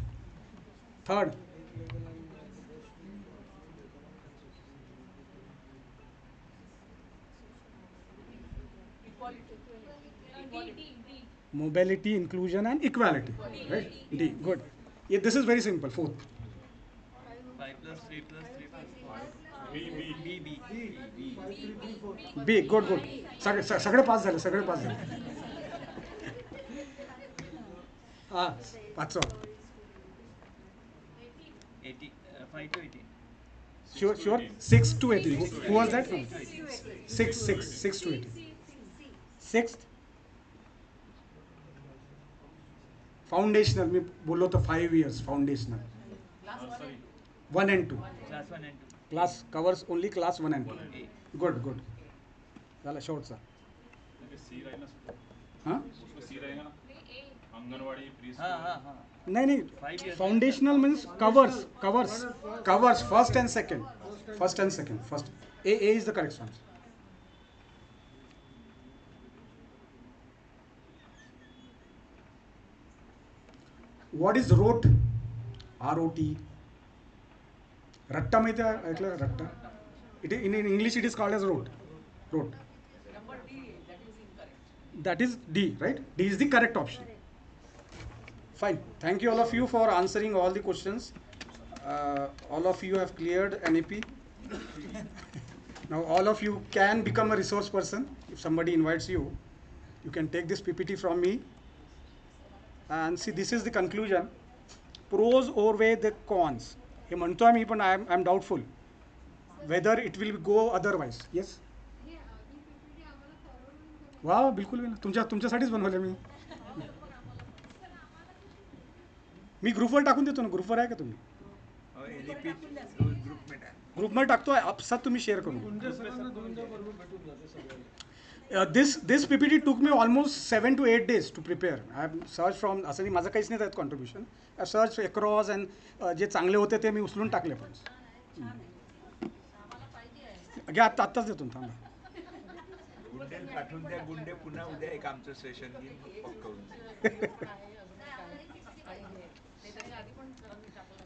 Speaker 11: Third. Mobility, inclusion and equality. Right? D. Good. Yeah, this is very simple. Fourth.
Speaker 9: 5 plus 3 plus 3 plus 4.
Speaker 11: B. Good. सगळे पास झाले. हा, पाचवा.
Speaker 9: 5 to 18.
Speaker 11: Sure. 6 to 18. Who was that? 6 to 18. Sixth. Foundational. मी बोललो तो 5 years foundational. 1 and 2.
Speaker 9: Class 1 and 2.
Speaker 11: Class covers only class 1 and 2. Good. झाला शेवटचा. हां? नहीं foundational means covers first and second. First A is the correct answer. What is ROT? ROT. रट्टा माहिती आहे, ऐकलं रट्टा? In English it is called as ROT.
Speaker 17: Number D, that is incorrect.
Speaker 11: That is D, right? D is the correct option. Fine. Thank you all of you for answering all the questions. All of you have cleared NEP. Now all of you can become a resource person. If somebody invites you, you can take this PPT from me. And see, this is the conclusion. Pros outweigh the cons. हे म्हणतोय मी, पण I am doubtful whether it will go otherwise. Yes? वा बिलकुल तुमच्यासाठीच बनवलं मी ग्रुपवर टाकून देतो ना. ग्रुपवर आहे का तुम्ही? ग्रुपमध्ये टाकतोय. आपसात तुम्ही शेअर करून. This PPT took me almost 7 to 8 days to prepare. I have searched from, असं नाही माझं काहीच नाही त्यात contribution. I have searched across and जे चांगले होते ते मी उचलून टाकले. पण घ्या आत्ताच देतो थांबा.
Speaker 6: गुंडे पुन्हा उद्या एक आमचं सेशन घेऊन.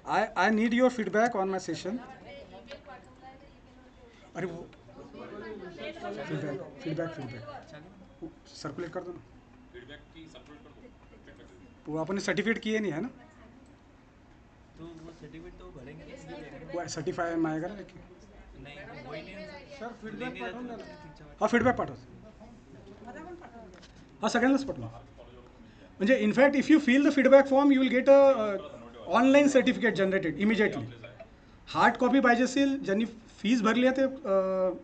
Speaker 11: I need your feedback on my session. अरे वो फीडबॅक सर्कुलेट कर दो ना. वो आपने सर्टिफिकेट किए नहीं है ना?
Speaker 9: तो वो सर्टिफिकेट तो भरेंगे.
Speaker 11: वो सर्टिफाई में आएगा ना.
Speaker 9: नहीं वही नहीं सर. फीडबॅक पाठवून द्या.
Speaker 11: हा फीडबॅक पाठवा. हा सगळ्यांनाच पाठवा. म्हणजे in fact if you fill the feedback form you will get a online certificate generated immediately. Hard copy पाहिजे असेल ज्यांनी फीस भरली आहे ते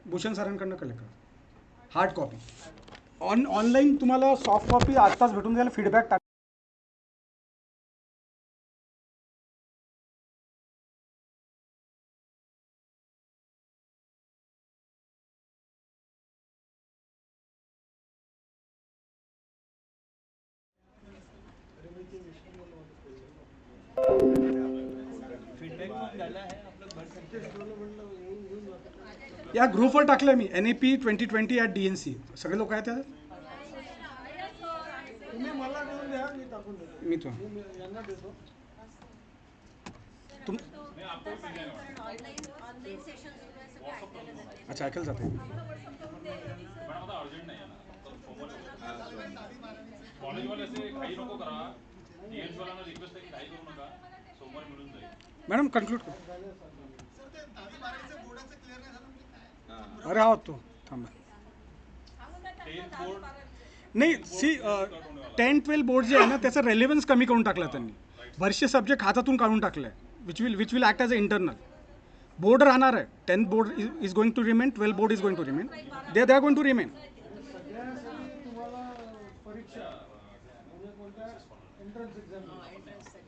Speaker 11: भूषण सरांकडनं कलेक्ट करा. Hard copy. ऑनलाईन तुम्हाला सॉफ्ट कॉपी आत्ताच भेटून जाईल. फीडबॅक टाक. या ग्रुपवर टाकलं मी NEP 2020 at DNC. सगळे लोक आहेत त्यात.
Speaker 10: मला देऊन द्या, मी टाकून देतो.
Speaker 11: मी तो
Speaker 10: यांना देतो.
Speaker 1: ऑनलाईन सेशन सुरू आहे सगळं ऐकायला जाते.
Speaker 11: अच्छा ऐकायला जाते.
Speaker 8: मॅडम आता अर्जंट नाही आहे ना, आता सोमवार कॉलेजवाले असे घाई नको करा. DNs वाल्यांना रिक्वेस्ट आहे की घाई करू नका, सोमवार मिळून जाईल.
Speaker 11: मॅडम कन्क्लूड कर. अरे हा तो थांबा. नाही सी 10-12 बोर्ड जे आहे ना त्याचं रेलेव्हन्स कमी करून टाकलं त्यांनी. वर्ष सब्जेक्ट हातातून काढून टाकलं आहे which will act as a internal. Board राहणार आहे. 10th board is going to remain, 12 board is going to remain, they are going to remain.
Speaker 10: तुम्हाला परीक्षा म्हणजे कोणत्या एंट्रन्स एक्झाम